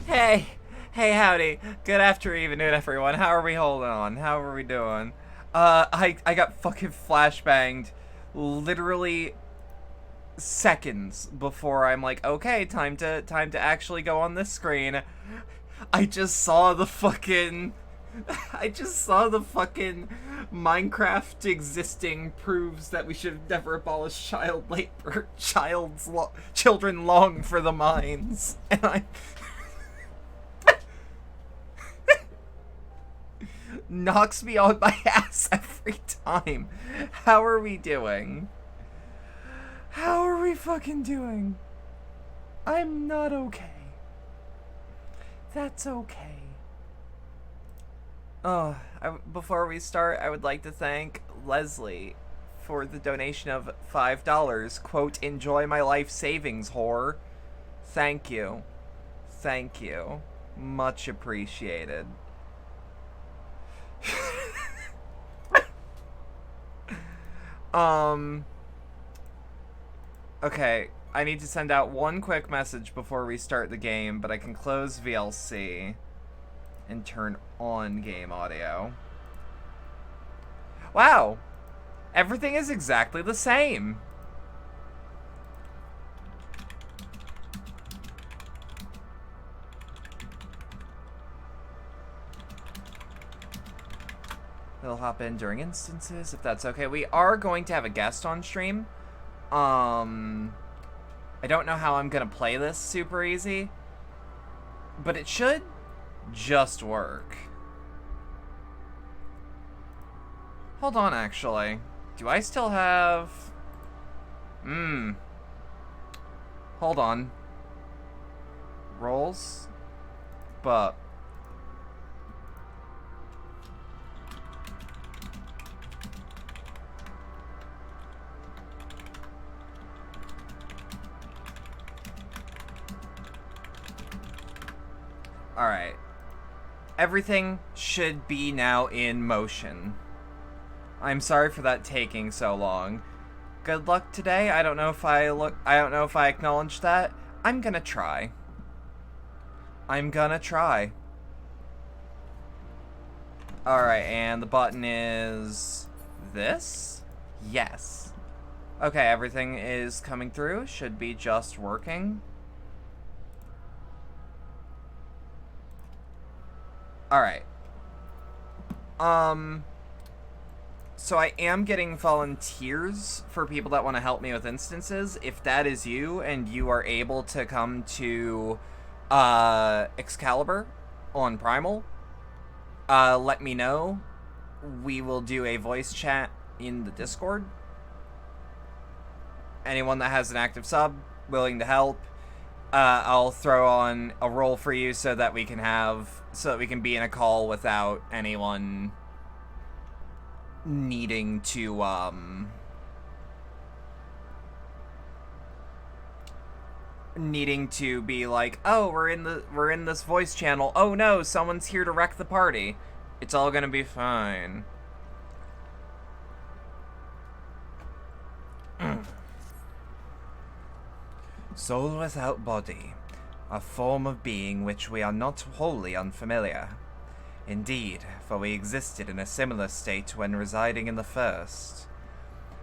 Hey, hey, howdy. Good afternoon, everyone. How are we holding on? How are we doing? I got fucking flashbanged, literally seconds before I'm like, okay, time to actually go on this screen. I just saw the fucking, I just saw the fucking Minecraft existing proves that we should never abolish child labor. Children long for the mines, and I knocks me on my ass every time. How are we doing? How are we fucking doing? I'm not okay. That's okay. Before we start, I would like to thank Leslie for the donation of $5. Quote, enjoy my life savings, whore. Thank you. Thank you. Much appreciated. Okay, I need to send out one quick message before we start the game, but I can close VLC and turn on game audio. Wow! Everything is exactly the same! They'll hop in during instances, if that's okay. We are going to have a guest on stream. I don't know how I'm gonna play this super easy, but it should just work. Hold on, actually. Do I still have... Hold on. Rolls? But... Alright. Everything should be now in motion. I'm sorry for that taking so long. Good luck today. I don't know if I acknowledged that. I'm gonna try. Alright, and the button is this? Yes. Okay, everything is coming through. Should be just working. Alright. So I am getting volunteers for people that want to help me with instances. If that is you and you are able to come to Excalibur on Primal, let me know. We will do a voice chat in the Discord. Anyone that has an active sub willing to help, I'll throw on a roll for you so that we can be in a call without anyone needing to be like, oh, we're in this voice channel. Oh no, someone's here to wreck the party. It's all gonna be fine. Soul without body, a form of being which we are not wholly unfamiliar. Indeed, for we existed in a similar state when residing in the first.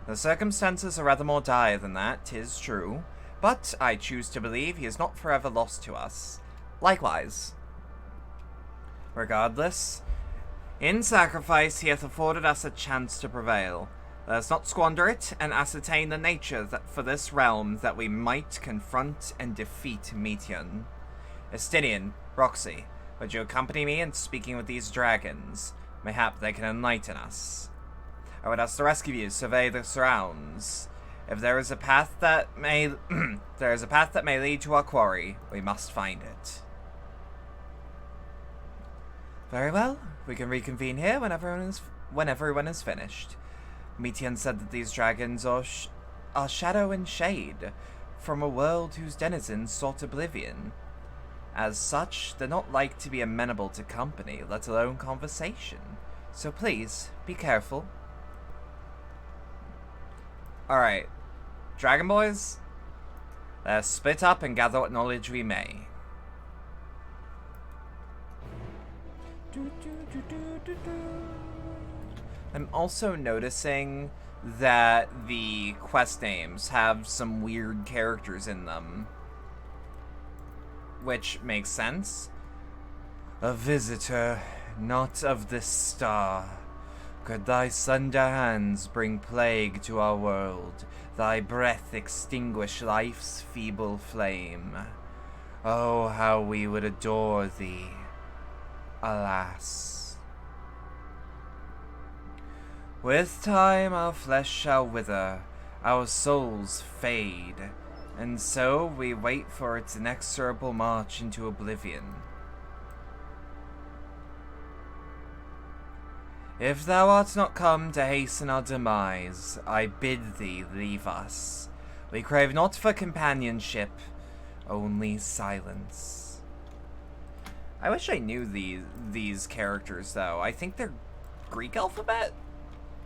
The circumstances are rather more dire than that, 'tis true, but I choose to believe he is not forever lost to us. Likewise. Regardless, in sacrifice he hath afforded us a chance to prevail. Let us not squander it, and ascertain the nature for this realm, that we might confront and defeat Meteon. Estinian, Roxy, would you accompany me in speaking with these dragons? Mayhap they can enlighten us. I would ask the rest of you to survey the surrounds. If there is a path that may lead to our quarry, we must find it. Very well, we can reconvene here when everyone is finished. Meteon said that these dragons are shadow and shade from a world whose denizens sought oblivion. As such, they're not like to be amenable to company, let alone conversation. So please, be careful. Alright. Dragon Boys, let us split up and gather what knowledge we may. I'm also noticing that the quest names have some weird characters in them, which makes sense. A visitor, not of this star. Could thy slender hands bring plague to our world, thy breath extinguish life's feeble flame? Oh, how we would adore thee, alas. With time our flesh shall wither, our souls fade, and so we wait for its inexorable march into oblivion. If thou art not come to hasten our demise, I bid thee leave us. We crave not for companionship, only silence. I wish I knew these characters, though. I think they're Greek alphabet?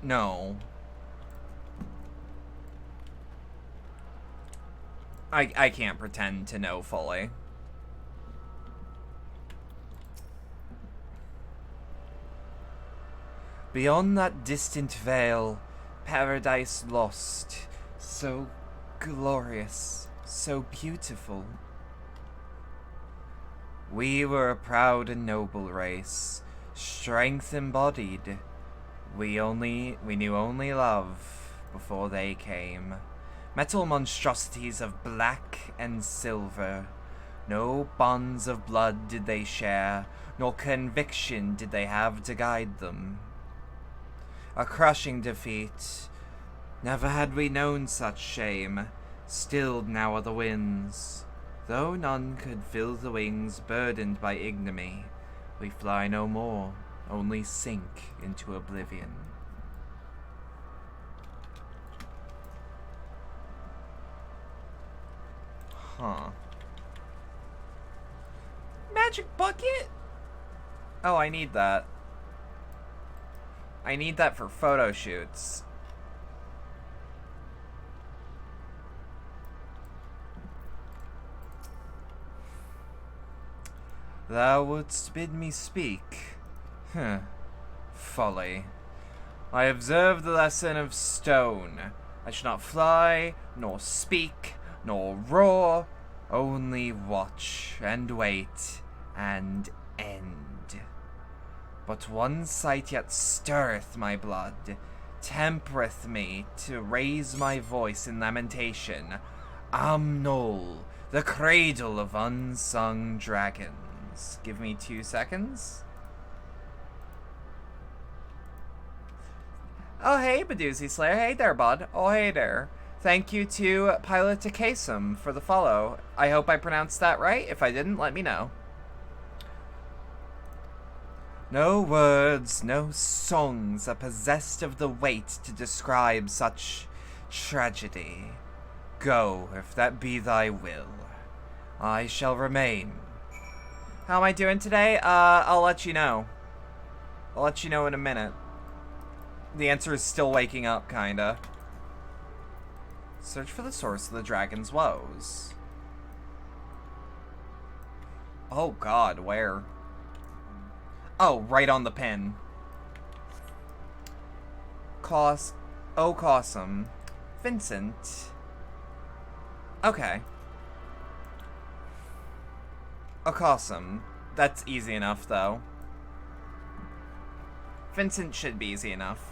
No. I can't pretend to know fully. Beyond that distant veil, paradise lost, so glorious, so beautiful. We were a proud and noble race, strength embodied. We knew only love before they came. Metal monstrosities of black and silver. No bonds of blood did they share, nor conviction did they have to guide them. A crushing defeat. Never had we known such shame. Stilled now are the winds. Though none could fill the wings burdened by ignominy, we fly no more, only sink into oblivion. Huh. Magic bucket? Oh, I need that. I need that for photo shoots. Thou wouldst bid me speak. Folly. I observe the lesson of stone. I shall not fly, nor speak, nor roar, only watch, and wait, and end. But one sight yet stirreth my blood, tempereth me to raise my voice in lamentation. Amnol, the cradle of unsung dragons. Give me 2 seconds. Oh, hey, Badoozy Slayer. Hey there, bud. Oh, hey there. Thank you to Pilot Takesum for the follow. I hope I pronounced that right. If I didn't, let me know. No words, no songs are possessed of the weight to describe such tragedy. Go, if that be thy will. I shall remain. How am I doing today? I'll let you know. I'll let you know in a minute. The answer is still waking up, kinda. Search for the source of the dragon's woes. Oh god, where? Oh, right on the pin. Cawsome. Vincent. Okay. Cawsome. That's easy enough, though. Vincent should be easy enough.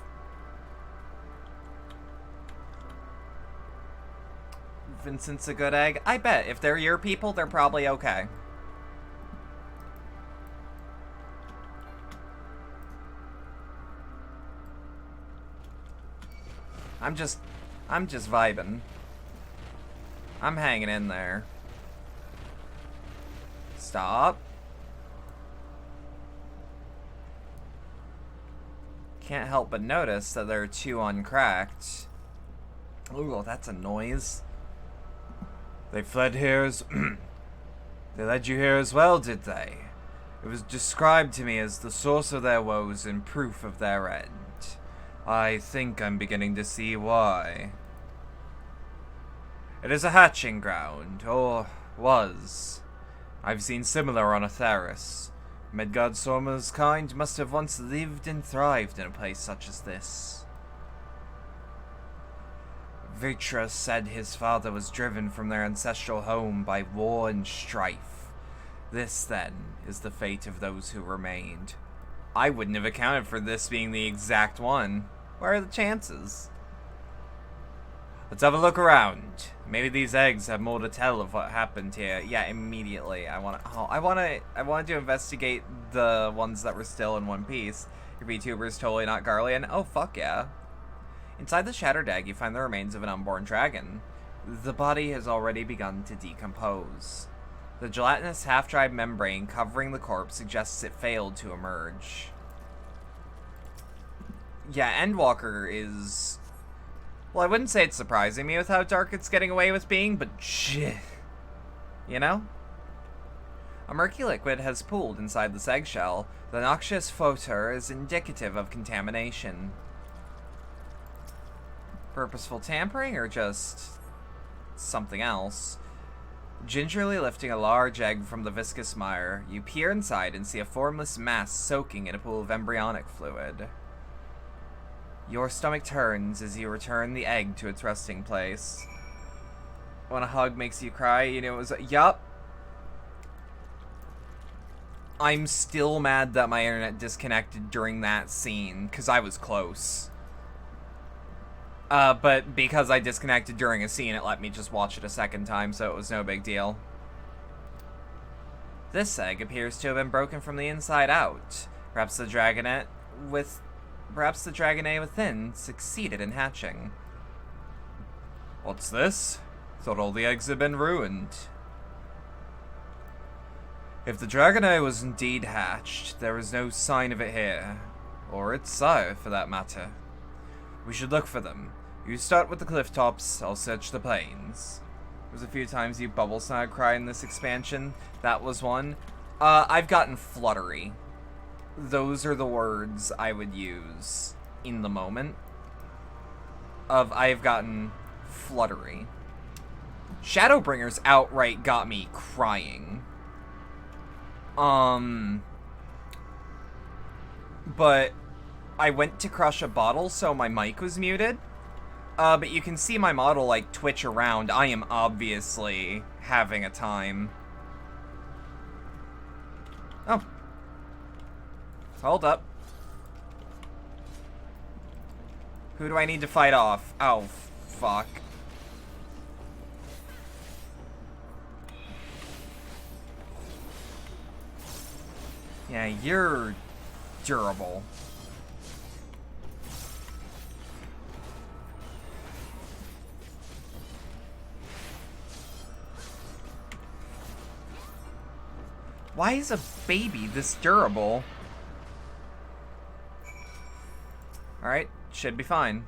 Vincent's a good egg? I bet. If they're your people, they're probably okay. I'm just vibing. I'm hanging in there. Stop. Can't help but notice that there are 2 uncracked. Ooh, that's a noise. They fled here as... They led you here as well, did they? It was described to me as the source of their woes and proof of their end. I think I'm beginning to see why. It is a hatching ground, or was. I've seen similar on Atheris. Midgard Sorma's kind must have once lived and thrived in a place such as this. Vitra said his father was driven from their ancestral home by war and strife. This, then, is the fate of those who remained. I wouldn't have accounted for this being the exact one. Where are the chances? Let's have a look around. Maybe these eggs have more to tell of what happened here. Yeah, immediately. I wanted to investigate the ones that were still in one piece. Your VTuber's totally not Garlean. Oh, fuck yeah. Inside the shattered egg, you find the remains of an unborn dragon. The body has already begun to decompose. The gelatinous half-dried membrane covering the corpse suggests it failed to emerge. Yeah, Endwalker is... Well, I wouldn't say it's surprising me with how dark it's getting away with being, but shit. You know? A murky liquid has pooled inside this eggshell. The noxious photor is indicative of contamination. Purposeful tampering or just something else? Gingerly lifting a large egg from the viscous mire, you peer inside and see a formless mass soaking in a pool of embryonic fluid. Your stomach turns as you return the egg to its resting place. When a hug makes you cry, you know it was... Yup. I'm still mad that my internet disconnected during that scene, because I was close. But because I disconnected during a scene, it let me just watch it a second time, so it was no big deal. This egg appears to have been broken from the inside out. Perhaps the dragonette within succeeded in hatching. What's this? Thought all the eggs had been ruined. If the dragonette was indeed hatched, there is no sign of it here. Or its sire, for that matter. We should look for them. You start with the cliff tops, I'll search the plains. There's a few times you bubble snag cry in this expansion. That was one. I've gotten fluttery. Those are the words I would use in the moment. I've gotten fluttery. Shadowbringers outright got me crying. But I went to crush a bottle, so my mic was muted. But you can see my model, like, twitch around. I am obviously having a time. Oh. Hold up. Who do I need to fight off? Oh, fuck. Yeah, you're durable. Why is a baby this durable? Alright, should be fine.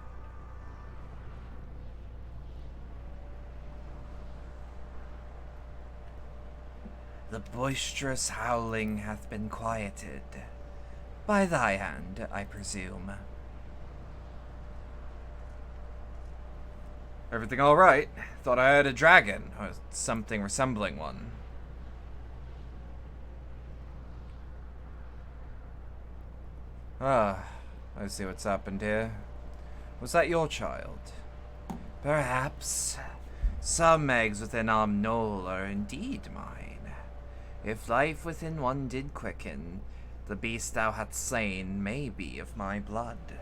The boisterous howling hath been quieted. By thy hand, I presume. Everything alright? Thought I had a dragon, or something resembling one. Ah, I see what's happened here. Was that your child? Perhaps. Some eggs within Knoll are indeed mine. If life within one did quicken, the beast thou hast slain may be of my blood.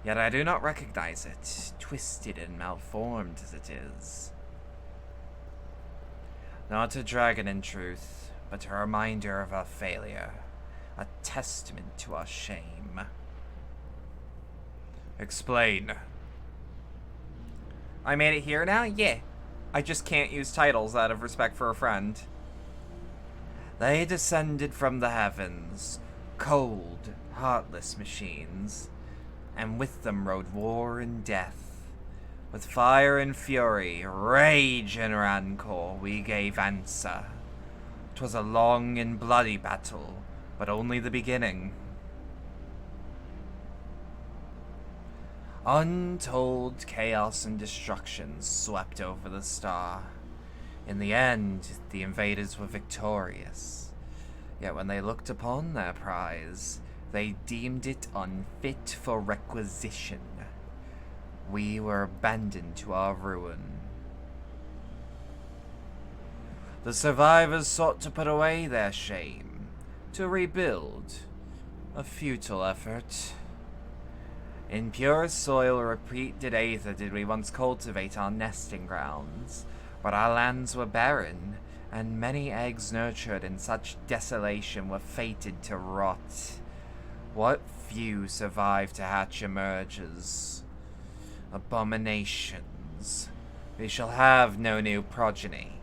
Yet I do not recognize it, twisted and malformed as it is. Not a dragon in truth, but a reminder of our failure. A testament to our shame. Explain. I made it here now? Yeah. I just can't use titles out of respect for a friend. They descended from the heavens, cold, heartless machines, and with them rode war and death. With fire and fury, rage and rancor, we gave answer. 'Twas a long and bloody battle, but only the beginning. Untold chaos and destruction swept over the star. In the end, the invaders were victorious. Yet when they looked upon their prize, they deemed it unfit for requisition. We were abandoned to our ruin. The survivors sought to put away their shame, to rebuild. A futile effort. In purest soil or repeated aether did we once cultivate our nesting grounds, but our lands were barren, and many eggs nurtured in such desolation were fated to rot. What few survived to hatch emerges. Abominations. We shall have no new progeny.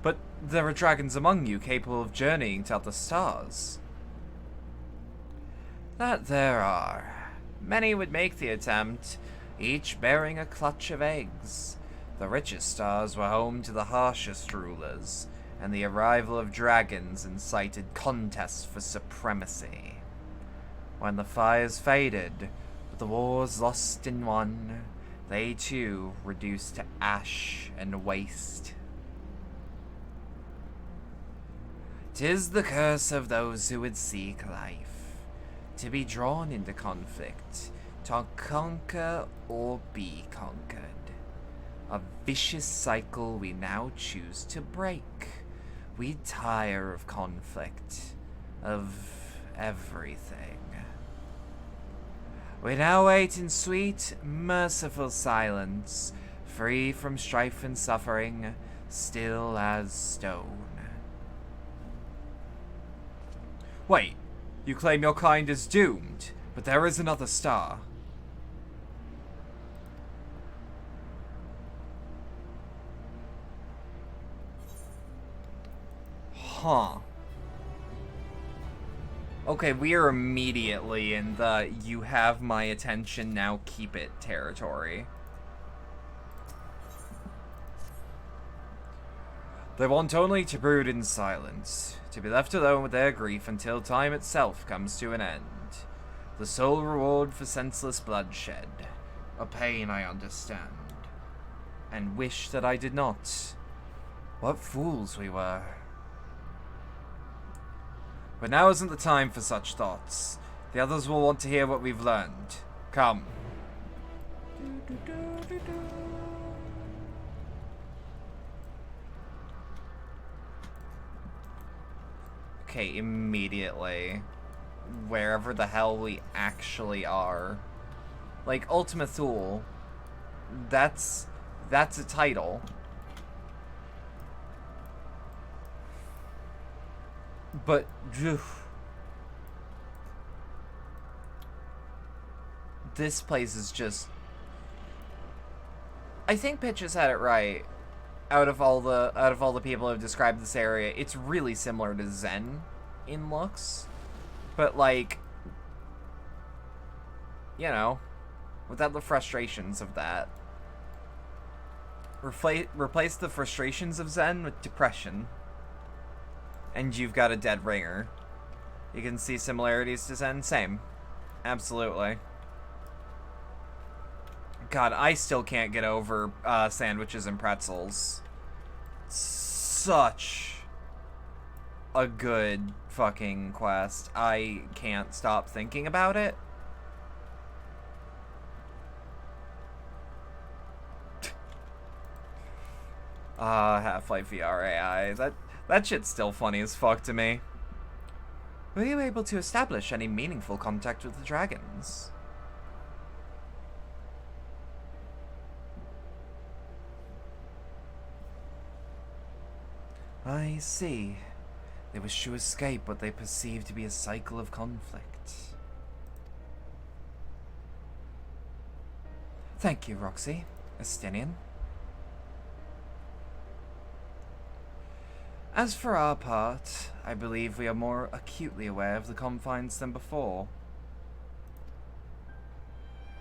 But there are dragons among you capable of journeying to other stars. That there are. Many would make the attempt, each bearing a clutch of eggs. The richest stars were home to the harshest rulers, and the arrival of dragons incited contests for supremacy. When the fires faded, the wars lost and won, they too reduced to ash and waste. 'Tis the curse of those who would seek life, to be drawn into conflict, to conquer or be conquered. A vicious cycle we now choose to break. We tire of conflict, of everything. We now wait in sweet, merciful silence, free from strife and suffering, still as stone. Wait, you claim your kind is doomed, but there is another star. Huh. Okay, we are immediately in the you have my attention, now keep it territory. They want only to brood in silence, to be left alone with their grief until time itself comes to an end. The sole reward for senseless bloodshed. A pain I understand, and wish that I did not. What fools we were. But now isn't the time for such thoughts. The others will want to hear what we've learned. Come. Okay, immediately. Wherever the hell we actually are. Like, Ultima Thule. That's a title. But, this place is just... I think Pitch has had it right. Out of all the people who have described this area, it's really similar to Zen in looks. But, like, you know, without the frustrations of that. Replace the frustrations of Zen with depression. And you've got a dead ringer. You can see similarities to Zen? Same. Absolutely. God, I still can't get over sandwiches and pretzels. Such a good fucking quest. I can't stop thinking about it. Half-Life VR AI. That shit's still funny as fuck to me. Were you able to establish any meaningful contact with the dragons? I see. They wish to escape what they perceive to be a cycle of conflict. Thank you, Roxy. Estinian. As for our part, I believe we are more acutely aware of the confines than before.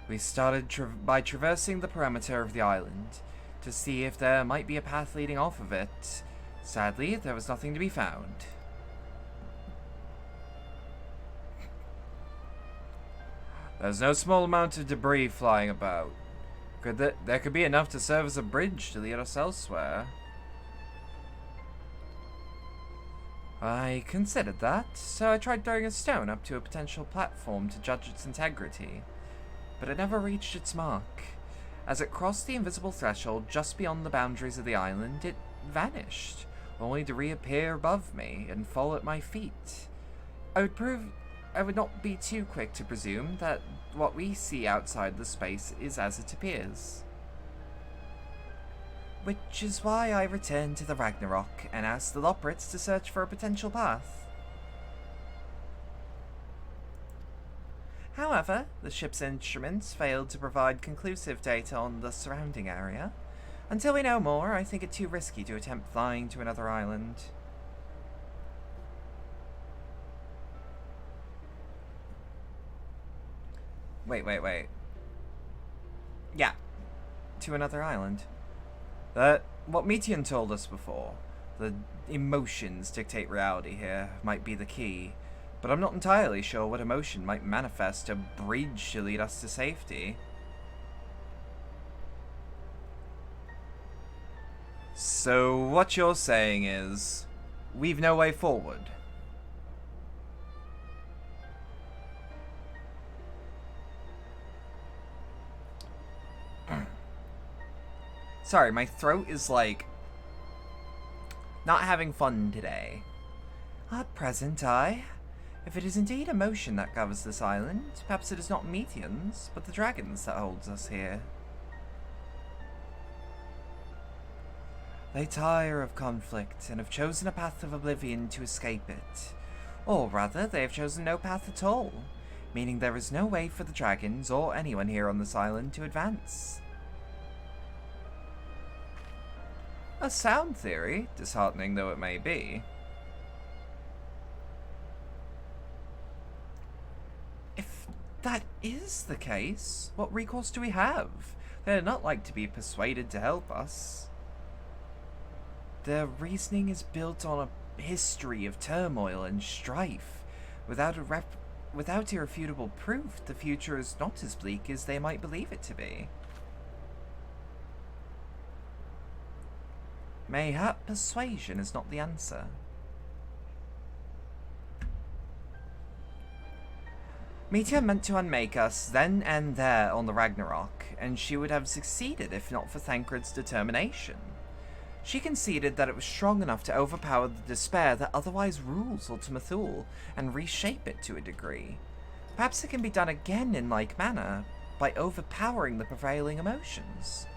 We started by traversing the perimeter of the island to see if there might be a path leading off of it. Sadly, there was nothing to be found. There's no small amount of debris flying about. There could be enough to serve as a bridge to lead us elsewhere. I considered that, so I tried throwing a stone up to a potential platform to judge its integrity, but it never reached its mark. As it crossed the invisible threshold just beyond the boundaries of the island, it vanished, only to reappear above me and fall at my feet. I would not be too quick to presume that what we see outside the space is as it appears. Which is why I returned to the Ragnarok and asked the Loprits to search for a potential path. However, the ship's instruments failed to provide conclusive data on the surrounding area. Until we know more, I think it too risky to attempt flying to another island. Wait. Yeah, to another island. What Metian told us before, the emotions dictate reality here, might be the key, but I'm not entirely sure what emotion might manifest a bridge to lead us to safety. So what you're saying is, we've no way forward. Sorry, my throat is like not having fun today. At present, if it is indeed emotion that governs this island, perhaps it is not Metians, but the dragons that holds us here. They tire of conflict and have chosen a path of oblivion to escape it. Or rather, they have chosen no path at all, meaning there is no way for the dragons or anyone here on this island to advance. A sound theory, disheartening though it may be. If that is the case, what recourse do we have? They're not like to be persuaded to help us. Their reasoning is built on a history of turmoil and strife. Without irrefutable proof, the future is not as bleak as they might believe it to be. Mayhap persuasion is not the answer. Meteor meant to unmake us then and there on the Ragnarok, and she would have succeeded if not for Thancred's determination. She conceded that it was strong enough to overpower the despair that otherwise rules Ultima Thule, and reshape it to a degree. Perhaps it can be done again in like manner, by overpowering the prevailing emotions.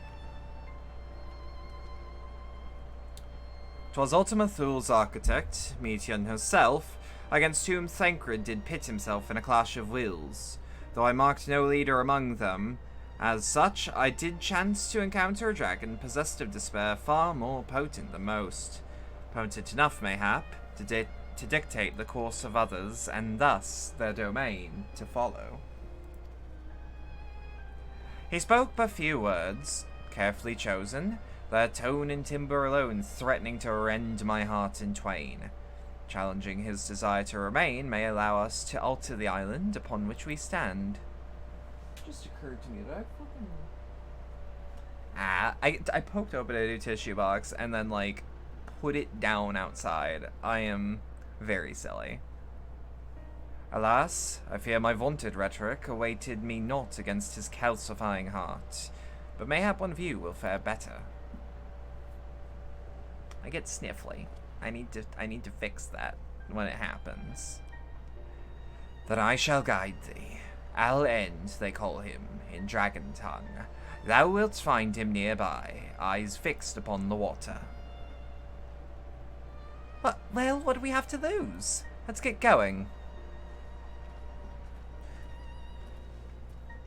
'Twas Ultima Thule's architect, Metian herself, against whom Thancred did pit himself in a clash of wills. Though I marked no leader among them, as such, I did chance to encounter a dragon possessed of despair far more potent than most. Potent enough, mayhap, to dictate the course of others, and thus their domain to follow. He spoke but few words, carefully chosen, their tone and timbre alone threatening to rend my heart in twain. Challenging his desire to remain may allow us to alter the island upon which we stand. It just occurred to me that I poked open a new tissue box and then, like, put it down outside. I am very silly. Alas, I fear my vaunted rhetoric awaited me not against his calcifying heart, but mayhap one of you will fare better. I get sniffly. I need to fix that when it happens. That I shall guide thee. Al-End, they call him, in dragon tongue. Thou wilt find him nearby, eyes fixed upon the water. Well, what do we have to lose? Let's get going.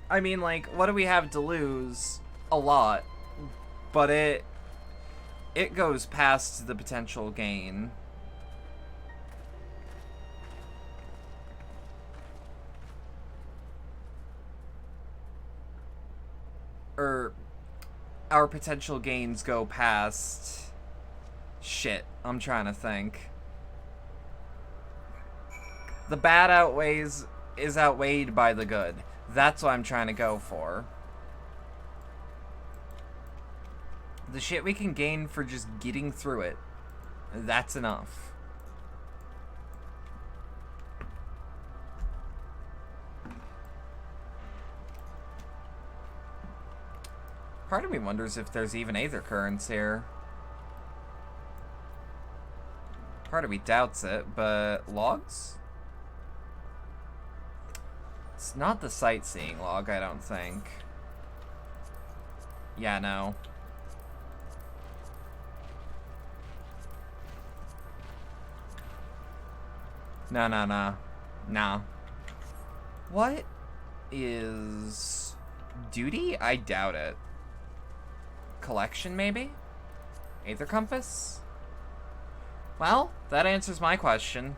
I mean, like, what do we have to lose? A lot. But it goes past the potential gain. Or our potential gains go past... Shit, I'm trying to think. The bad is outweighed by the good. That's what I'm trying to go for. The shit we can gain for just getting through it. That's enough. Part of me wonders if there's even Aether Currents here. Part of me doubts it, but logs? It's not the sightseeing log, I don't think. Yeah, no. No, no, no. Nah. What is duty? I doubt it. Collection, maybe? Aether Compass? Well, that answers my question.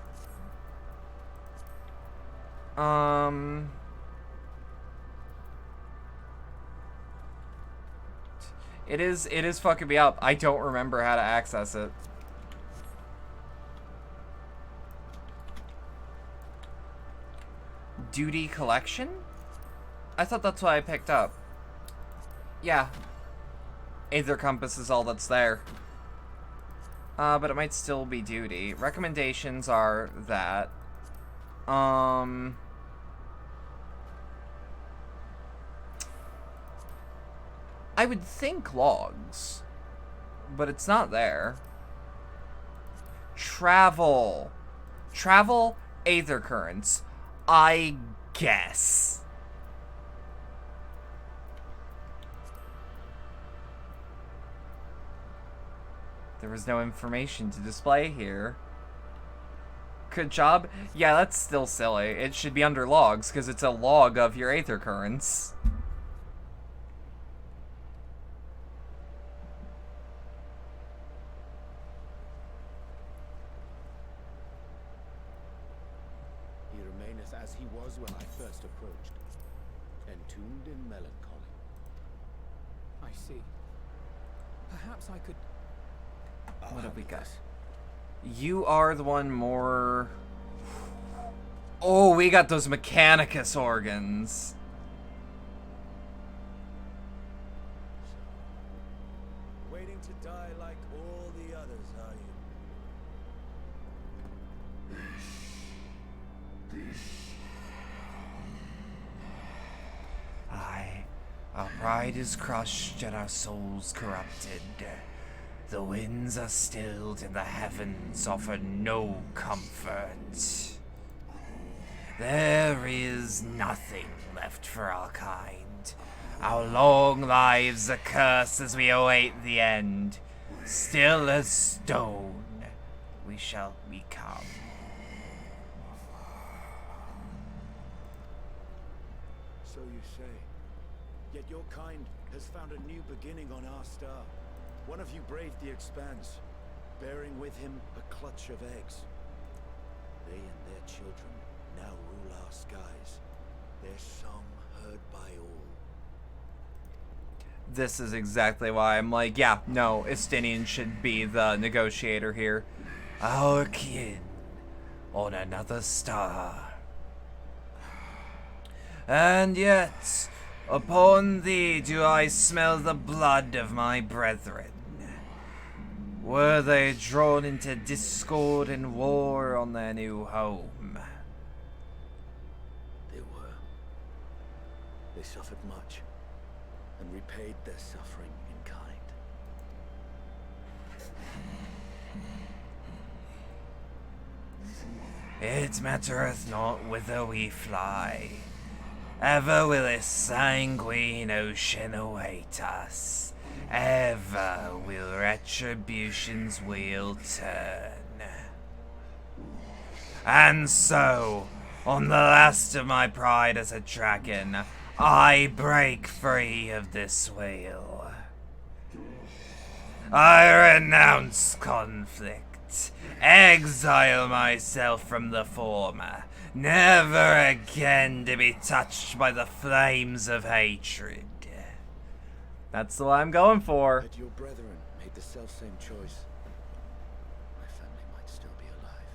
It is fucking me up. I don't remember how to access it. Duty collection? I thought that's what I picked up. Yeah. Aether Compass is all that's there. But it might still be duty. Recommendations are that. I would think logs. But it's not there. Travel. Travel, Aether Currents. I guess. There was no information to display here. Good job. Yeah, that's still silly. It should be under logs, because it's a log of your Aether Currents. He remaineth as he was when I first approached, entombed in melancholy. I see. Perhaps I could... What have we got? You are the one more... Oh, we got those Mechanicus organs. Waiting to die like all the others, are you? Aye, our pride is crushed and our souls corrupted. The winds are stilled and the heavens offer no comfort. There is nothing left for our kind. Our long lives are cursed as we await the end. Still as stone, we shall become. So you say. Yet your kind has found a new beginning on our star. One of you braved the expanse, bearing with him a clutch of eggs. They and their children now rule our skies, their song heard by all. This is exactly why I'm like, yeah, no, Estinian should be the negotiator here. Our kin on another star. And yet, upon thee do I smell the blood of my brethren. Were they drawn into discord and war on their new home? They were. They suffered much, and repaid their suffering in kind. It mattereth not whither we fly. Ever will a sanguine ocean await us. Ever will retribution's wheel turn. And so, on the last of my pride as a dragon, I break free of this wheel. I renounce conflict, exile myself from the former, never again to be touched by the flames of hatred. That's the one I'm going for. Had your brethren made the self-same choice, my family might still be alive.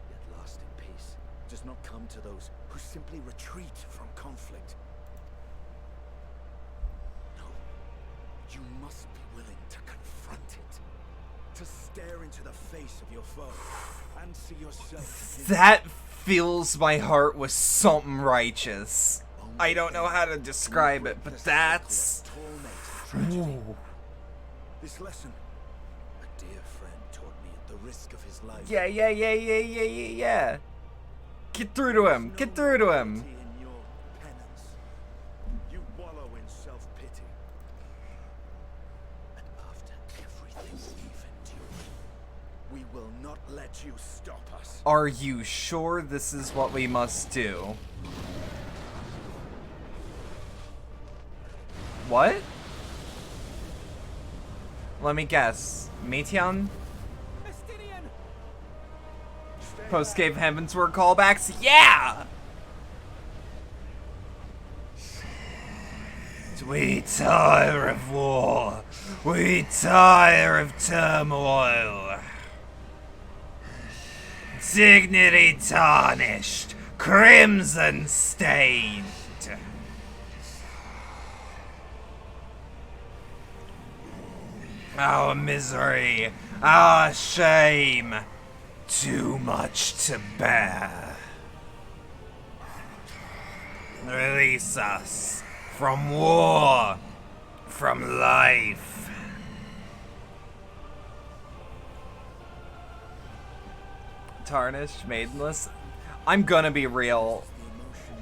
Yet lasting peace does not come to those who simply retreat from conflict. No, you must be willing to confront it, to stare into the face of your foe, and see yourself. That fills my heart with something righteous. Only I don't know how to describe it, but that's... Ooh. This lesson, a dear friend taught me at the risk of his life. Yeah. Get through to him. Get through to him. In your penance. You wallow in self-pity. And after everything we've endured, we will not let you stop us. Are you sure this is what we must do? What? Let me guess. Meteon? Estinian! Post-Cave Heavensward callbacks? Yeah! We tire of war. We tire of turmoil. Dignity tarnished. Crimson stained. Our misery, our shame, too much to bear. Release us from war, from life. Tarnished, maidenless. I'm gonna be real.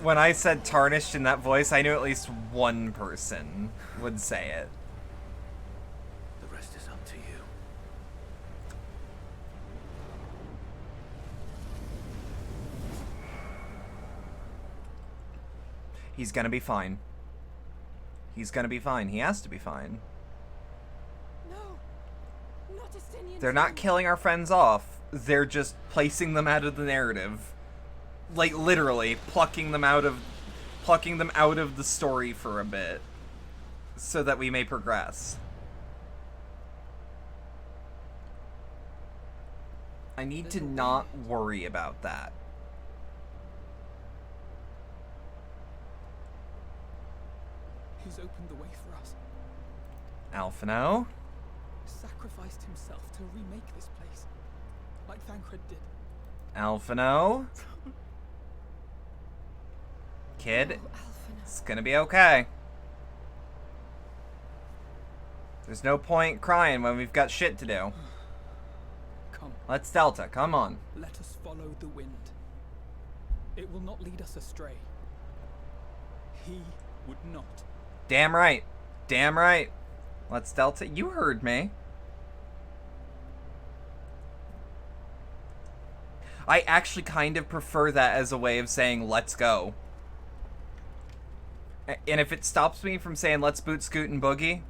When I said tarnished in that voice, I knew at least one person would say it. The rest is up to you. He's gonna be fine. He's gonna be fine. He has to be fine. No, not Estinian. They're not killing our friends off. They're just placing them out of the narrative. Like, literally, plucking them out of the story for a bit. So that we may progress. I need to not worry about that. He's opened the way for us. Alphino? Sacrificed himself to remake this place. Like Thancred did. Alphino? Kid, Oh, Alphino. it's gonna be okay. There's no point crying when we've got shit to do. Come, Let's Delta, come on. let us follow the wind. It will not lead us astray. He would not. Damn right. Damn right. Let's Delta. You heard me. I actually kind of prefer that as a way of saying let's go. And if it stops me from saying let's boot, scoot, and boogie,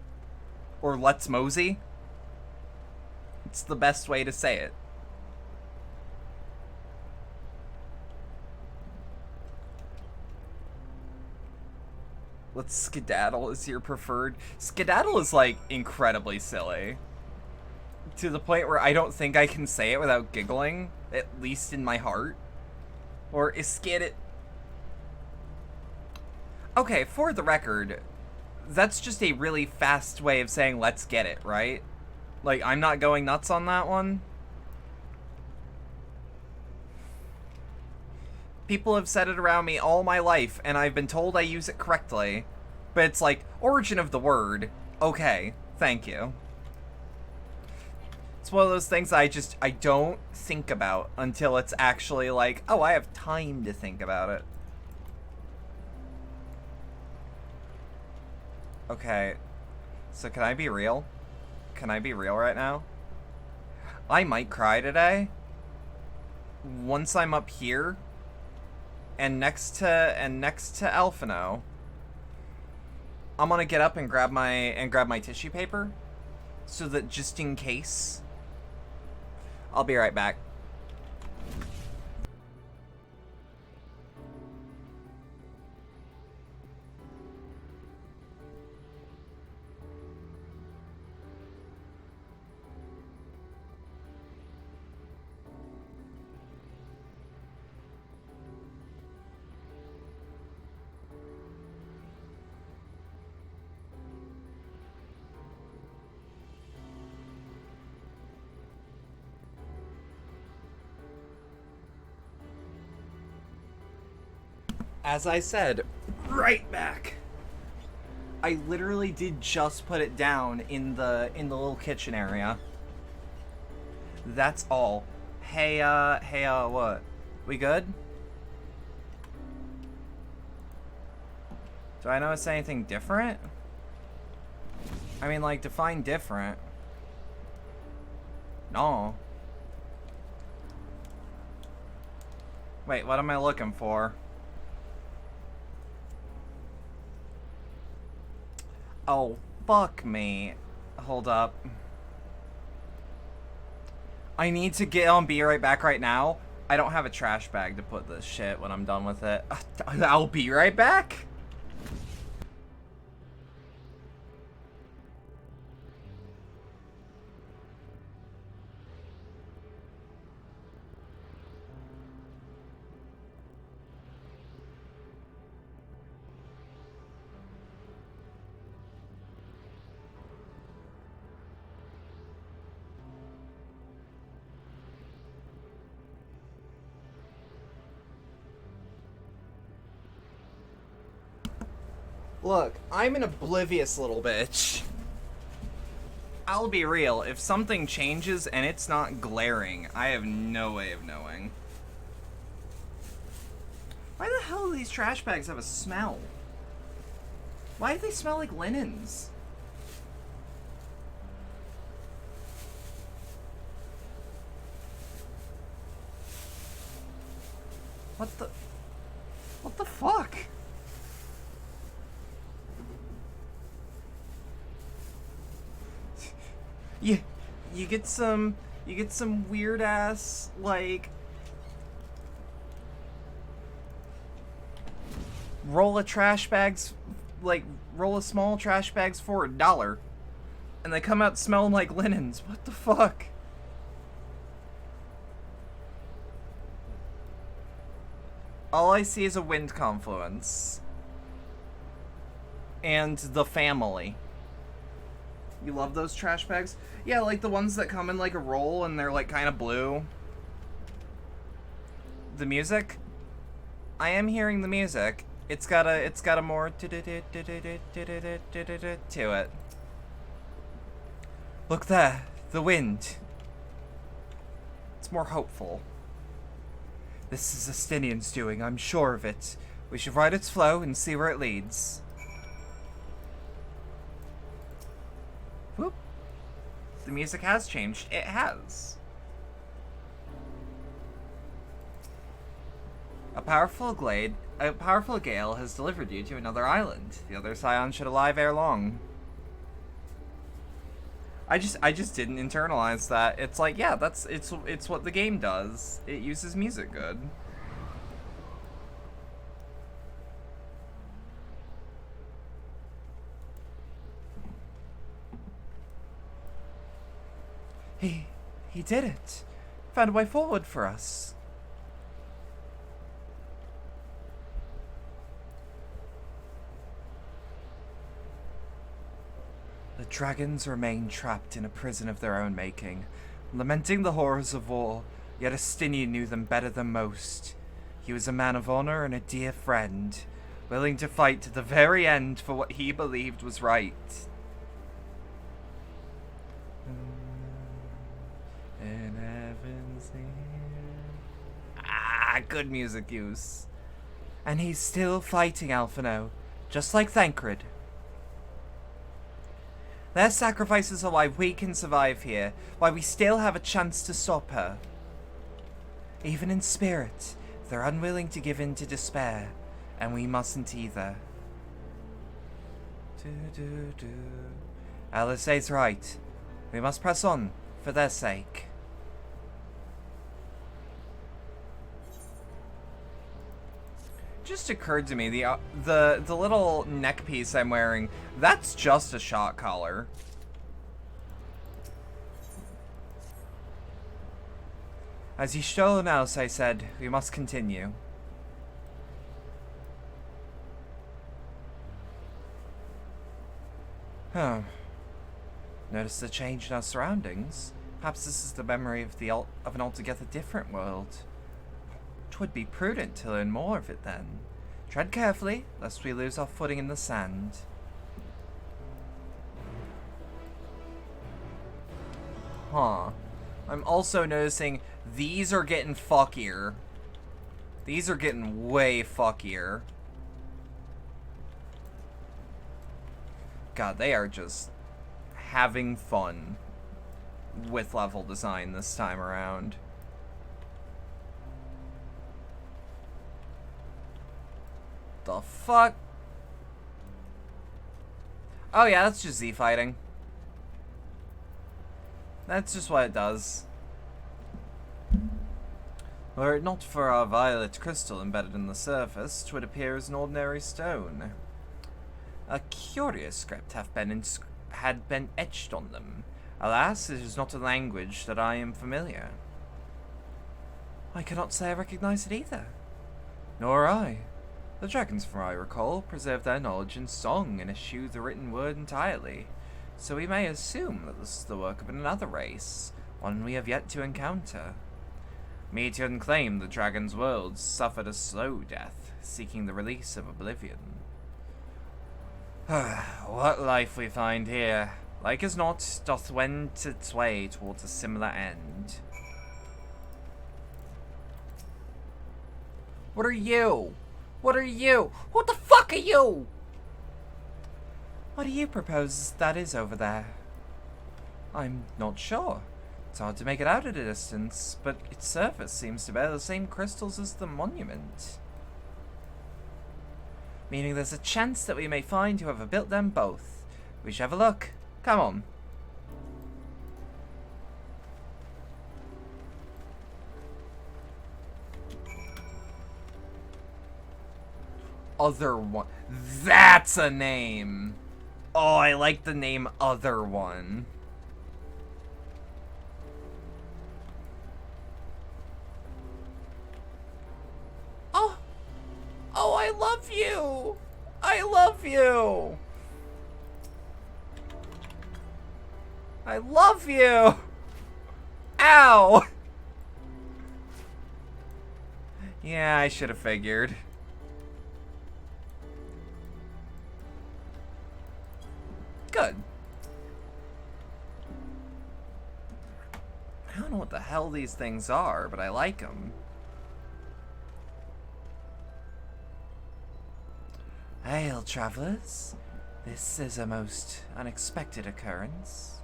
or let's mosey, it's the best way to say it. Let's skedaddle is your preferred. Skedaddle is like incredibly silly. To the point where I don't think I can say it without giggling, at least in my heart. Or is skid it. Okay, for the record, that's just a really fast way of saying let's get it, right? Like, I'm not going nuts on that one. People have said it around me all my life, and I've been told I use it correctly. But it's like, origin of the word. Okay, thank you. It's one of those things I don't think about until it's actually like, oh, I have time to think about it. Okay, so can I be real? Can I be real right now? I might cry today. Once I'm up here. And next to Alphino, I'm gonna get up and grab my tissue paper, so that just in case. I'll be right back. As I said, right right back. I literally did just put it down in the little kitchen area. That's all. Hey, what? We good? Do I notice anything different? I mean, like, define different. No. Wait, what am I looking for? Oh, fuck me. Hold up. I need to get on Be Right Back right now. I don't have a trash bag to put this shit when I'm done with it. I'll be right back. Look, I'm an oblivious little bitch. I'll be real, if something changes and it's not glaring, I have no way of knowing. Why the hell do these trash bags have a smell? Why do they smell like linens? What the fuck? You get some weird ass, like, roll of small trash bags for $1, and they come out smelling like linens. What the fuck? All I see is a wind confluence and the family. You love those trash bags? Yeah, like the ones that come in like a roll and they're like kind of blue. The music? I am hearing the music. It's got a more to it. Look there, the wind. It's more hopeful. This is Estinian's doing, I'm sure of it. We should ride its flow and see where it leads. Whoop. The music has changed. It has. A powerful gale has delivered you to another island. The other scion should arrive ere long. I just didn't internalize that. It's like, yeah, it's what the game does. It uses music good. He did it. Found a way forward for us. The dragons remain trapped in a prison of their own making, lamenting the horrors of war, yet Estinian knew them better than most. He was a man of honor and a dear friend, willing to fight to the very end for what he believed was right. In heaven's near. Ah, good music use. And he's still fighting, Alphino, just like Thancred. Their sacrifices are why we can survive here, why we still have a chance to stop her. Even in spirit, they're unwilling to give in to despair, and we mustn't either. Alice's right. We must press on, for their sake. Just occurred to me, the little neck piece I'm wearing, that's just a shot collar. As you stole an house, I said, we must continue. Huh. Notice the change in our surroundings? Perhaps this is the memory of an altogether different world. 'Twould be prudent to learn more of it then. Tread carefully, lest we lose our footing in the sand. Huh. I'm also noticing these are getting fuckier. These are getting way fuckier. God, they are just having fun with level design this time around. The fuck? Oh yeah, that's just Z fighting. That's just what it does. Were it not for our violet crystal embedded in the surface, 'twould appear as an ordinary stone. A curious script had been etched on them. Alas, it is not a language that I am familiar. I cannot say I recognize it either. Nor I. The dragons, from I recall, preserve their knowledge in song and eschew the written word entirely, so we may assume that this is the work of another race, one we have yet to encounter. Meteor claimed the dragon's world suffered a slow death, seeking the release of oblivion. What life we find here, like as not, doth wend its way towards a similar end. What are you? What are you? What the fuck are you? What do you propose that is over there? I'm not sure. It's hard to make it out at a distance, but its surface seems to bear the same crystals as the monument. Meaning there's a chance that we may find whoever built them both. We should have a look. Come on. Other One. That's a name. Oh, I like the name Other One. Oh. Oh, I love you. I love you. I love you. Ow. Yeah, I should have figured. Good. I don't know what the hell these things are, but I like them. Hail, travelers. This is a most unexpected occurrence.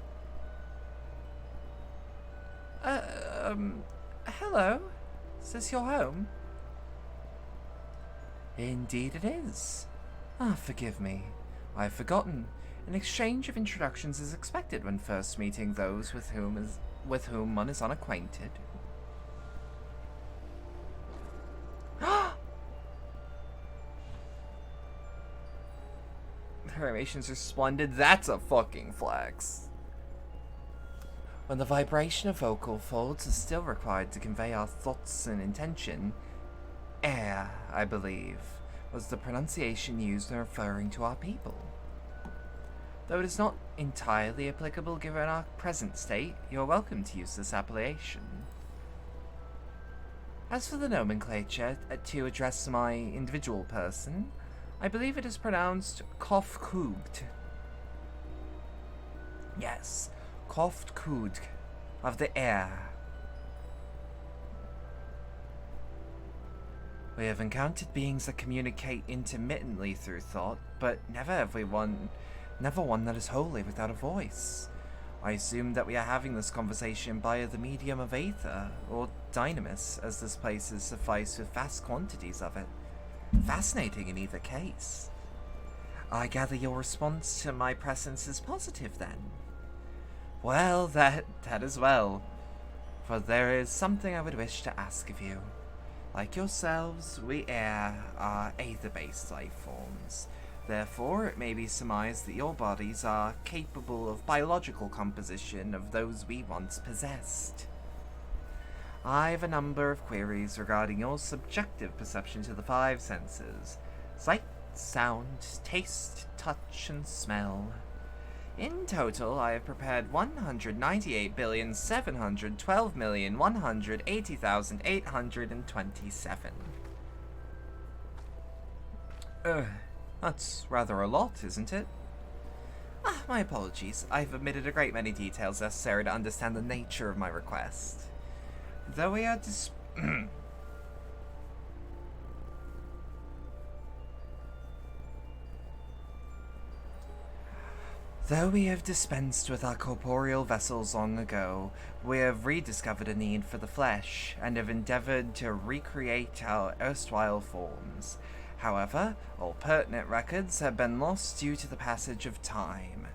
Hello? Is this your home? Indeed it is. Ah, forgive me. I've forgotten. An exchange of introductions is expected when first meeting those with whom one is unacquainted. The animations are splendid. That's a fucking flex. When the vibration of vocal folds is still required to convey our thoughts and intention, air, I believe, was the pronunciation used when referring to our people. Though it is not entirely applicable given our present state, you are welcome to use this appellation. As for the nomenclature to address my individual person, I believe it is pronounced Kofkugt. Yes, Kofkugt of the air. We have encountered beings that communicate intermittently through thought, but never one that is wholly without a voice. I assume that we are having this conversation via the medium of aether, or dynamis, as this place is sufficed with vast quantities of it. Fascinating in either case. I gather your response to my presence is positive, then? Well, that as well. For there is something I would wish to ask of you. Like yourselves, we are aether-based life forms. Therefore, it may be surmised that your bodies are capable of biological composition of those we once possessed. I have a number of queries regarding your subjective perception to the five senses: sight, sound, taste, touch, and smell. In total, I have prepared 198,712,180,827. That's rather a lot, isn't it? Ah, my apologies. I've omitted a great many details necessary to understand the nature of my request. Though we are Though we have dispensed with our corporeal vessels long ago, we have rediscovered a need for the flesh, and have endeavored to recreate our erstwhile forms. However, all pertinent records have been lost due to the passage of time.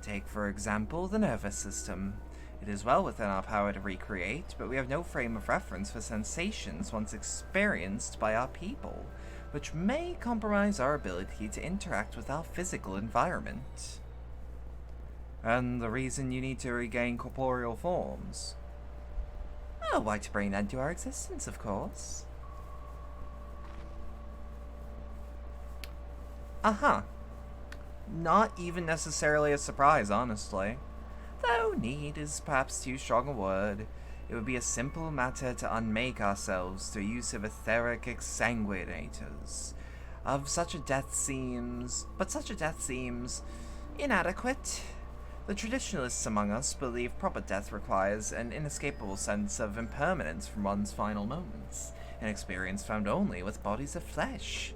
Take, for example, the nervous system. It is well within our power to recreate, but we have no frame of reference for sensations once experienced by our people, which may compromise our ability to interact with our physical environment. And the reason you need to regain corporeal forms? Oh, why, to bring end to our existence, of course. Uh-huh. Not even necessarily a surprise, honestly. Though need is perhaps too strong a word. It would be a simple matter to unmake ourselves through use of etheric exsanguinators. Such a death seems inadequate. The traditionalists among us believe proper death requires an inescapable sense of impermanence from one's final moments, an experience found only with bodies of flesh.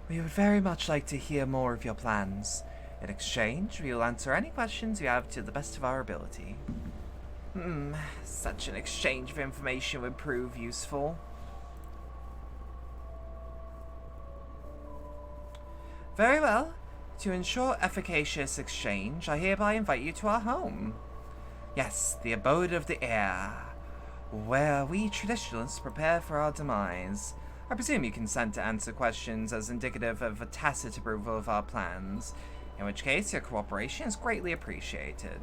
We would very much like to hear more of your plans. In exchange, we will answer any questions you have to the best of our ability. Such an exchange of information would prove useful. Very well. To ensure efficacious exchange, I hereby invite you to our home. Yes, the abode of the air, where we traditionalists prepare for our demise. I presume you consent to answer questions as indicative of a tacit approval of our plans, in which case your cooperation is greatly appreciated.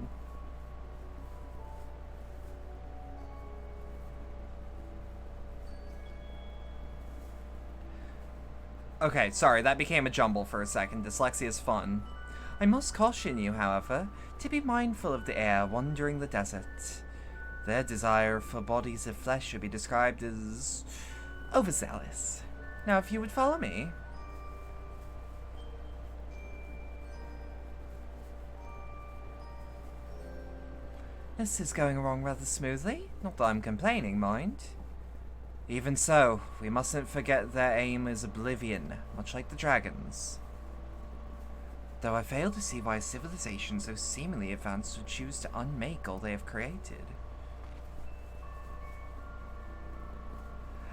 Okay, sorry, that became a jumble for a second. Dyslexia is fun. I must caution you, however, to be mindful of the air wandering the desert. Their desire for bodies of flesh should be described as overzealous. Now, if you would follow me. This is going along rather smoothly. Not that I'm complaining, mind. Even so, we mustn't forget their aim is oblivion, much like the dragons. Though I fail to see why a civilization so seemingly advanced would choose to unmake all they have created.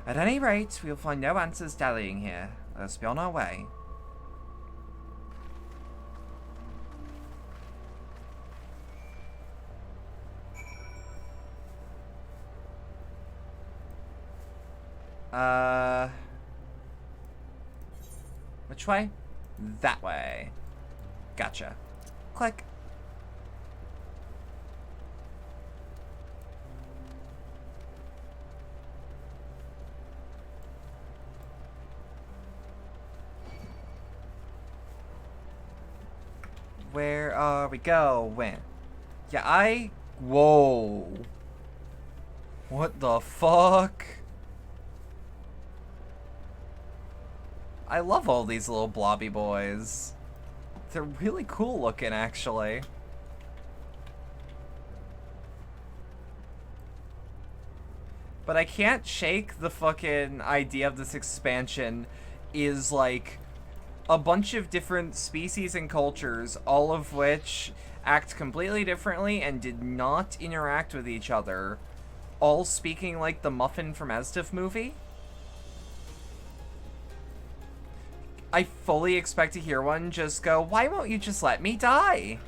At any rate, we will find no answers dallying here. Let us be on our way. Which way? That way. Gotcha. Click. Where are we going? Yeah, whoa. What the fuck? I love all these little blobby boys. They're really cool looking, actually. But I can't shake the fucking idea of this expansion is like a bunch of different species and cultures, all of which act completely differently and did not interact with each other, all speaking like the Muffin from Estif movie. I fully expect to hear one just go, "Why won't you just let me die?"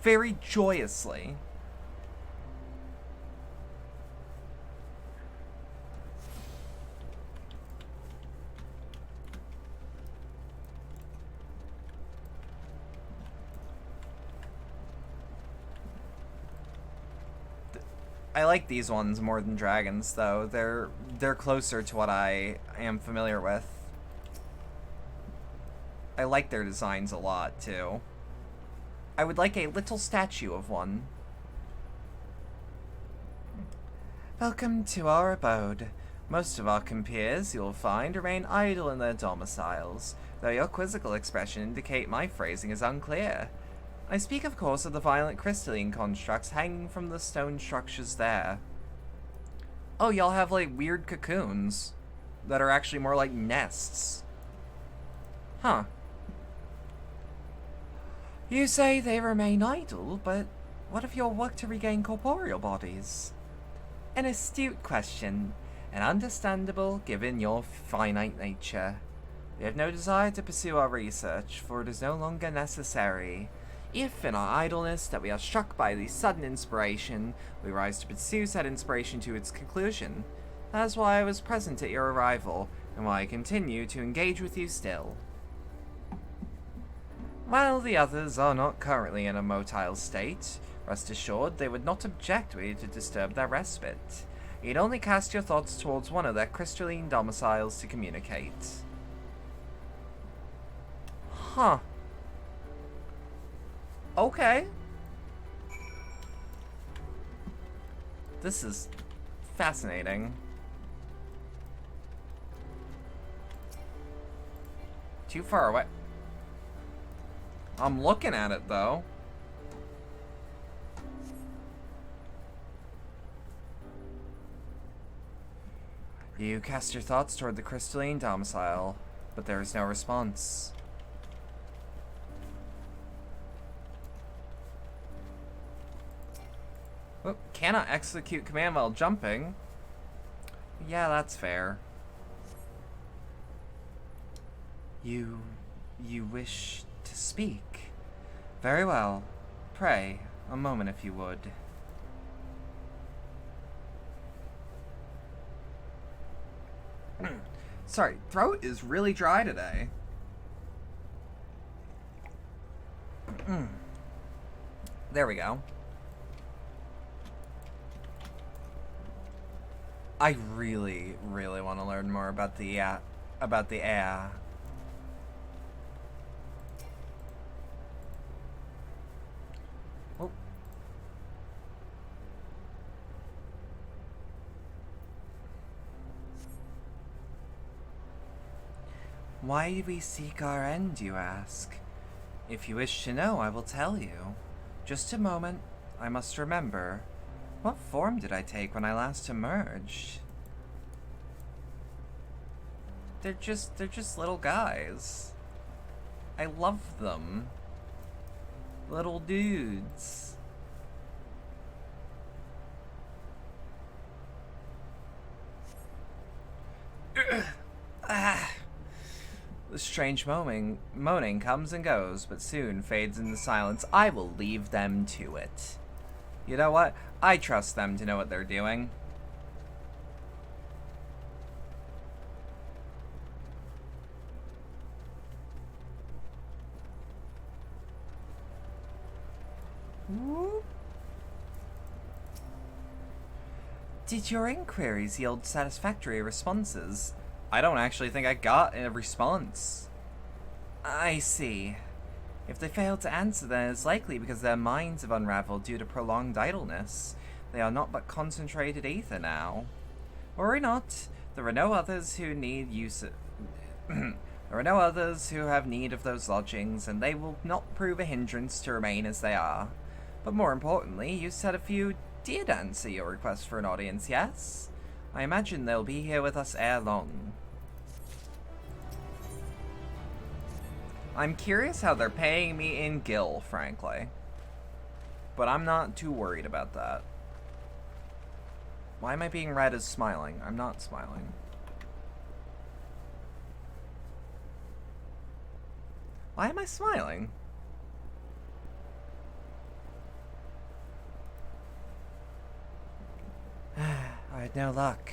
Very joyously. I like these ones more than dragons, though. They're closer to what I am familiar with. I like their designs a lot, too. I would like a little statue of one. Welcome to our abode. Most of our compeers, you'll find, remain idle in their domiciles, though your quizzical expression indicate my phrasing is unclear. I speak, of course, of the violent crystalline constructs hanging from the stone structures there. Oh, y'all have, like, weird cocoons that are actually more like nests. Huh. You say they remain idle, but what of your work to regain corporeal bodies? An astute question, and understandable given your finite nature. We have no desire to pursue our research, for it is no longer necessary. If, in our idleness, that we are struck by the sudden inspiration, we rise to pursue said inspiration to its conclusion. That is why I was present at your arrival, and why I continue to engage with you still. While the others are not currently in a motile state, rest assured they would not object were you to disturb their respite. You'd only cast your thoughts towards one of their crystalline domiciles to communicate. Huh. Okay. This is fascinating. Too far away. I'm looking at it, though. You cast your thoughts toward the crystalline domicile, but there is no response. Oh, cannot execute command while jumping. Yeah, that's fair. You wish to speak? Very well. Pray, a moment if you would. Sorry, throat is really dry today. There we go. I really, really want to learn more about the air. Oh. Why do we seek our end, you ask? If you wish to know, I will tell you. Just a moment, I must remember. What form did I take when I last emerged? They're just little guys. I love them. Little dudes. The strange moaning comes and goes, but soon fades into silence. I will leave them to it. You know what? I trust them to know what they're doing. Whoop. Did your inquiries yield satisfactory responses? I don't actually think I got a response. I see. If they failed to answer, then it's likely because their minds have unraveled due to prolonged idleness. They are not but concentrated ether now. Worry not. There are no others who need use of there are no others who have need of those lodgings, and they will not prove a hindrance to remain as they are. But more importantly, you said a few did answer your request for an audience, yes? I imagine they'll be here with us ere long. I'm curious how they're paying me in gil, frankly. But I'm not too worried about that. Why am I being read as smiling? I'm not smiling. Why am I smiling? I had no luck,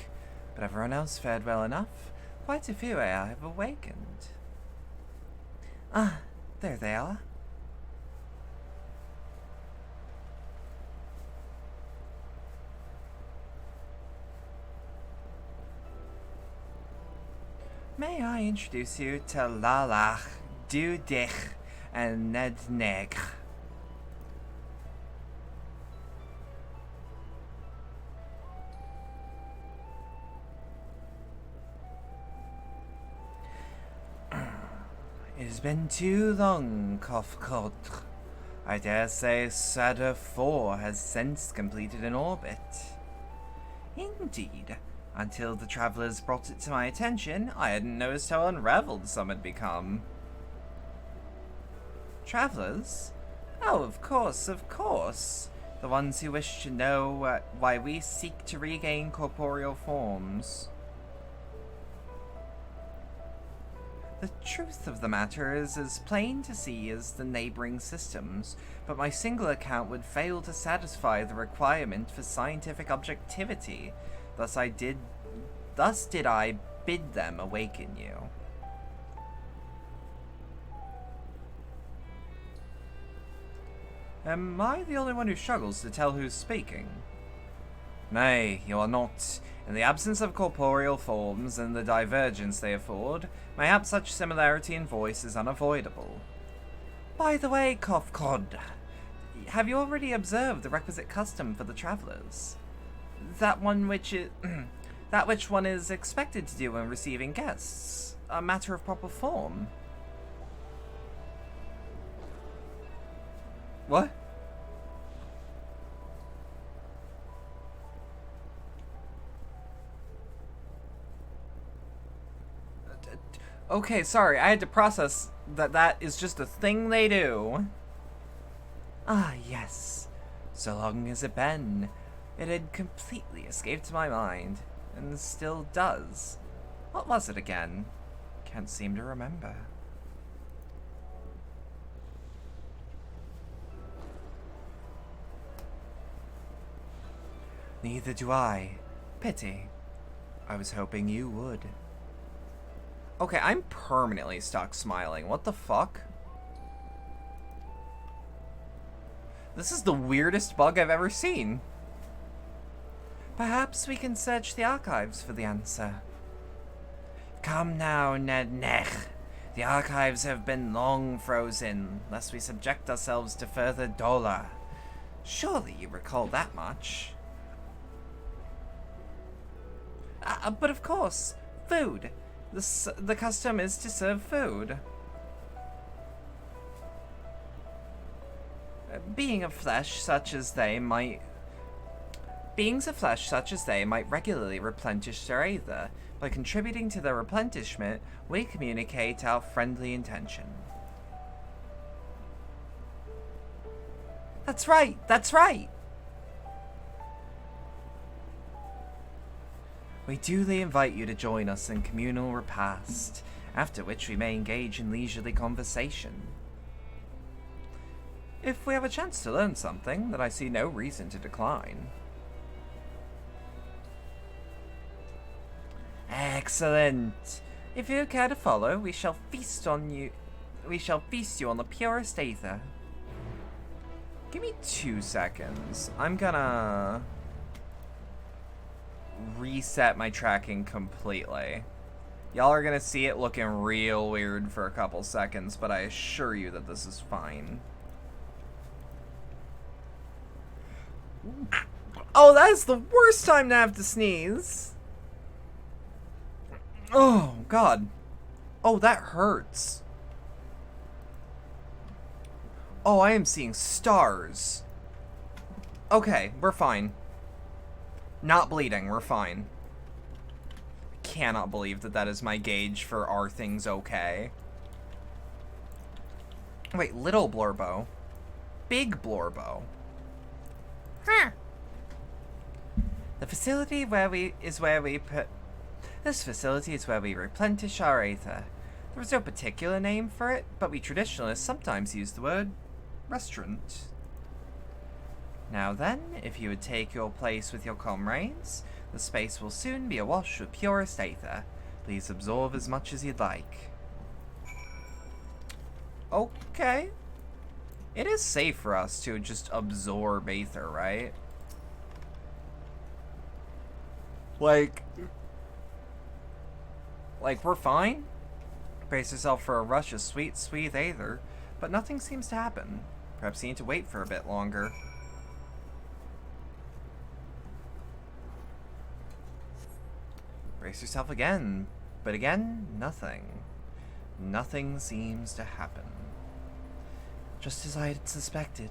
but everyone else fared well enough. Quite a few AI have awakened. Ah, there they are. May I introduce you to Lalach, Dudich, and Nednegr. It has been too long, Kofkot. I dare say Saturn 4 has since completed an orbit. Indeed. Until the travelers brought it to my attention, I hadn't noticed how unraveled some had become. Travelers? Oh, of course, of course. The ones who wish to know why we seek to regain corporeal forms. The truth of the matter is as plain to see as the neighboring systems, but my single account would fail to satisfy the requirement for scientific objectivity. Thus did I bid them awaken you. Am I the only one who struggles to tell who's speaking? Nay, you are not. In the absence of corporeal forms and the divergence they afford, mayhap such similarity in voice is unavoidable. By the way, Kofkod, have you already observed the requisite custom for the travellers? That which one is expected to do when receiving guests? A matter of proper form. What? Okay, sorry, I had to process that is just a thing they do. Ah, yes. So long has it been. It had completely escaped my mind, and still does. What was it again? Can't seem to remember. Neither do I. Pity. I was hoping you would. Okay, I'm permanently stuck smiling. What the fuck? This is the weirdest bug I've ever seen. Perhaps we can search the archives for the answer. Come now, Ned Nech. The archives have been long frozen, lest we subject ourselves to further dolor. Surely you recall that much. But of course, food. The custom is to serve food. Beings of flesh such as they might regularly replenish their aether. By contributing to their replenishment, we communicate our friendly intention. That's right! That's right! We duly invite you to join us in communal repast, after which we may engage in leisurely conversation. If we have a chance to learn something, then I see no reason to decline. Excellent! If you care to follow, we shall feast you on the purest aether. Give me 2 seconds. I'm gonna reset my tracking completely. Y'all are gonna see it looking real weird for a couple seconds, but I assure you that this is fine. Oh, that is the worst time to have to sneeze. Oh, God. Oh, that hurts. Oh, I am seeing stars. Okay, we're fine. Not bleeding, we're fine. Cannot believe that that is my gauge for are things okay. Wait, little Blorbo. Big Blorbo. Huh. This facility is where we replenish our aether. There is no particular name for it, but we traditionalists sometimes use the word restaurant. Now then, if you would take your place with your comrades, the space will soon be awash with purest aether. Please absorb as much as you'd like. Okay. It is safe for us to just absorb aether, right? Like, we're fine. Brace yourself for a rush of sweet, sweet aether, but nothing seems to happen. Perhaps you need to wait for a bit longer. Brace yourself again, but again, nothing. nothing seems to happen. Just as I had suspected,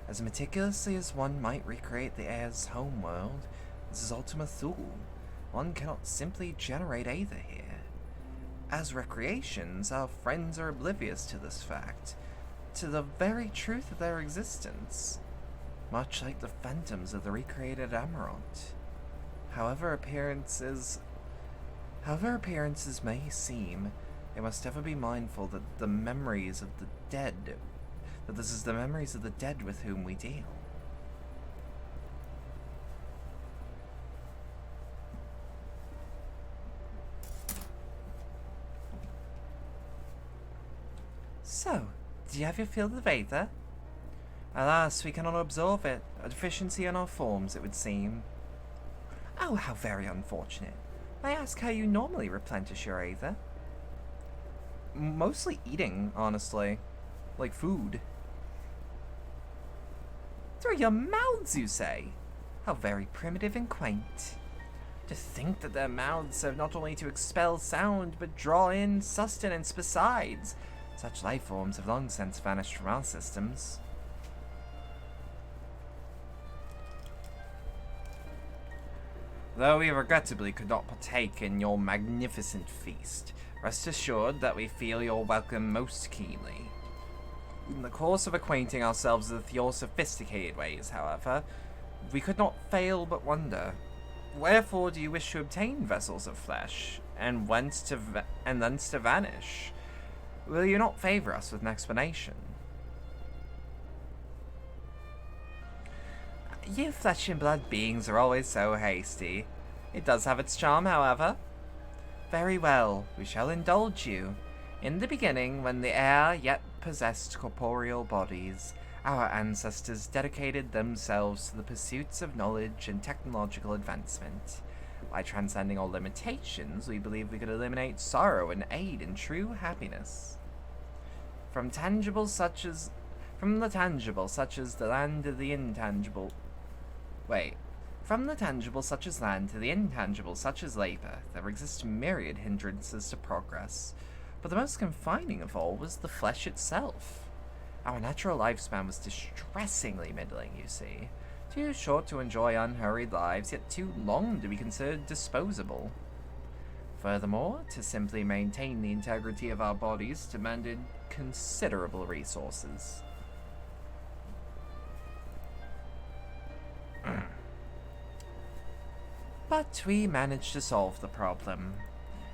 as meticulously as one might recreate the heir's homeworld, this is Ultima Thule. One cannot simply generate Aether here. As recreations, our friends are oblivious to this fact, to the very truth of their existence, much like the phantoms of the recreated Emerald. However appearances may seem, they must ever be mindful that this is the memories of the dead with whom we deal. So, do you have your field of Aether? Alas, we cannot absorb it. A deficiency in our forms, it would seem. Oh, how very unfortunate. May I ask how you normally replenish your Aether? Mostly eating, honestly. Like food. Through your mouths, you say? How very primitive and quaint. To think that their mouths serve not only to expel sound, but draw in sustenance besides. Such life forms have long since vanished from our systems. Though we regrettably could not partake in your magnificent feast, rest assured that we feel your welcome most keenly. In the course of acquainting ourselves with your sophisticated ways, however, we could not fail but wonder, wherefore do you wish to obtain vessels of flesh, and thence to vanish? Will you not favor us with an explanation? You flesh and blood beings are always so hasty. It does have its charm, however. Very well, we shall indulge you. In the beginning, when the air yet possessed corporeal bodies, our ancestors dedicated themselves to the pursuits of knowledge and technological advancement. By transcending all limitations, we believe we could eliminate sorrow and aid in true happiness. From the tangible such as the land to the intangible. From the tangible such as land to the intangible such as labor, there exist myriad hindrances to progress. But the most confining of all was the flesh itself. Our natural lifespan was distressingly middling, you see. Too short to enjoy unhurried lives, yet too long to be considered disposable. Furthermore, to simply maintain the integrity of our bodies demanded considerable resources. But we managed to solve the problem.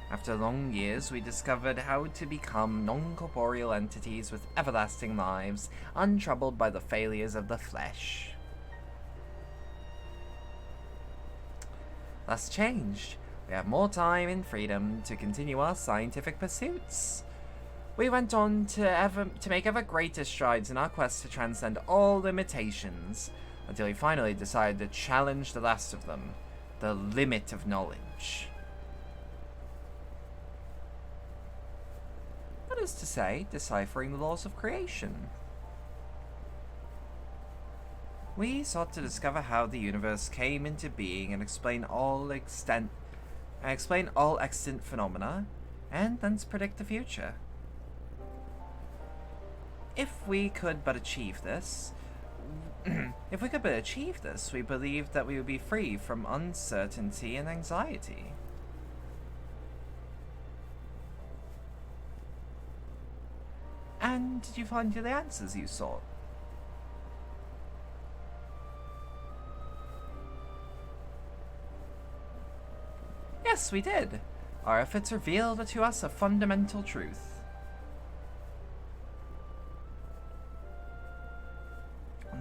After long years, we discovered how to become non-corporeal entities with everlasting lives, untroubled by the failures of the flesh. Thus changed, we have more time and freedom to continue our scientific pursuits. We went on to make ever greater strides in our quest to transcend all limitations, until we finally decided to challenge the last of them, the limit of knowledge. That is to say, deciphering the laws of creation. We sought to discover how the universe came into being and explain all extant phenomena, and thence predict the future. If we could but achieve this, we believed that we would be free from uncertainty and anxiety. And did you find the answers you sought? Yes, we did. Our efforts revealed to us a fundamental truth.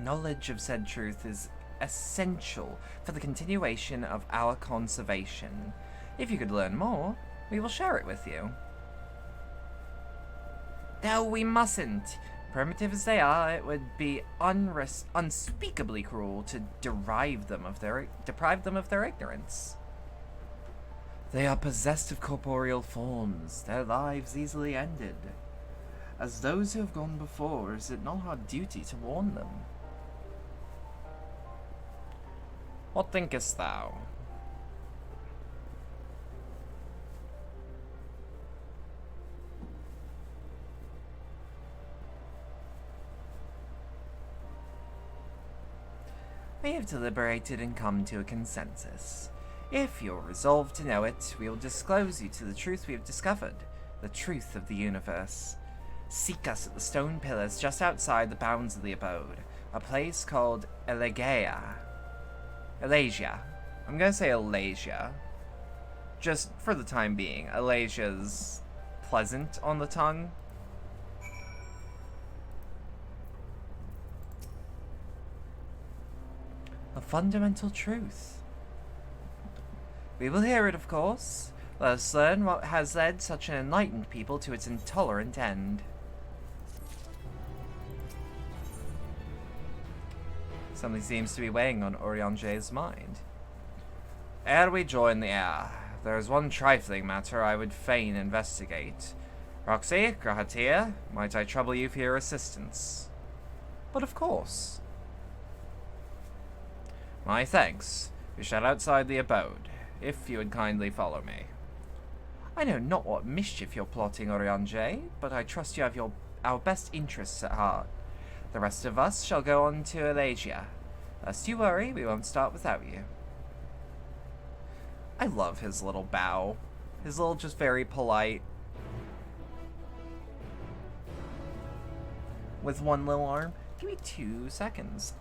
Knowledge of said truth is essential for the continuation of our conservation. If you could learn more, we will share it with you. No, we mustn't. Primitive as they are, it would be unspeakably cruel to deprive them of their ignorance. They are possessed of corporeal forms, their lives easily ended. As those who have gone before, is it not our duty to warn them? What thinkest thou? We have deliberated and come to a consensus. If you're resolved to know it, we will disclose you to the truth we have discovered, the truth of the universe. Seek us at the stone pillars just outside the bounds of the abode, a place called Elegia. I'm gonna say Elegia. Just for the time being. Elasia's pleasant on the tongue. A fundamental truth. We will hear it, of course. Let us learn what has led such an enlightened people to its intolerant end. Something seems to be weighing on Oriange's mind. Ere we join the air, there is one trifling matter I would fain investigate. Roxy, Grahatia, might I trouble you for your assistance? But of course. My thanks. We shall outside the abode, if you would kindly follow me. I know not what mischief you're plotting, Oriange, but I trust you have our best interests at heart. The rest of us shall go on to Elegia. Lest you worry, we won't start without you. I love his little bow. His little, just very polite. With one little arm. Give me 2 seconds.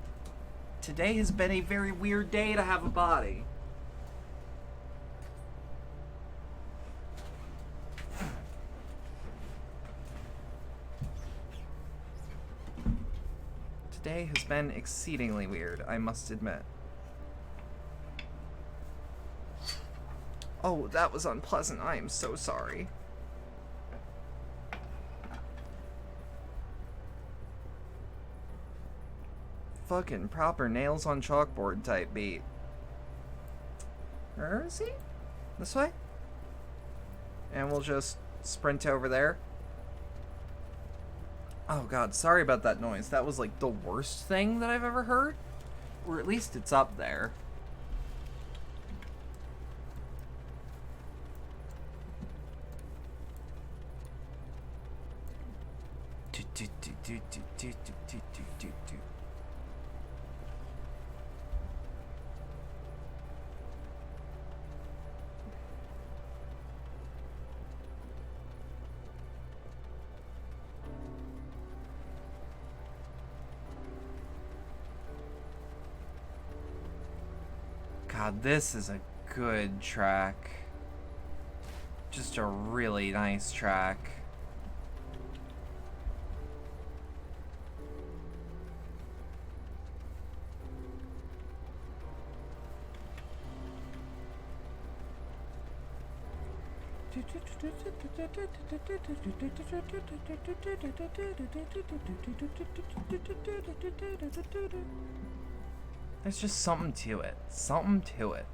Today has been a very weird day to have a body. Today has been exceedingly weird, I must admit. Oh, that was unpleasant. I am so sorry. Fucking proper nails on chalkboard type beat. Where is he? This way? And we'll just sprint over there. Oh god, sorry about that noise. That was like the worst thing that I've ever heard. Or at least it's up there. God, this is a good track. Just a really nice track. There's just something to it. Something to it.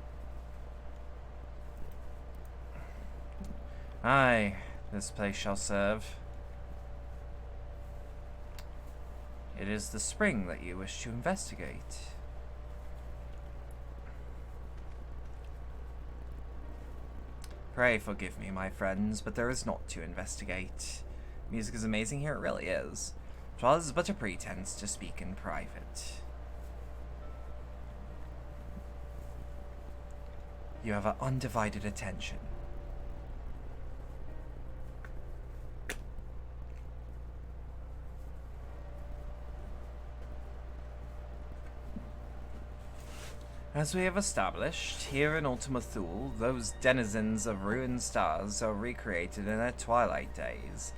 Aye, this place shall serve. It is the spring that you wish to investigate. Pray forgive me, my friends, but there is naught to investigate. Music is amazing here, it really is. 'Twas but a pretense to speak in private. You have our undivided attention. As we have established, here in Ultima Thule, those denizens of ruined stars are recreated in their twilight days.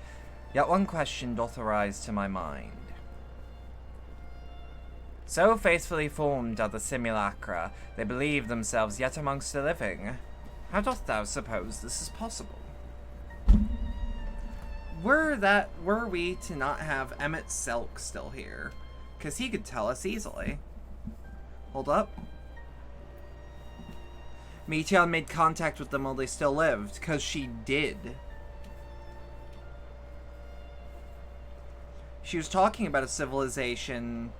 Yet one question doth arise to my mind. So faithfully formed are the simulacra, they believe themselves yet amongst the living. How doth thou suppose this is possible? Were we to not have Emmett Selk still here, because he could tell us easily. Hold up. Meteon made contact with them while they still lived, because she did. She was talking about a civilization...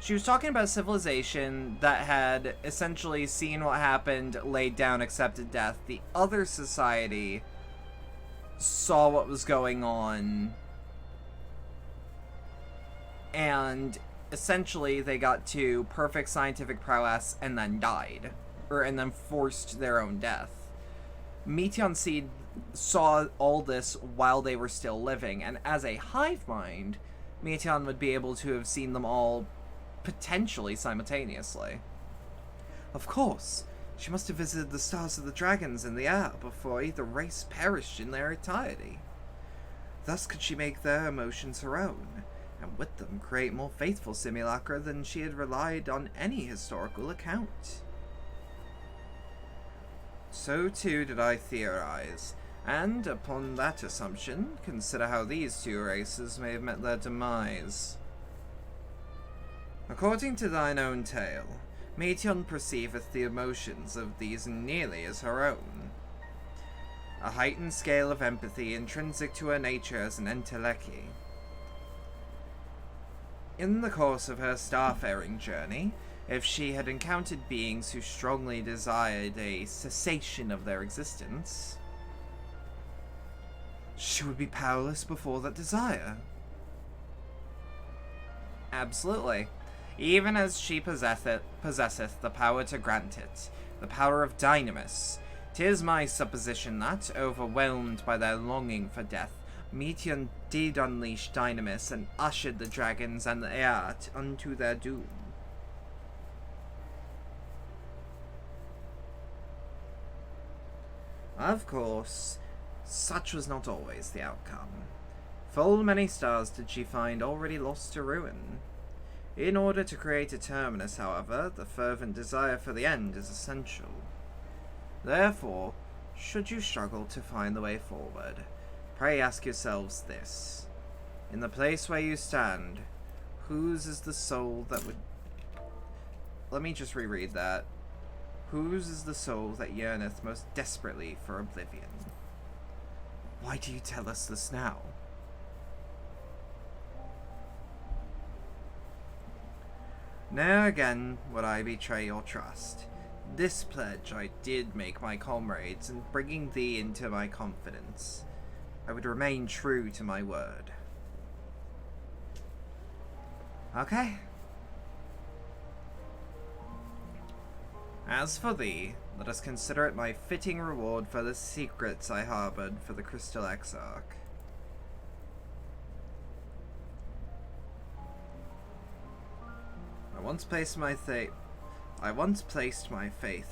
She was talking about a civilization that had essentially seen what happened, laid down, accepted death. The other society saw what was going on and essentially they got to perfect scientific prowess and then died. And then forced their own death. Meteon Seed saw all this while they were still living, and as a hive mind, Meteon would be able to have seen them all potentially simultaneously. Of course, she must have visited the stars of the dragons in the air before either race perished in their entirety. Thus could she make their emotions her own, and with them create more faithful simulacra than she had relied on any historical account. So too did I theorize, and upon that assumption, consider how these two races may have met their demise. According to thine own tale, Meteon perceiveth the emotions of these nearly as her own. A heightened scale of empathy intrinsic to her nature as an Enteleki. In the course of her starfaring journey, if she had encountered beings who strongly desired a cessation of their existence, she would be powerless before that desire. Absolutely. Even as she possesseth the power to grant it, the power of Dynamis, 'tis my supposition that, overwhelmed by their longing for death, Meteon did unleash Dynamis and ushered the dragons and the air unto their doom. Of course, such was not always the outcome. Full many stars did she find already lost to ruin. In order to create a terminus, however, the fervent desire for the end is essential. Therefore, should you struggle to find the way forward, pray ask yourselves this. In the place where you stand, whose is the soul that would... Let me just reread that. Whose is the soul that yearneth most desperately for oblivion? Why do you tell us this now? Ne'er again would I betray your trust. This pledge I did make my comrades, in bringing thee into my confidence. I would remain true to my word. Okay. As for thee, let us consider it my fitting reward for the secrets I harbored for the Crystal Exarch. I once placed my faith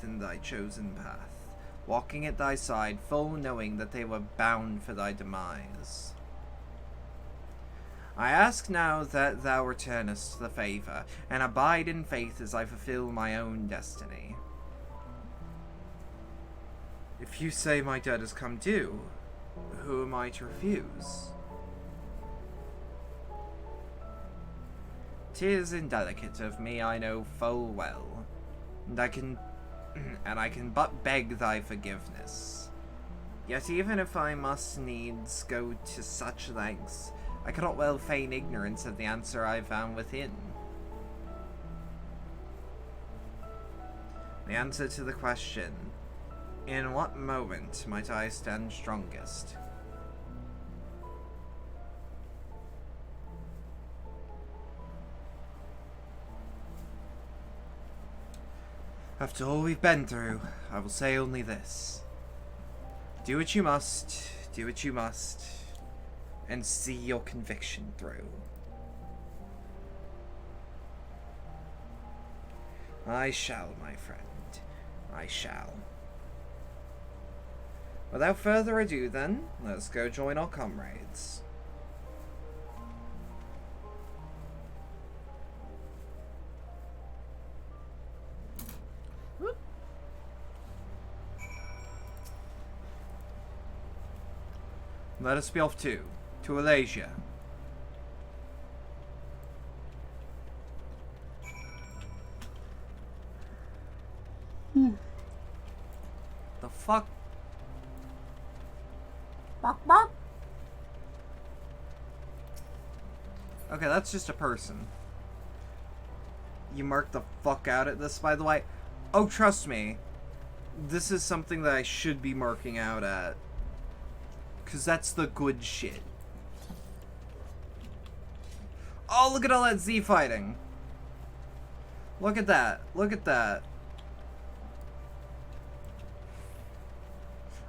in thy chosen path, walking at thy side, full knowing that they were bound for thy demise. I ask now that thou returnest the favour, and abide in faith as I fulfill my own destiny. If you say my debt has come due, who am I to refuse? 'Tis indelicate of me, I know full well, and I can but beg thy forgiveness. Yet even if I must needs go to such lengths, I cannot well feign ignorance of the answer I found within. The answer to the question, in what moment might I stand strongest? After all we've been through, I will say only this. Do what you must, and see your conviction through. I shall, my friend. I shall. Without further ado, then, let's go join our comrades. Let us be off to Alasia. The fuck? Okay, that's just a person. You mark the fuck out at this, by the way. Oh, trust me. This is something that I should be marking out at. Because that's the good shit. Oh, look at all that Z fighting. Look at that. Look at that.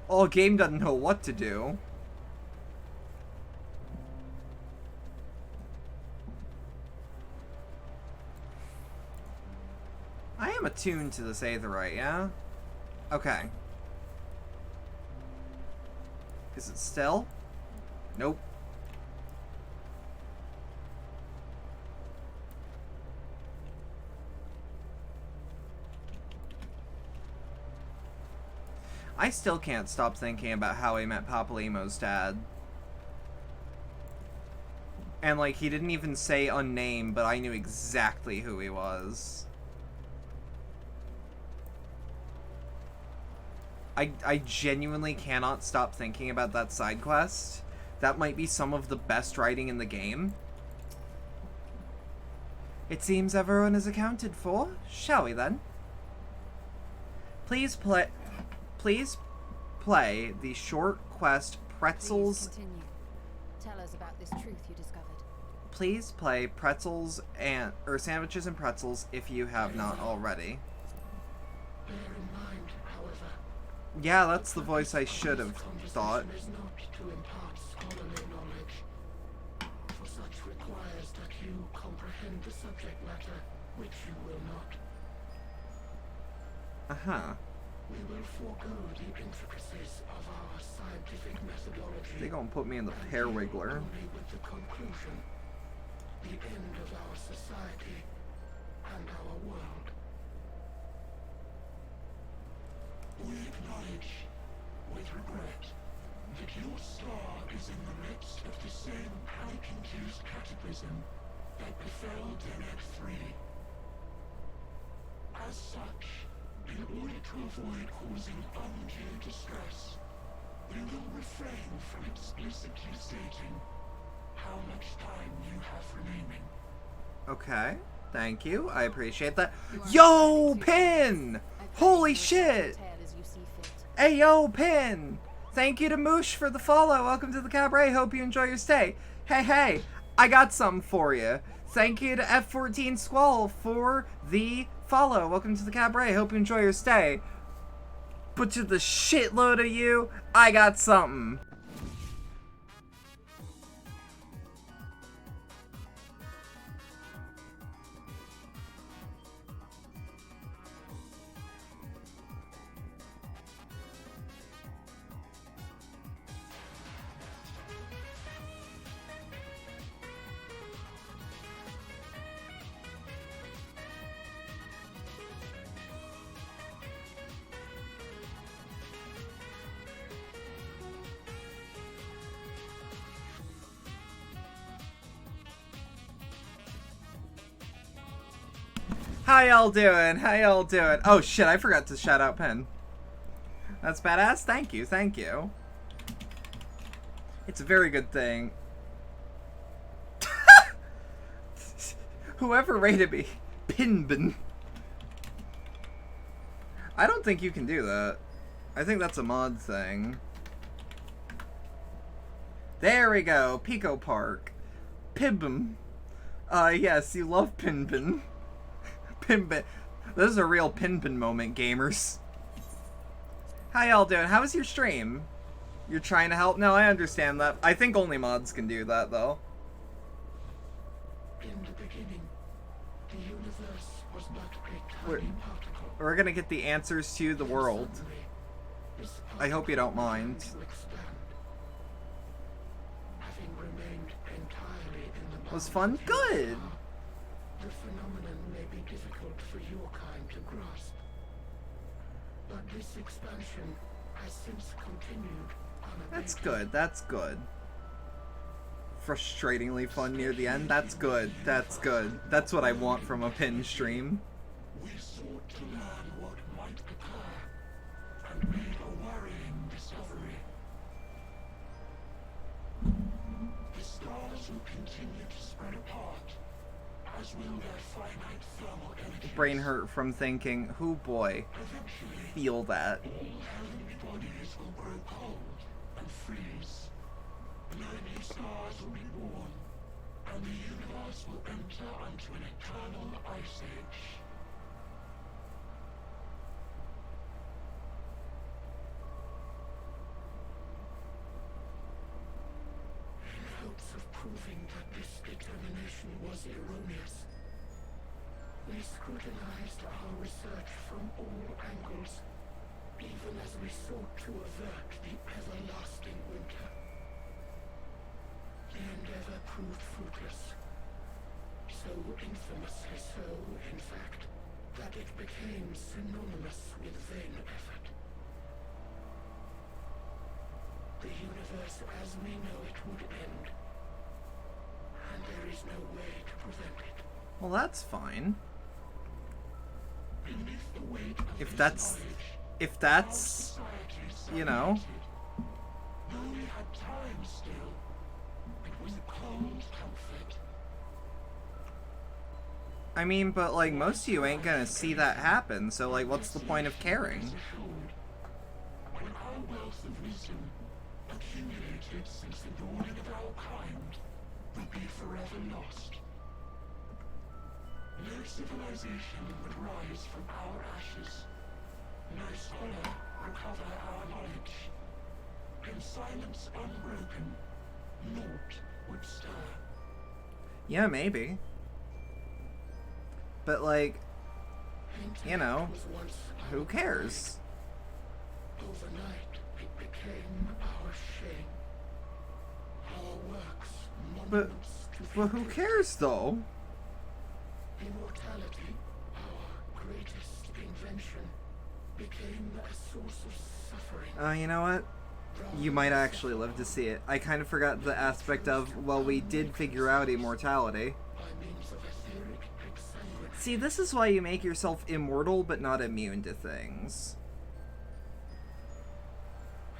Oh, game doesn't know what to do. I am attuned to this aetherite, yeah? Okay. Is it still? Nope. I still can't stop thinking about how he met Papalymo's dad. And, like, he didn't even say unnamed, but I knew exactly who he was. I genuinely cannot stop thinking about that side quest. That might be some of the best writing in the game. It seems everyone is accounted for. Shall we then? Please play the short quest Pretzels. Please continue. Tell us about this truth you discovered. Please play Pretzels and Sandwiches and Pretzels if you have not already. Bear in mind, however, Yeah, that's the voice I should have thought. is not to impart scholarly knowledge, for such requires that you comprehend the subject matter, which you will not. Uh-huh. We will forego the intricacies of our scientific methodology. They gonna put me in the pear wiggler. Only with the conclusion, the end of our society and our world. We acknowledge, with regret, that your star is in the midst of the same panic-induced cataclysm that befell Deneb 3. As such, in order to avoid causing undue distress, we will refrain from explicitly stating how much time you have remaining. Okay. Thank you. I appreciate that. Yo, Pin! Holy shit! Hey, yo, Pin! Thank you to Moosh for the follow. Welcome to the cabaret. Hope you enjoy your stay. Hey, I got something for you. Thank you to F14 Squall for the follow. Welcome to the cabaret. Hope you enjoy your stay. But to the shitload of you, I got something. How y'all doing? How y'all doing? Oh shit, I forgot to shout out Pen. That's badass. Thank you, thank you. It's a very good thing. Whoever rated me, Pinbin. I don't think you can do that. I think that's a mod thing. There we go, Pico Park. Pibum. Yes, you love Pinbin. Pinbin. This is a real Pinbin moment, gamers. How y'all doing? How was your stream? You're trying to help? No, I understand that. I think only mods can do that, though. In the beginning, the universe was but a tiny particle. We're gonna get the answers to the world. This I hope you don't mind. to expand. Having remained entirely in the Was bounds fun? of your Good. star, the phenomenon may be difficult for your kind to grasp. But this expansion has since continued unabated. That's good. That's good. Frustratingly fun near the end. That's good. That's good. That's what I want from a Pin stream. We sought to learn what might occur, and made a worrying discovery. The stars will continue to spread apart, as will their finite thermal energy. Brain hurt from thinking, who boy, Eventually, feel that. all heavenly bodies will grow cold and freeze. No new stars will be born, and the universe will enter into an eternal ice age. scrutinized our research from all angles, even as we sought to avert the everlasting winter. The endeavor proved fruitless. So infamously so, in fact, that it became synonymous with vain effort. The universe as we know it would end, and there is no way to prevent it. Well, that's fine. Beneath the weight of If this that's, knowledge, our that's, society you know. stagnated. Though we had time still, it was a cold comfort. I mean, but like most of you ain't gonna see that happen, so like what's the point of caring? When our wealth of wisdom, accumulated since the dawning of our kind, will be forever lost. No civilization would rise from our ashes. No scholar recover our knowledge. In silence unbroken, naught would stir. Yeah, maybe. But like, you know, Was once who cares? overnight, it became our shame. Our works, But, monuments to but who cares though? immortality, our greatest invention, became a source of suffering. You know what? You might actually live to see it. I kind of forgot the aspect of, well, we did figure out immortality. By means of etheric exsanguination. See, this is why you make yourself immortal but not immune to things.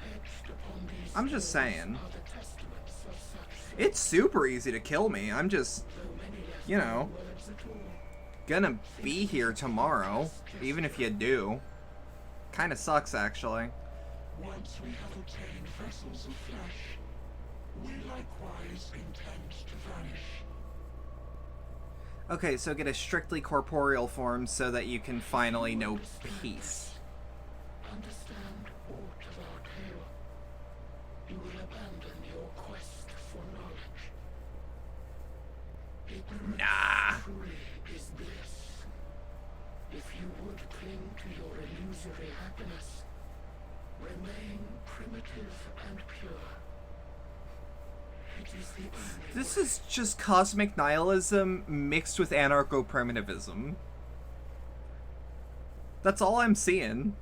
Etched upon these I'm just stones saying. are the testaments of such It's super easy to kill me. I'm just, though many left you know, no words at all. gonna be here tomorrow, even if you do. Kinda sucks, actually. Once we have obtained vessels of flesh, we likewise intend to vanish. Okay, so get a strictly corporeal form so that you can finally know peace. Understand aught of our tale. You will abandon your quest for knowledge. Ignorance Nah. truly is bliss. If you would cling to your illusory happiness, remain primitive and pure. It is the only This way. is just cosmic nihilism mixed with anarcho-primitivism. That's all I'm seeing.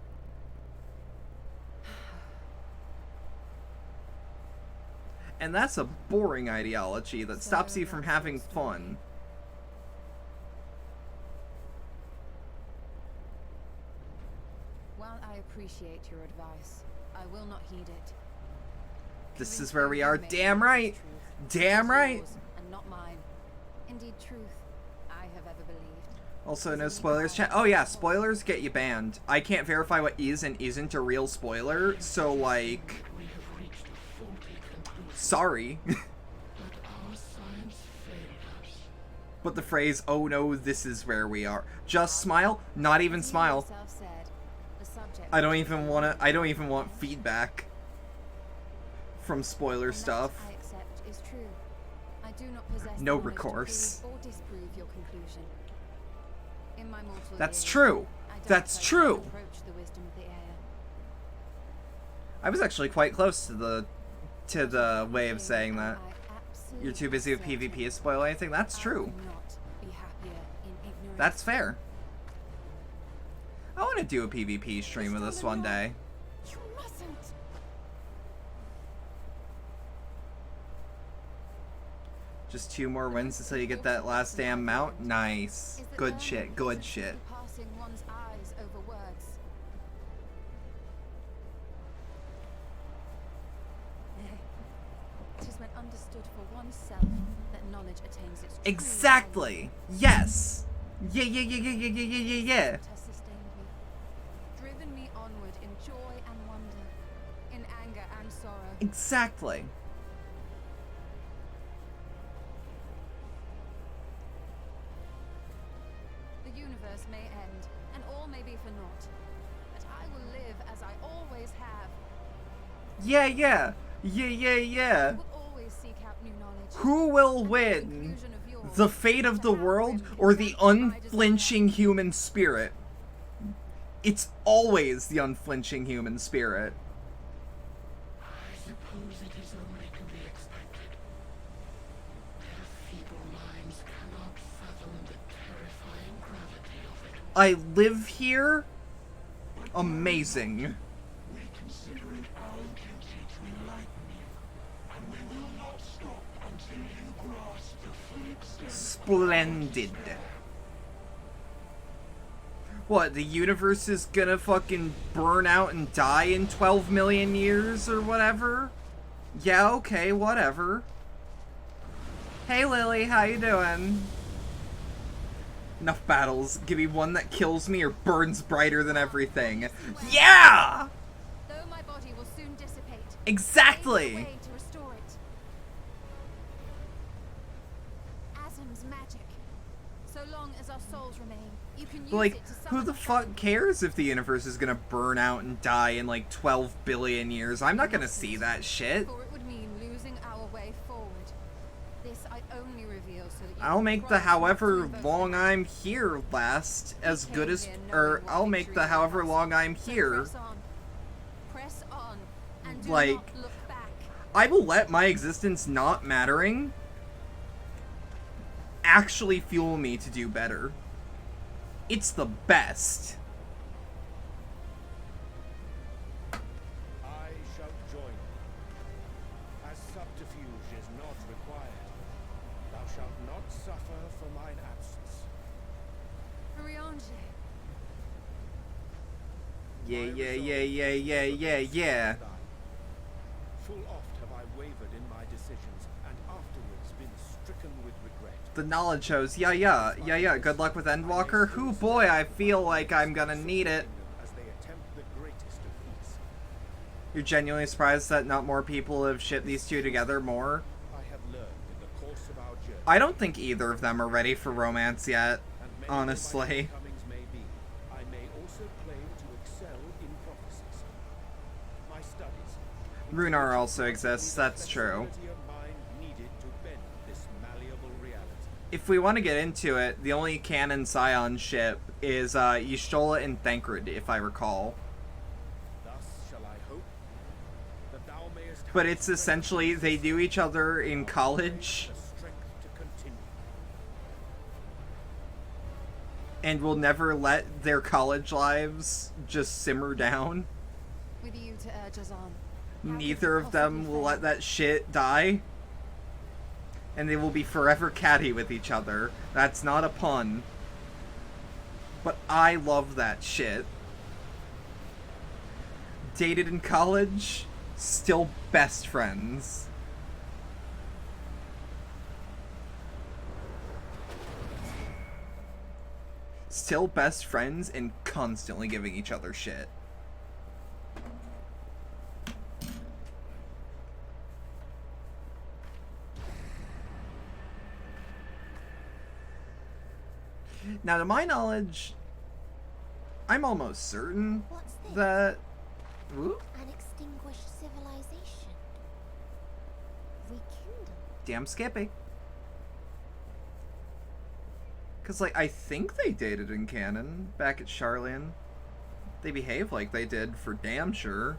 And that's a boring ideology that stops you from having fun. While I appreciate your advice, I will not heed it. This Convince is where me we you are. may Damn know right. this truth. Damn It is right. yours and not mine. Indeed, truth I have ever believed. Also, no spoilers chat. Oh yeah, spoilers get you banned. I can't verify what is and isn't a real spoiler, so like, We have reached a faulty conclusion, sorry. but our science failed us. But the phrase, oh no, this is where we are. Just smile? Not even As you smile. yourself said, the subject I don't even want feedback from spoiler and that, stuff. I accept is true. I do not possess No knowledge to recourse. prove or disprove your conclusion. In my mortal That's years, true. I doubt That's I true. can approach the wisdom of the air. I was actually quite close to the way of saying that. I You're too busy with absolutely PvP certain to spoil anything. That's I true. will not be happier in ignorance. That's fair. I want to do a PvP stream of this one day. You mustn't. Just 2 more wins until you get that last damn mount. Nice. Is that Good learning shit. Good isn't shit. simply passing one's eyes over words. Nay, it is when understood for oneself that knowledge attains its true Exactly. Yes. Yeah. value. It has sustained me, driven me onward in joy and wonder, in anger and sorrow. Exactly. The universe may end, and all may be for naught. But I will live as I always have. Yeah. I will always seek out new knowledge. Who will And the win? conclusion of yours The fate of the world or the unflinching human spirit? It's always the unflinching human spirit. I suppose it is only to be expected. Their feeble minds cannot fathom the terrifying gravity of it. I live here? Amazing. We consider it our duty to enlighten you, and we will not stop until you grasp the full extent. Splendid. What, the universe is gonna fucking burn out and die in 12 million years or whatever? Yeah, okay, whatever. Hey Lily, how you doing? Enough battles. Give me one that kills me or burns brighter than everything. Yeah! Though my body will soon dissipate. Exactly! there is a way to restore it. Asm's magic. So long as our souls remain, you can use Like, it to who summon the fuck dragon. cares if the universe is gonna burn out and die in like 12 billion years? I'm not gonna see that shit. For it would mean losing our way forward. This I only reveal so that you I'll can make the cross however through both long the- I'm here last as came good as, here knowing or what I'll victory make the was however ours. long I'm So here. Press on, and do Like, not look back. I will let my existence not mattering actually fuel me to do better. It's the best. I shall join thee. As subterfuge is not required, thou shalt not suffer for mine absence. Riange. Yeah. Full oft have I wavered in my decisions, and afterwards been stricken with regret. The knowledge shows. Yeah. Good luck with Endwalker. Who boy, I feel like I'm gonna need it. As they attempt the greatest of feats. You're genuinely surprised that not more people have shipped these two together more? I have learned in the course of our journey. I don't think either of them are ready for romance yet, And many honestly. of my shortcomings may be, I may also claim to excel in prophecies. My studies. Runar also exists, that's true. flexibility of mind needed to bend this malleable reality. If we want to get into it, the only canon Scion ship is Y'shtola and Thancred, if I recall. Thus shall I hope that thou mayest have But it's essentially, they do each other in college, the strength to continue. and will never let their college lives just simmer down. With you to urge us on. Neither of them will let that shit die. And they will be forever catty with each other. That's not a pun. But I love that shit. Dated in college, still best friends. Still best friends and constantly giving each other shit. Now, to my knowledge, I'm almost certain What's this? that... Ooh, An extinguished civilization. Rekindled. damn Skippy. Because, like, I think they dated in canon back at Charlian. They behave like they did for damn sure.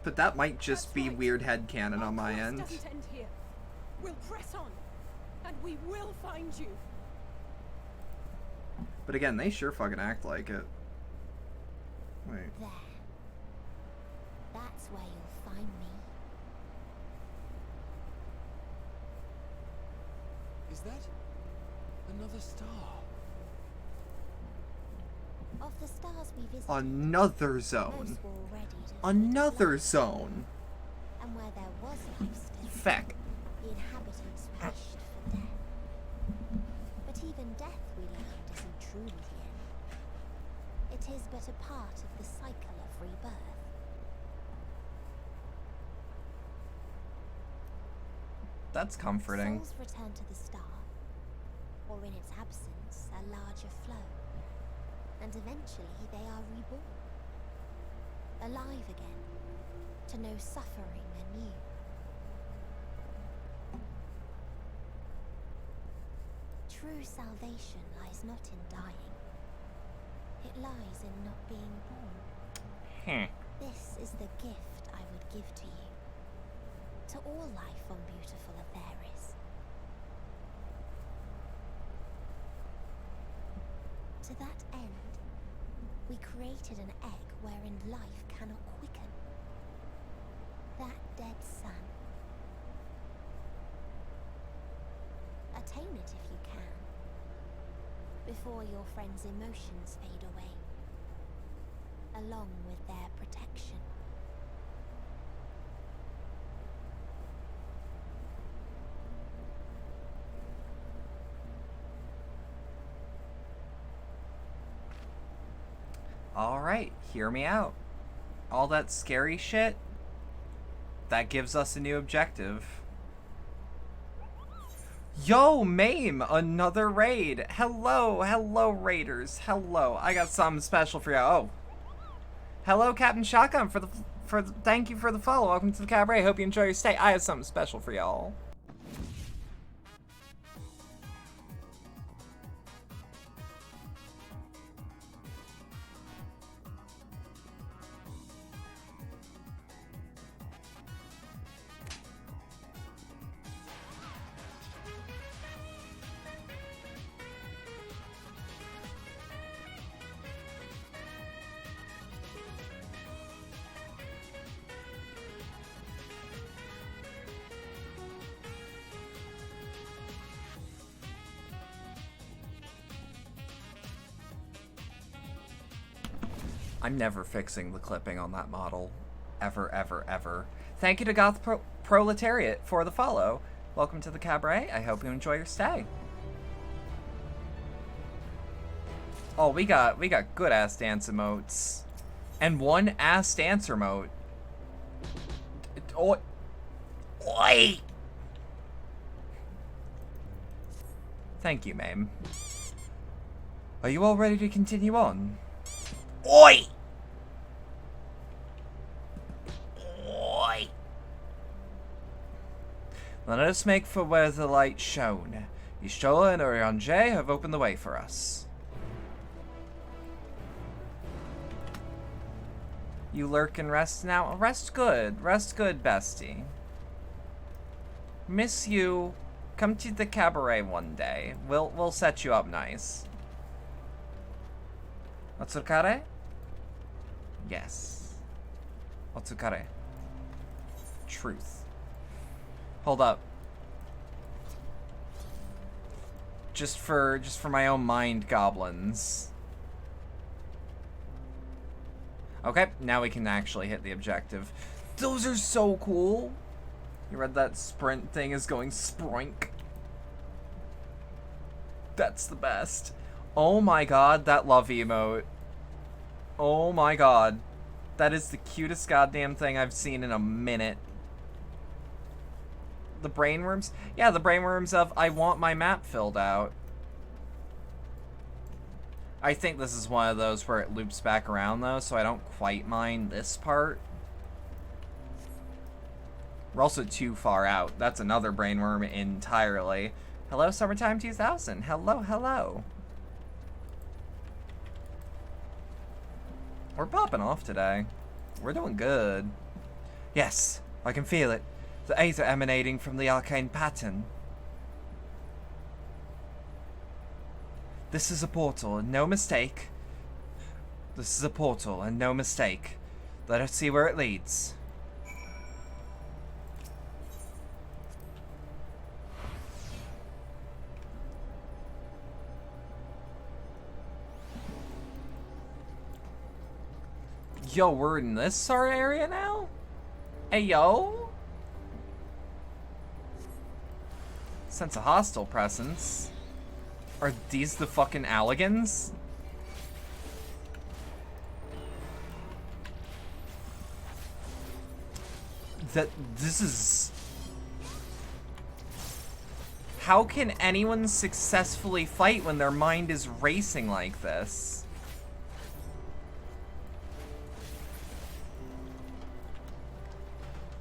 But that might just be weird headcanon on my end. Doesn't end here. We'll press on, and we will find you. But again, they sure fucking act like it. Wait. There. That's where you'll find me. Is that another star? Of the stars we visited, Another zone. most were already devoted Another to life. zone. And where there was life still, Feck. the inhabitants wished for death. But even death, we learned, isn't truly the end. It is but a part of the cycle of rebirth. That's comforting. Souls return to the star, or in its absence, a larger flow. And eventually they are reborn. Alive again, to know suffering anew. True salvation lies not in dying. It lies in not being born. This is the gift I would give to you. To all life on beautiful Etheris. To that end, we created an egg wherein life cannot quicken. That dead sun. Attain it if you can, before your friend's emotions fade away, along with their protection. Alright, hear me out. All that scary shit, that gives us a new objective. Yo, Mame, another raid. Hello, raiders. Hello. I got something special for you. Oh. Hello, Captain Shotgun, thank you for the follow. Welcome to the cabaret. Hope you enjoy your stay. I have something special for y'all. I'm never fixing the clipping on that model. Ever, ever, ever. Thank you to Goth Proletariat for the follow. Welcome to the cabaret. I hope you enjoy your stay. Oh, we got good ass dance emotes. And one ass dance emote. Oh. Oi! Thank you, Mame. Are you all ready to continue on? Oi! Oi! Let us make for where the light shone. Ishtola and Oriange have opened the way for us. You lurk and rest now? Rest good, bestie. Miss you. Come to the cabaret one day. We'll set you up nice. Otsukare? Yes. Otsukare. Truth. Hold up. Just for my own mind, goblins. Okay, now we can actually hit the objective. Those are so cool. You read that sprint thing is going sproink. That's the best. Oh my god, that love emote. Oh my god. That is the cutest goddamn thing I've seen in a minute. The brainworms? Yeah, the brainworms of I want my map filled out. I think this is one of those where it loops back around though, so I don't quite mind this part. We're also too far out. That's another brainworm entirely. Hello, Summertime 2000. Hello, hello. We're popping off today. We're doing good. Yes, I can feel it. The aether emanating from the arcane pattern. This is a portal, and no mistake. This is a portal, and no mistake. Let us see where it leads. Yo, we're in this our area now? Hey, yo? Sense a hostile presence. Are these the fucking Alligans? This is... How can anyone successfully fight when their mind is racing like this?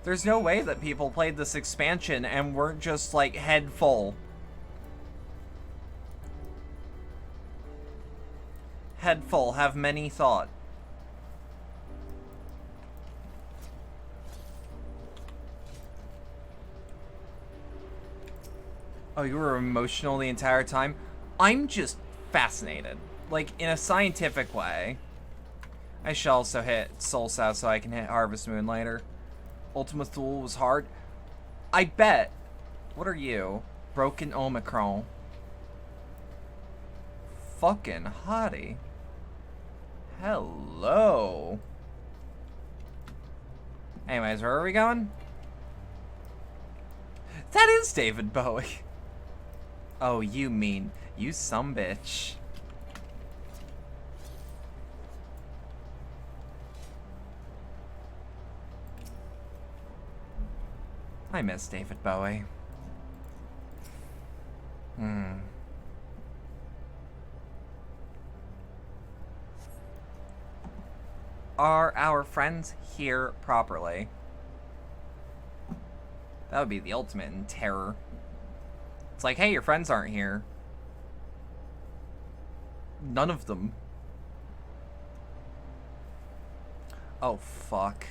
There's no way that people played this expansion and weren't just like head full. Head full, have many thought. Oh, you were emotional the entire time? I'm just fascinated. Like, in a scientific way. I should also hit Soul South so I can hit Harvest Moon later. Ultima Thule was hard. I bet. What are you? Broken Omicron. Fucking hottie. Hello. Anyways, where are we going? That is David Bowie. Oh, you mean, you sumbitch. I miss David Bowie. Are our friends here properly? That would be the ultimate in terror. It's like, hey, your friends aren't here. None of them. Oh, fuck.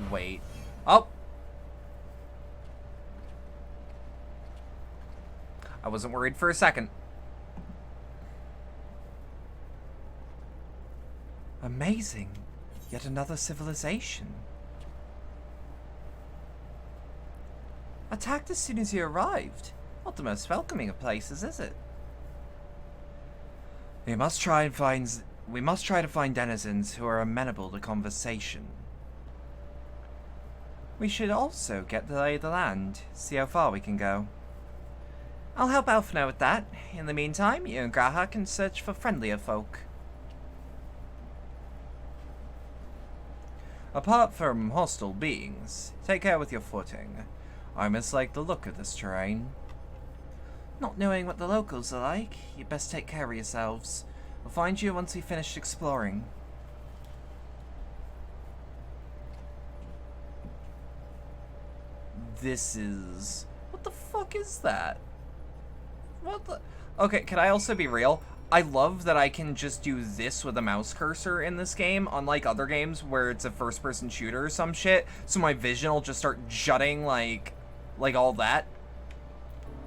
Wait. Oh! I wasn't worried for a second. Amazing. Yet another civilization. Attacked as soon as you arrived. Not the most welcoming of places, is it? We must try to find denizens who are amenable to conversation. We should also get the lay of the land, see how far we can go. I'll help Alphino with that. In the meantime, you and Graha can search for friendlier folk. Apart from hostile beings, take care with your footing. I mislike the look of this terrain. Not knowing what the locals are like, you best take care of yourselves. We'll find you once we finished exploring. This is... What the fuck is that? What the... Okay, can I also be real? I love that I can just do this with a mouse cursor in this game, unlike other games where it's a first-person shooter or some shit, so my vision will just start jutting like all that.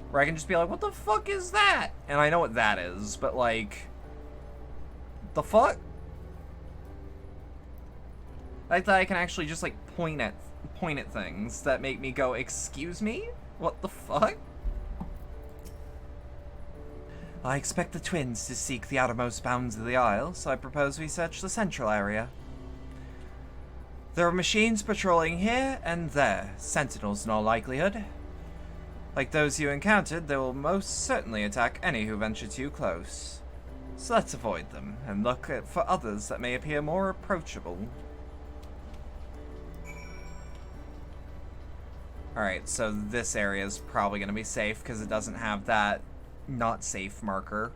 Where I can just be like, what the fuck is that? And I know what that is, but like... The fuck? Like that I can actually just like point at things that make me go, excuse me? What the fuck? I expect the twins to seek the outermost bounds of the Isle, so I propose we search the central area. There are machines patrolling here and there, sentinels in all likelihood. Like those you encountered, they will most certainly attack any who venture too close. So let's avoid them, and look for others that may appear more approachable. Alright, so this area is probably going to be safe, because it doesn't have that not safe marker.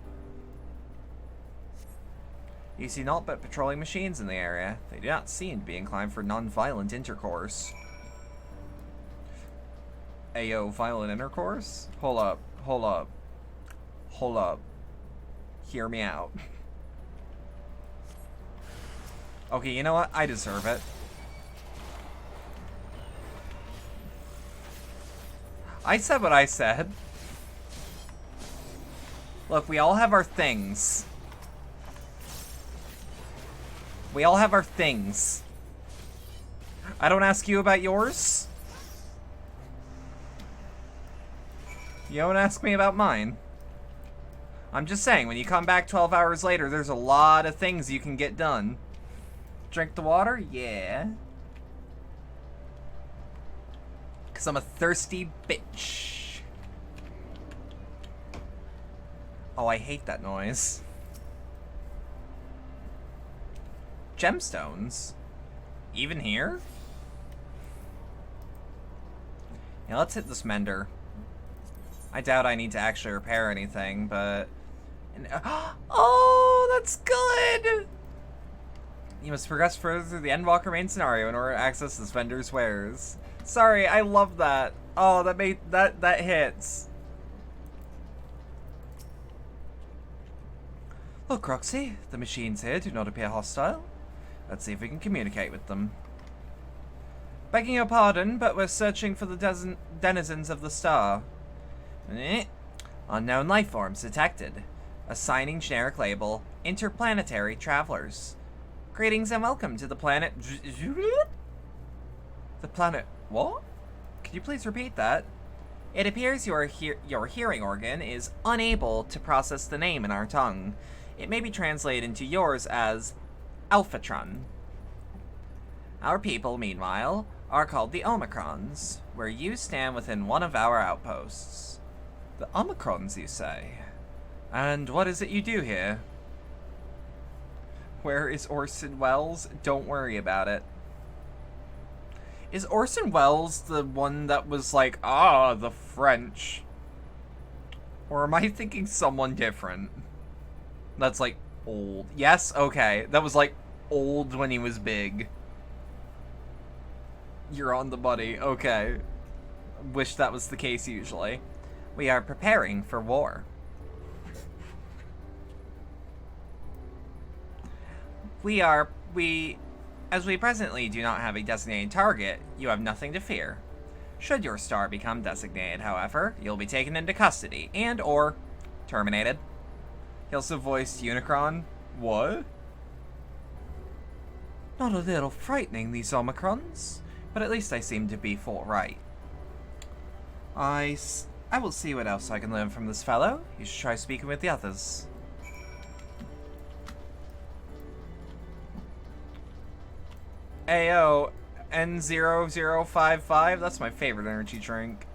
You see naught but patrolling machines in the area. They do not seem to be inclined for non-violent intercourse. Ayo, violent intercourse? Hold up, hold up, hold up. Hear me out. Okay, you know what? I deserve it. I said what I said. Look, we all have our things. We all have our things. I don't ask you about yours. You don't ask me about mine. I'm just saying, when you come back 12 hours later, there's a lot of things you can get done. Drink the water? Yeah. Because I'm a thirsty bitch. Oh, I hate that noise. Gemstones? Even here? Yeah, let's hit this mender. I doubt I need to actually repair anything, but... Oh, that's good! You must progress further through the Endwalker main scenario in order to access this vendor's wares. Sorry, I love that. Oh, that hits. Look, Roxy, the machines here do not appear hostile. Let's see if we can communicate with them. Begging your pardon, but we're searching for the denizens of the star. Unknown life forms detected. Assigning generic label, interplanetary travelers. Greetings and welcome to the planet... The planet... What? Could you please repeat that? It appears your hearing organ is unable to process the name in our tongue. It may be translated into yours as Alphatron. Our people, meanwhile, are called the Omicrons, where you stand within one of our outposts. The Omicrons, you say? And what is it you do here? Where is Orson Welles? Don't worry about it. Is Orson Welles the one that was like, the French? Or am I thinking someone different? That's like old. Yes, okay. That was like old when he was big. You're on the money. Okay. Wish that was the case usually. We are preparing for war. As we presently do not have a designated target, you have nothing to fear. Should your star become designated, however, you'll be taken into custody and or terminated. He also voiced Unicron. What? Not a little frightening, these Omicrons, but at least I seem to be forthright. I will see what else I can learn from this fellow. You should try speaking with the others. Ayo, N0055, that's my favorite energy drink.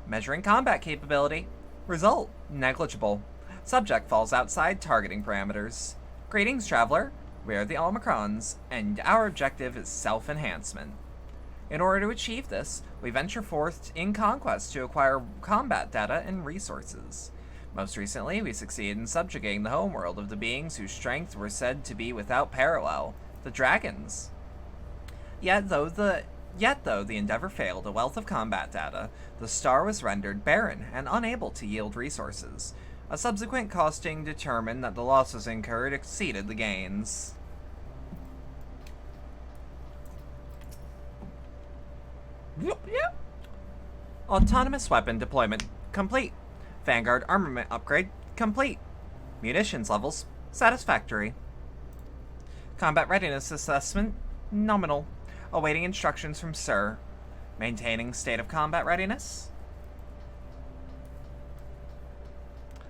Measuring combat capability. Result, negligible. Subject falls outside targeting parameters. Greetings, traveler. We are the Omicrons, and our objective is self-enhancement. In order to achieve this, we venture forth in conquest to acquire combat data and resources. Most recently, we succeeded in subjugating the homeworld of the beings whose strength were said to be without parallel, the dragons. Yet though the endeavor failed a wealth of combat data, the star was rendered barren and unable to yield resources. A subsequent costing determined that the losses incurred exceeded the gains. Yep. Autonomous weapon deployment complete. Vanguard armament upgrade complete. Munitions levels satisfactory. Combat readiness assessment nominal. Awaiting instructions from Sir. Maintaining state of combat readiness.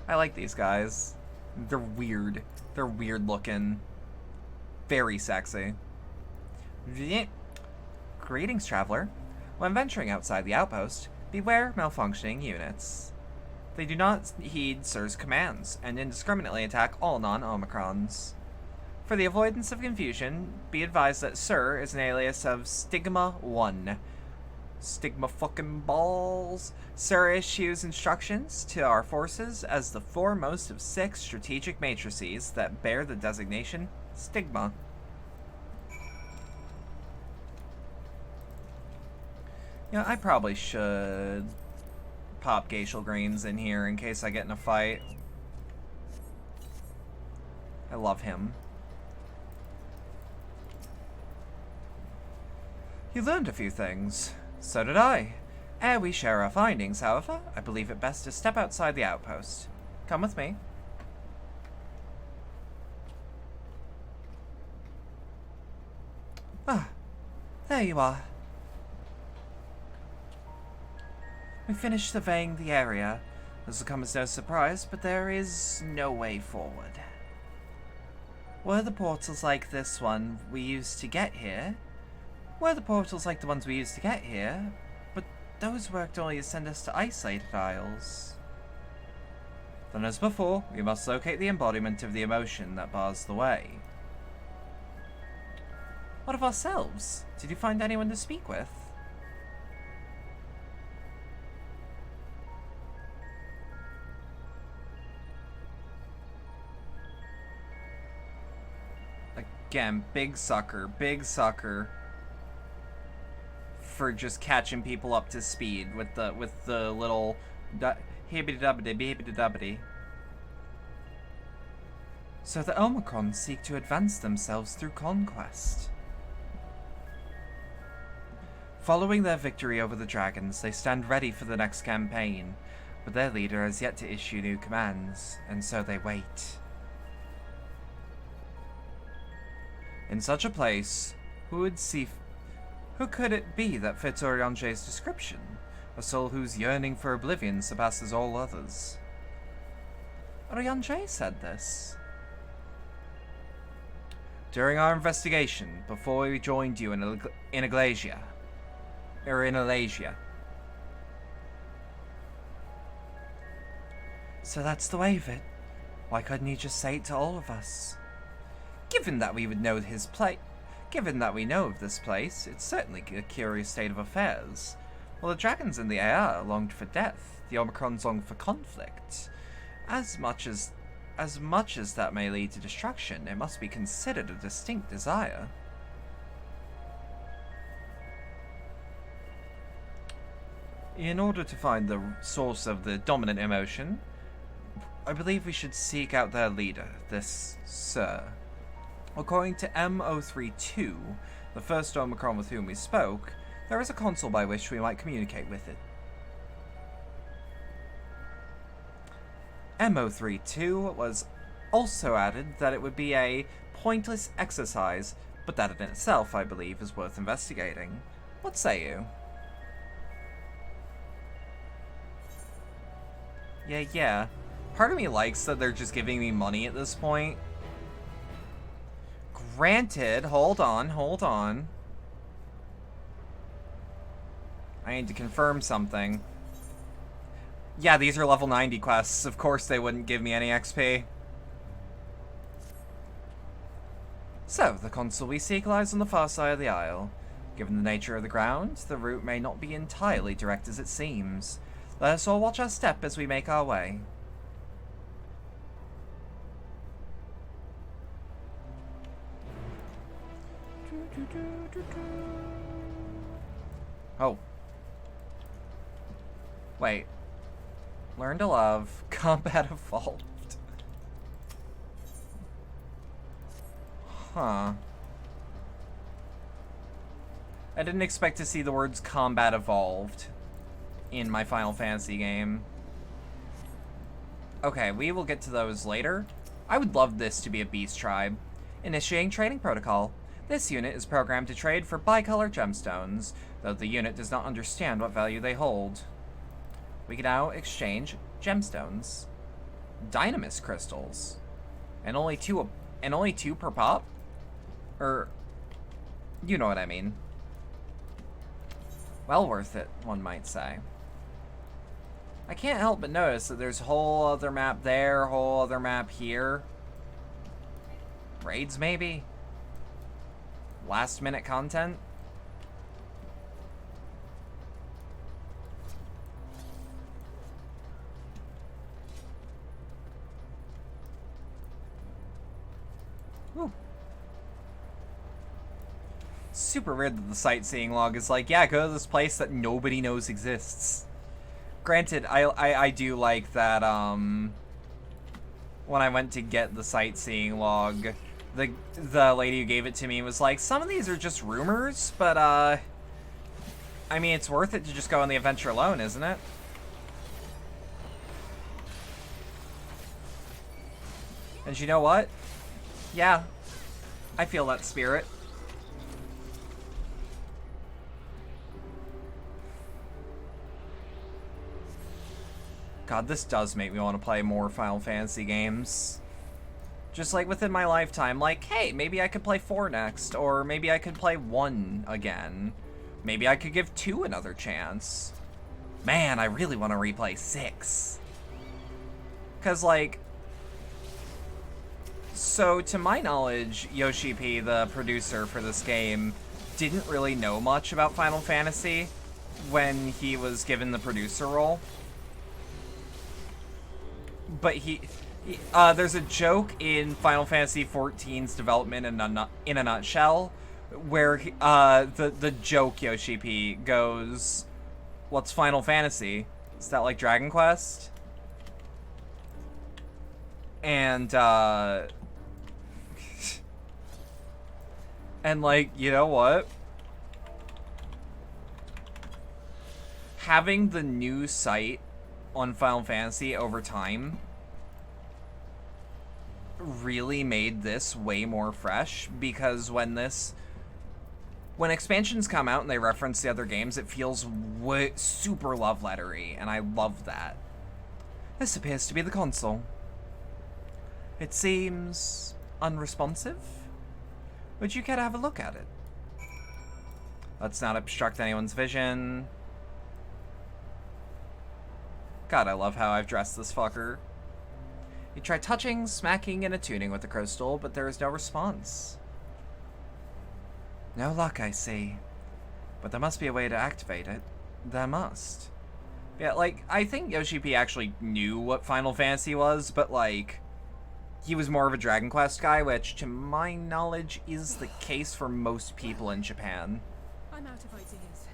I like these guys. They're weird. They're weird looking. Very sexy. Greetings, traveler. When venturing outside the outpost, beware malfunctioning units. They do not heed Sir's commands, and indiscriminately attack all non-Omicrons. For the avoidance of confusion, be advised that Sir is an alias of Stigma 1. Stigma fucking balls. Sir issues instructions to our forces as the foremost of 6 strategic matrices that bear the designation Stigma. Yeah, I probably should pop Glacial Greens in here in case I get in a fight. I love him. You learned a few things. So did I. Ere we share our findings, however, I believe it best to step outside the outpost. Come with me. Ah, there you are. We finished surveying the area. This will come as no surprise, but there is no way forward. Were the portals like this one we used to get here? Were the portals like the ones we used to get here? But those worked only to send us to isolated isles. Then as before, we must locate the embodiment of the emotion that bars the way. What of ourselves? Did you find anyone to speak with? Again, big sucker for just catching people up to speed with the little hibbity dubbity. So the Omicron seek to advance themselves through conquest. Following their victory over the dragons, they stand ready for the next campaign, but their leader has yet to issue new commands, and so they wait. In such a place, who could it be that fits Oriange's description? A soul whose yearning for oblivion surpasses all others. Oriange said this. During our investigation, before we joined you in Alasia. So that's the way of it. Why couldn't he just say it to all of us? Given that we know of this place, it's certainly a curious state of affairs. While the dragons in the air longed for death, the Omicrons longed for conflict. As much as that may lead to destruction, it must be considered a distinct desire. In order to find the source of the dominant emotion, I believe we should seek out their leader, this Sir. According to M032, the first Omicron with whom we spoke, there is a console by which we might communicate with it. M032 was also added that it would be a pointless exercise, but that in itself, I believe, is worth investigating. What say you? Yeah. Part of me likes that they're just giving me money at this point. Granted, hold on. I need to confirm something. Yeah, these are level 90 quests. Of course they wouldn't give me any XP. So, the console we seek lies on the far side of the isle. Given the nature of the ground, the route may not be entirely direct as it seems. Let us all watch our step as we make our way. Oh. Wait. Learn to love. Combat evolved. Huh. I didn't expect to see the words combat evolved in my Final Fantasy game. Okay, we will get to those later. I would love this to be a beast tribe. Initiating trading protocol. This unit is programmed to trade for bicolor gemstones, though the unit does not understand what value they hold. We can now exchange gemstones. Dynamis crystals. And only two per pop? Or, you know what I mean. Well worth it, one might say. I can't help but notice that there's a whole other map there, a whole other map here. Raids, maybe? Last minute content? Woo. Super weird that the sightseeing log is like, yeah, go to this place that nobody knows exists. Granted, I do like that, when I went to get the sightseeing log, the lady who gave it to me was like, some of these are just rumors, but, I mean, it's worth it to just go on the adventure alone, isn't it? And you know what? Yeah, I feel that spirit. God, this does make me want to play more Final Fantasy games. Just like within my lifetime, like, hey, maybe I could play 4 next, or maybe I could play 1 again. Maybe I could give 2 another chance. Man, I really want to replay 6. Because, like... So, to my knowledge, Yoshi P, the producer for this game, didn't really know much about Final Fantasy when he was given the producer role. But there's a joke in Final Fantasy XIV's development in a nutshell, where the joke Yoshi P goes, "What's Final Fantasy? Is that like Dragon Quest?" And And, like, you know what? Having the new site on Final Fantasy over time really made this way more fresh, because when expansions come out and they reference the other games, it feels super love lettery, and I love that. This appears to be the console. It seems unresponsive. Would you care to have a look at it? Let's not obstruct anyone's vision. God, I love how I've dressed this fucker. You try touching, smacking, and attuning with the crystal, but there is no response. No luck, I see. But there must be a way to activate it. There must. Yeah, like, I think Yoshi P actually knew what Final Fantasy was, but, like, he was more of a Dragon Quest guy, which, to my knowledge, is the case for most people in Japan. I'm out of ideas.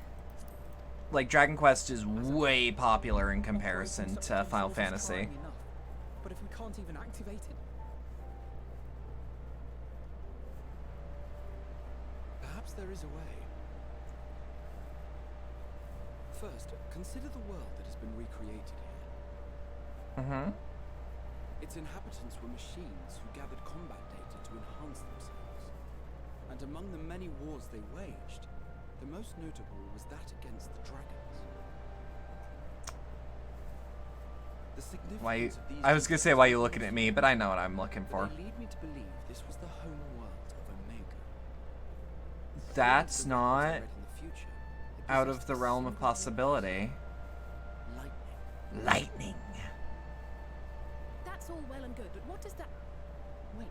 Like, Dragon Quest is way popular in comparison to Final Fantasy. But if we can't even activate it, perhaps there is a way. First, consider the world that has been recreated here. Mm-hmm. Its inhabitants were machines who gathered combat data to enhance themselves. And among the many wars they waged, the most notable was that against the dragons. The significance of these I was gonna say, why are you looking at me, but I know what I'm looking for. They lead me to believe this was the home world of Omega. That's not In the future, it out possessed of the a realm of single possibility. lightning. Lightning. That's all well and good, but what does that... Wait.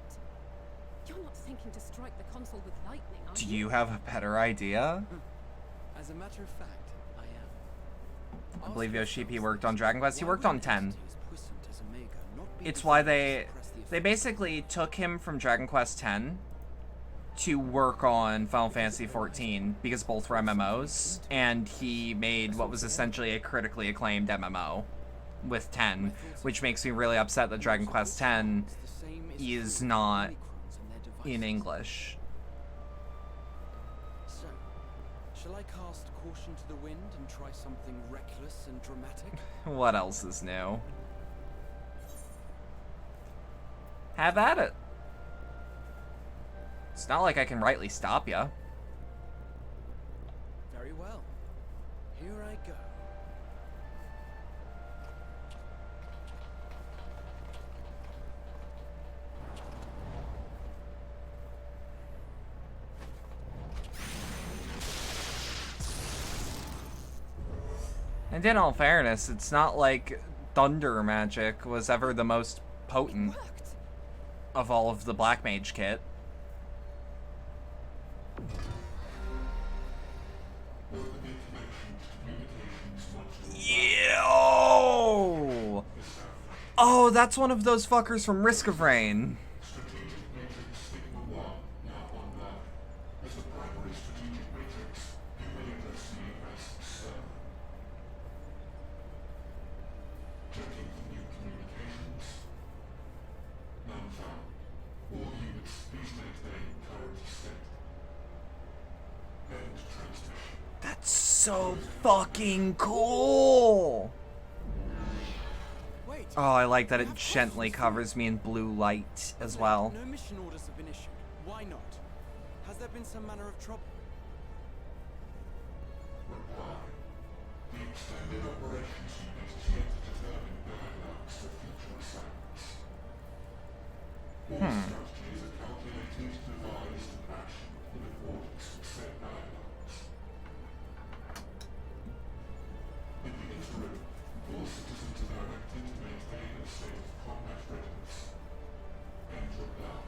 You're not thinking to strike the console with lightning, are Do you? you have a better idea? As a matter of fact, I am. I believe Yoshi P worked on Dragon Quest. He worked on 10. It's why they basically took him from Dragon Quest 10 to work on Final Fantasy 14 because both were MMOs, and he made what was essentially a critically acclaimed MMO with 10, which makes me really upset that Dragon Quest 10 is not in English. So, shall I cast caution to the wind and try something reckless and dramatic? What else is new? Have at it. It's not like I can rightly stop ya. Very well. Here I go. And in all fairness, it's not like thunder magic was ever the most potent of all of the Black Mage kit. Yo! Oh, that's one of those fuckers from Risk of Rain. That's so fucking cool! Wait. Oh, I like that it gently covers me in blue light as well. No mission orders have been issued. Why not? Has there been some manner of trouble? The extended operations unit is yet to determine guidelines for future assignments. All strategies are calculated, devised, and actioned in accordance with said guidelines. In the interim, all citizens are directed to maintain a state of combat readiness. Enter now.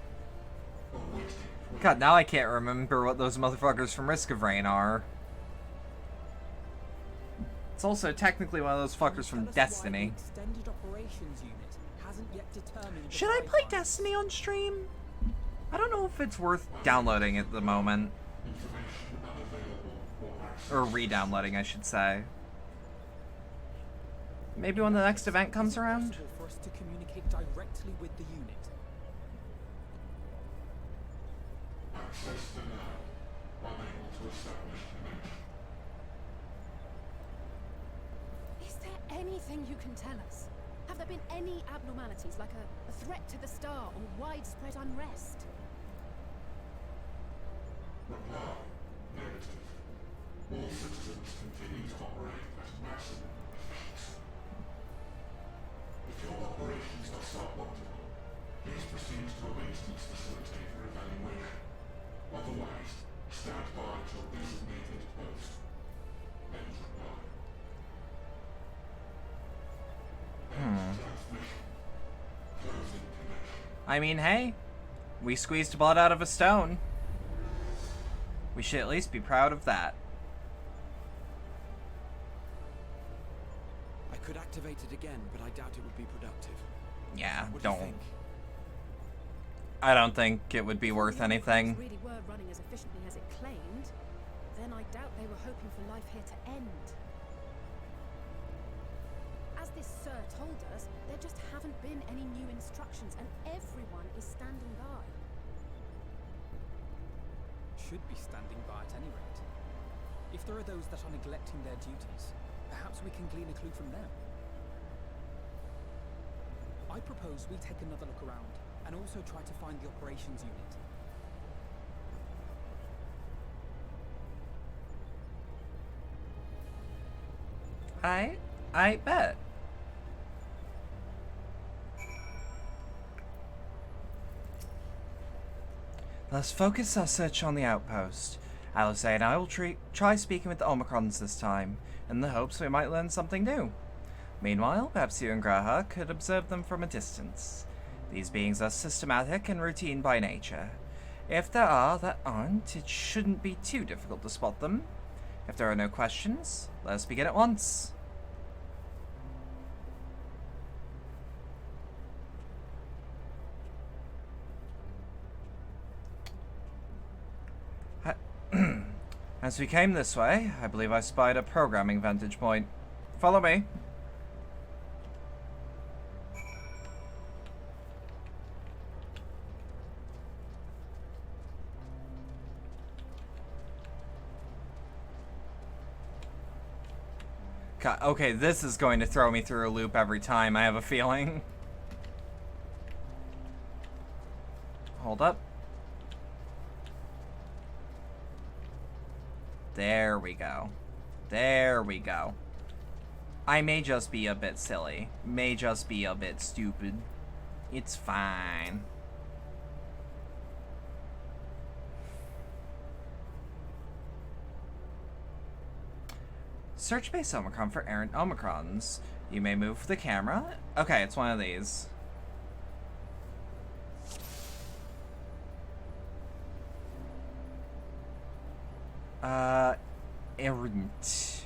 Awaiting. God, now I can't remember what those motherfuckers from Risk of Rain are. It's also technically one of those fuckers from tell us why Destiny. the extended operations unit hasn't yet determined the Should I play guidelines? Destiny on stream? I don't know if it's worth downloading at the moment. Or re-downloading, I should say. Maybe when the next event comes around? Possible for us to communicate directly with the unit. Access denied. unable to establish connection. Is there anything you can tell us? Have there been any abnormalities, like a threat to the star or widespread unrest? Reply. Negative. All citizens continue to operate at maximum efficiency. If your operations are suboptimal, please proceed to a maintenance facility for evaluation. Otherwise, stand by at your designated post. End reply. Transmission. Closing connection. I mean, hey, we squeezed blood out of a stone. We should at least be proud of that. I could activate it again, but I doubt it would be productive. Yeah, What do you don't. think? I don't think it would be worth If the anything. really were running as efficiently as it claimed, then I doubt they were hoping for life here to end. As this sir told us, there just haven't been any new instructions, and everyone is standing by. Should be standing by at any rate. If there are those that are neglecting their duties, perhaps we can glean a clue from them. I propose we take another look around, and also try to find the operations unit. I bet. Let's focus our search on the outpost. Alice and I will try speaking with the Omicrons this time, in the hopes we might learn something new. Meanwhile, perhaps you and Graha could observe them from a distance. These beings are systematic and routine by nature. If there are that aren't, it shouldn't be too difficult to spot them. If there are no questions, let us begin at once. As we came this way, I believe I spied a programming vantage point. Follow me. Okay, this is going to throw me through a loop every time, I have a feeling. Hold up. There we go. There we go. I may just be a bit silly. May just be a bit stupid. It's fine. Search base Omicron for errant Omicrons. You may move the camera. Okay, it's one of these. Errant.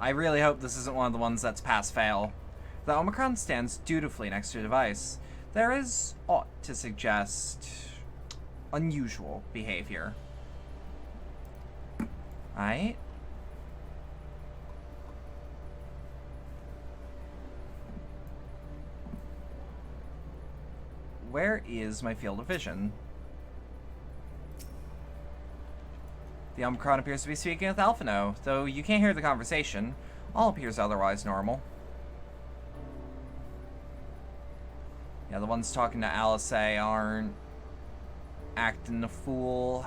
I really hope this isn't one of the ones that's pass-fail. The Omicron stands dutifully next to the device. There is aught to suggest unusual behavior. Aight. Where is my field of vision? The Omicron appears to be speaking with Alphino, though you can't hear the conversation. All appears otherwise normal. Yeah, the ones talking to Alice aren't acting a fool.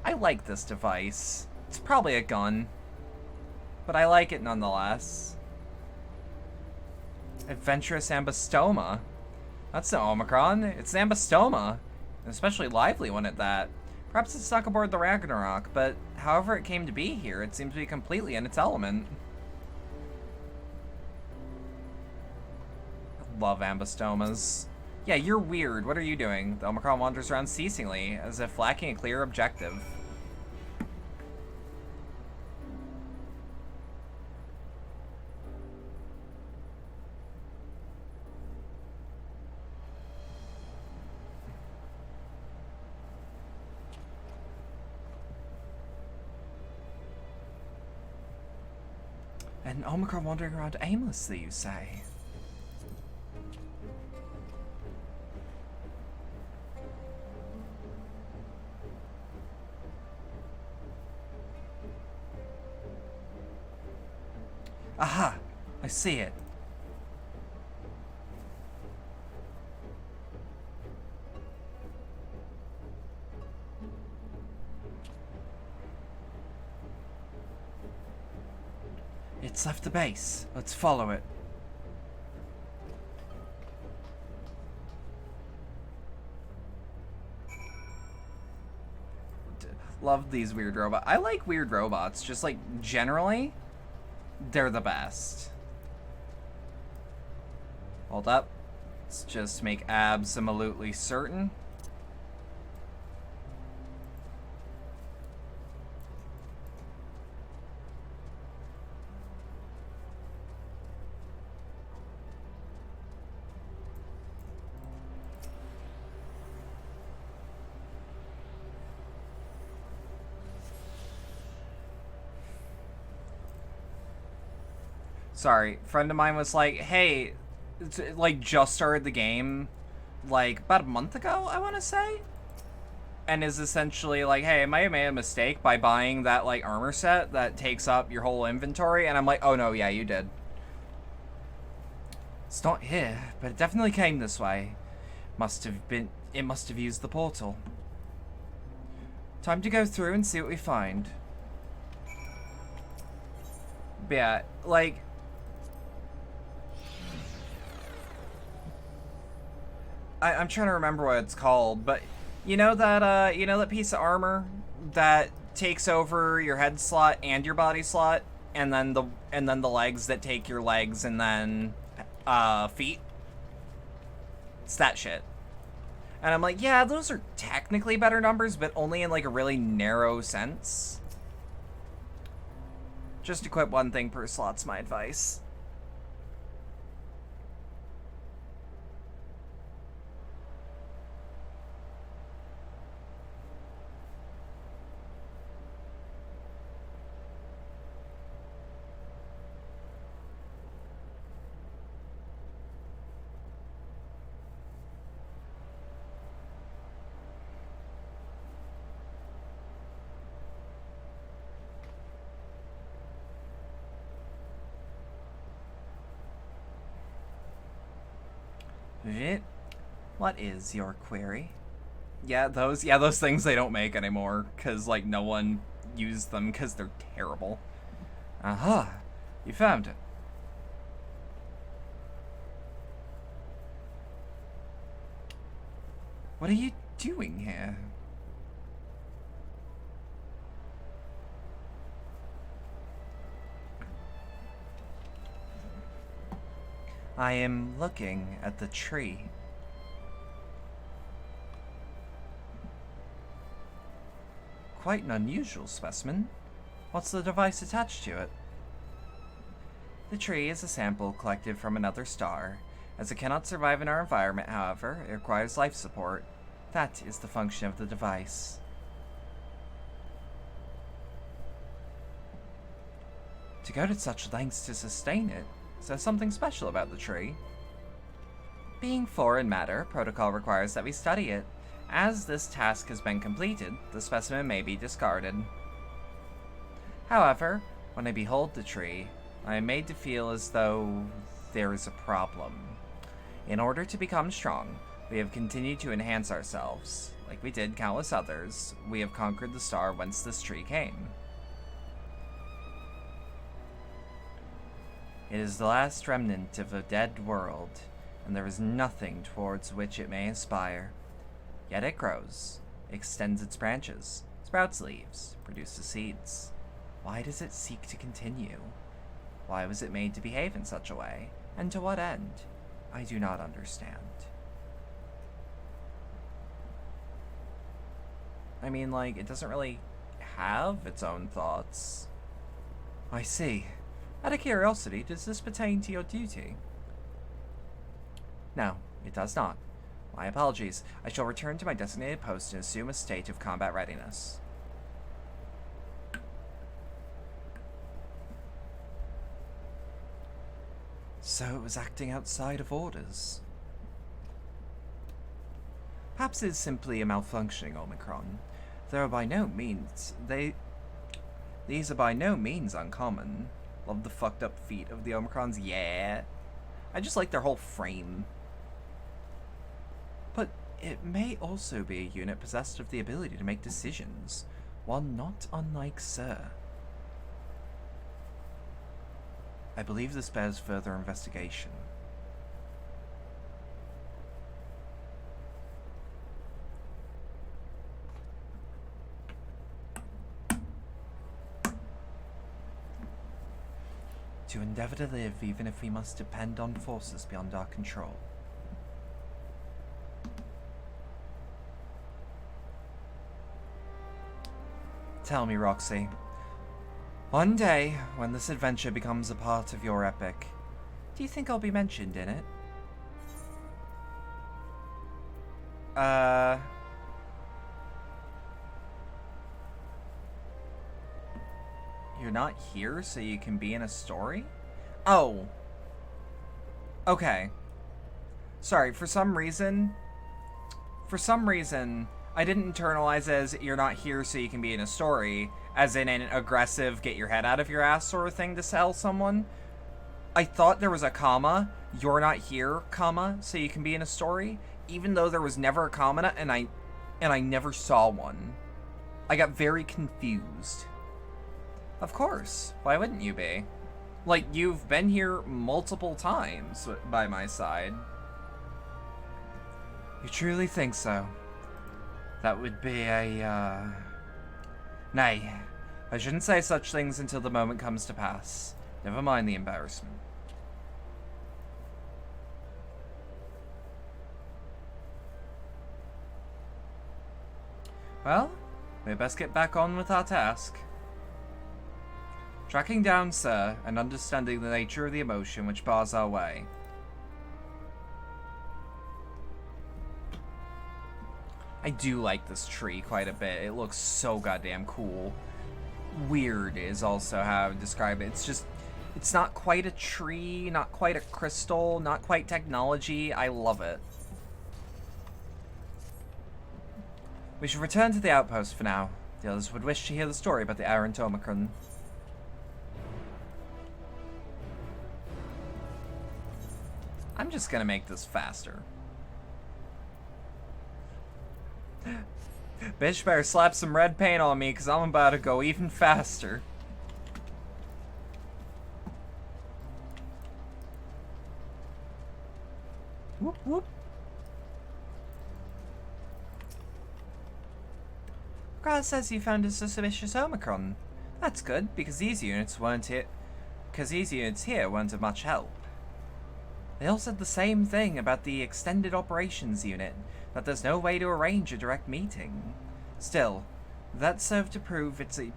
I like this device. It's probably a gun, but I like it nonetheless. Adventurous Ambostoma. That's no Omicron, it's an Ambostoma. An especially lively one at that. Perhaps it's stuck aboard the Ragnarok, but however it came to be here, it seems to be completely in its element. I love Ambostomas. Yeah, you're weird. What are you doing? The Omicron wanders around ceasingly, as if lacking a clear objective. An Omicron wandering around aimlessly, you say? Aha! I see it. It's left the base. Let's follow it. Love these weird robots. I like weird robots. Just like generally, they're the best. Hold up. Let's just make absolutely certain. Sorry, friend of mine was like, hey, like just started the game like about a month ago, I want to say, and is essentially like, hey, I might have made a mistake by buying that like armor set that takes up your whole inventory, and I'm like, oh no, yeah, you did. It's not here, but it definitely came this way. It must have used the portal. Time to go through and see what we find. But yeah, like, I'm trying to remember what it's called, but you know that piece of armor that takes over your head slot and your body slot, and then the legs that take your legs and then feet? It's that shit. And I'm like, yeah, those are technically better numbers, but only in like a really narrow sense. Just equip one thing per slot's my advice. What is your query? Yeah, those things they don't make anymore, because, like, no one used them, because they're terrible. Aha! You found it. What are you doing here? I am looking at the tree. Quite an unusual specimen. What's the device attached to it? The tree is a sample collected from another star. As it cannot survive in our environment, however, it requires life support. That is the function of the device. To go to such lengths to sustain it says something special about the tree. Being foreign matter, protocol requires that we study it. As this task has been completed, the specimen may be discarded. However, when I behold the tree, I am made to feel as though there is a problem. In order to become strong, we have continued to enhance ourselves. Like we did countless others, we have conquered the star whence this tree came. It is the last remnant of a dead world, and there is nothing towards which it may aspire. Yet it grows, extends its branches, sprouts leaves, produces seeds. Why does it seek to continue? Why was it made to behave in such a way? And to what end? I do not understand. I mean, like, it doesn't really have its own thoughts. I see. Out of curiosity, does this pertain to your duty? No, it does not. My apologies. I shall return to my designated post and assume a state of combat readiness. So it was acting outside of orders. Perhaps it is simply a malfunctioning Omicron. These are by no means uncommon. Love the fucked up feet of the Omicrons. Yeah. I just like their whole frame. But it may also be a unit possessed of the ability to make decisions, one not unlike Sir. I believe this bears further investigation. To endeavor to live even if we must depend on forces beyond our control. Tell me, Roxy, one day, when this adventure becomes a part of your epic, do you think I'll be mentioned in it? You're not here so you can be in a story? Oh. Okay. Sorry, for some reason, I didn't internalize as you're not here so you can be in a story, as in an aggressive, get your head out of your ass sort of thing to sell someone. I thought there was a comma, you're not here, comma, so you can be in a story, even though there was never a comma, and I never saw one. I got very confused. Of course, why wouldn't you be? Like, you've been here multiple times by my side. You truly think so? That would be a, Nay, I shouldn't say such things until the moment comes to pass. Never mind the embarrassment. Well, we best get back on with our task. Tracking down Sir, and understanding the nature of the emotion which bars our way. I do like this tree quite a bit. It looks so goddamn cool. Weird is also how I would describe it. It's just, it's not quite a tree, not quite a crystal, not quite technology. I love it. We should return to the outpost for now. The others would wish to hear the story about the errant Omicron. I'm just gonna make this faster. Bitch better slap some red paint on me, because I'm about to go even faster. Whoop whoop. Grass says you found a suspicious Omicron. That's good, because these units here weren't of much help. They all said the same thing about the Extended Operations Unit, that there's no way to arrange a direct meeting. Still, that served to prove that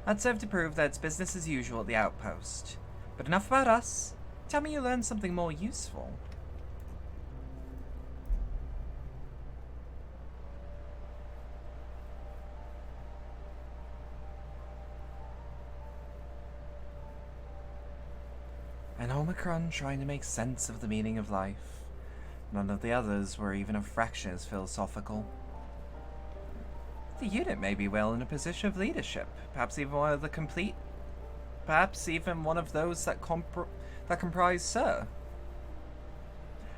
it's business as usual at the outpost. But enough about us. Tell me you learned something more useful. An Omicron trying to make sense of the meaning of life. None of the others were even a fraction as philosophical. The unit may be well in a position of leadership, perhaps even one of those that comprise Sir.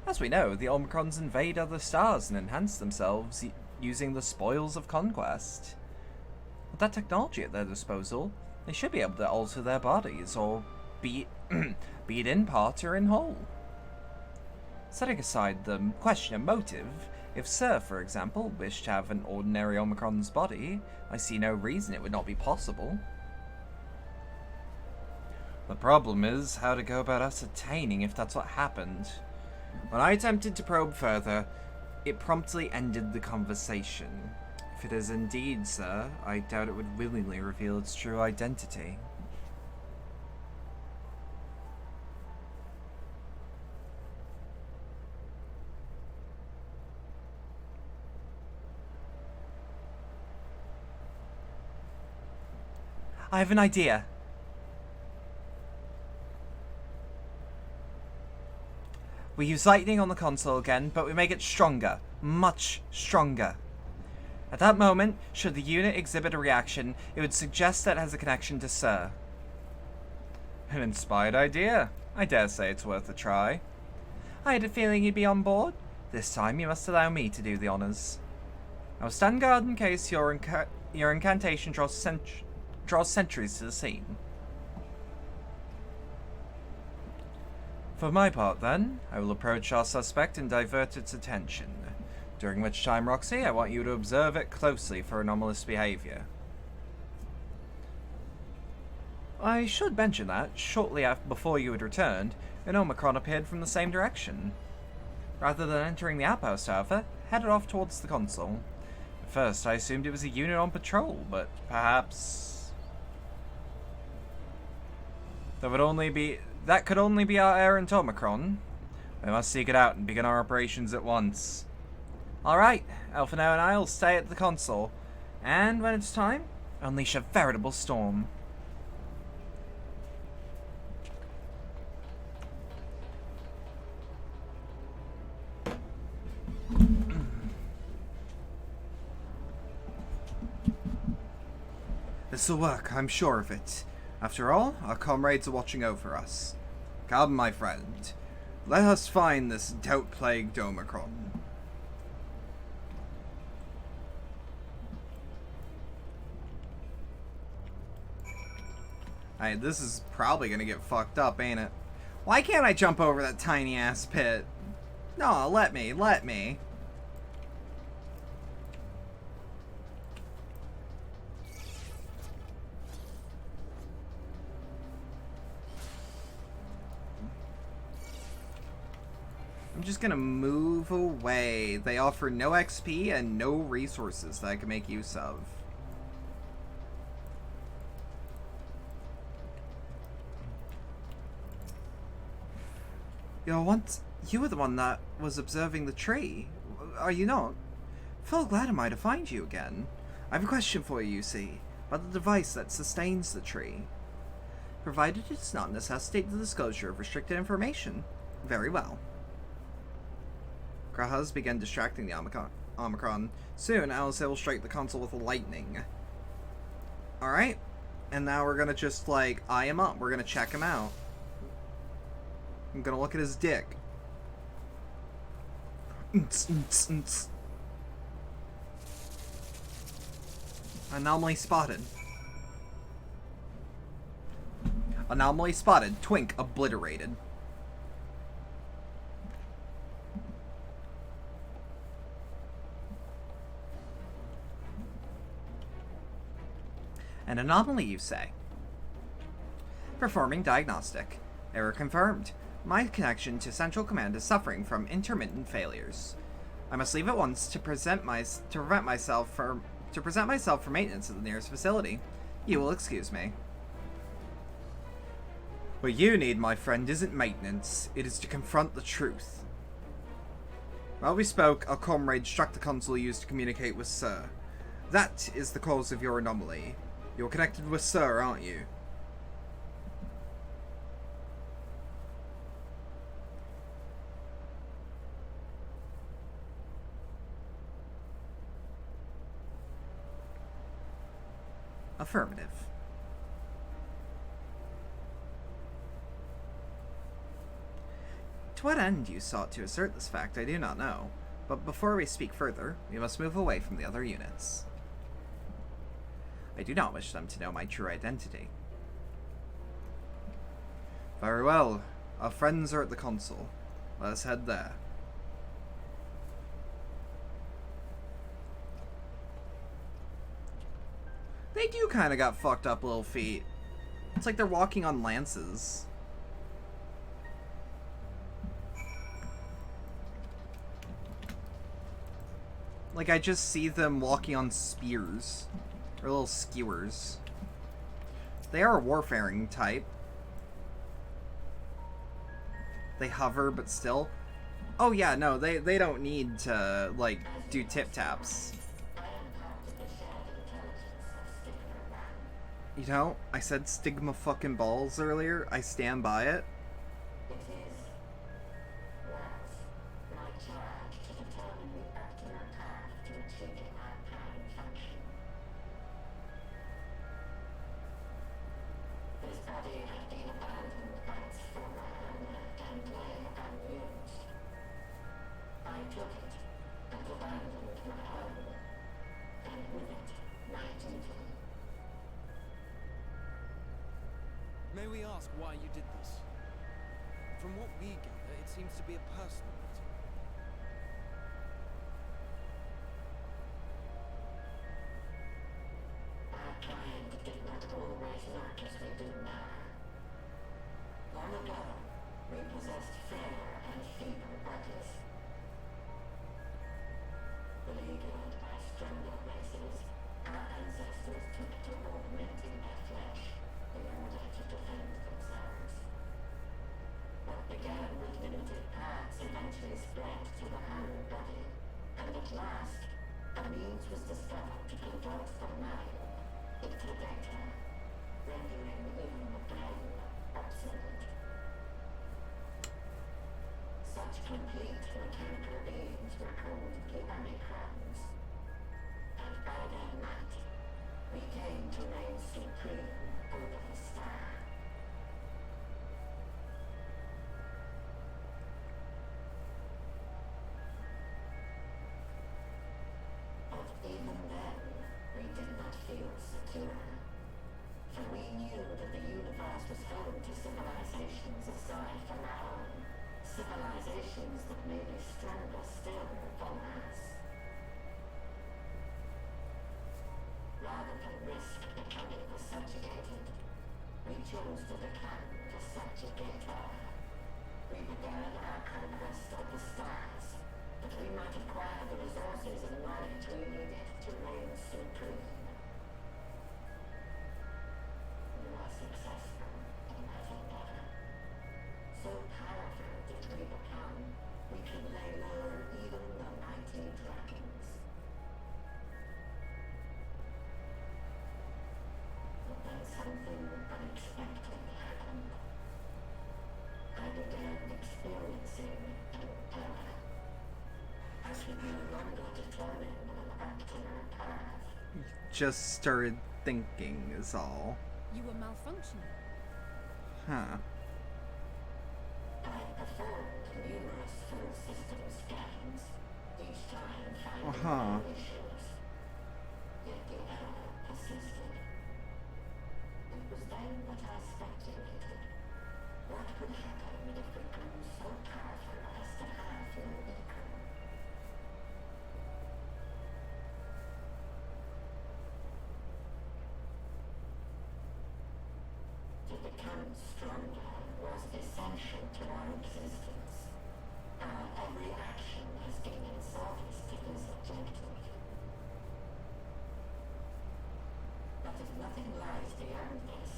As we know, the Omicrons invade other stars and enhance themselves using the spoils of conquest. With that technology at their disposal, they should be able to alter their bodies, or be it in part or in whole. Setting aside the question of motive, if Sir, for example, wished to have an ordinary Omicron's body, I see no reason it would not be possible. The problem is how to go about ascertaining if that's what happened. When I attempted to probe further, it promptly ended the conversation. If it is indeed Sir, I doubt it would willingly reveal its true identity. I have an idea. We use lightning on the console again, but we make it stronger. Much stronger. At that moment, should the unit exhibit a reaction, it would suggest that it has a connection to Sir. An inspired idea. I dare say it's worth a try. I had a feeling you'd be on board. This time you must allow me to do the honors. I will stand guard in case your incantation draws sentries to the scene. For my part, then, I will approach our suspect and divert its attention. During which time, Roxy, I want you to observe it closely for anomalous behavior. I should mention that, shortly before you had returned, an Omicron appeared from the same direction. Rather than entering the outpost, however, headed off towards the console. At first, I assumed it was a unit on patrol, but perhaps... That could only be our errant Omicron. We must seek it out and begin our operations at once. Alright, Elfino and I will stay at the console, and when it's time, unleash a veritable storm. This'll work, I'm sure of it. After all, our comrades are watching over us. Come, my friend. Let us find this doubt-plagued Omicron. Alright, this is probably gonna get fucked up, ain't it? Why can't I jump over that tiny-ass pit? No, let me. I'm just gonna move away. They offer no XP and no resources that I can make use of. You were the one that was observing the tree, are you not? Felt glad am I to find you again. I have a question for you, see, about the device that sustains the tree. Provided it does not necessitate the disclosure of restricted information. Very well. Grahas began distracting the Omicron. Soon, Alice will strike the console with lightning. Alright. And now we're gonna just, like, eye him up. We're gonna check him out. I'm gonna look at his dick. Anomaly spotted. Anomaly spotted. Twink obliterated. An anomaly, you say? Performing diagnostic. Error confirmed. My connection to Central Command is suffering from intermittent failures. I must leave at once to present myself for maintenance at the nearest facility. You will excuse me. What you need, my friend, isn't maintenance. It is to confront the truth. While we spoke, our comrade struck the console used to communicate with Sir. That is the cause of your anomaly. You're connected with Sir, aren't you? Affirmative. To what end you sought to assert this fact, I do not know. But before we speak further, we must move away from the other units. I do not wish them to know my true identity. Very well. Our friends are at the console. Let us head there. They do kind of got fucked up little feet. It's like they're walking on lances. Like, I just see them walking on spears. Or little skewers. They are a warfaring type. They hover, but still. Oh yeah, no, they don't need to, like, do tip-taps. You know, I said stigma fucking balls earlier. I stand by it. with it, my duty. May we ask why you did this? From what we gather, it seems to be a personal matter. Our kind did not always look as we do now. Long ago, we possessed fair and feeble bodies. Beleaguered by stronger races, our ancestors took to augmenting their flesh in order to defend themselves. What began with limited parts eventually spread to the whole body, and at last, a means was discovered to convert the mind into data, rendering even the brain obsolete. Such complete mechanical beings were called the Omicrons, and by their might, we came to reign supreme over the star. But even then, we did not feel secure. For we knew that the universe was home to civilizations aside from our own. Civilizations that may be stronger still than us. Rather than risk becoming subjugated, we chose to become the subjugator. We began our conquest of the stars, that we might acquire the resources and knowledge we needed to reign supreme. We were successful in that endeavor. So powerful did we become, we could lay low even the mighty dragons. But then something unexpected happened. I began experiencing an error. I could no longer determine an optimal path. Just started thinking is all. You were malfunctioning. Huh. I performed numerous full system scans, each time finding no issues. Yet the error persisted. It was then that I speculated. What could happen if we grew so powerful as to have no equal? To become stronger was essential to our existence. Our every action has been in service to this objective. But if nothing lies beyond this,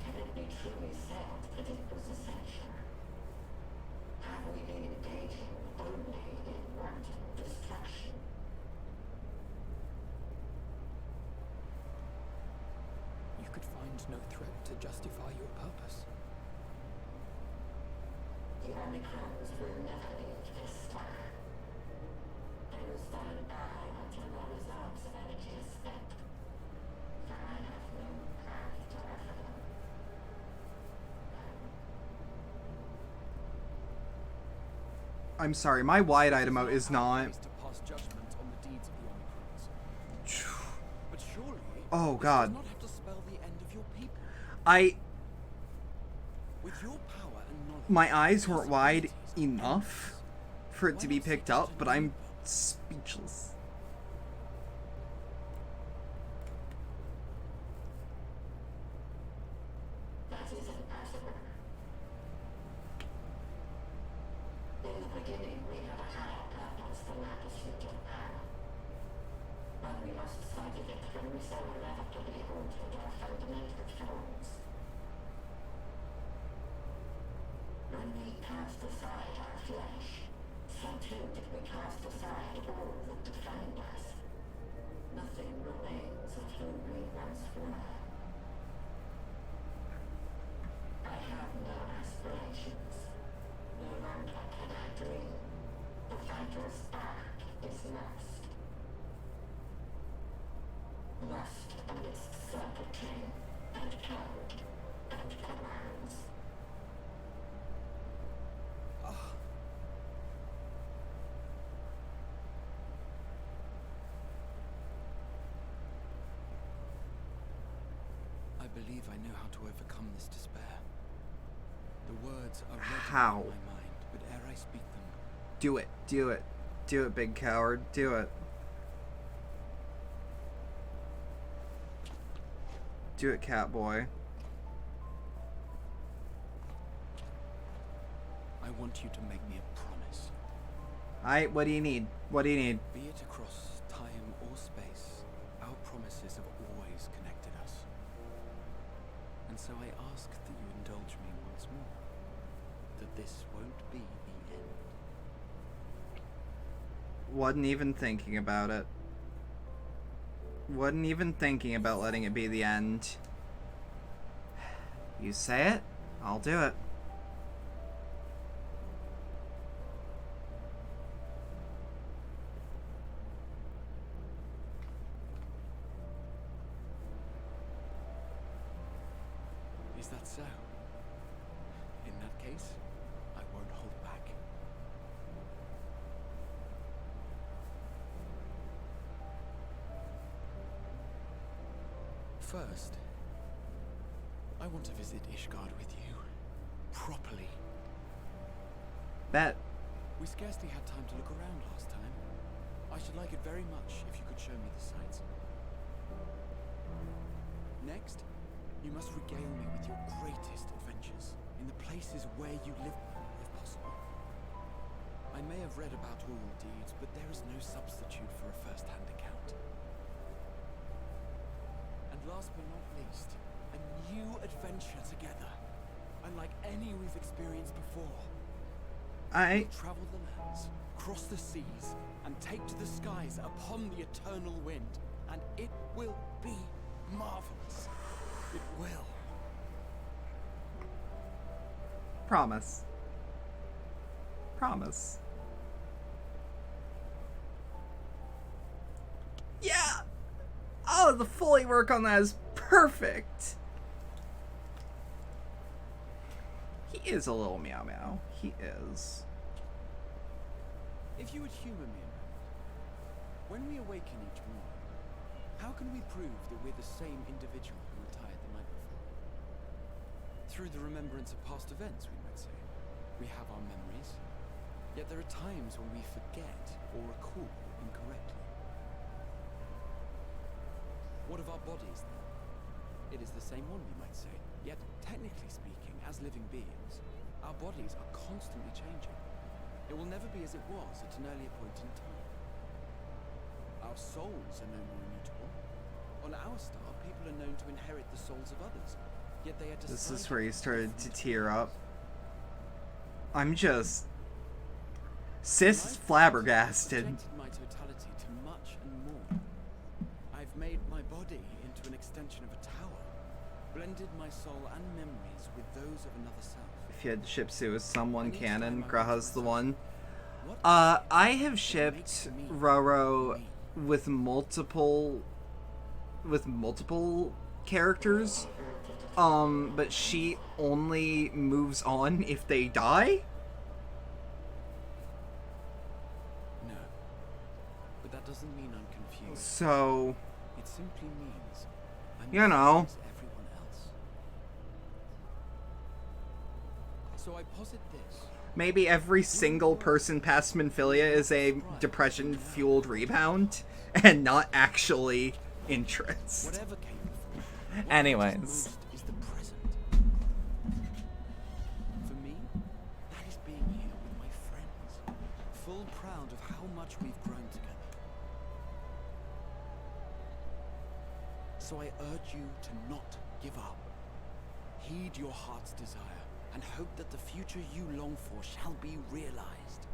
can it be truly said that it was essential? Have we been engaging only in wanton destruction? You could find no threat to justify your purpose. The Omicrons will never leave this star. They will stand by until our reserves of energy is spent. For I have no path to offer them. I'm sorry, my wide-eyed emote is not. To pass judgment on the deeds of the Omicrons. But surely, Oh this God. does not have to spell the end of your people. With your power and knowledge, My eyes weren't wide enough for it to be picked up, but I'm speechless. That is impossible. In the beginning, we had a higher purpose than our pursuit of power. But we lost sight of it when we so irrevocably altered our fundamental forms. When we cast aside our flesh, so too did we cast aside all that defined us. Nothing remains of who we once were. I have no aspirations. No longer can I dream. The vital spark is lost. Lost amidst circuitry and code and commands. believe I know how to overcome this despair. The words are ready How? in my mind, but ere I speak them, Do it. Do it. Do it, big coward. Do it. Do it, Catboy. I want you to make me a promise. Alright, what do you need? What do you need? Be it across time or space, our promises have always connected us. And so I ask that you indulge me once more. That this won't be the end. Wasn't even thinking about it. Wasn't even thinking about letting it be the end. You say it, I'll do it. Is that so? In that case, I won't hold back. First, I want to visit Ishgard with you. Properly. Bet. We scarcely had time to look around last time. I should like it very much if you could show me the sights. Next, you must regale me with your greatest adventures in the places where you live, if possible. I may have read about all deeds, but there is no substitute for a first-hand account. And last but not least, a new adventure together, unlike any we've experienced before. Alright. Travel the lands, cross the seas, and take to the skies upon the eternal wind, and it will be marvelous. It will. Promise. Promise. Yeah! Oh, the Foley work on that is perfect! He is a little meow meow. He is. If you would humor me a moment, when we awaken each morning, how can we prove that we're the same individual who retired the night before? Through the remembrance of past events, we might say. We have our memories, yet there are times when we forget or recall incorrectly. What of our bodies, then? It is the same one, we might say, yet technically speaking, as living beings, our bodies are constantly changing. It will never be as it was at an earlier point in time. Our souls are no more immutable. On our star, people are known to inherit the souls of others, yet they are This is decided where he started to different. tear up. I'm just... Sis is flabbergasted. Projected my totality to much and more. I've made my body into an extension of a tower, blended my soul and memories with those of another self. If you had shipped Sue as someone And each canon, time I Graha's watch the myself, one. what I have makes shipped me Roro me? with multiple characters. But she only moves on if they die. No. But that doesn't mean I'm confused. So, It simply means I'm You the know. same as everyone else. So I posit this. maybe every single person past Minfilia is a depression-fueled rebound, and not actually interest. Whatever came before, what Anyways. matters most is the present. For me, that is being here with my friends, full proud of how much we've grown together. So I urge you to not give up. Heed your heart's desire, and hope that the future you long for shall be realized.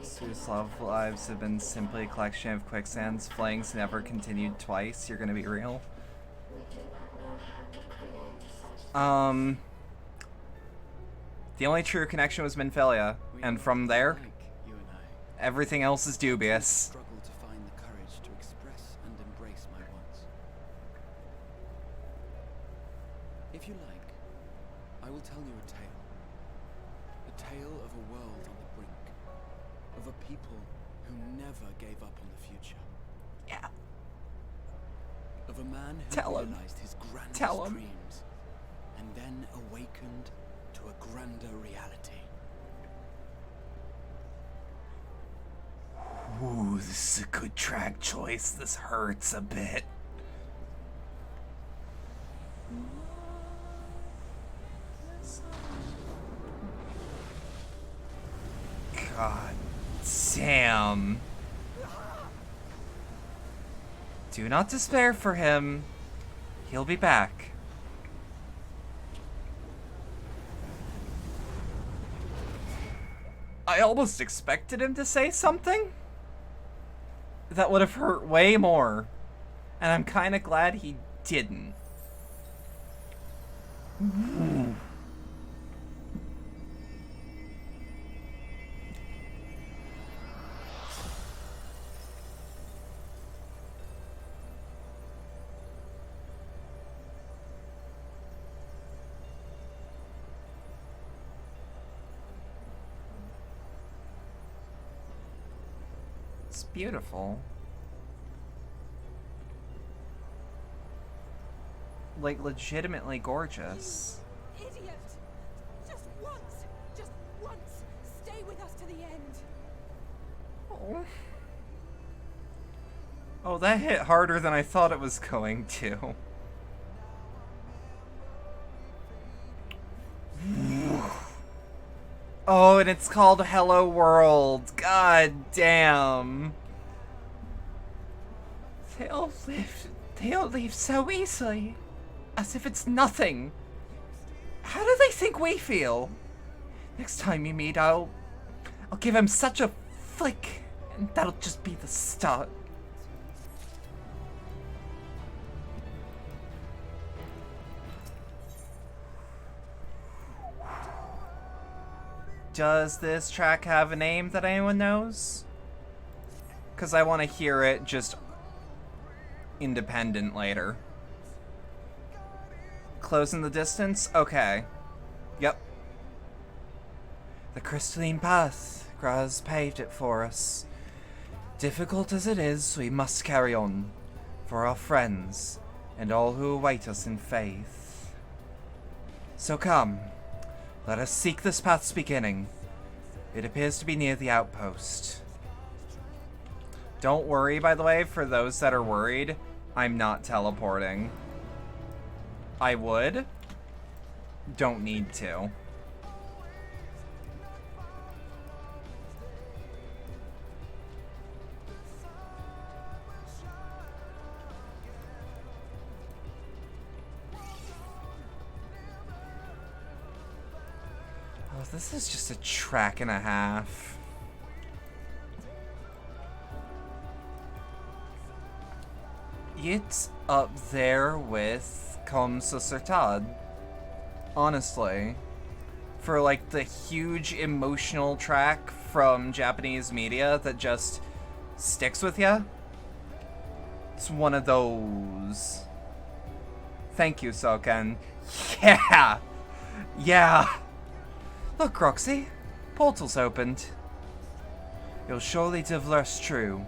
Sue's love lives have been simply a collection of quicksands. Flayings never continued twice. You're gonna be real. The only true connection was Minfilia, and from there, Like you and I. everything else is dubious. Struggle to find the courage to express and embrace my wants. If you like, I will tell you a tale. A tale of a world on the brink. Of of a people who never gave up on the future. Yeah. Of a man who Tell him. realized his grandest Tell him. dreams and then awakened to a grander reality. Ooh, this is a good track choice. This hurts a bit. God damn. Do not despair for him. He'll be back. I almost expected him to say something that would have hurt way more. And I'm kind of glad he didn't. It's beautiful. Like, legitimately gorgeous. Idiot! Just once, stay with us to the end. Oh. Oh, that hit harder than I thought it was going to. Oh, and it's called Hello World. God damn. They'll leave so easily. As if it's nothing. How do they think we feel? Next time you meet, I'll give him such a flick, and that'll just be the start. Does this track have a name that anyone knows? Because I want to hear it just independent later. Close in the distance? Okay. Yep. The crystalline path. Graz paved it for us. Difficult as it is, we must carry on. For our friends, and all who await us in faith. So come. Let us seek this path's beginning. It appears to be near the outpost. Don't worry, by the way, for those that are worried, I'm not teleporting. I would. Don't need to. Oh, this is just a track and a half. It's up there with Comme Ça Certad, honestly. For like the huge emotional track from Japanese media that just sticks with you. It's one of those. Thank you, Soken. Yeah! Yeah! Look, Roxy. Portal's opened. You'll surely deliver us true.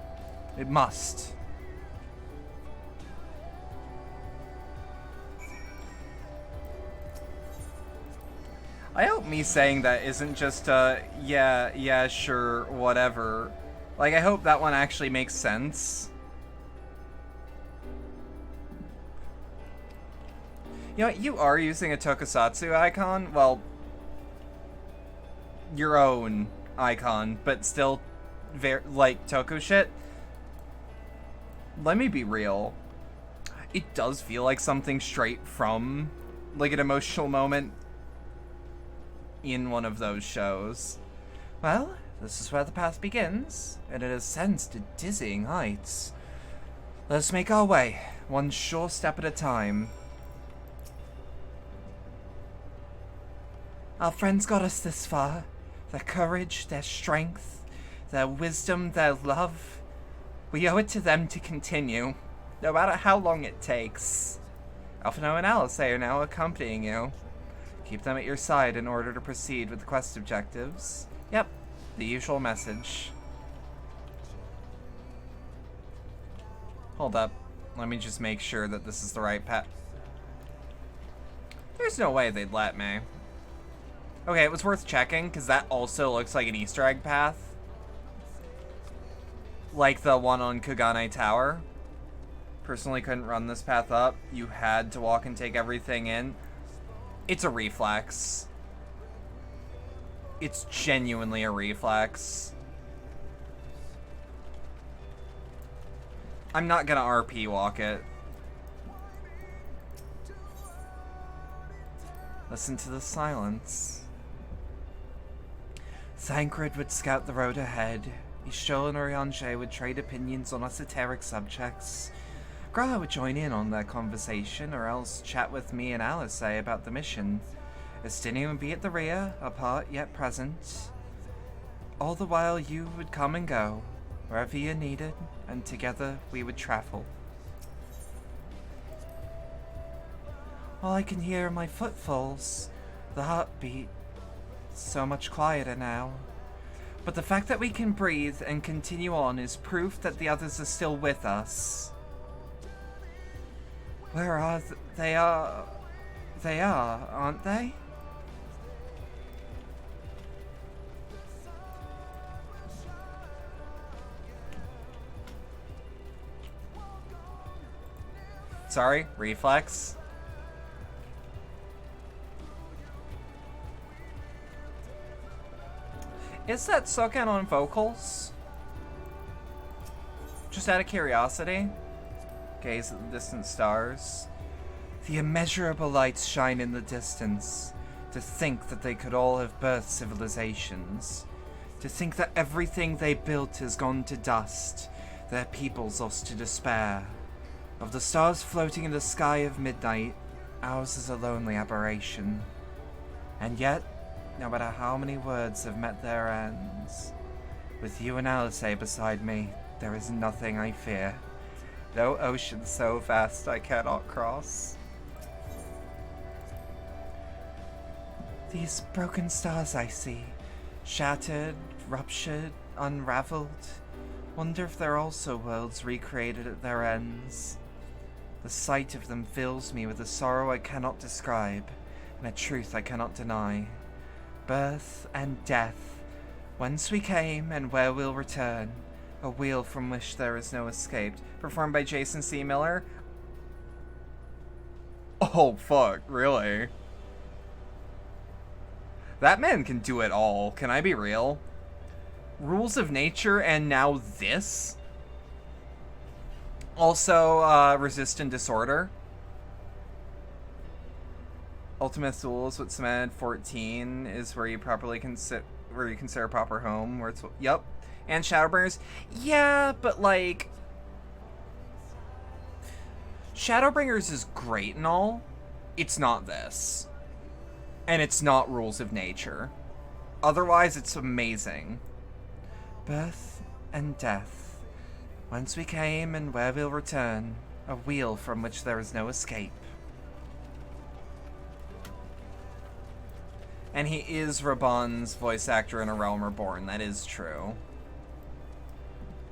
It must. I hope me saying that isn't just yeah, sure, whatever. Like, I hope that one actually makes sense. You know what, you are using a tokusatsu icon? Well, your own icon, but still like toku shit. Let me be real. It does feel like something straight from like an emotional moment in one of those shows. Well, this is where the path begins, and it ascends to dizzying heights. Let's make our way, one sure step at a time. Our friends got us this far. Their courage, their strength, their wisdom, their love. We owe it to them to continue, no matter how long it takes. Alphino and Alice are now accompanying you. Keep them at your side in order to proceed with the quest objectives. Yep, the usual message. Hold up. Let me just make sure that this is the right path. There's no way they'd let me. Okay, it was worth checking, because that also looks like an Easter egg path. Like the one on Kugane Tower. Personally couldn't run this path up. You had to walk and take everything in. It's a reflex. It's genuinely a reflex. I'm not gonna RP walk it. Listen to the silence. Thancred would scout the road ahead. Ishol and Oriange would trade opinions on esoteric subjects. Grala would join in on their conversation, or else chat with me and Alice about the mission. Estinian would be at the rear, apart yet present. All the while you would come and go, wherever you needed, and together we would travel. All I can hear are my footfalls, the heartbeat, so much quieter now. But the fact that we can breathe and continue on is proof that the others are still with us. Where are they? They are, aren't they? Sorry, reflex. Is that Soken on vocals? Just out of curiosity. Gaze at the distant stars. The immeasurable lights shine in the distance. To think that they could all have birthed civilizations. To think that everything they built has gone to dust. Their peoples lost to despair. Of the stars floating in the sky of midnight, ours is a lonely aberration. And yet, no matter how many words have met their ends, with you and Alice beside me, there is nothing I fear. No ocean so vast I cannot cross. These broken stars I see, shattered, ruptured, unraveled. Wonder if they're also worlds recreated at their ends. The sight of them fills me with a sorrow I cannot describe, and a truth I cannot deny. Birth and death, whence we came and where we'll return, a wheel from which there is no escape. Performed by Jason C. Miller. Oh fuck, really? That man can do it all, can I be real? Rules of Nature and now this? Also, Resistant Disorder. Ultimate Souls with Cemented 14 is where you consider proper home. Where it's yep, and Shadowbringers. Yeah, but like Shadowbringers is great and all. It's not this, and it's not Rules of Nature. Otherwise, it's amazing. Birth and death, whence we came and where we'll return, a wheel from which there is no escape. And he is Raban's voice actor in A Realm Reborn. That is true.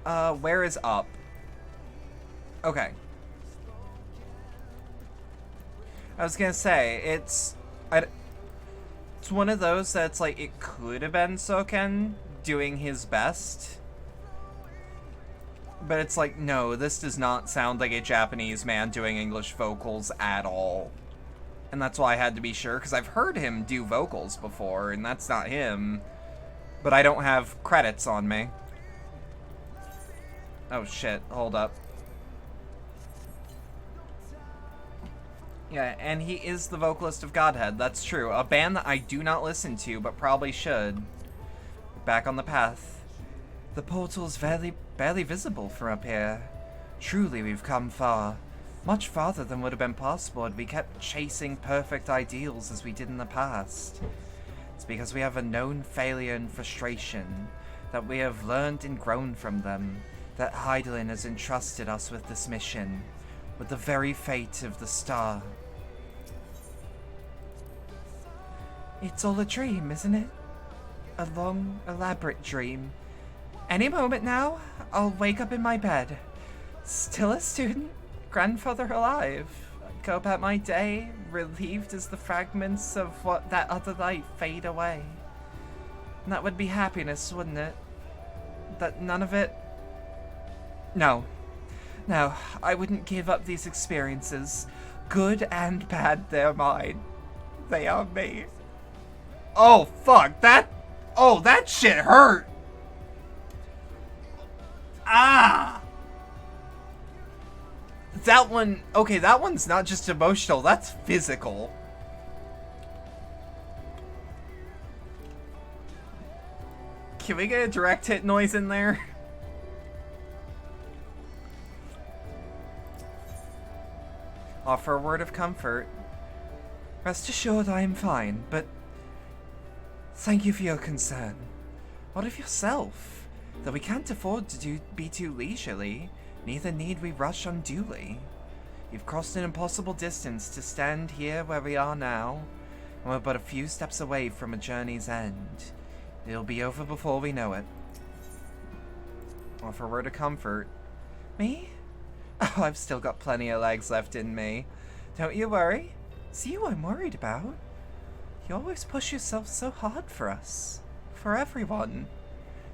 Where is up? Okay. I was gonna say, it's one of those that's like, it could have been Soken doing his best. But it's like, no, this does not sound like a Japanese man doing English vocals at all. And that's why I had to be sure, because I've heard him do vocals before, and that's not him. But I don't have credits on me. Oh shit, hold up. Yeah, and he is the vocalist of Godhead, that's true. A band that I do not listen to, but probably should. Back on the path. The portal's barely visible from up here. Truly, we've come far. Much farther than would have been possible had we kept chasing perfect ideals as we did in the past. It's because we have a known failure and frustration, that we have learned and grown from them, that Heidelin has entrusted us with this mission, with the very fate of the star. It's all a dream, isn't it? A long, elaborate dream. Any moment now, I'll wake up in my bed. Still a student, grandfather alive. Go about my day, relieved as the fragments of what that other light fade away. And that would be happiness, wouldn't it? That none of it... No. No, I wouldn't give up these experiences. Good and bad, they're mine. They are me. Oh, fuck, that... Oh, that shit hurt! Ah! That one... Okay, that one's not just emotional, that's physical. Can we get a direct hit noise in there? Offer a word of comfort. Rest assured I am fine, but... Thank you for your concern. What of yourself? Though we can't afford to be too leisurely, neither need we rush unduly. You've crossed an impossible distance to stand here where we are now, and we're but a few steps away from a journey's end. It'll be over before we know it. Offer a word of comfort. Me? Oh, I've still got plenty of legs left in me. Don't you worry. It's you I'm worried about. You always push yourself so hard for us. For everyone.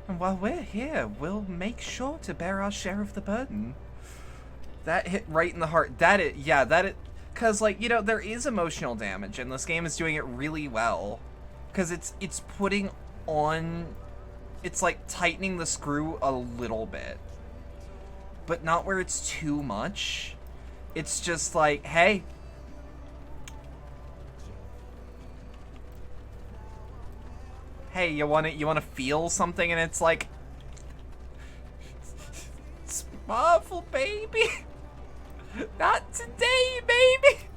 And while we're here, we'll make sure to bear our share of the burden. That hit right in the heart. Because, like, you know, there is emotional damage, and this game is doing it really well. Because it's putting on... It's, like, tightening the screw a little bit. But not where it's too much. It's just like, hey... Hey, you wanna feel something, and it's like... It's Marvel, baby! Not today, baby!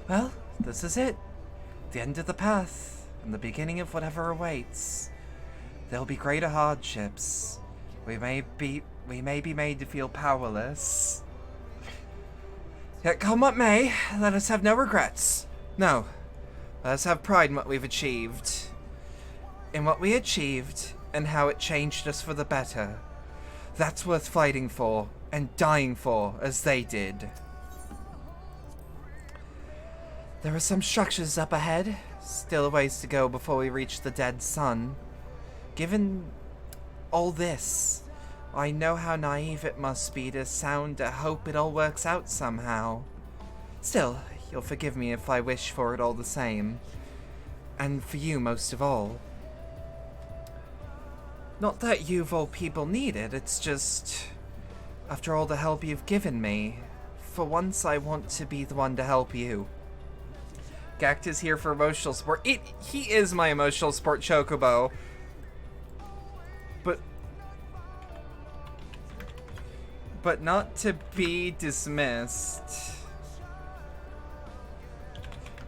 Well, this is it. The end of the path, and the beginning of whatever awaits. There'll be greater hardships. We may be made to feel powerless. Yet come what may, let us have no regrets. No. Let us have pride in what we've achieved. In what we achieved, and how it changed us for the better. That's worth fighting for, and dying for, as they did. There are some structures up ahead. Still a ways to go before we reach the dead sun. Given all this, I know how naive it must be to sound to hope it all works out somehow. Still, you'll forgive me if I wish for it all the same. And for you most of all. Not that you of all people need it, it's just... After all the help you've given me, for once I want to be the one to help you. Gact is here for emotional support. He is my emotional support chocobo. But not to be dismissed.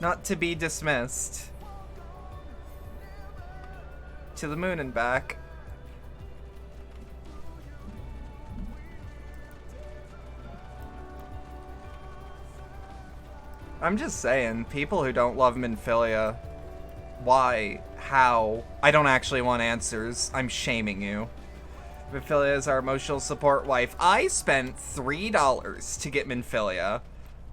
Not to be dismissed. To the moon and back. I'm just saying, people who don't love Minfilia, why? How? I don't actually want answers. I'm shaming you. Minfilia is our emotional support wife. I spent $3 to get Minfilia.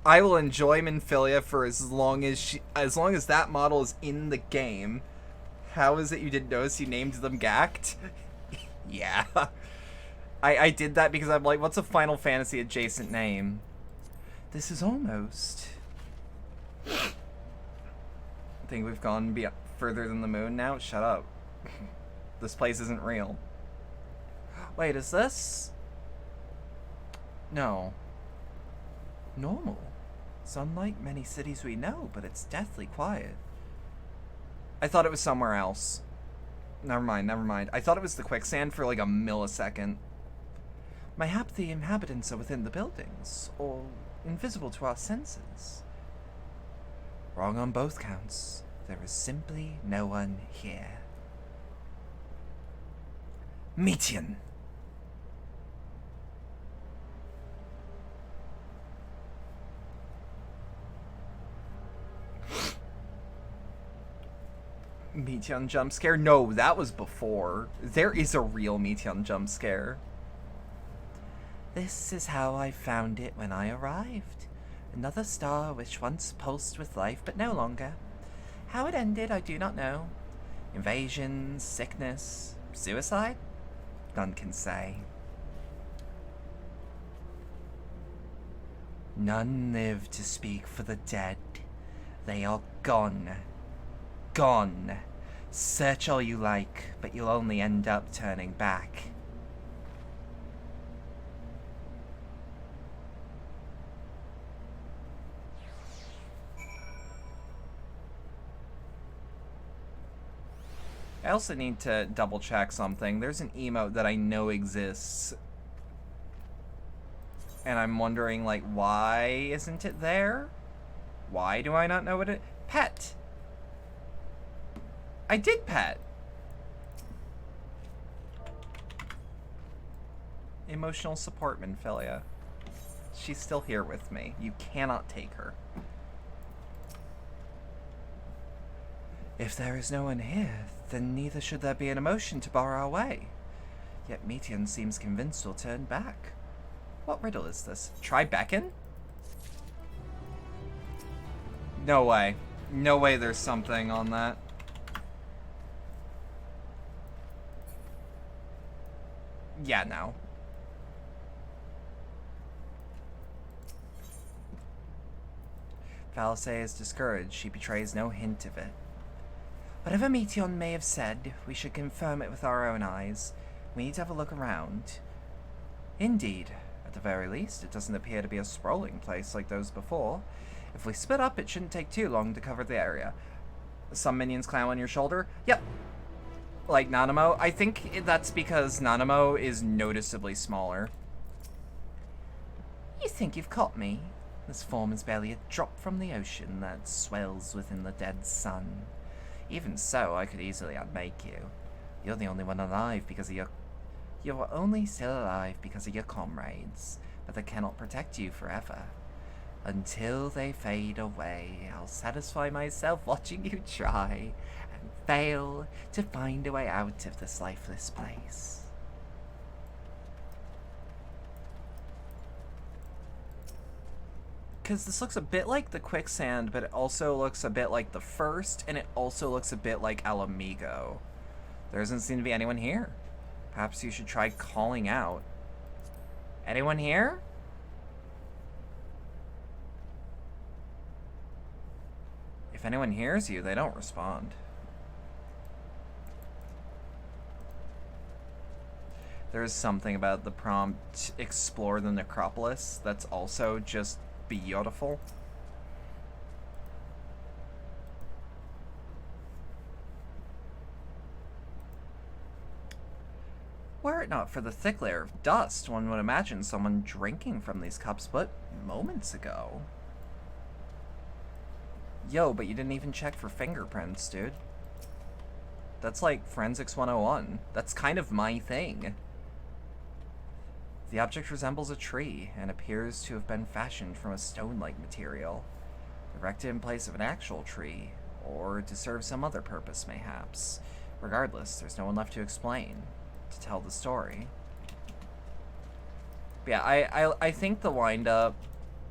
I will enjoy Minfilia for as long as that model is in the game. How is it you didn't notice you named them Gact? Yeah. I did that because I'm like, what's a Final Fantasy adjacent name? This is almost... I think we've gone further than the moon now. Shut up. This place isn't real. Wait, is this... No. Normal. It's unlike many cities we know, but it's deathly quiet. I thought it was somewhere else. Never mind. I thought it was the quicksand for like a millisecond. Mayhap the inhabitants are within the buildings, or invisible to our senses. Wrong on both counts. There is simply no one here. Meetian. Meetian jump scare? No, that was before. There is a real Meetian jump scare. This is how I found it when I arrived. Another star which once pulsed with life, but no longer. How it ended, I do not know. Invasion, sickness, suicide? None can say. None live to speak for the dead. They are gone. Gone. Search all you like, but you'll only end up turning back. I also need to double check something. There's an emote that I know exists. And I'm wondering, like, why isn't it there? Why do I not know what it... Pet! I did pet! Emotional support, Minfilia. She's still here with me. You cannot take her. If there is no one here, then neither should there be an emotion to bar our way. Yet Meteon seems convinced we'll turn back. What riddle is this? Tribecan? No way. No way there's something on that. Yeah, no. Fallace is discouraged. She betrays no hint of it. Whatever Meteon may have said, we should confirm it with our own eyes. We need to have a look around. Indeed. At the very least, it doesn't appear to be a sprawling place like those before. If we split up, it shouldn't take too long to cover the area. Some minions climb on your shoulder? Yep. Like Nanamo. I think that's because Nanamo is noticeably smaller. You think you've caught me? This form is barely a drop from the ocean that swells within the dead sun. Even so, I could easily unmake you. You're the only one alive because of your... You're only still alive because of your comrades, but they cannot protect you forever. Until they fade away, I'll satisfy myself watching you try, and fail to find a way out of this lifeless place. Because this looks a bit like the quicksand, but it also looks a bit like the first, and it also looks a bit like Alamigo. There doesn't seem to be anyone here. Perhaps you should try calling out. Anyone here? If anyone hears you, they don't respond. There's something about the prompt, explore the necropolis, that's also just beautiful. Were it not for the thick layer of dust, one would imagine someone drinking from these cups but moments ago. Yo, but you didn't even check for fingerprints, dude. That's like Forensics 101. That's kind of my thing. The object resembles a tree and appears to have been fashioned from a stone-like material, erected in place of an actual tree, or to serve some other purpose, mayhaps. Regardless, there's no one left to explain, to tell the story. But yeah, I think the wind-up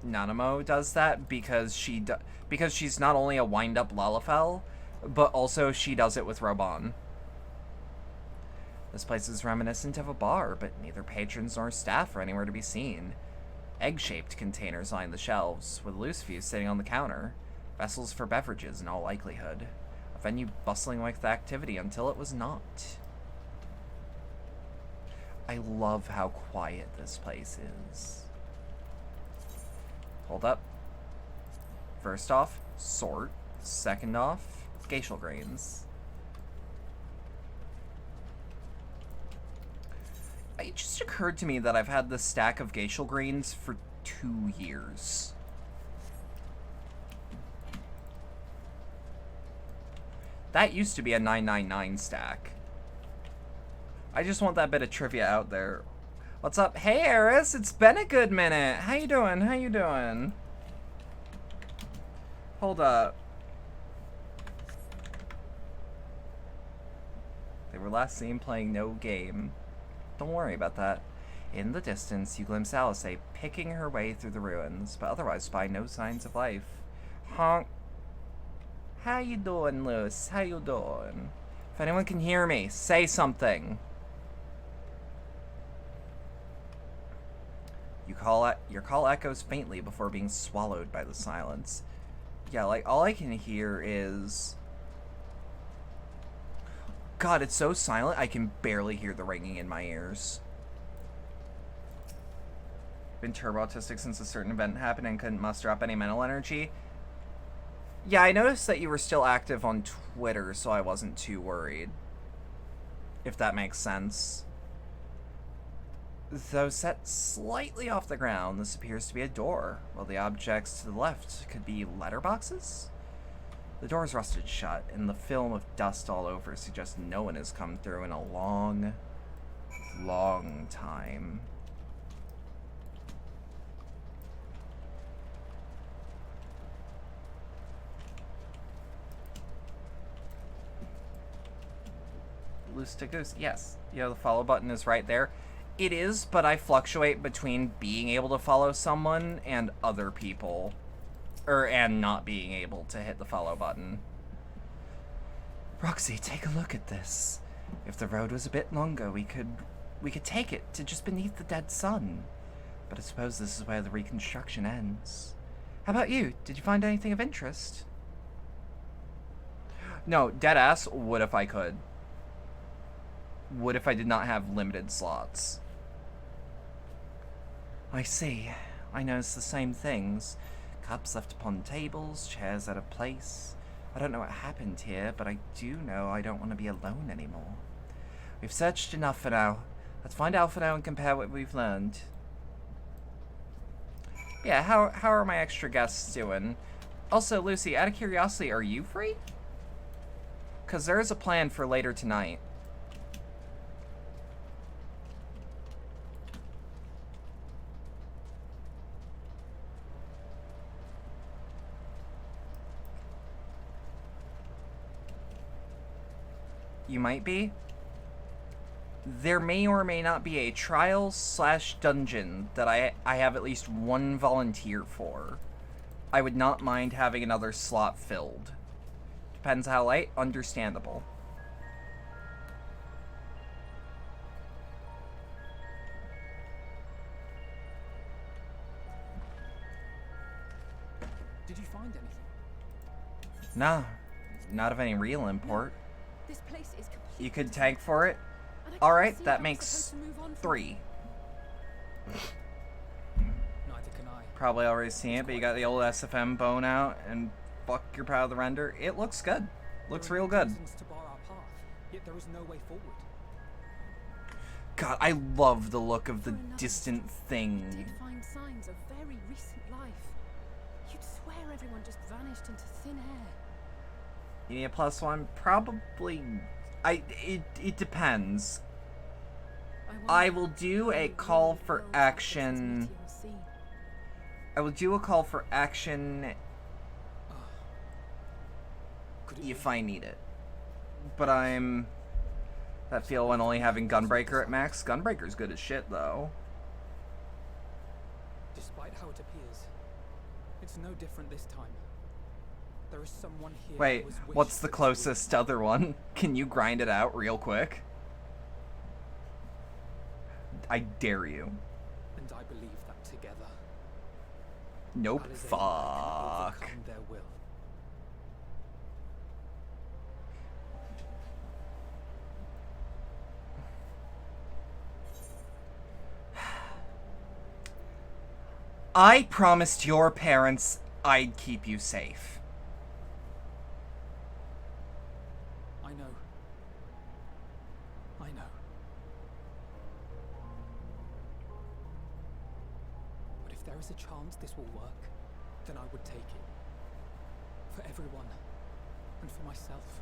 Nanamo does that because she's not only a wind-up Lalafell, but also she does it with Robon. This place is reminiscent of a bar, but neither patrons nor staff are anywhere to be seen. Egg-shaped containers line the shelves, with loose fuse sitting on the counter. Vessels for beverages in all likelihood. A venue bustling with activity until it was not. I love how quiet this place is. Hold up. First off, sort. Second off, glacial grains. It just occurred to me that I've had this stack of glacial grains for 2 years. That used to be a 999 stack. I just want that bit of trivia out there. What's up? Hey, Eris, it's been a good minute. How you doing? How you doing? Hold up. They were last seen playing no game. Don't worry about that. In the distance, you glimpse Alice picking her way through the ruins, but otherwise spy no signs of life. Honk. How you doing, Luce? How you doing? If anyone can hear me, say something. Your call echoes faintly before being swallowed by the silence. Yeah, like, all I can hear is... God, it's so silent, I can barely hear the ringing in my ears. Been turbo autistic since a certain event happened and couldn't muster up any mental energy. Yeah, I noticed that you were still active on Twitter, so I wasn't too worried. If that makes sense. Though set slightly off the ground, this appears to be a door, while the objects to the left could be letterboxes? The door is rusted shut, and the film of dust all over suggests no one has come through in a long, long time. Loose to goose. Yes. You know, the follow button is right there. It is, but I fluctuate between being able to follow someone and other people. And not being able to hit the follow button. Roxy, take a look at this. If the road was a bit longer, we could take it to just beneath the dead sun. But I suppose this is where the reconstruction ends. How about you? Did you find anything of interest? No, deadass, would if I could. Would if I did not have limited slots. I see. I noticed the same things. Cups left upon tables, chairs out of place. I don't know what happened here, but I do know I don't want to be alone anymore. We've searched enough for now. Let's find Alpha now and compare what we've learned. Yeah, how are my extra guests doing? Also, Lucy, out of curiosity, are you free? Because there is a plan for later tonight. You might be. There may or may not be a trial/dungeon that I have at least one volunteer for. I would not mind having another slot filled. Depends how late, understandable. Did you find anything? Nah, not of any real import. This place is completely You could tank for it? and I can't Alright, see that how makes I'm supposed to move on from 3. Neither can I. Probably already seen it, but you got the old SFM bone out, and fuck, you're proud of the render. It looks good. Looks There are real no good. reasons to bar our path, yet there is no way forward. God, I love the look of the For another distant You thing. did find signs of very recent life. You'd swear everyone just vanished into thin air. You need a +1? Probably. It depends. I will do a call for action. I will do a call for action Could it if be? I need it. But I'm... That feel when only having Gunbreaker at max. Gunbreaker's good as shit, though. Despite how it appears, it's no different this time. There is someone here. Wait, who has wished what's the that this closest other one? Can you grind it out real quick? I dare you. would- And I believe that together, Nope. Alizé can Fuck. overcome their will. I promised your parents I'd keep you safe. I know. I know. But if there is a chance this will work, then I would take it. For everyone. And for myself.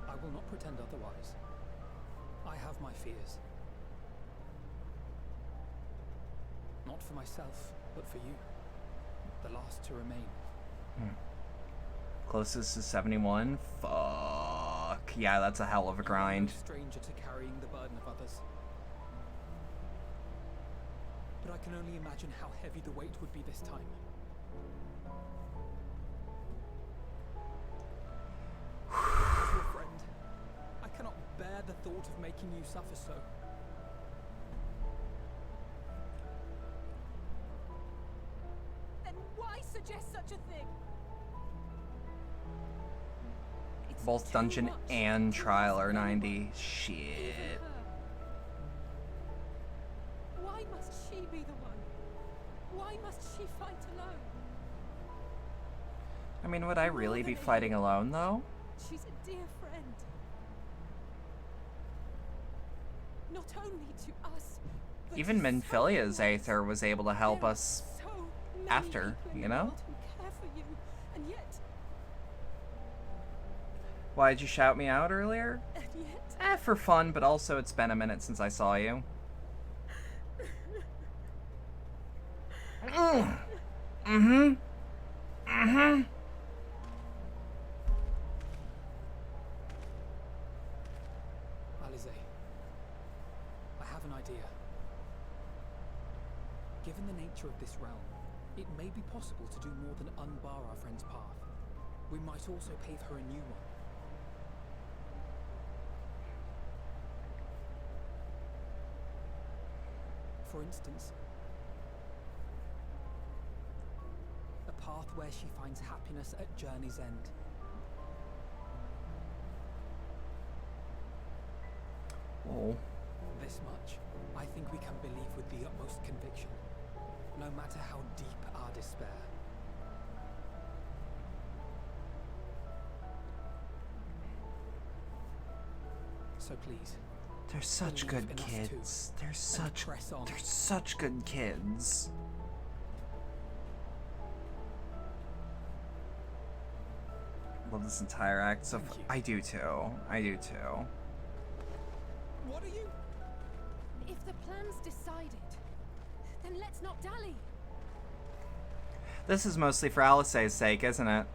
I will not pretend otherwise. I have my fears. Not for myself, but for you. The last to remain. Closest to 71? Fuck. Yeah, that's a hell of a grind. I'm no stranger to carrying the burden of others. But I can only imagine how heavy the weight would be this time. As your friend, I cannot bear the thought of making you suffer so. Then why suggest such a thing? It's Both too dungeon much and to trial ask are anyone, 90. even Shit. her. Why must she be the one? Why must she fight alone? I mean, would I really be More than fighting anyone. alone, though? She's a dear friend. Not only to us, but Even to so Menphilia's many Aether was able to help There are us so many after, people in you the know? world who care for you, and yet, Why did you shout me out earlier? For fun, but also it's been a minute since I saw you. Mm-hmm. Mm-hmm. Alize, I have an idea. Given the nature of this realm, it may be possible to do more than unbar our friend's path. We might also pave her a new one. For instance, a path where she finds happiness at journey's end. Oh. This much, I think we can believe with the utmost conviction, no matter how deep our despair. So please, They're such believe good in us kids. too, They're such press on. they're such good kids. Love this entire act so Thank you. I do too. I do too. What are you? if the plan's decided, then let's not dally. This is mostly for Alice's sake, isn't it?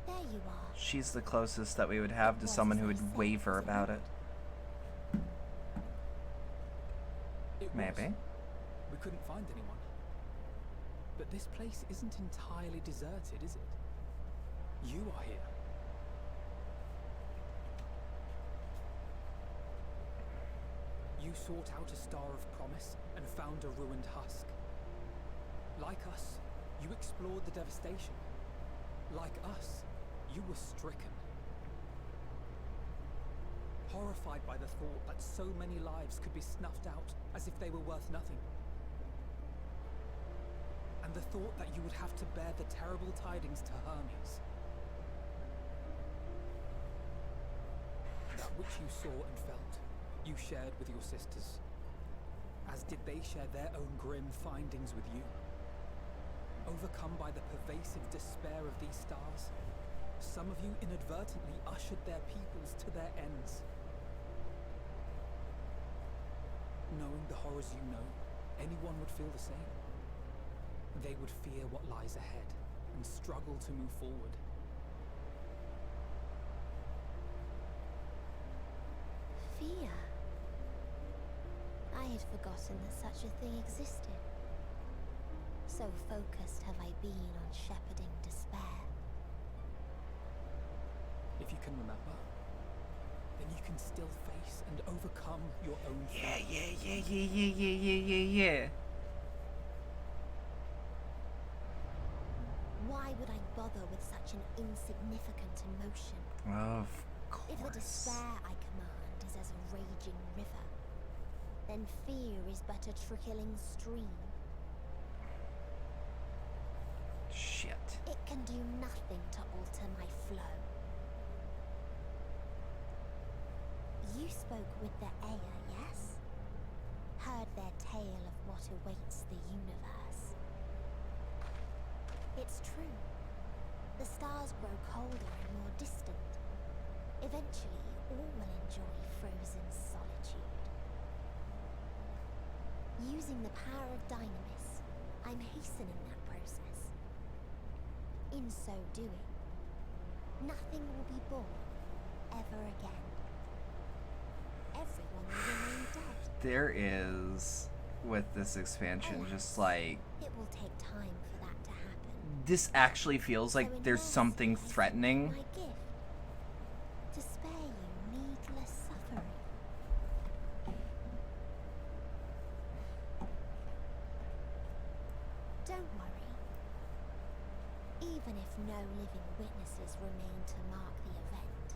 There you are. She's the closest that we would have to someone who would waver about it. It was. Maybe. We couldn't find anyone. But this place isn't entirely deserted, is it? You are here. You sought out a star of promise and found a ruined husk. Like us, you explored the devastation. Like us, you were stricken. Horrified by the thought that so many lives could be snuffed out as if they were worth nothing. And the thought that you would have to bear the terrible tidings to Hermes. That which you saw and felt, you shared with your sisters. As did they share their own grim findings with you. Overcome by the pervasive despair of these stars, some of you inadvertently ushered their peoples to their ends. Knowing the horrors you know, anyone would feel the same. They would fear what lies ahead and struggle to move forward. Fear? I had forgotten that such a thing existed. So focused have I been on shepherding despair. If you can remember, then you can still face and overcome your own fear. Yeah. Why would I bother with such an insignificant emotion? Of If the course. despair I command is as a raging river, then fear is but a trickling stream. Shit. It can do nothing to alter my flow. You spoke with the Aya, yes? Heard their tale of what awaits the universe. It's true. The stars grow colder and more distant. Using the power of Dynamis, I'm hastening that process. In so doing, nothing will be born ever again. Everyone will remain dead. There is, with this expansion, just like... It will take time for that to happen. This actually feels like there's something threatening. My gift, to spare you needless suffering. Don't worry. Even if no living witnesses remain to mark the event,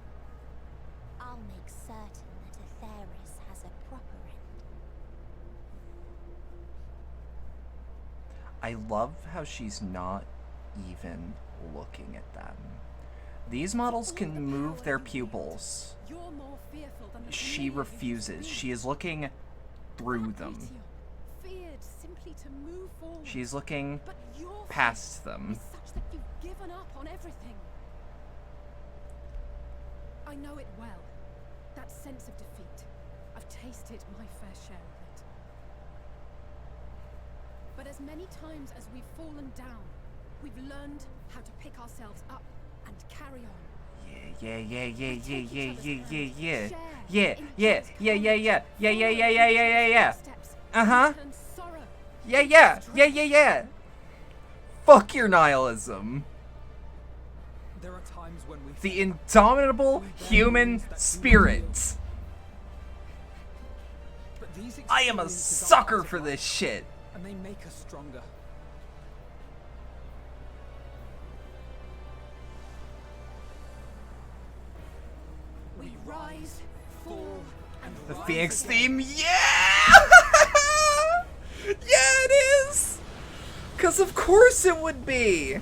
I'll make certain that Atheris has a proper end. I love how she's not even looking at them. These models can move their pupils. You're more fearful than the She familiar who refuses. used to She is looking through be. them. Feared simply to move forward. She's looking But your past fear them. is such that you've given up on everything. I know it well. That sense of defeat. I've tasted my fair share of it. But as many times as we've fallen down, we've learned how to pick ourselves up and carry on. Yeah. Uh-huh. Yeah. Fuck your nihilism. There are times when we The indomitable human spirit. But these I am a experiences are sucker part for of this life, shit. and they make us stronger. We rise, fall, and The rise Phoenix again. theme, yeah! Yeah, it is! Because of course it would be!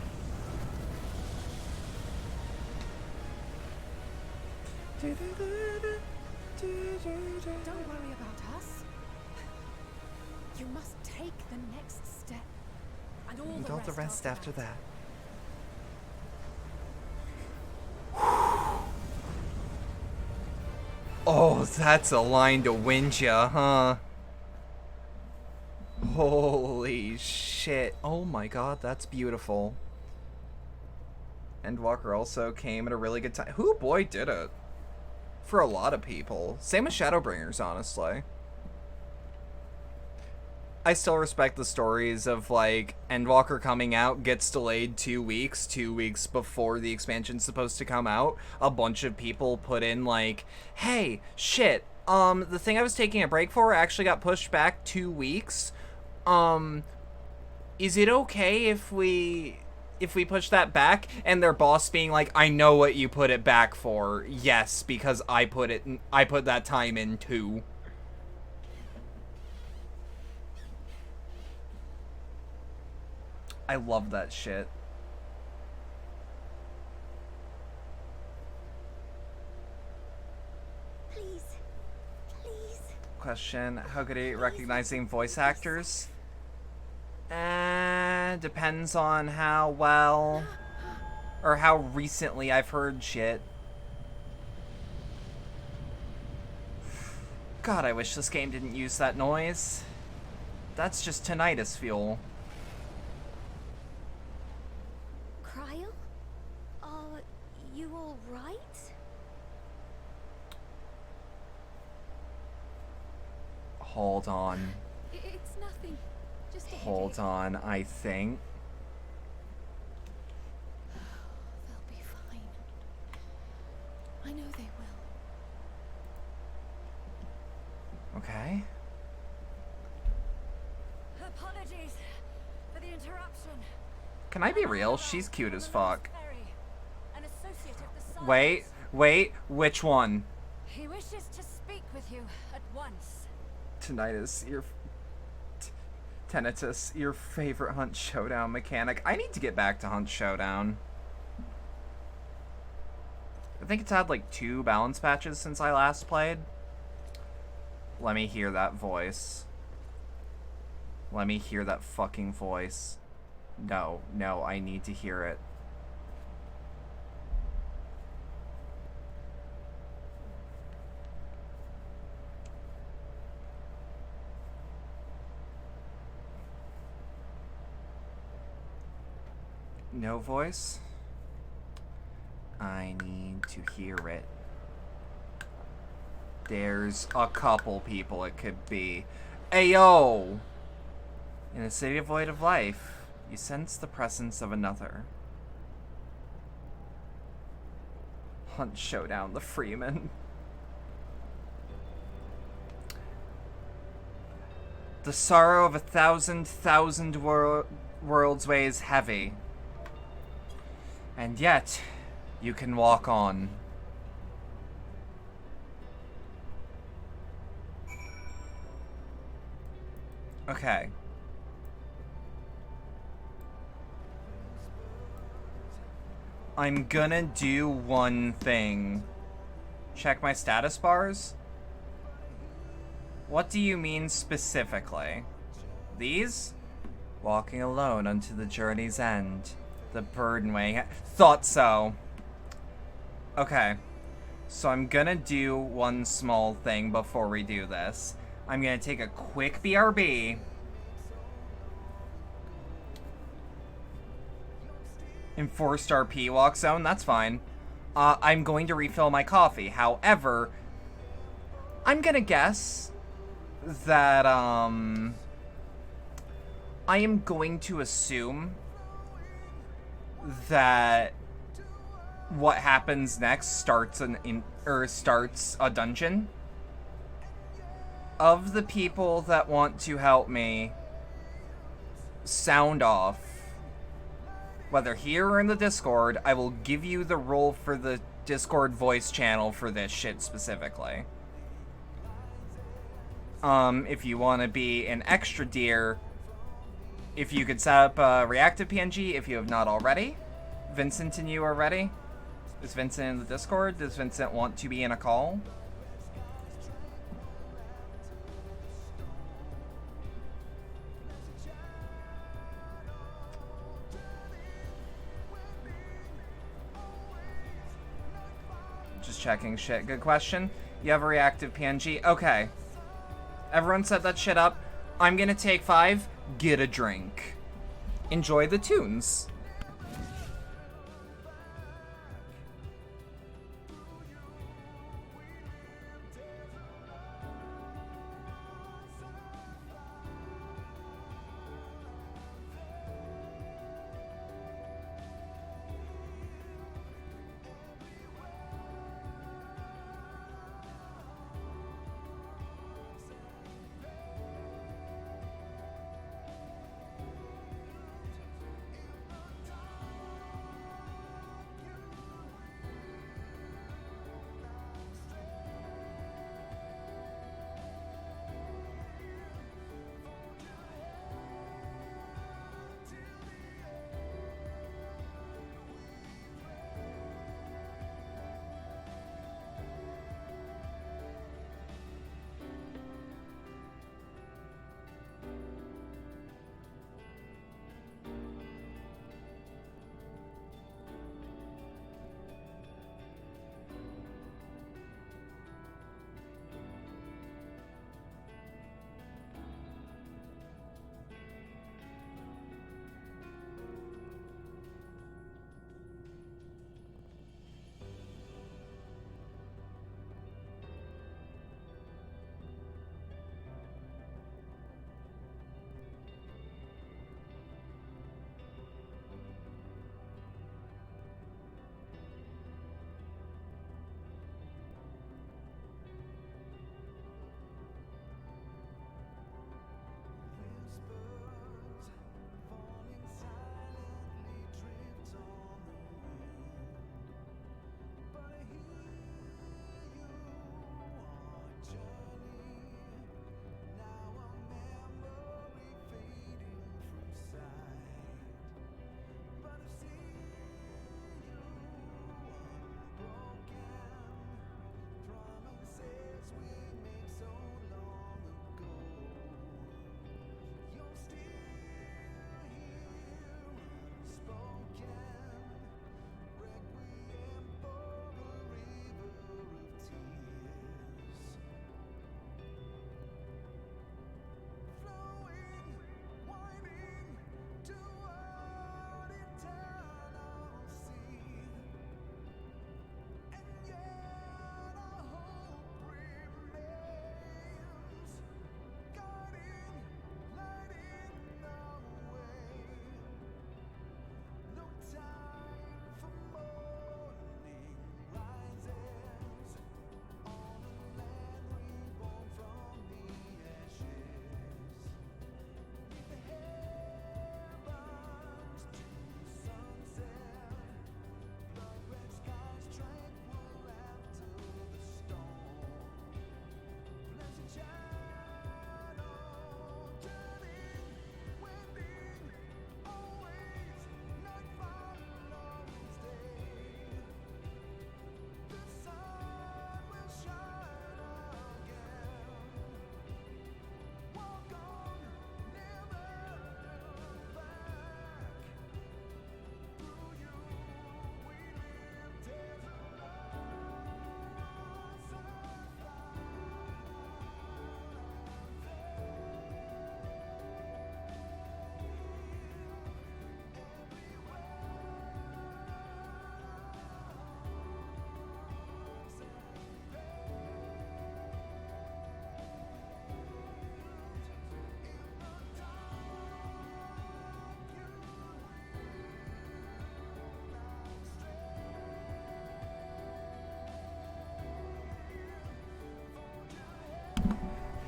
Don't worry about us. You must take the next step. And all the rest after that. Oh, that's a line to wind ya, huh? Holy shit. Oh my god, that's beautiful. Endwalker also came at a really good time. Who boy did it? For a lot of people. Same with Shadowbringers, honestly. I still respect the stories of, like, Endwalker coming out, gets delayed 2 weeks, 2 weeks before the expansion's supposed to come out. A bunch of people put in, like, hey, shit, the thing I was taking a break for actually got pushed back 2 weeks. Is it okay if we push that back? And their boss being like, I know what you put it back for. Yes, because I put that time in too. I love that shit. Please. Question, how good are you at recognizing voice actors? Depends on how well or how recently I've heard shit. God, I wish this game didn't use that noise. That's just tinnitus fuel. Cryo? Are you all right? Hold on. It's nothing. Just a Hold headache. on, I think. They'll be fine. I know they will. Okay. Apologies for the interruption. Can I be real? She's cute as fuck. An associate of the Wait, which one? He wishes to speak with you at once. Tinnitus, Tinnitus, your favorite Hunt Showdown mechanic. I need to get back to Hunt Showdown. I think it's had like 2 balance patches since I last played. Let me hear that voice. Let me hear that fucking voice. No, I need to hear it. No voice? I need to hear it. There's a couple people it could be. Ayo! In a city void of life, you sense the presence of another. Hunt Showdown, the Freeman. The sorrow of 1,000 worlds weighs heavy. And yet, you can walk on. Okay. I'm gonna do one thing. Check my status bars? What do you mean specifically? These? Walking alone unto the journey's end. The burden weighing... Thought so. Okay. So I'm gonna do one small thing before we do this. I'm gonna take a quick BRB. Enforced RP walk zone, that's fine. I'm going to refill my coffee. However, I'm gonna guess that, I am going to assume that what happens next starts starts a dungeon. Of the people that want to help me, sound off. Whether here or in the Discord, I will give you the role for the Discord voice channel for this shit specifically. If you want to be an extra deer, if you could set up a reactive PNG if you have not already. Vincent and you are ready? Is Vincent in the Discord? Does Vincent want to be in a call? Just checking shit. Good question. You have a reactive PNG? Okay. Everyone set that shit up. I'm gonna take 5. Get a drink. Enjoy the tunes.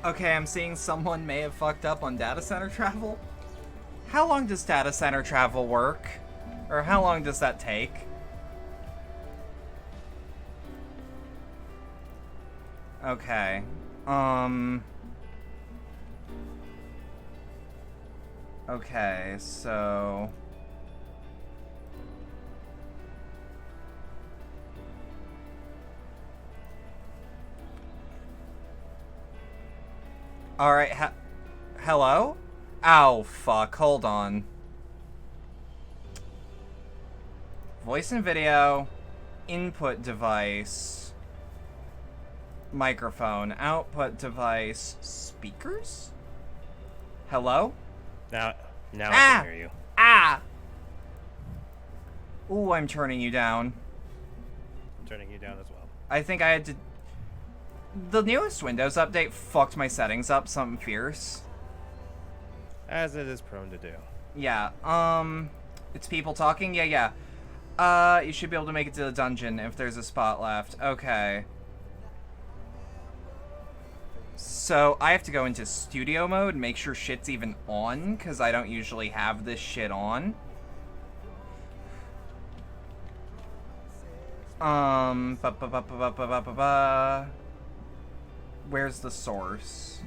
Okay, I'm seeing someone may have fucked up on data center travel. How long does data center travel work? Or how long does that take? Okay. Okay, so... Alright, hello? Ow, fuck, hold on. Voice and video, input device, microphone, output device, speakers? Hello? Now I can hear you. Ah! Ooh, I'm turning you down. I'm turning you down as well. I think I had to... The newest Windows update fucked my settings up something fierce. As it is prone to do. Yeah, it's people talking? Yeah. You should be able to make it to the dungeon if there's a spot left. Okay. So, I have to go into studio mode and make sure shit's even on, because I don't usually have this shit on. Where's the source?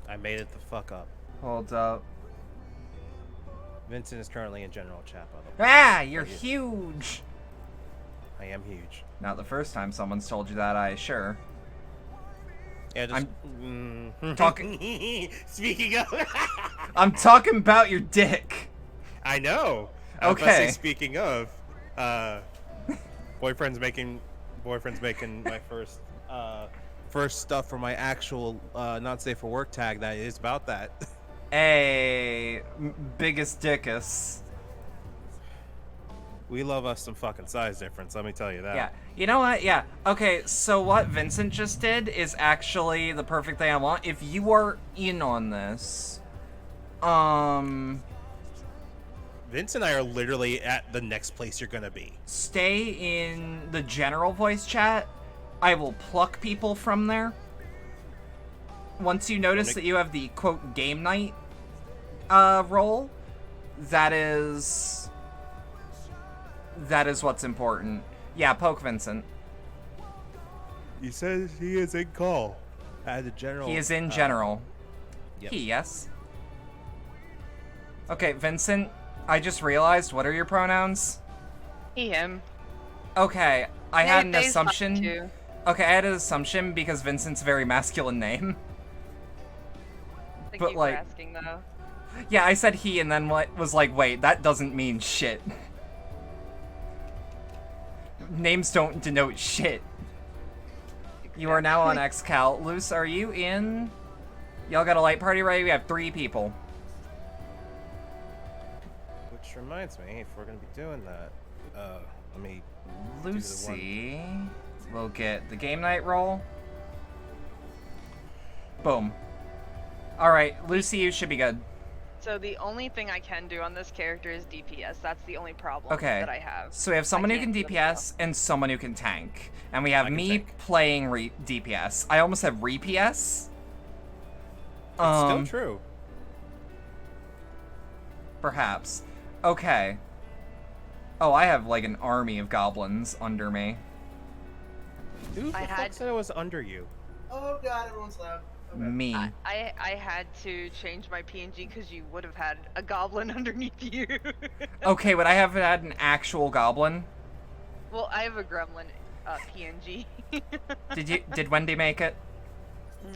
I made it the fuck up. Hold up. Vincent is currently in general chat, by the way. Ah, you're huge! I am huge. Not the first time someone's told you that, I assure. Yeah, just... I'm talking... Speaking of... I'm talking about your dick. I know. I was about to say, speaking of, boyfriend's making my first stuff for my actual not safe for work tag that is about that. Hey, biggest dickus. We love us some fucking size difference, let me tell you that. Yeah. You know what? Yeah. Okay, so what Vincent just did is actually the perfect thing I want. If you are in on this, Vince and I are literally at the next place you're gonna be. Stay in the general voice chat. I will pluck people from there. Once you notice that you have the, quote, game night role, that is what's important. Yeah, poke Vincent. He says he is in call. At the general. He is in general. Yep. Yes. Okay, Vincent, I just realized, what are your pronouns? He, him. Okay, I had an They's assumption. fine too. Okay, I had an assumption because Vincent's a very masculine name. Thank But, you like, for asking, though. Yeah, I said he and then was like, wait, that doesn't mean shit. Names don't denote shit. You are now on XCal. Luce, are you in? Y'all got a light party ready? We have 3 people. Which reminds me, if we're gonna be doing that, let me... Lucy will get the game night roll. Boom. Alright, Lucy, you should be good. So the only thing I can do on this character is DPS. That's the only problem Okay. that I have. So we have someone who I can can't do DPS and someone who can tank. And we have I can me tank. playing DPS. I almost have re-PS. It's still true. Perhaps. Okay. Oh, I have like an army of goblins under me. Who the I fuck had- said I was under you? Oh god, everyone's loud. Okay. Me. I had to change my PNG because you would have had a goblin underneath you. Okay, but I haven't had an actual goblin. Well, I have a gremlin PNG. Did Wendy make it?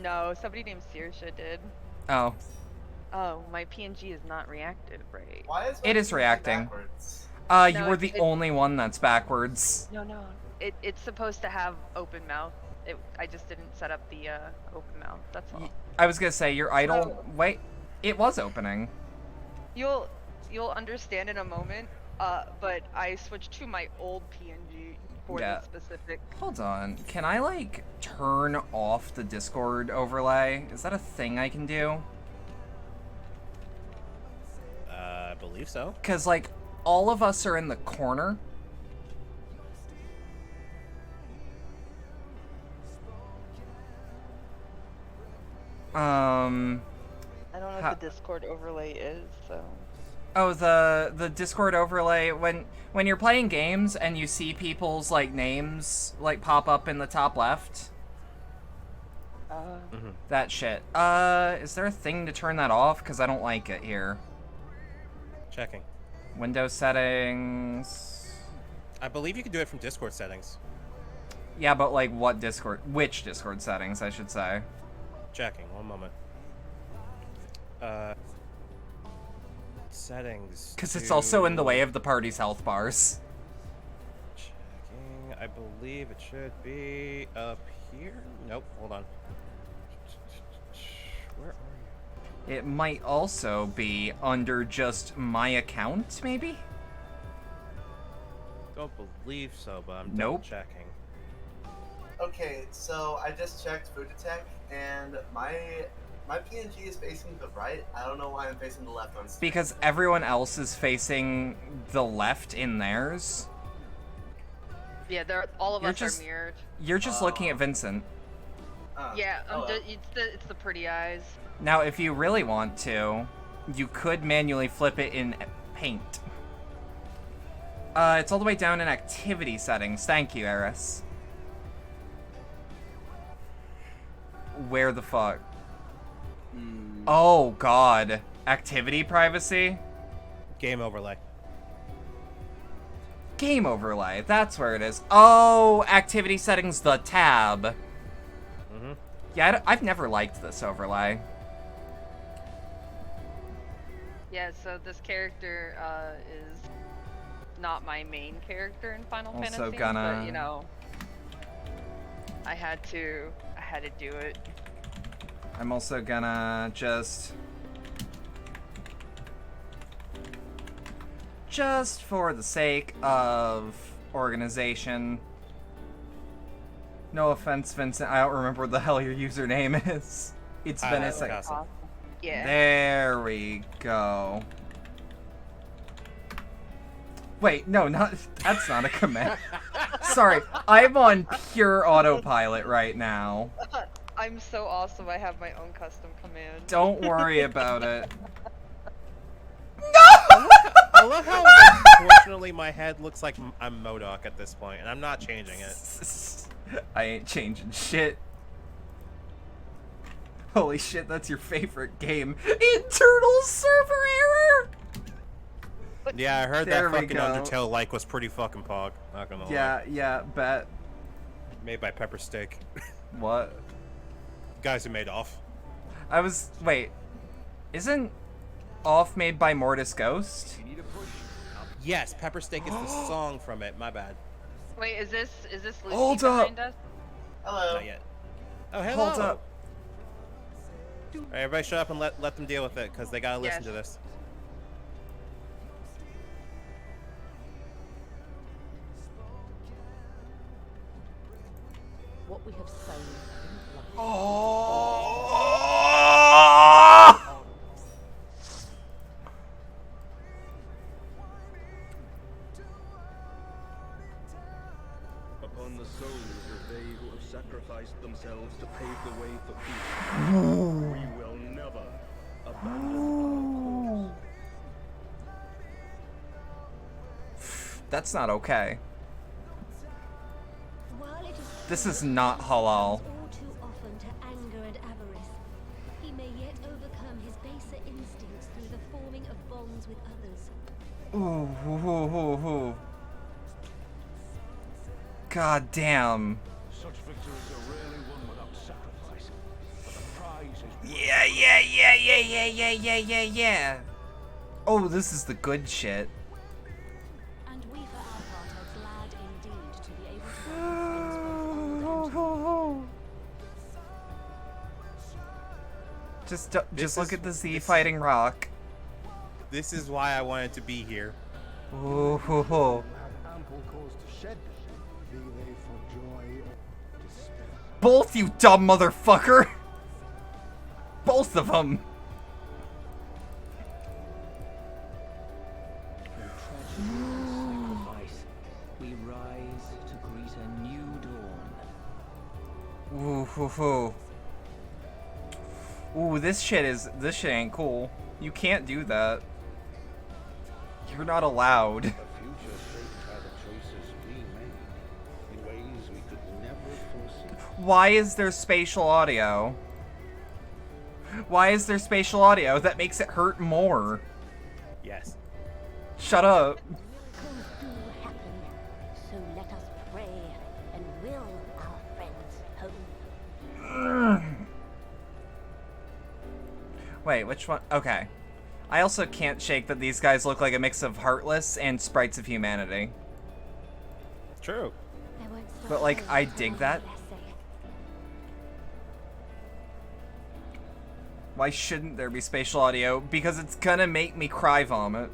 No, somebody named Saoirse did. Oh. Oh, my PNG is not reactive, right? Why is It is reacting. backwards? You No, were the only one that's backwards. No. It's supposed to have open mouth. I just didn't set up the open mouth. That's all. I was gonna say your idle. Wait, it was opening. You'll understand in a moment. But I switched to my old PNG for Yeah. this specific. Hold on. Can I like turn off the Discord overlay? Is that a thing I can do? I believe so. Cause like all of us are in the corner. I don't know what the Discord overlay is, so. Oh, the Discord overlay, when you're playing games and you see people's like names like pop up in the top left. That shit. Is there a thing to turn that off? Because I don't like it here. Checking. Windows settings. I believe you can do it from Discord settings. Yeah, but like what Discord? Which Discord settings, I should say. Checking. One moment. Settings. Because it's also in the way of the party's health bars. Checking. I believe it should be up here. Nope. Hold on. Where are you? It might also be under just my account, maybe? Don't believe so, but I'm Nope. checking. Okay, so I just checked Food Detect, and my PNG is facing the right. I don't know why I'm facing the left on Steam. Because everyone else is facing the left in theirs. Yeah, all of You're us just- are mirrored. You're just looking at Vincent. Yeah, it's the pretty eyes. Now, if you really want to, you could manually flip it in Paint. It's all the way down in activity settings. Thank you, Eris. Where the fuck? Oh, God. Activity privacy? Game overlay. Game overlay. That's where it is. Oh, activity settings, the tab. Yeah, I've never liked this overlay. Yeah, so this character is not my main character in Final Fantasy, but you know, I had to do it. I'm also gonna just for the sake of organization. No offense, Vincent. I don't remember what the hell your username is. It's been a second. Awesome. Yeah. There we go. Wait, no, that's not a command. Sorry, I'm on pure autopilot right now. I'm so awesome. I have my own custom command. Don't worry about it. I love how, unfortunately, my head looks like I'm MODOK at this point, and I'm not changing it. I ain't changing shit. Holy shit, that's your favorite game. Internal server error! Yeah, I heard There that we fucking go. Undertale like was pretty fucking pog. Not gonna lie. Yeah, bet. Made by Pepper Steak. What? Guys who made Off. Wait. Isn't Off made by Mortis Ghost? Yes, Pepper Steak is the song from it. My bad. Wait, is this Lucy Hold up. behind us? Hello. Not yet. Oh, hello. Hold up. All right, everybody shut up and let them deal with it, because they gotta listen Yes. to this. What we have sown in life. Upon the souls of they who have sacrificed themselves to pave the way for peace, we will never abandon our cause. That's not okay. While it is This is not halal. all too often to anger and avarice, he may yet overcome his baser instincts through the forming of bonds with others. Ooh. God damn. Such victories are rarely won without sacrifice, but the prize is Yeah. Oh, this is the good shit. And we for our part are glad indeed to be able to find friends both old and Just look at the Z fighting Rock. This is why I wanted to be here. Ooh. have ample cause to shed, be they for joy or despair. Both, you dumb motherfucker! Both of them! Sacrifice, we rise to greet a new dawn. Ooh. Ooh, this shit ain't cool. You can't do that. You're not allowed. A future shaped by the choices we made in ways we could never foresee. Why is there spatial audio? Why is there spatial audio? That makes it hurt more. Yes. Shut up. Miracles do happen, so let us pray and will our friends home. Wait, which one? Okay. I also can't shake that these guys look like a mix of Heartless and Sprites of Humanity. True. But, like, I dig that. Why shouldn't there be spatial audio? Because it's gonna make me cry vomit.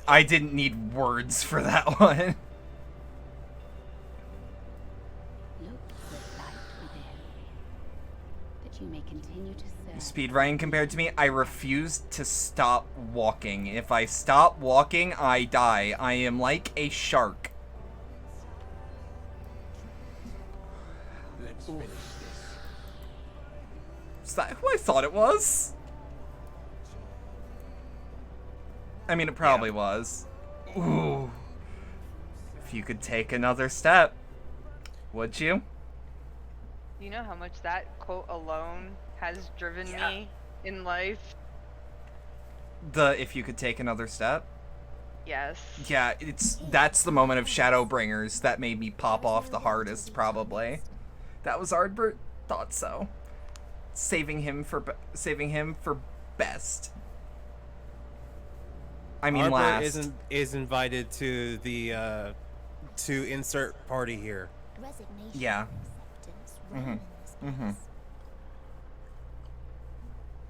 I didn't need words for that one. You may continue to serve. Speedrunning compared to me, I refuse to stop walking. If I stop walking, I die. I am like a shark. Let's finish this. Is that who I thought it was? I mean, it probably was. Ooh. If you could take another step, would you? You know how much that quote alone has driven me in life? If you could take another step? Yes. Yeah, that's the moment of Shadowbringers that made me pop off the hardest, probably. That was Ardbert? Thought so. Saving him for best. I mean, last. is invited to the to insert party here. Yeah.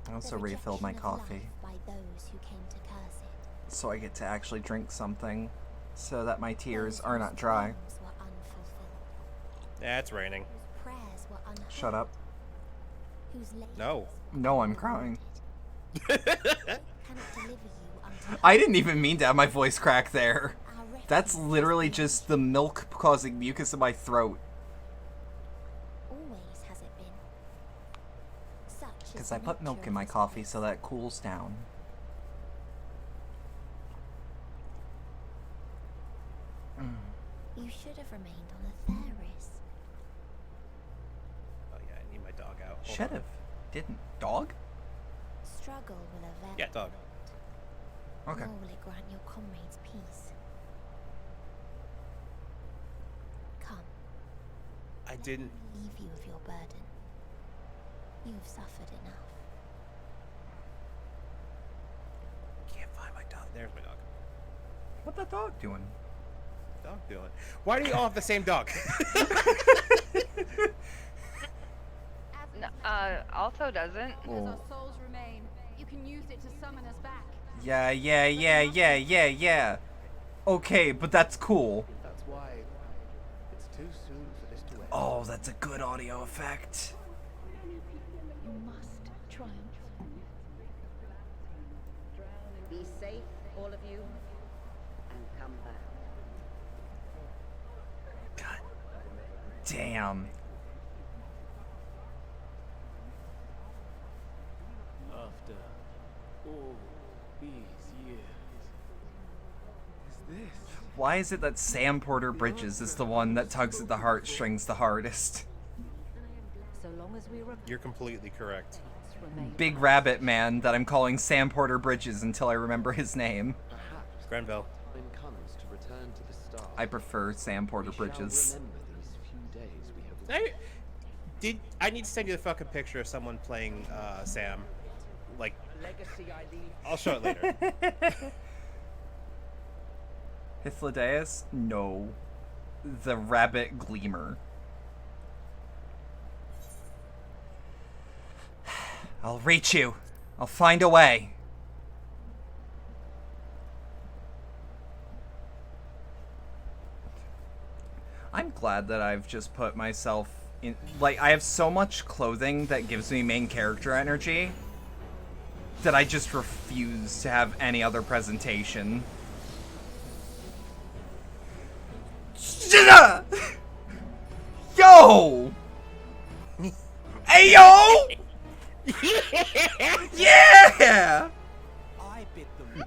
I also refilled my coffee, so I get to actually drink something, so that my tears are not dry. Yeah, it's raining. Shut up. No. No, I'm crying. I didn't even mean to have my voice crack there. That's literally just the milk causing mucus in my throat. Because I put milk in my coffee so that it cools down. You should have remained on the Theris. Oh yeah, I need my dog out. Should have. Didn't. Dog? Struggle will avert. Yeah, dog. Okay. Nor will it grant your comrades peace. Come. I didn't Leave you of your burden. You have suffered enough. Can't find my dog. There's my dog. What that dog doing? Dog doing? Why do you all have the same dog? No, Alto doesn't. Because our souls remain, you can use it to summon us back. Yeah. Okay, but that's cool. That's why it's too soon for this to end. Oh, that's a good audio effect. You must triumph. Be safe, all of you, and come back. God damn. After all these years, is this? Why is it that Sam Porter Bridges is the one that tugs at the heartstrings the hardest? So long as we You're completely correct. Big Rabbit Man that I'm calling Sam Porter Bridges until I remember his name. Perhaps Grenville. the time comes to return to the stars. I prefer Sam Porter We shall Bridges. remember these few days we have I need to send you the fucking picture of someone playing Sam. Like, legacy I leave. I'll show it later. Hythlodaeus? No. The Rabbit Gleamer. I'll reach you. I'll find a way. I'm glad that I've just put myself in... Like, I have so much clothing that gives me main character energy that I just refuse to have any other presentation. Yo! Hey, yo! Yeah! I bid them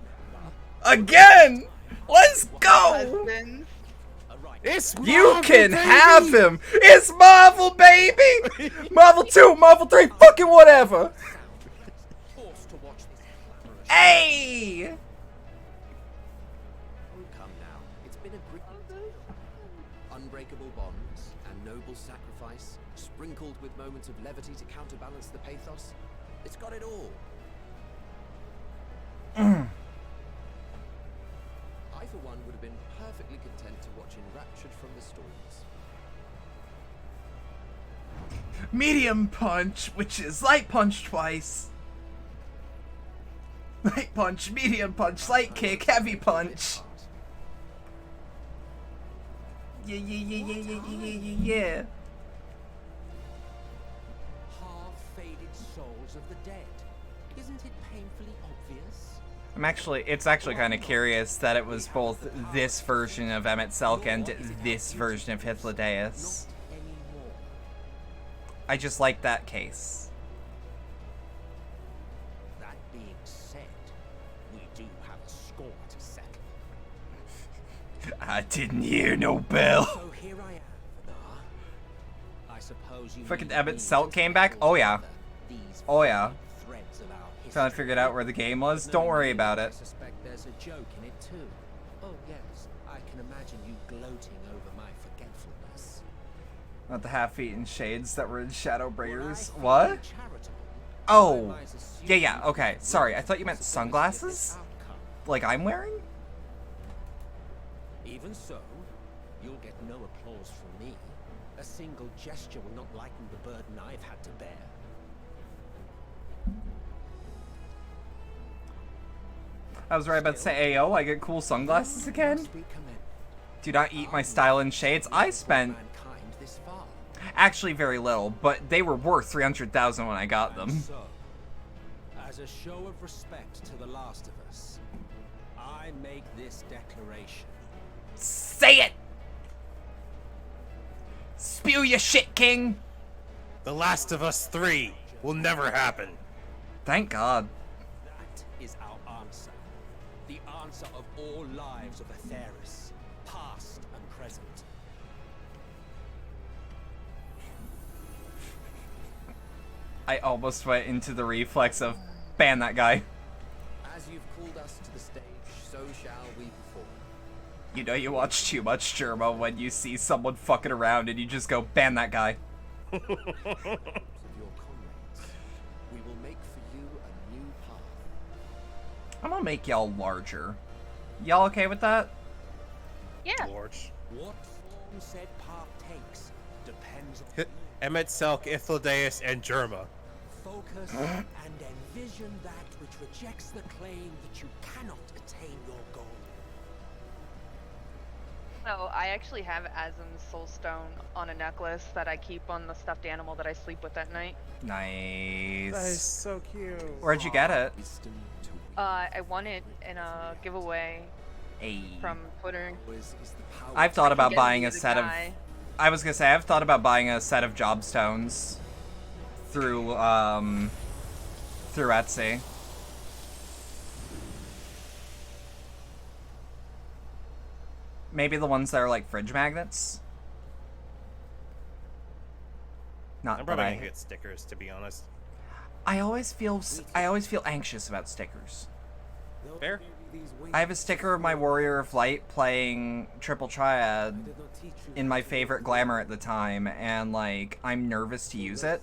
Again! Let's go! It's You Marvel, can baby! have him! It's Marvel, baby! Marvel 2, Marvel 3, fucking whatever! Hey! Come now. It's been a great unbreakable bonds and noble sacrifice, sprinkled with moments of levity to counterbalance the pathos. It's got it all. I, for one, would have been perfectly content to watch Enraptured from the Storms. Medium punch, which is light punch twice. Light punch, medium punch, light kick, heavy punch. Yeah. Half-faded souls of the dead. Isn't it painfully obvious? It's actually kind of curious that it was both this version of Emmett Selk and this version of Hythlodaeus. I just like that case. That being said, we do have a score to settle. I didn't hear no bell. So here I am, Vidar. I suppose you Fucking need Emmett me Selk to came back? Oh yeah. these Oh yeah. threads of our history. Finally figured out where the game was. Don't worry about I it. suspect there's a joke in it too. Oh yes, I can imagine you gloating over my forgetfulness. Not the half-eaten shades that were in Shadowbringers. When I What? feel charitable, I Oh. might assume Yeah, okay. Sorry, I thought you meant it's a sunglasses? outcome. Like I'm wearing? Even so, you'll get no applause from me. A single gesture will not lighten the burden I've had to bear. I was right about to say, Ayo, I get cool sunglasses again? Do not eat my style in shades. I spent Mankind this far. actually very little, but they were worth 300,000 when I got them. And so, as a show of respect to the last of us, I make this declaration. Say it! Spew your shit, King! The Last of Us 3 will never happen. Thank God. That is our answer. The answer of all lives of Atheris, past and present. I almost went into the reflex of ban that guy. As you've called us to the stage, so shall we perform. You know you watch too much Germa when you see someone fucking around and you just go ban that guy. Of your comrades, we will make for you a new path. I'm gonna make y'all larger. Y'all okay with that? Yeah. Large. What form said path takes depends on Emmett Selk, Hythlodaeus, and Germa. focus and envision that which rejects the claim that you cannot attain your goal. So I actually have Azim's soul stone on a necklace that I keep on the stuffed animal that I sleep with at night. Nice. That is so cute. Where'd you get it? I won it in a giveaway from Twitter. I've thought about buying a the set of... guy. I was gonna say, I've thought about buying a set of job stones through Etsy. Maybe the ones that are like fridge magnets. Not I'm that probably gonna get stickers, to be honest. I always feel anxious about stickers. Fair. I have a sticker of my Warrior of Light playing Triple Triad in my favorite glamour at the time, and like I'm nervous to use it.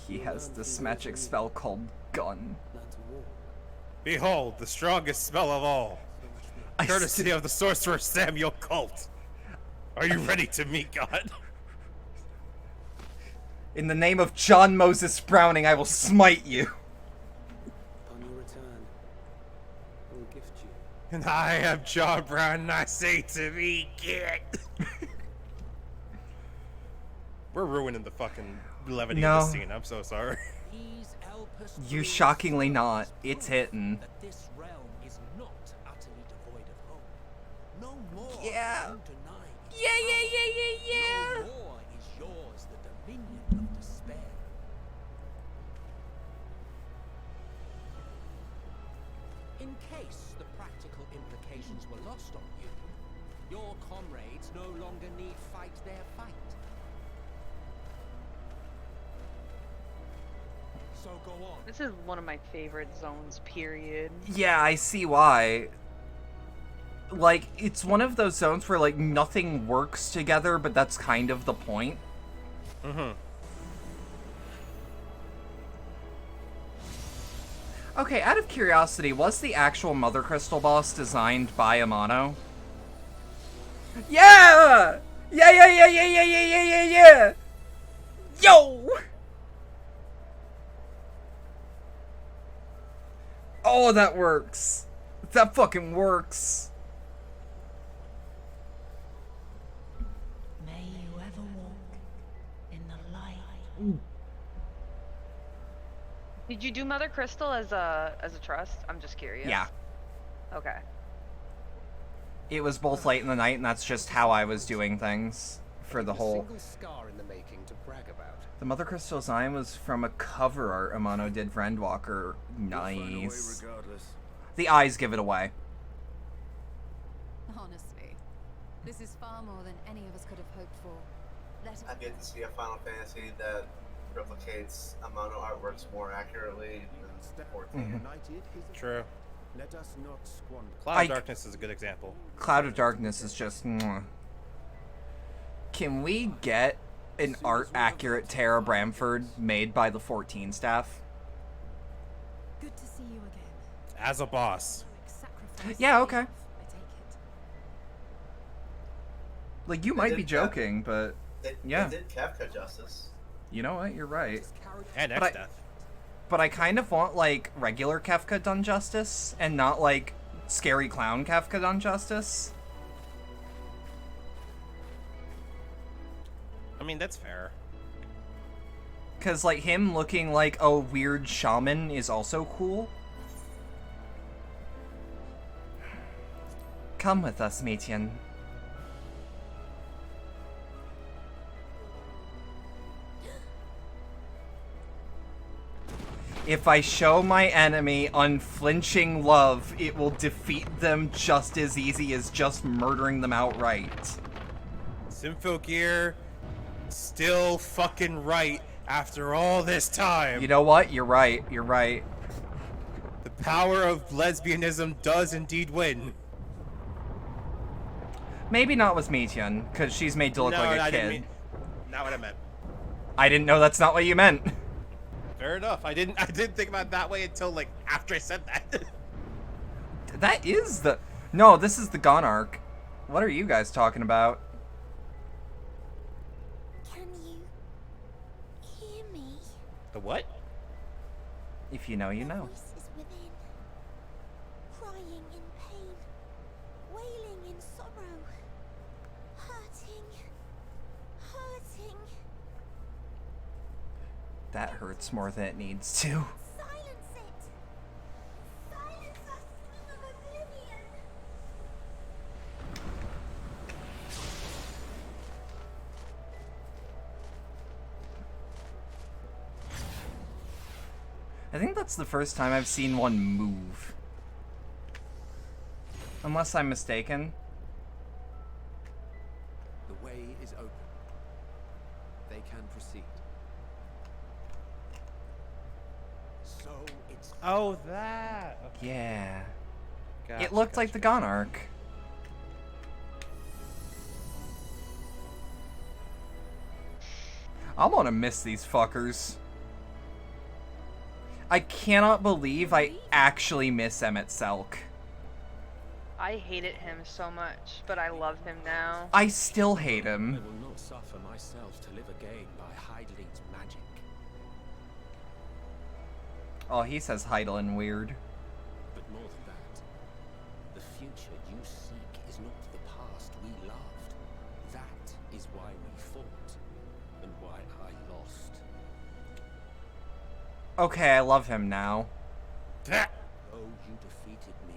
He has this magic spell called Gun. Behold, the strongest spell of all. Courtesy of the sorcerer Samuel Colt. Are you ready to meet God? In the name of John Moses Browning, I will smite you. Upon your return, I will gift you. And I am John Brown, and I say to me, get. We're ruining the fucking levity of No. the scene. I'm so sorry. Please help us. You shockingly not. It's hitting. That this realm is not utterly devoid of hope. No more. Yeah. Undenied. Yeah. No more is yours the dominion of despair. In case the practical implications were lost on you, your comrades no longer need fight their fight. So go on. This is one of my favorite zones, period. Yeah, I see why. Like, it's one of those zones where, like, nothing works together, but that's kind of the point. Mm-hmm. Okay, out of curiosity, was the actual Mother Crystal boss designed by Amano? Yeah! Yeah! Yo! Oh, that works. That fucking works. May you ever walk in the light. Did you do Mother Crystal as a trust? I'm just curious. Yeah. Okay. It was both late in the night, and that's just how I was doing things for the whole... Single scar in the making to brag about. The Mother Crystal design was from a cover art Amano did for ENDWALKER. Nice. The eyes give it away. Honestly, this is far more than any of us could have hoped for. I've yet to see a Final Fantasy that replicates Amano artworks more accurately than 14. True. Let us not squander. Cloud of Darkness is a good example. Cloud of Darkness is just... Mwah. Can we get an art-accurate Tara Bramford made by the 14 staff? Good to see you again. As a boss. Yeah, okay. I take it. Like, you might be joking, but... Yeah. They did Kafka justice. You know what? You're right. And But X-Death. But I kind of want, like, regular Kefka done justice, and not, like, scary clown Kefka done justice. I mean, that's fair. Because, like, him looking like a weird shaman is also cool. Come with us, Mädchen. If I show my enemy unflinching love, it will defeat them just as easy as just murdering them outright. Symphogear, still fucking right after all this time. You know what? You're right. You're right. The power of lesbianism does indeed win. Maybe not with Mädchen, because she's made to look like a kid. Not what I meant. I didn't know that's not what you meant. Fair enough. I didn't think about it that way until, like, after I said that. That is the... No, this is the Gon arc. What are you guys talking about? Can you hear me? The what? If you know, you know. Voice is within, crying in pain, wailing in sorrow, hurting. That hurts more than it needs to. Silence it! Silence us, Son of Oblivion! I think that's the first time I've seen one move. Unless I'm mistaken. The way is open. They can proceed. So it's... Oh, that! Okay. Yeah. Gotcha, It looked like the Gon arc. I'm gonna miss these fuckers. I cannot believe I actually miss Emmett Selk. I hated him so much, but I love him now. I still hate him. I will not suffer myself to live again by Heideling's magic. Oh, he says Heidelin weird. But more than that, the future you seek is not the past we loved. That is why we fought, and why I lost. Okay, I love him now. Oh, you defeated me.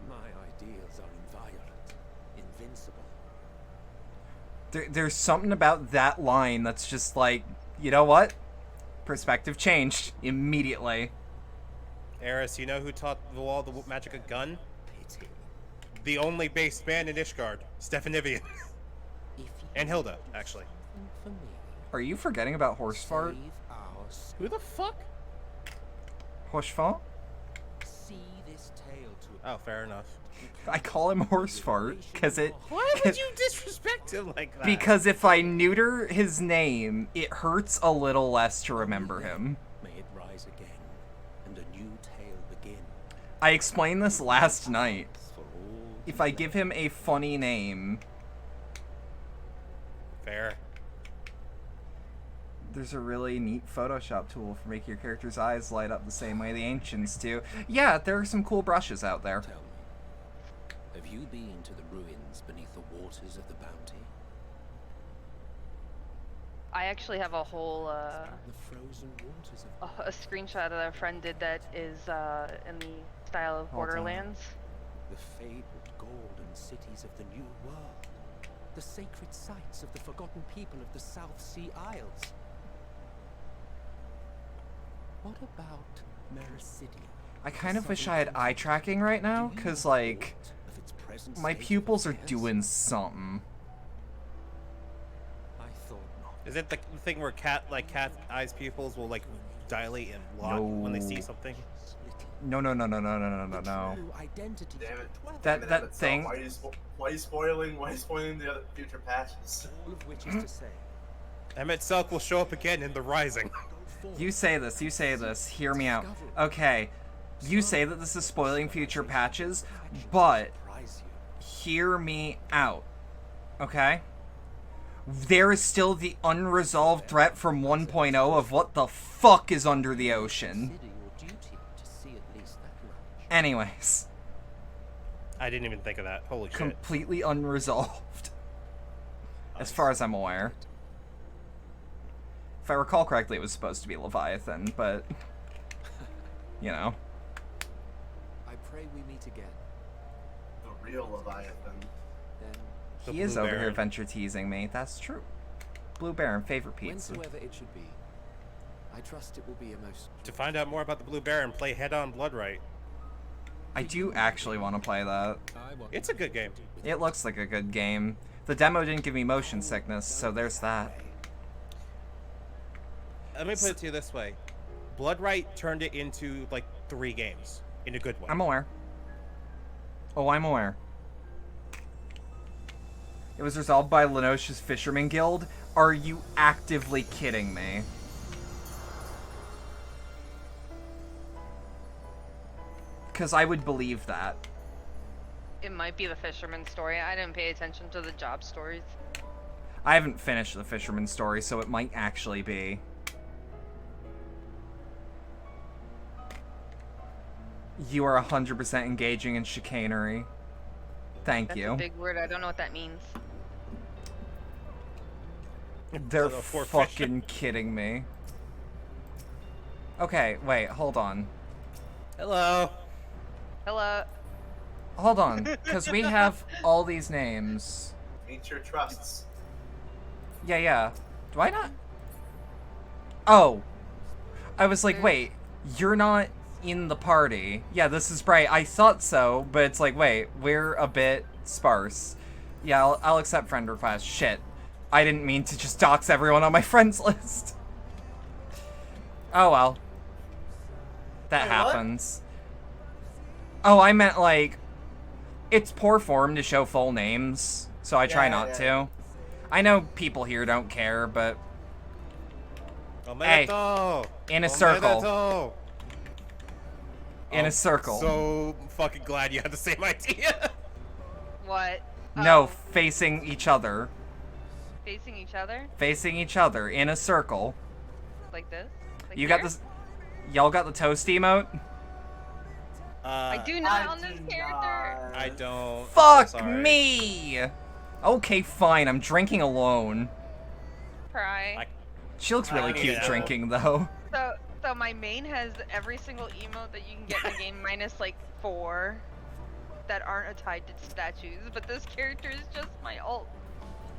My ideals are inviolate, invincible. There's something about that line that's just like, you know what? Perspective changed immediately. Eris, you know who taught the wall the magic of gun? Pity. The only based man in Ishgard, Stefanivian. And Hilda, actually. Are you forgetting about horse fart? Who the fuck? Horse fart? See this tale to Oh, fair enough. I call him horse fart because it. Why would you disrespect him like that? Because if I neuter his name, it hurts a little less to remember him. May it rise again, and a new tale begin. I explained this last night. If I give him a funny name... Fair. There's a really neat Photoshop tool for making your character's eyes light up the same way the ancients do. Yeah, there are some cool brushes out there. Tell me, have you been to the ruins beneath the waters of the Bounty? I actually have a whole The frozen waters of a screenshot that a friend did that is in the style of Hold on. Borderlands. the fabled golden cities of the New World, the sacred sites of the forgotten people of the South Sea Isles. What about Mericidia? I kind of wish I had eye tracking right now, because, like, my pupils are doing something. I thought not. Is it the thing where cat eyes pupils will like dilate and lock when they see something? No. True identity. Damn it. That thing. Why are you spoiling the other future patches? All of which is to say, Emmett Selk will show up again in The Rising. You say this, hear me out. Okay, you say that this is spoiling future patches, but hear me out, okay? There is still the unresolved threat from 1.0 of what the fuck is under the ocean. Anyways. I didn't even think of that. Holy shit. Completely unresolved. As far as I'm aware. If I recall correctly, it was supposed to be Leviathan, but... You know. I pray we meet again. The real Leviathan. Then He is over here venture teasing me. That's true. Blue Baron, favorite pizza. whensoever it should be, I trust it will be a most... To find out more about the Blue Baron, play Head On Blood Right. I do actually want to play that. It's a good game. It looks like a good game. The demo didn't give me motion sickness, so there's that. Let me put it to you this way. Blood Right turned it into like 3 games in a good way. I'm aware. Oh, I'm aware. It was resolved by Lenosha's Fisherman Guild. Are you actively kidding me? Because I would believe that. It might be the fisherman story. I didn't pay attention to the job stories. I haven't finished the Fisherman story, so it might actually be. You are 100% engaging in chicanery. Thank That's you. a big word. I don't know what that means. They're fucking kidding me. Okay, wait, hold on. Hello. Hello. Hold on, because we have all these names. Meet your trusts. Yeah. Do I not? Oh. I was like, wait, you're not in the party. Yeah, this is Bright. I thought so, but it's like, wait, we're a bit sparse. Yeah, I'll accept friend request. Shit. I didn't mean to just dox everyone on my friends list. Oh well. That Wait, happens. Oh, I meant like, it's poor form to show full names, so I try not to. I know people here don't care, but... Hey, in a circle. In a circle. So fucking glad you had the same idea. What? No, facing each other. Facing each other? Facing each other, in a circle. Like this? Like You here? got this... Y'all got the toast emote? I do not on this character. I don't. Fuck me! Okay, fine, I'm drinking alone. Cry. She looks really cute drinking, though. So though, my main has every single emote that you can get in the game minus like 4 that aren't tied to statues, but this character is just my ult.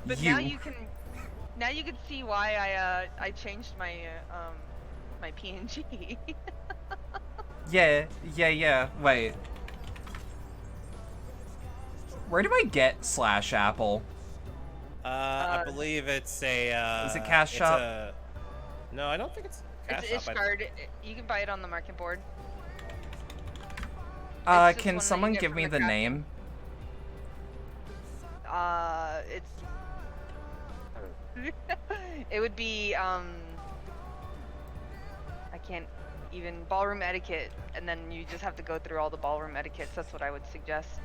But now you can see why I changed my my PNG. Yeah. Wait. Where do I get /apple? I believe it's a. Is it Cash Shop? No, I don't think it's Cash It's Shop. Ishgard. You can buy it on the market board. Can someone give me the name? It's. It would be I can't even ballroom etiquette, and then you just have to go through all the ballroom etiquettes. That's what I would suggest.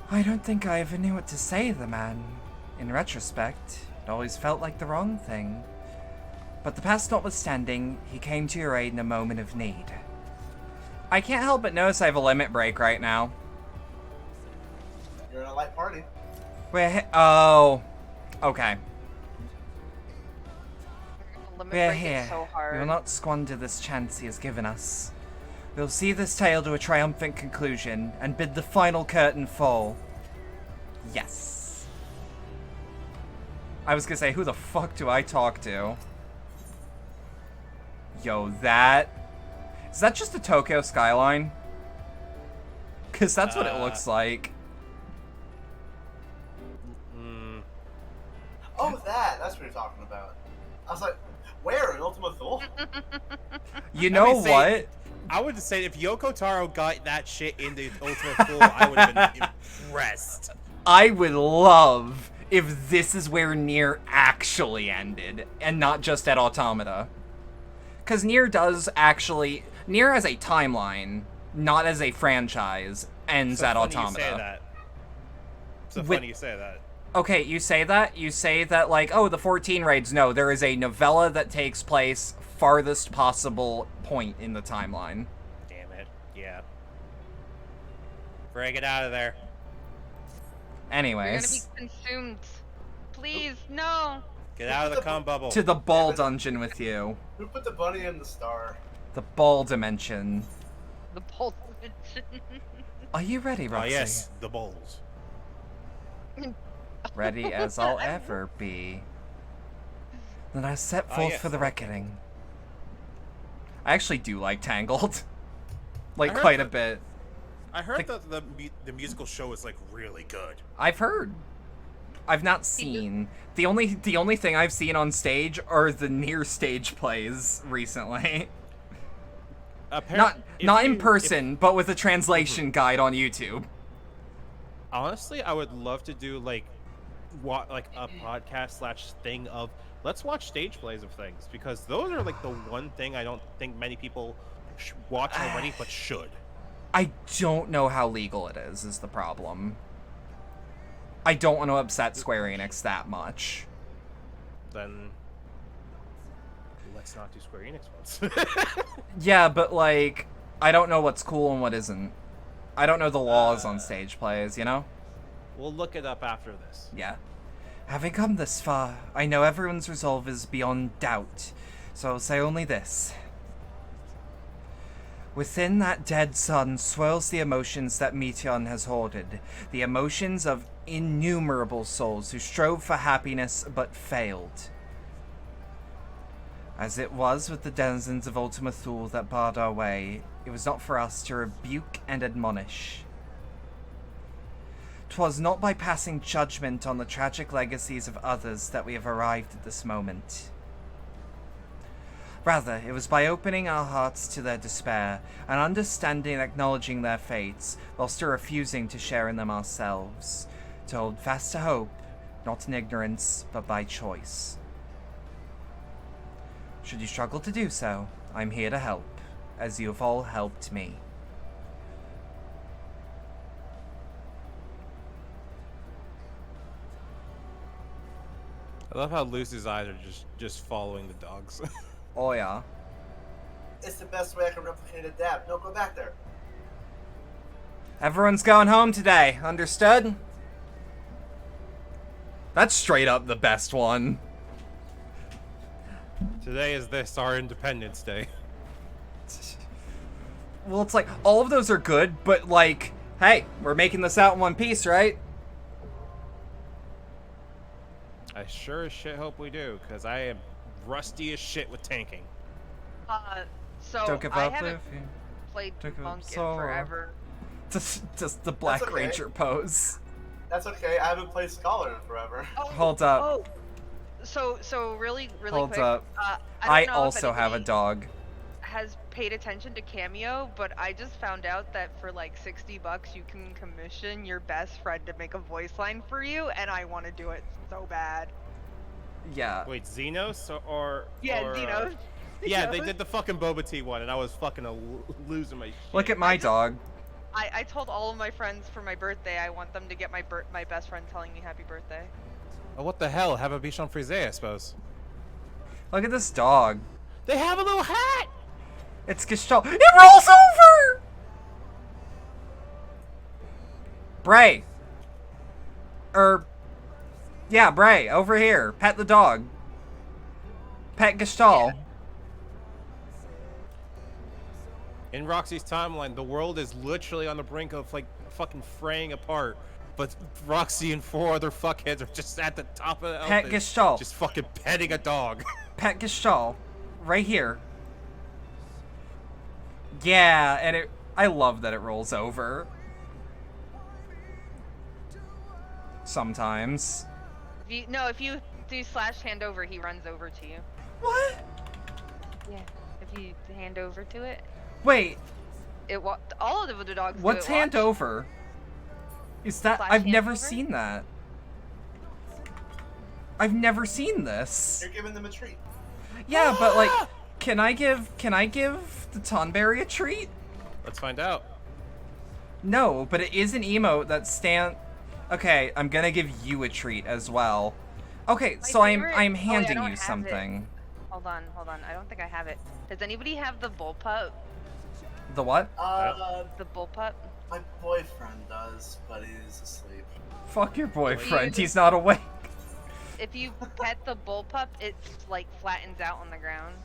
I don't think I ever knew what to say to the man. In retrospect, it always felt like the wrong thing. But the past notwithstanding, he came to your aid in a moment of need. I can't help but notice I have a limit break right now. You're in a light party. Oh. Okay. Limit We're break here. is so hard. We will not squander this chance he has given us. We'll see this tale to a triumphant conclusion and bid the final curtain fall. Yes. I was gonna say, who the fuck do I talk to? Yo, is that just a Tokyo skyline? Cause that's what it looks like. Oh, that's what you're talking about. I was like, where in Ultima Thule? You know what? I would say if Yoko Taro got that shit into Ultima Thule, I would have been impressed. I would love if this is where Nier actually ended, and not just at Automata. Because Nier as a timeline, not as a franchise, ends at Automata. You say that. So funny you say that. Okay, you say that like, oh, the 14 raids. No, there is a novella that takes place farthest possible point in the timeline. Damn it. Yeah. Break it out of there. Anyways. You're gonna be consumed. Please, no. Get out of the cum bubble. To the ball dungeon with you. Who put the bunny in the star? The ball dimension. The ball dimension. Are you ready, Roxy? Oh, yes, the balls. Ready as I'll ever be. Then I set forth for the reckoning. I actually do like Tangled. Like, quite a bit. I heard that the musical show is, like, really good. I've heard. I've not seen. The only thing I've seen on stage are the Nier stage plays recently. Not in person, but with a translation guide on YouTube. Honestly, I would love to do, like a podcast / thing of let's watch stage plays of things, because those are like the one thing I don't think many people watch already but should. I don't know how legal it is the problem. I don't want to upset Square Enix that much. Then let's not do Square Enix ones. Yeah, but like, I don't know what's cool and what isn't. I don't know the laws on stage plays, you know? We'll look it up after this. Yeah. Having come this far, I know everyone's resolve is beyond doubt, so I'll say only this. Within that dead sun swirls the emotions that Meteion has hoarded, the emotions of innumerable souls who strove for happiness but failed. As it was with the denizens of Ultima Thule that barred our way, it was not for us to rebuke and admonish. 'Twas not by passing judgment on the tragic legacies of others that we have arrived at this moment. Rather, it was by opening our hearts to their despair, and understanding and acknowledging their fates, while still refusing to share in them ourselves, to hold fast to hope, not in ignorance, but by choice. Should you struggle to do so, I'm here to help, as you have all helped me. I love how Lucy's eyes are just following the dogs. Oh yeah. It's the best way I can replicate a dab. No, go back there. Everyone's going home today, understood? That's straight up the best one. Today is our Independence Day. Well, it's like, all of those are good, but like, hey, we're making this out in one piece, right? I sure as shit hope we do, because I am rusty as shit with tanking. So Don't give I up haven't if you played don't give Monk up in so- forever. Just the Black okay. Ranger pose. That's okay. I haven't played Scholar in forever. Hold up. Oh, so really Hold quick. up. I I don't know also if have a anybody dog. has paid attention to Cameo, but I just found out that for like $60 you can commission your best friend to make a voice line for you, and I want to do it so bad. Yeah. Wait, Xenos or Yeah, or, Xenos. Yeah, they did the fucking Boba Tea one, and I was fucking losing my shit. Look at my dog. I told all of my friends for my birthday I want them to get my best friend telling me happy birthday. Oh, what the hell? Have a Bichon Frise, I suppose. Look at this dog. They have a little hat! It's Gestalt. It rolls over! Bray. Yeah, Bray, over here. Pet the dog. Pet Gestalt. Yeah. In Roxy's timeline, the world is literally on the brink of, like, fucking fraying apart. But Roxy and 4 other fuckheads are just at the top of the Pet elephant, Gestalt. just fucking petting a dog. Pet Gestalt. Right here. Yeah, and I love that it rolls over. Sometimes. If you do / hand over, he runs over to you. What? Yeah, if you hand over to it. Wait. All of the dogs. What's do it, hand watch. over? Is that? / I've hand never over? seen that. I've never seen this. You're giving them a treat. Yeah, but like, can I give the Tonberry a treat? Let's find out. No, but it is an emote that Okay, I'm gonna give you a treat as well. Okay, My so favorite- I'm I handing don't you have something. it. Hold on. I don't think I have it. Does anybody have the bullpup? The what? The bullpup? My boyfriend does, but he's asleep. Fuck your boyfriend. He's not awake. If you pet the bullpup, it like flattens out on the ground.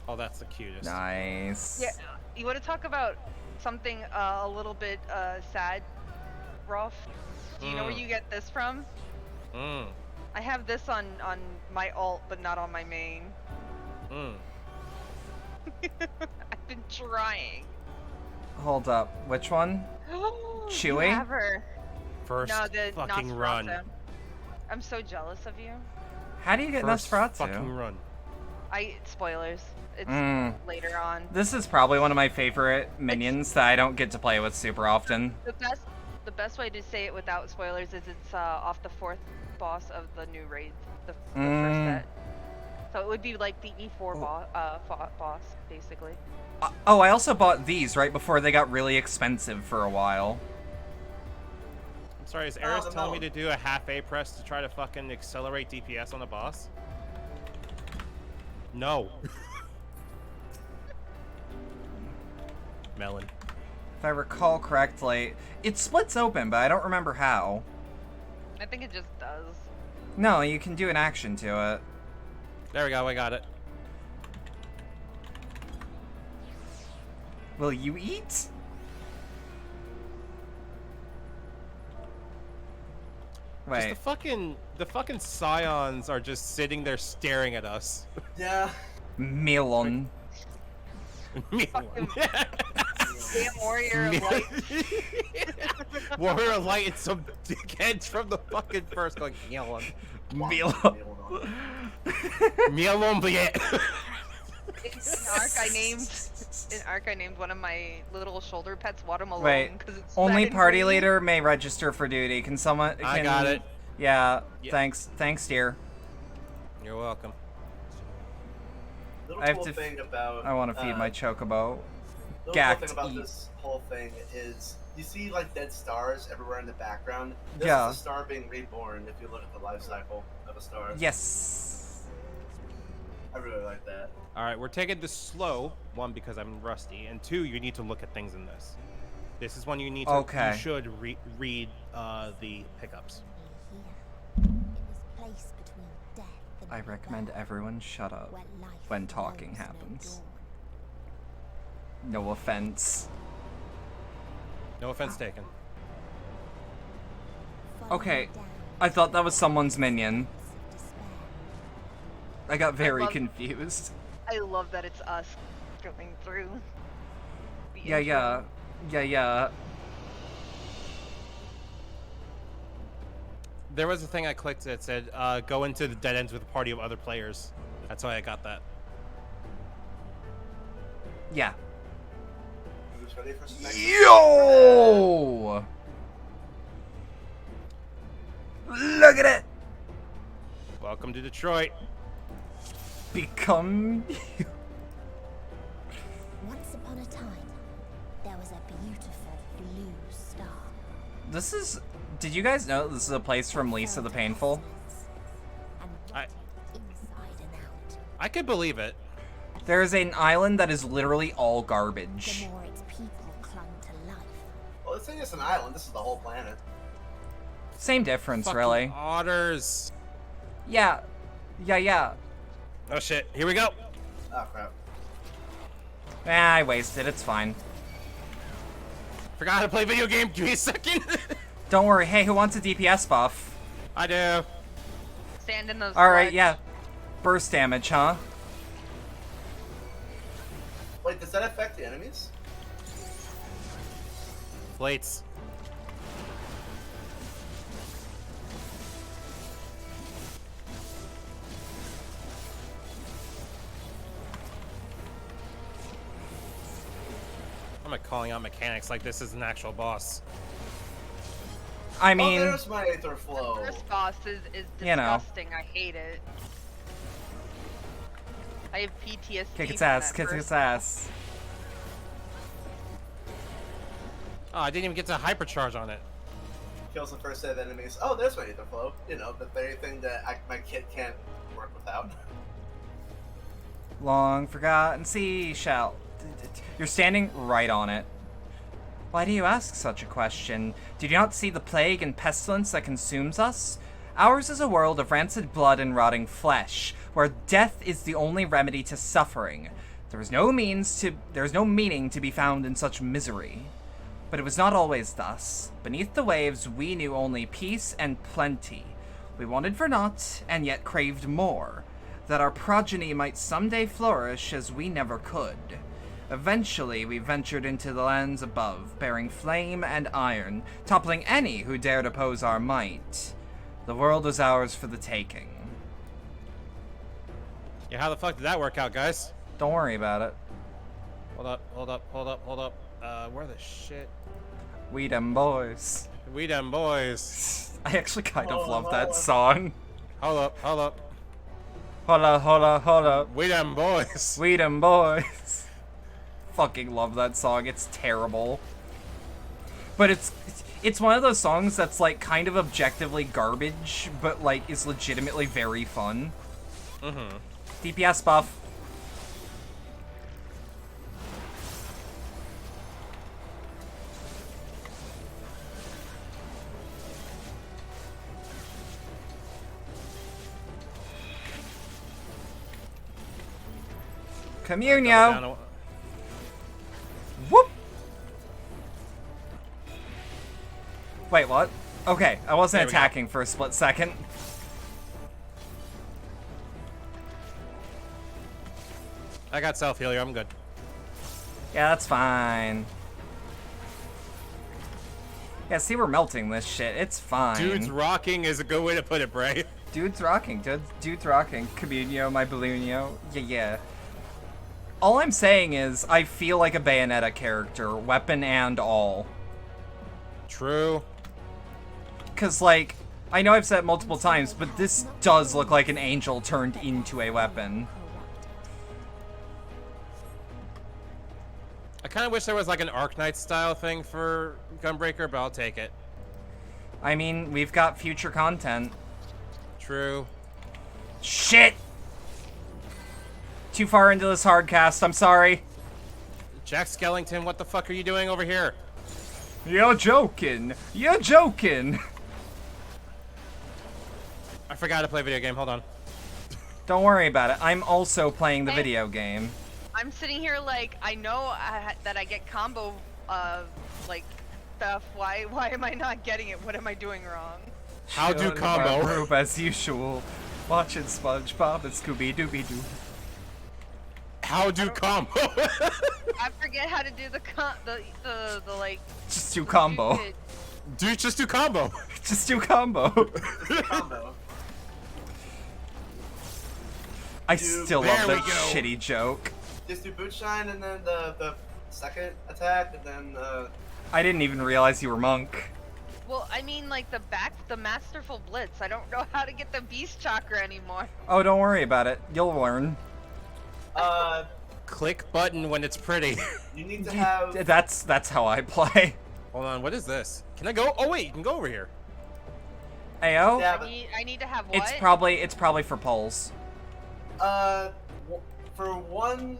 Oh, that's the cutest. Nice. Yeah. You want to talk about something a little bit sad, Rolf? Do you know where you get this from? I have this on my alt, but not on my main. I've been trying. Hold up. Which one? Chewy? You have her. First No, the fucking Nosferatu. run. I'm so jealous of you. How do you get First Nosferatu? fucking run. Spoilers. It's later on. This is probably one of my favorite minions that I don't get to play with super often. The best way to say it without spoilers is it's off the 4th boss of the new raid, the first set. So it would be like the E4 boss, basically. Oh, I also bought these right before they got really expensive for a while. I'm sorry, is Eris telling me to do a half A press to try to fucking accelerate DPS on the boss? No. Melon. If I recall correctly, it splits open, but I don't remember how. I think it just does. No, you can do an action to it. There we go, I got it. Will you eat? Wait. Just the fucking scions are just sitting there staring at us. Yeah. Melon. Melon. Damn Warrior of Light. Warrior of Light and some dickheads from the fucking first going, Melon. Melon. Melon, In Ark, I named one of my little shoulder pets Watermelon. Wait, it's only sad and party green. leader may register for duty. Can someone? I got it. Yeah, Yeah. thanks, dear. You're welcome. Little I have cool to. thing about. I want to feed my chocobo. The Gacked, cool thing about eat. this whole thing is you see like dead stars everywhere in the background. This Yeah. is a star being reborn if you look at the life cycle of a star. Yes. I really like that. Alright, we're taking this slow. 1, because I'm rusty, and 2, you need to look at things in this. This is one you need to. Okay. You should read the pickups. Here, in this place between death I recommend everyone shut up when talking happens. No offense. No offense taken. Okay, I thought that was someone's minion. I got very confused. I love that it's us going through. Yeah. There was a thing I clicked that said, go into the dead ends with a party of other players. That's why I got that. Yeah. Who's ready for some next Yo! Look at it! Welcome to Detroit. Become you. Once upon a time, there was a beautiful blue star. This is... Did you guys know this is a place from Lisa the Painful? I could believe it. There is an island that is literally all garbage. The more its people clung to life. Well, this thing is an island. This is the whole planet. Same difference, Fucking really. Otters. Yeah. Oh shit, here we go. Oh crap. I wasted, it's fine. Forgot how to play video game, give me a second. Don't worry, hey, who wants a DPS buff? I do. Stand in those Alright, sludge. yeah. Burst damage, huh? Wait, does that affect the enemies? Plates. I'm like calling out mechanics like this is an actual boss. I mean... Oh, there's my Aether Flow. This boss is You know. disgusting. I hate it. I have PTSD. Kick its from ass, that kick first its ass. Oh, I didn't even get to hypercharge on it. Kills the first set of enemies. Oh, there's my Aether Flow. You know, the very thing that my kit can't work without. Long forgotten seashell. You're standing right on it. Why do you ask such a question? Did you not see the plague and pestilence that consumes us? Ours is a world of rancid blood and rotting flesh, where death is the only remedy to suffering. There is no meaning to be found in such misery. But it was not always thus. Beneath the waves, we knew only peace and plenty. We wanted for naught, and yet craved more, that our progeny might someday flourish as we never could. Eventually, we ventured into the lands above, bearing flame and iron, toppling any who dared oppose our might. The world was ours for the taking. Yeah, how the fuck did that work out, guys? Don't worry about it. Hold up. Where the shit? We them boys. We them boys. I actually kind of love that song. Hold up. Hold up. We them boys. We them boys. Fucking love that song. It's terrible. But it's one of those songs that's like kind of objectively garbage, but like is legitimately very fun. Mm-hmm. DPS buff. Communio. Whoop. Wait, what? Okay, I wasn't attacking for a split second. I got self-heal here, I'm good. Yeah, that's fine. Yeah, see, we're melting this shit. It's fine. Dude's rocking is a good way to put it, Bray. Dude's rocking. Dude's rocking. Communio, my ballonio. Yeah. All I'm saying is, I feel like a Bayonetta character, weapon and all. True. Because, like, I know I've said it multiple times, but this does look like an angel turned into a weapon. I kind of wish there was like an Arknight style thing for Gunbreaker, but I'll take it. I mean, we've got future content. True. Shit! Too far into this hardcast, I'm sorry. Jack Skellington, what the fuck are you doing over here? You're joking. You're joking. I forgot to play a video game, hold on. Don't worry about it. I'm also playing the video game. I'm sitting here like, I know that I get combo, like, stuff. Why am I not getting it? What am I doing wrong? How do combo? Group as usual. Watching SpongeBob and Scooby-Dooby-Doo. How do combo? I forget how to do the like. Just do combo. Just do combo. Just do combo. Combo. I still love that shitty joke. Just do boot shine and then the second attack and then I didn't even realize you were monk. Well, I mean, like the masterful blitz. I don't know how to get the beast chakra anymore. Oh, don't worry about it. You'll learn. Click button when it's pretty. You need to have. That's how I play. Hold on, what is this? Can I go? Oh wait, you can go over here. Ayo. Yeah, I need to have what? It's probably for polls. For one,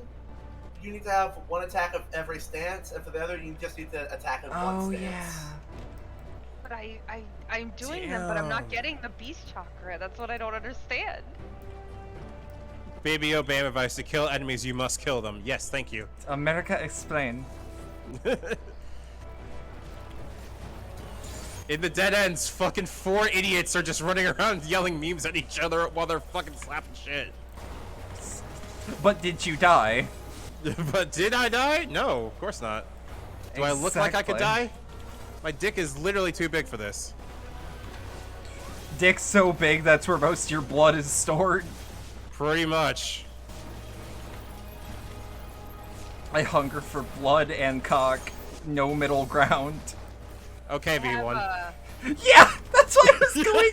you need to have one attack of every stance, and for the other, you just need to attack in one stance. Yeah. But I'm doing them, but I'm not getting the beast chakra. That's what I don't understand. Baby Obama advice: to kill enemies, you must kill them. Yes, thank you. America, explain. In the dead ends, fucking 4 idiots are just running around yelling memes at each other while they're fucking slapping shit. But did you die? But did I die? No, of course not. Do I look like I could die? My dick is literally too big for this. Dick's so big that's where most of your blood is stored. Pretty much. I hunger for blood and cock. No middle ground. Okay, V1. Yeah! That's what I was going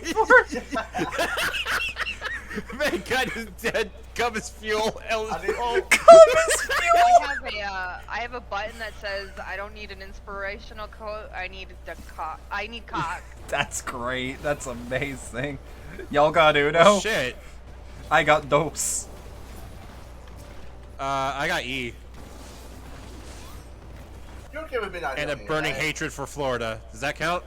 for! Mankind is dead. Cum is fuel. L is fuel. Cum is fuel! I have a button that says I don't need an inspirational quote. I need cock. I need cock. That's great. That's amazing. Y'all got Uno? Oh, shit. I got dos. I got E. You're okay with me not And a knowing, burning right? hatred for Florida. Does that count?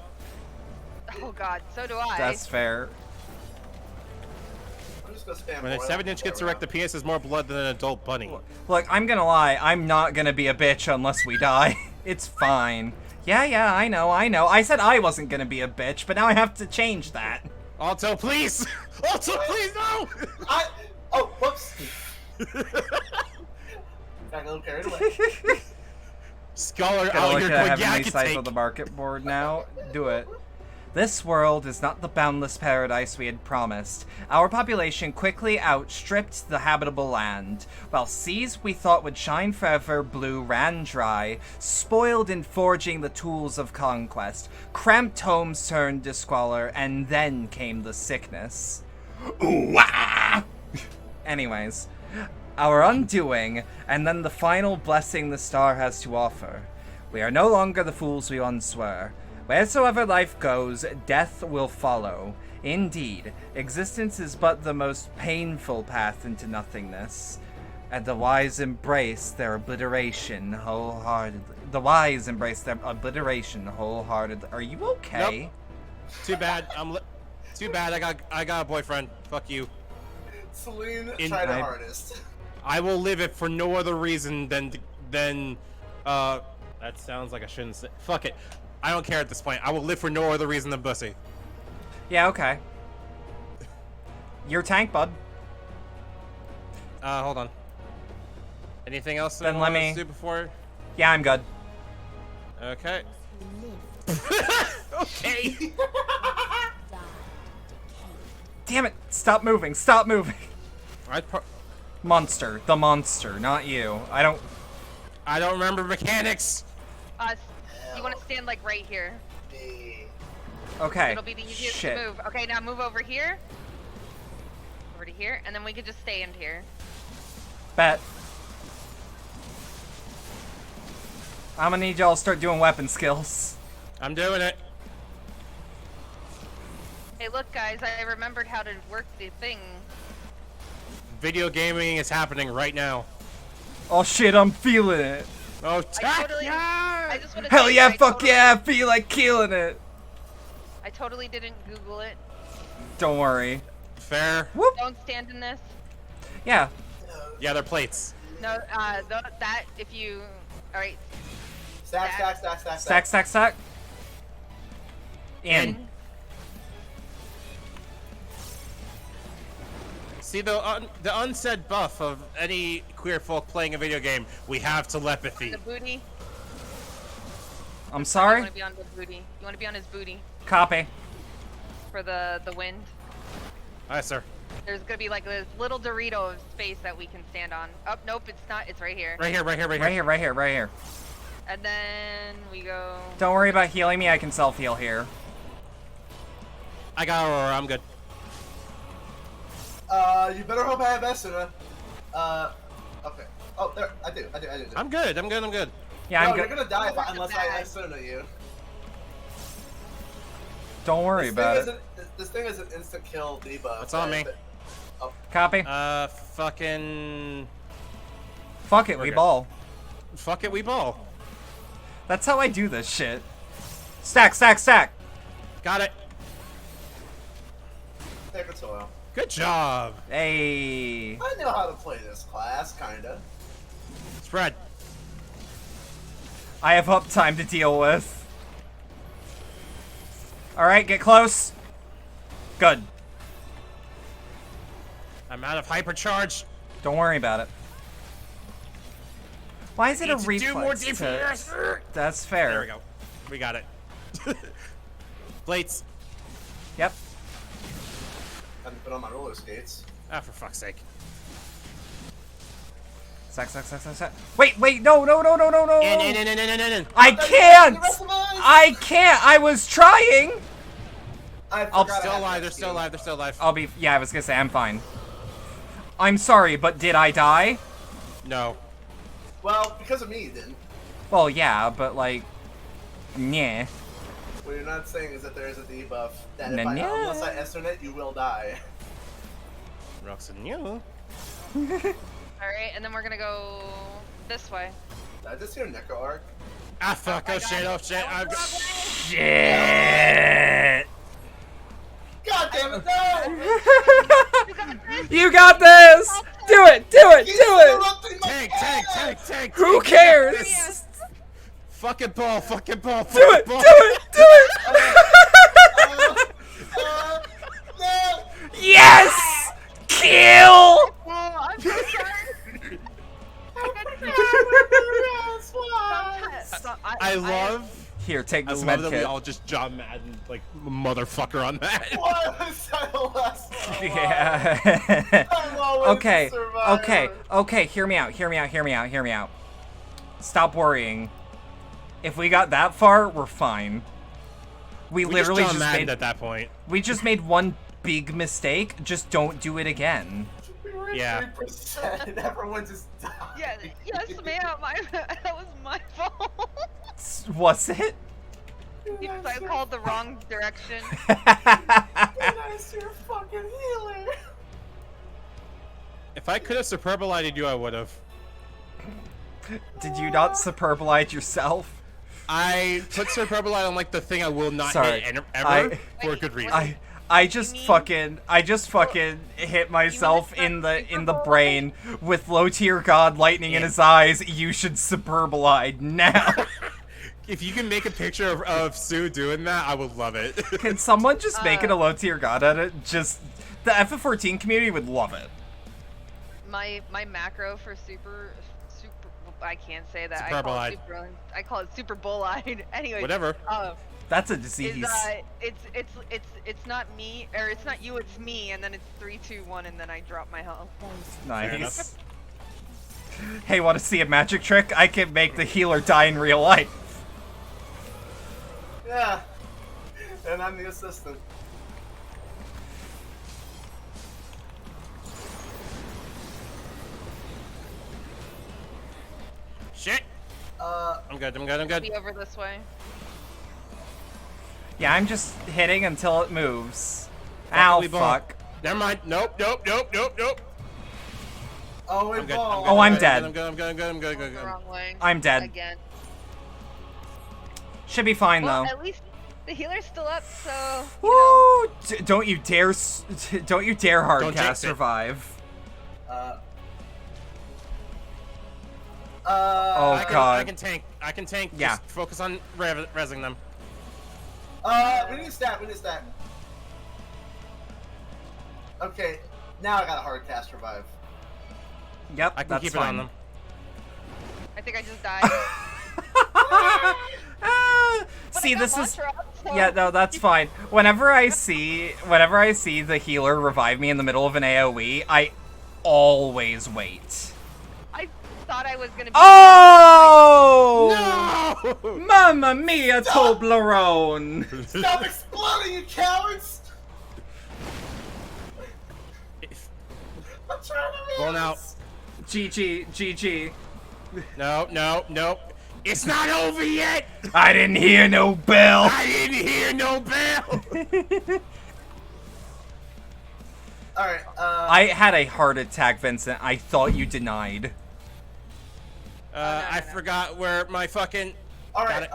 Oh god, so do I. That's fair. I'm just gonna spam When a oil 7-inch gets erect, the penis is more blood than an adult bunny. Look, I'm gonna lie. I'm not gonna be a bitch unless we die. It's fine. Yeah, I know. I said I wasn't gonna be a bitch, but now I have to change that. Alto, please! Alto, please, no! Oh, whoops! Got a little carried away. Scholar Gotta out look here at going, yeah, I heavenly can sight take... of the market board now. Do it. This world is not the boundless paradise we had promised. Our population quickly outstripped the habitable land, while seas we thought would shine forever blue ran dry, spoiled in forging the tools of conquest. Cramped homes turned to squalor, and then came the sickness. Anyways, our undoing, and then the final blessing the star has to offer. We are no longer the fools we once were. Wheresoever life goes, death will follow. Indeed, existence is but the most painful path into nothingness, and the wise embrace their obliteration wholeheartedly. Are you okay? Nope. Too bad. Too bad. I got a boyfriend. Fuck you. Celine tried her hardest. I will live it for no other reason than that sounds like I shouldn't say. Fuck it. I don't care at this point. I will live for no other reason than pussy. Yeah, okay. Your tank, bud. Hold on. Anything else Then I let want me to do before? Yeah, I'm good. Okay. Okay. Damn it! Stop moving! Stop moving! The monster, not you. I don't remember mechanics. You want to stand like right here. Okay. It'll be the easiest Shit. to move. Okay, now move over here. Over to here, and then we can just stand here. Bet. I'm gonna need y'all to start doing weapon skills. I'm doing it. Hey, look, guys, I remembered how to work the thing. Video gaming is happening right now. Oh shit, I'm feeling it. Oh, I just wanna Hell say yeah, fuck yeah, I feel like killing it. I totally didn't Google it. Don't worry. Fair. Whoop. Don't stand in this. Yeah. Yeah, they're plates. No, that if you. All right. Stack, stack, stack, stack, Stack, stack, stack. In. See, the unsaid buff of any queer folk playing a video game, we have telepathy. The booty. I'm sorry? You want to be on the booty. You want to be on his booty. Copy. For the wind. Aye, sir. There's gonna be like this little Dorito of space that we can stand on. Oh, nope, it's not. It's right here. Right here, right here, right here. Right here, right here, right here. And then we go. Don't worry about healing me. I can self-heal here. I got Aurora. I'm good. You better hope I have Esuna. Okay. Oh, there. I do. I'm good. I'm good. I'm good. Yeah, no, I'm good. you're gonna die unless I Esuna you. Don't worry about it. This thing is an instant kill debuff. It's on me. Oh. Copy. Fucking. Fuck it, we ball. Fuck it, we ball. That's how I do this shit. Stack, stack, stack. Got it. Take a soil. Good job. Hey. I know how to play this class, kinda. Spread. I have uptime to deal with. Alright, get close. Good. I'm out of hypercharge. Don't worry about it. Why is it a Need to reflex? do more DPS. That's fair. There we go. We got it. Plates. Yep. Time to put on my roller skates. Ah, for fuck's sake. Sack, sack, sack, sack, sack. Wait, no. In. I can't! I can't! I was trying! Still alive, they're still alive, they're still alive. Yeah, I was gonna say, I'm fine. I'm sorry, but did I die? No. Well, because of me, you didn't. Well, yeah, but like, yeah. What you're not saying is that there is a debuff that unless I Esuna, you will die. Roxanne, you. Alright, and then we're gonna go this way. Did I just hear Neko Arc? Ah, fuck, oh shit. Shit! God damn it, no! You got this! Do it! Tank! Who cares? Fucking ball! Do it! No! Yes! Kill! I'm so sorry. I love. Here, take this I med love that kit. we all just John Madden like motherfucker on that. Why was I the last one? Yeah. I'm always a survivor. Okay. Hear me out. Stop worrying. If we got that far, we're fine. We literally just made at that point. We just made one big mistake. Just don't do it again. Yeah. 3%, everyone just died. Yes, ma'am. That was my fault. Was it? Because I called the wrong direction. Nice, you're a fucking healer. If I could have superbolized you, I would have. Did you not superbolide yourself? I put superbolite on like the thing I will not hit ever for a good reason. I just fucking hit myself in the brain with low tier god lightning in his eyes. You should superbolide now. If you can make a picture of Sue doing that, I would love it. Can someone just make it a low tier god at it? Just the FF14 community would love it. My macro for super I can't say that. I call it super bull-eyed. Anyway. Whatever. That's a disease. It's not me, or it's not you, it's me, and then it's 3, 2, 1, and then I drop my health. Nice. Hey, want to see a magic trick? I can make the healer die in real life. Yeah. And I'm the assistant. Shit. I'm good. Be over this way. Yeah, I'm just hitting until it moves. Ow, fuck. Never mind. Nope. Oh, I'm dead. I'm good. Wrong way. I'm dead. Again. Should be fine though. At least the healer's still up, so. Woo! Don't you dare hardcast jinx it. survive. Oh god. I can tank. I can tank. Yeah. Just focus on rezzing them. We need a stat. Okay, now I got a hard cast revive. Yep, I can that's keep fine. it on them. I think I just died. See, this is yeah, no, that's fine. Whenever I see the healer revive me in the middle of an AoE, I always wait. I thought I was gonna be. Oh! No! Mamma mia, Toblerone! Stop exploding, you cowards! I'm trying to Going out. GG. No. It's not over yet! I didn't hear no bell! Alright, I had a heart attack, Vincent. I thought you denied. I forgot where my fucking... Alright.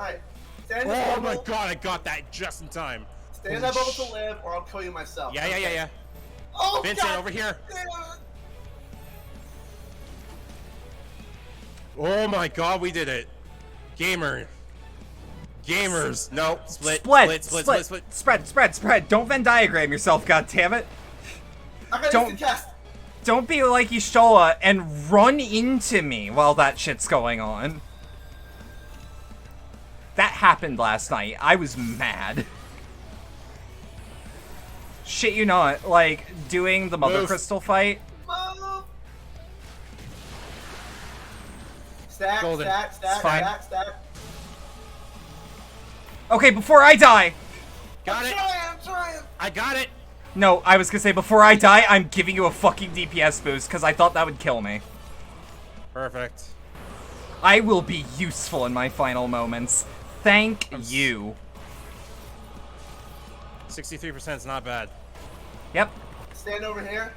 Oh my god, I got that just in time. Stay in that bubble to live, or I'll kill you myself. Yeah. Oh, Vincent, god. over here. Oh my god, we did it. Gamers. No, split. Spread. Don't Venn diagram yourself, goddammit. Don't be like Y'shtola and run into me while that shit's going on. That happened last night. I was mad. Shit you not, like, doing the Mother Crystal fight. Stack. Okay, before I die! Got it! I'm trying! I got it! No, I was gonna say, before I die, I'm giving you a fucking DPS boost, because I thought that would kill me. Perfect. I will be useful in my final moments. Thank you. 63% is not bad. Yep. Stand over here.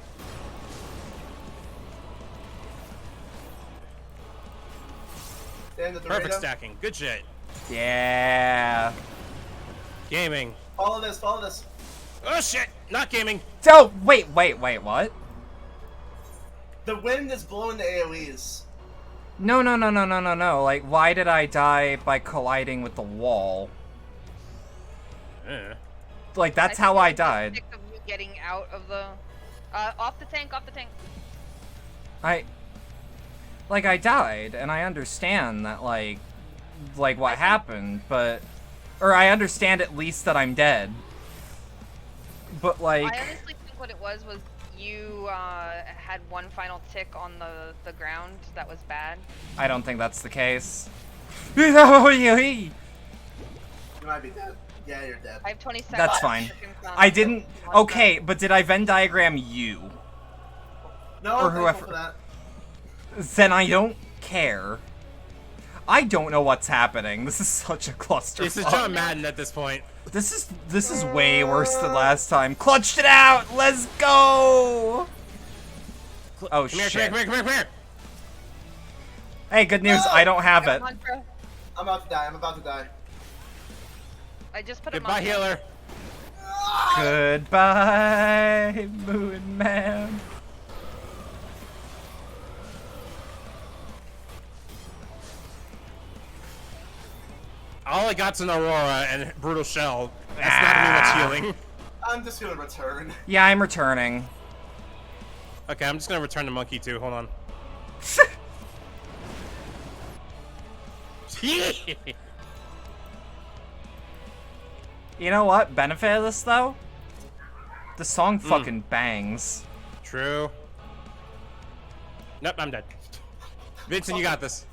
Stand the Dorito. Perfect stacking. Good shit. Yeah. Gaming. Follow this. Oh shit! Not gaming. Oh, wait, what? The wind is blowing the AoEs. No. Like, why did I die by colliding with the wall? Like, that's how I died. Sick of you getting out of the, off the tank. I died, and I understand that, like what happened, but, or I understand at least that I'm dead. But, like... I honestly think what it was you, had one final tick on the ground that was bad. I don't think that's the case. You might be dead. Yeah, you're dead. I have 20 seconds. That's fine. I didn't... Okay, but did I Venn diagram you? No, or whoever. For that. Then I don't care. I don't know what's happening. This is such a clusterfuck. This is John Madden at this point. This is way worse than last time. Clutched it out! Let's go! Oh, shit. Come here. Hey, good news. I don't have it. I'm about to die. I just put Goodbye, healer. Goodbye, Moon Man. All I got's an Aurora and Brutal Shell. That's not me much healing. I'm just gonna return. Yeah, I'm returning. Okay, I'm just gonna return the monkey too. Hold on. You know what? Benefit of this, though? The song fucking bangs. True. Nope, I'm dead. Vincent, you got this.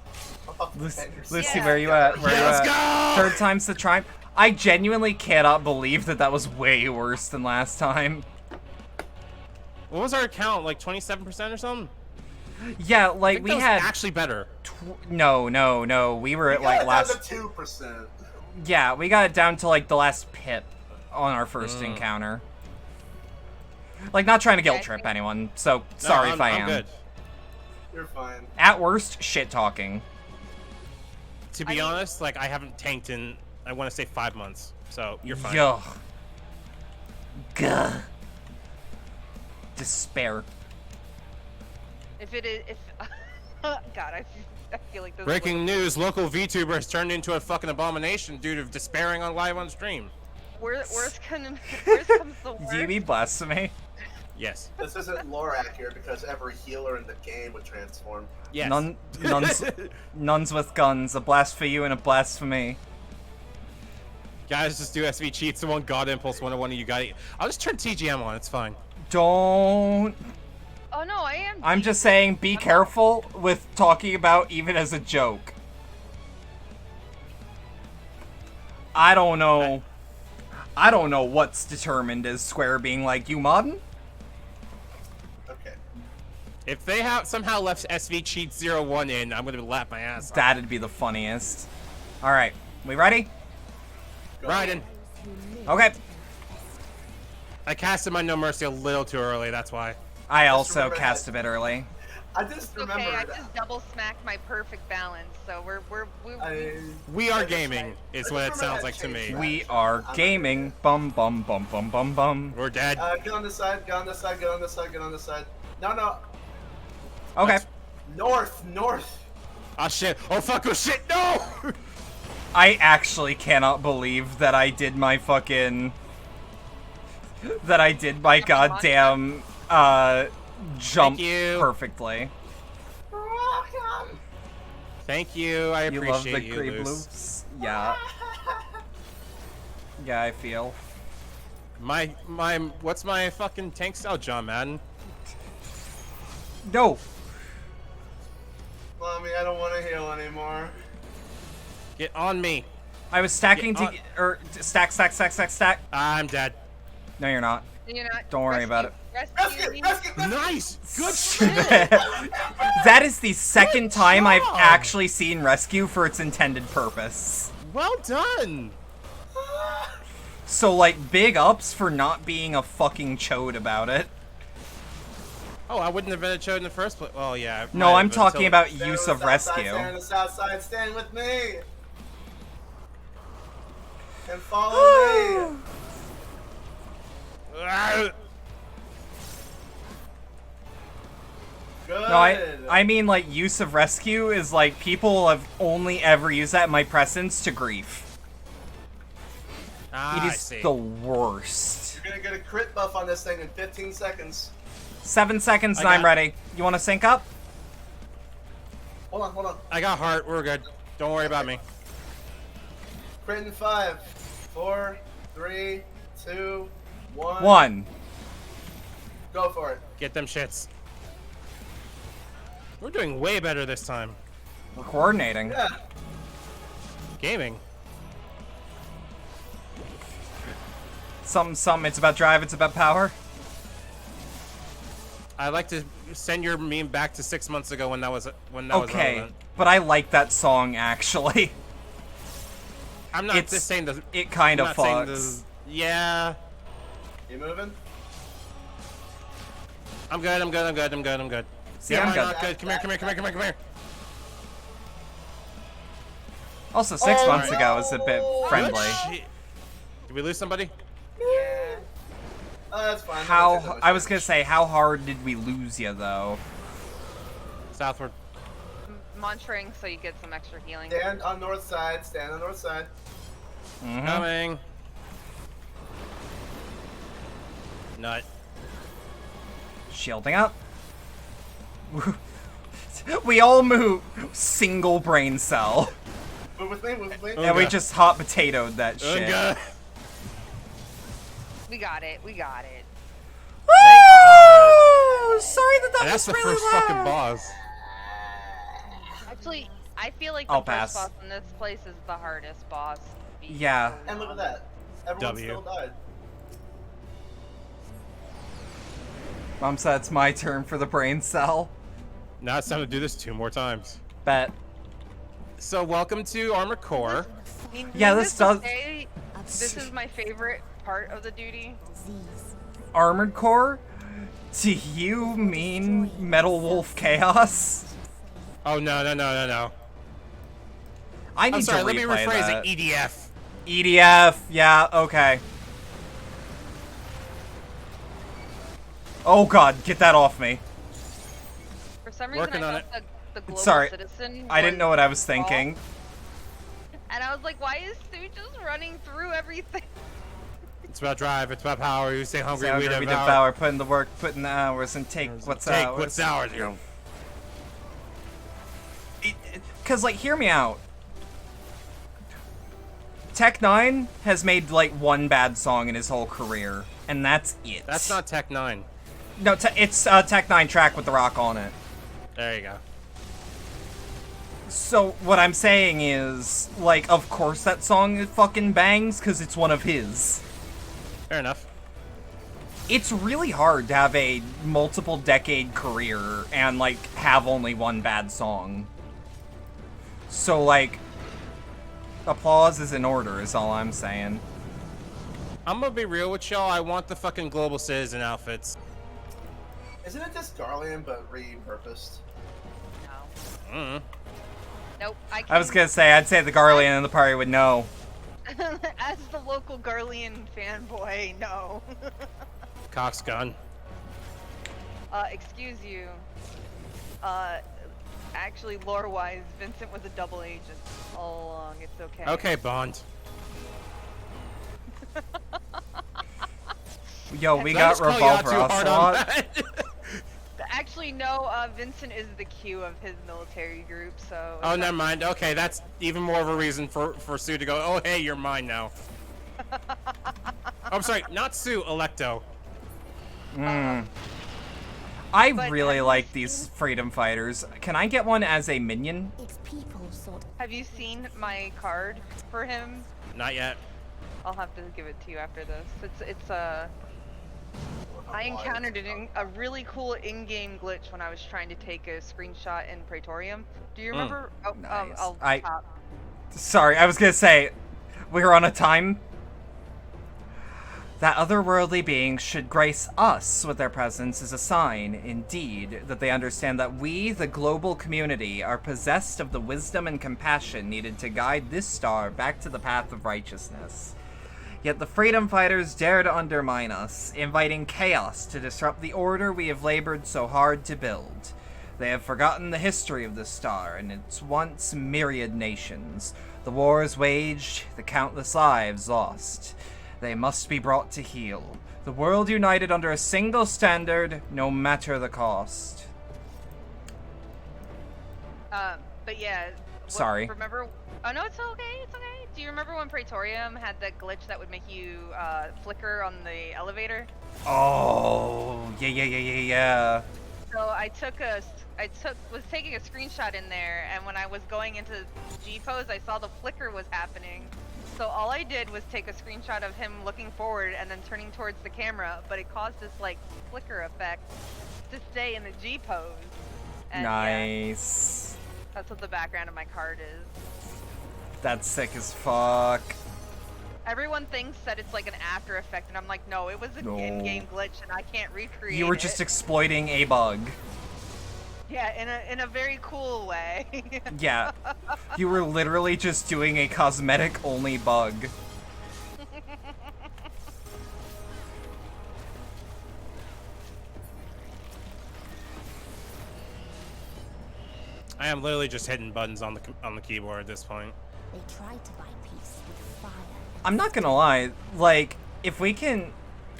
Lucy, where you at? Let's go! Third time's the charm. I genuinely cannot believe that was way worse than last time. What was our count? Like 27% or something? Yeah, like we had actually better. No. We were at like last 2%. Yeah, we got it down to like the last pip on our first encounter. Like, not trying to guilt trip anyone, so sorry if I am. I'm good. You're fine. At worst, shit talking. To be honest, like I haven't tanked in, I want to say 5 months, so you're fine. Yuh. Gah. Despair. If it is, if God, I feel like this. Breaking news: local VTuber has turned into a fucking abomination due to despairing on live on stream. Worst comes the worst. Do you mean blasphemy? Yes. This isn't lore accurate because every healer in the game would transform. Yes. Nuns with guns. A blast for you and a blast for me. Guys, just do SV cheats. The one God Impulse 101 of you got it. I'll just turn TGM on. It's fine. Don't. Oh no, I am. I'm just saying, be careful with talking about even as a joke. I don't know. I don't know what's determined as Square being like, you moddin'? Okay. If they have somehow left SV Cheat 01 in, I'm gonna lap my ass off. That'd be the funniest. Alright, we ready? Raiden. Okay. I casted my No Mercy a little too early, that's why. I also cast a bit early. I just remember. Okay, I just double smacked my perfect balance, so we are gaming, is what it sounds like to me. We are gaming. Bum bum bum bum bum bum. We're dead. Get on this side, get on this side, get on this side, get on this side. No. Okay. North. Oh shit. Oh fuck, oh shit, no! I actually cannot believe that I did my fucking... that I did my goddamn, jump perfectly. Thank you, I appreciate you, love the Luce. bloops? Yeah. Yeah, I feel. What's my fucking tank style, John Madden? No! Mommy, I don't want to heal anymore. Get on me. I was stacking stack. I'm dead. No, you're not. You're not. Don't worry about it. Rescue! Nice! Good shit! That is the second time I've actually seen rescue for its intended purpose. Well done! So, like, big ups for not being a fucking chode about it. Oh, I wouldn't have been a chode in the first place. Well, yeah. No, I'm talking about use of rescue. Stand on the south side, stand with me! And follow me! Good. No, I mean, like, use of rescue is, like, people have only ever used that in my presence to grief. It is the worst. You're gonna get a crit buff on this thing in 15 seconds. 7 seconds and I'm ready. You want to sync up? Hold on. I got heart. We're good. Don't worry about me. Crit in 5, 4, 3, 2, 1. 1. Go for it. Get them shits. We're doing way better this time. We're coordinating. Yeah. Gaming. Something. It's about drive. It's about power. I'd like to send your meme back to 6 months ago when that was okay, relevant. but I like that song actually. I'm not just saying the. It kind of fucks. Yeah. You moving? I'm good. See, yeah, I'm not good. Come here. Also, 6 months ago was a bit friendly. Did we lose somebody? Yeah. That's fine. I was gonna say, how hard did we lose you though? Southward. Monitoring so you get some extra healing. Stand on north side. Coming. Nut. Shielding up. We all move single brain cell. Move with me. And we just hot potatoed that shit. We got it. Woo! Sorry that that's was the really first loud. fucking boss. Actually, I feel like I'll the pass. first boss in this place is the hardest boss. to beat. Yeah. And look at that. Everyone still died. Mom said it's my turn for the brain cell. Now it's time to do this 2 more times. Bet. So welcome to Armored Core. I mean, Yeah, this does. This is my favorite part of the duty. Armored Core? Do you mean Metal Wolf Chaos? Oh no. I need I'm sorry, to let me replay rephrase that. it. EDF. EDF, yeah, okay. Oh god, get that off me. For some reason Working on I thought the global Sorry, citizen I didn't know what I was Paul. thinking. And I was like, why is Sue just running through everything? It's about drive. It's about power. You stay hungry, Stay we hungry, we devour. devour. Put in the work, put in the hours, and take what's ours. What's ours, you know. Because, like, hear me out. Tech 9 has made, like, one bad song in his whole career, and that's it. That's not Tech 9. No, it's a Tech 9 track with The Rock on it. There you go. So, what I'm saying is, like, of course that song fucking bangs, because it's one of his. Fair enough. It's really hard to have a multiple decade career and, like, have only one bad song. So, like, applause is in order, is all I'm saying. I'm gonna be real with y'all. I want the fucking global citizen outfits. Isn't it just Garland but repurposed? No. Mm. Nope. I was gonna say, I'd say the Garlean in the party would know. As the local Garlean fanboy, no. Cox gun. Excuse you. Actually, lore-wise, Vincent was a double agent all along. It's okay. Okay, Bond. Yo, we got Revolver Ocelot. Actually, no, Vincent is the Q of his military group, so... Oh, never mind. Okay, that's even more of a reason for Sue to go, oh, hey, you're mine now. I'm sorry, not Sue, Electo. I really like these freedom fighters. Can I get one as a minion? It's people sort. Have you seen my card for him? Not yet. I'll have to give it to you after this. It's I encountered a really cool in-game glitch when I was trying to take a screenshot in Praetorium. Do you remember? Oh, Nice. I'll top. Sorry, I was gonna say, we're on a time. That otherworldly beings should grace us with their presence is a sign, indeed, that they understand that we, the global community, are possessed of the wisdom and compassion needed to guide this star back to the path of righteousness. Yet the freedom fighters dare to undermine us, inviting chaos to disrupt the order we have labored so hard to build. They have forgotten the history of the star and its once myriad nations, the wars waged, the countless lives lost. They must be brought to heel. The world united under a single standard, no matter the cost. But yeah. Sorry. Remember? Oh no, it's okay. It's okay. Do you remember when Praetorium had that glitch that would make you flicker on the elevator? Oh, yeah. So I was taking a screenshot in there, and when I was going into G pose, I saw the flicker was happening. So all I did was take a screenshot of him looking forward and then turning towards the camera, but it caused this like flicker effect to stay in the G pose. And, nice. yeah, that's what the background of my card is. That's sick as fuck. Everyone thinks that it's like an after effect, and I'm like, no, it was an in-game glitch, and I can't recreate it. You were just exploiting a bug. Yeah, in a very cool way. Yeah. You were literally just doing a cosmetic-only bug. I am literally just hitting buttons on the keyboard at this point. They tried to buy peace with fire. I'm not gonna lie, like, if we can...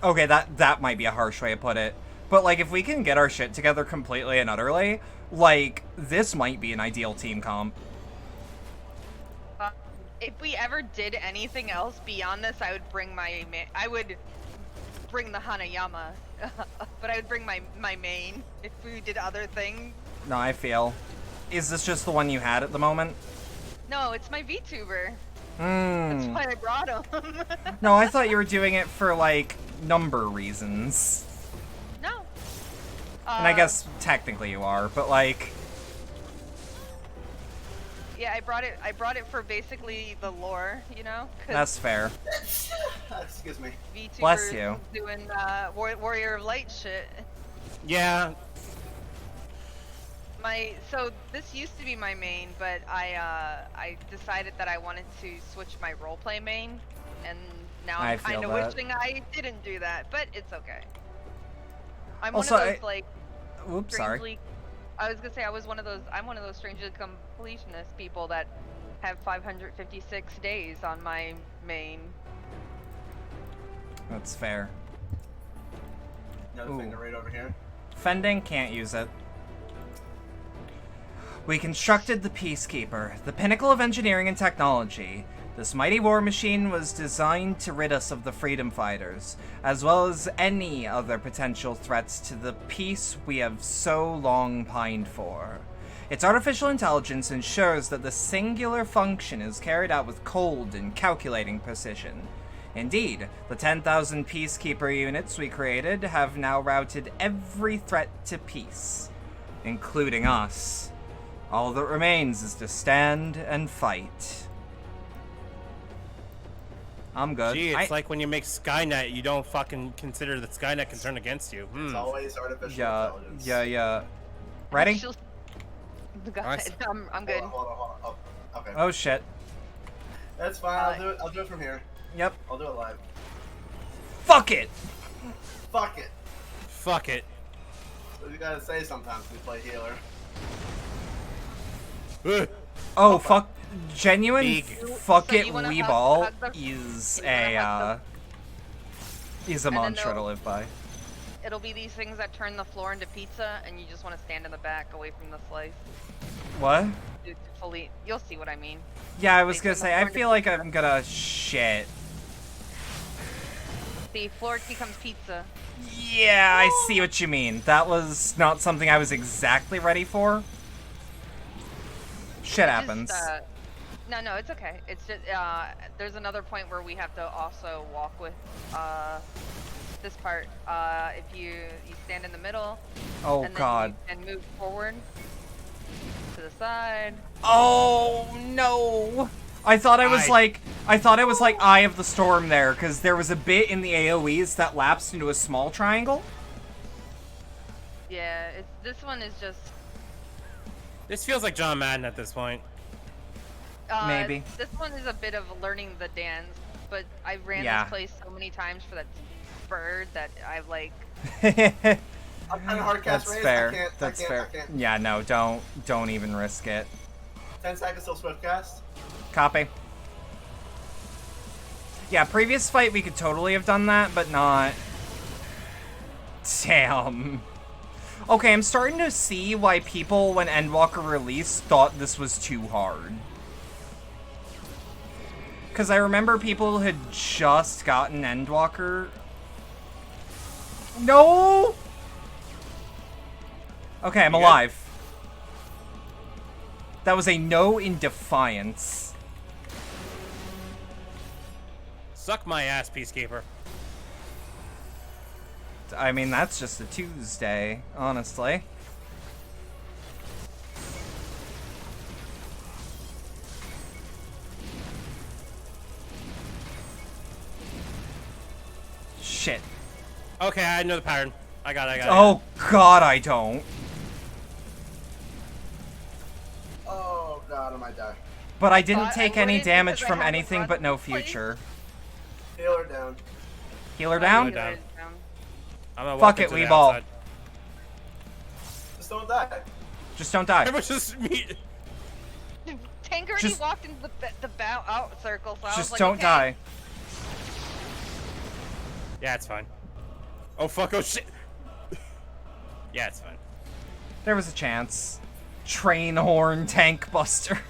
Okay, that might be a harsh way to put it. But, like, if we can get our shit together completely and utterly, like, this might be an ideal team comp. If we ever did anything else beyond this, I would bring the Hanayama, but I would bring my main if we did other things. No, I feel. Is this just the one you had at the moment? No, it's my VTuber. That's why I brought him. No, I thought you were doing it for, like, number reasons. No. And I guess technically you are, but, like... Yeah, I brought it for basically the lore, you know? That's fair. Excuse me. VTubers Bless you. Doing Warrior of Light shit. Yeah. So this used to be my main, but I decided that I wanted to switch my roleplay main, and now I'm kind of wishing I didn't do that, but it's okay. I'm also, one of those like oops, sorry. I was gonna say I'm one of those strangely completionist people that have 556 days on my main. That's fair. Another finger right over here. Fending, can't use it. We constructed the Peacekeeper, the pinnacle of engineering and technology. This mighty war machine was designed to rid us of the freedom fighters, as well as any other potential threats to the peace we have so long pined for. Its artificial intelligence ensures that the singular function is carried out with cold and calculating precision. Indeed, the 10,000 Peacekeeper units we created have now routed every threat to peace, including us. All that remains is to stand and fight. I'm good. Gee, it's like when you make Skynet, you don't fucking consider that Skynet can turn against you. It's always artificial intelligence. Yeah. Ready? Go ahead. I'm good. Hold on. Oh, okay. Oh shit. That's fine. I'll do it from here. Yep. I'll do it live. Fuck it. Fuck it. Fuck it. What you gotta say sometimes when you play healer. Oh fuck. Genuine Big. fuck So it you wanna Weeball hug the- is you wanna hug a mantra to live by. It'll be these things that turn the floor into pizza, and you just want to stand in the back away from the slice. What? You'll see what I mean. Yeah, I was They gonna turn the say, I floor into feel like pizza. I'm gonna shit. The floor becomes pizza. Yeah, I see what you mean. That was not something I was exactly ready for. Shit happens. No, it's okay. It's just, there's another point where we have to also walk with, this part. If you stand in the middle. Oh, and God. Then you, and move forward to the side. Oh, no. I thought I was like Eye of the Storm there, because there was a bit in the AoEs that lapsed into a small triangle. Yeah, this one is just... This feels like John Madden at this point. Maybe. This one is a bit of learning the dance, but I ran this place so many times for that bird that I've like... I'm kind of hard cast That's raised. fair. I can't. Yeah, no, don't even risk it. 10 seconds till swift cast. Copy. Yeah, previous fight we could totally have done that, but not... Damn. Okay, I'm starting to see why people, when Endwalker released, thought this was too hard. Because I remember people had just gotten Endwalker. No! Okay, I'm alive. That was a no in defiance. Suck my ass, Peacekeeper. I mean, that's just a Tuesday, honestly. Shit. Okay, I know the pattern. I got it. Oh, God, I don't. Oh, God, I might die. But I didn't take any damage from anything but no future. Healer down. Healer down? I'm gonna Fuck it, into the Weeball. outside. Just don't die. Just don't die. It was just me. Tank already walked into the bow out circle, so I was Just like, don't okay. die. Yeah, it's fine. Oh, fuck. Oh, shit. Yeah, it's fine. There was a chance. Train horn tank buster.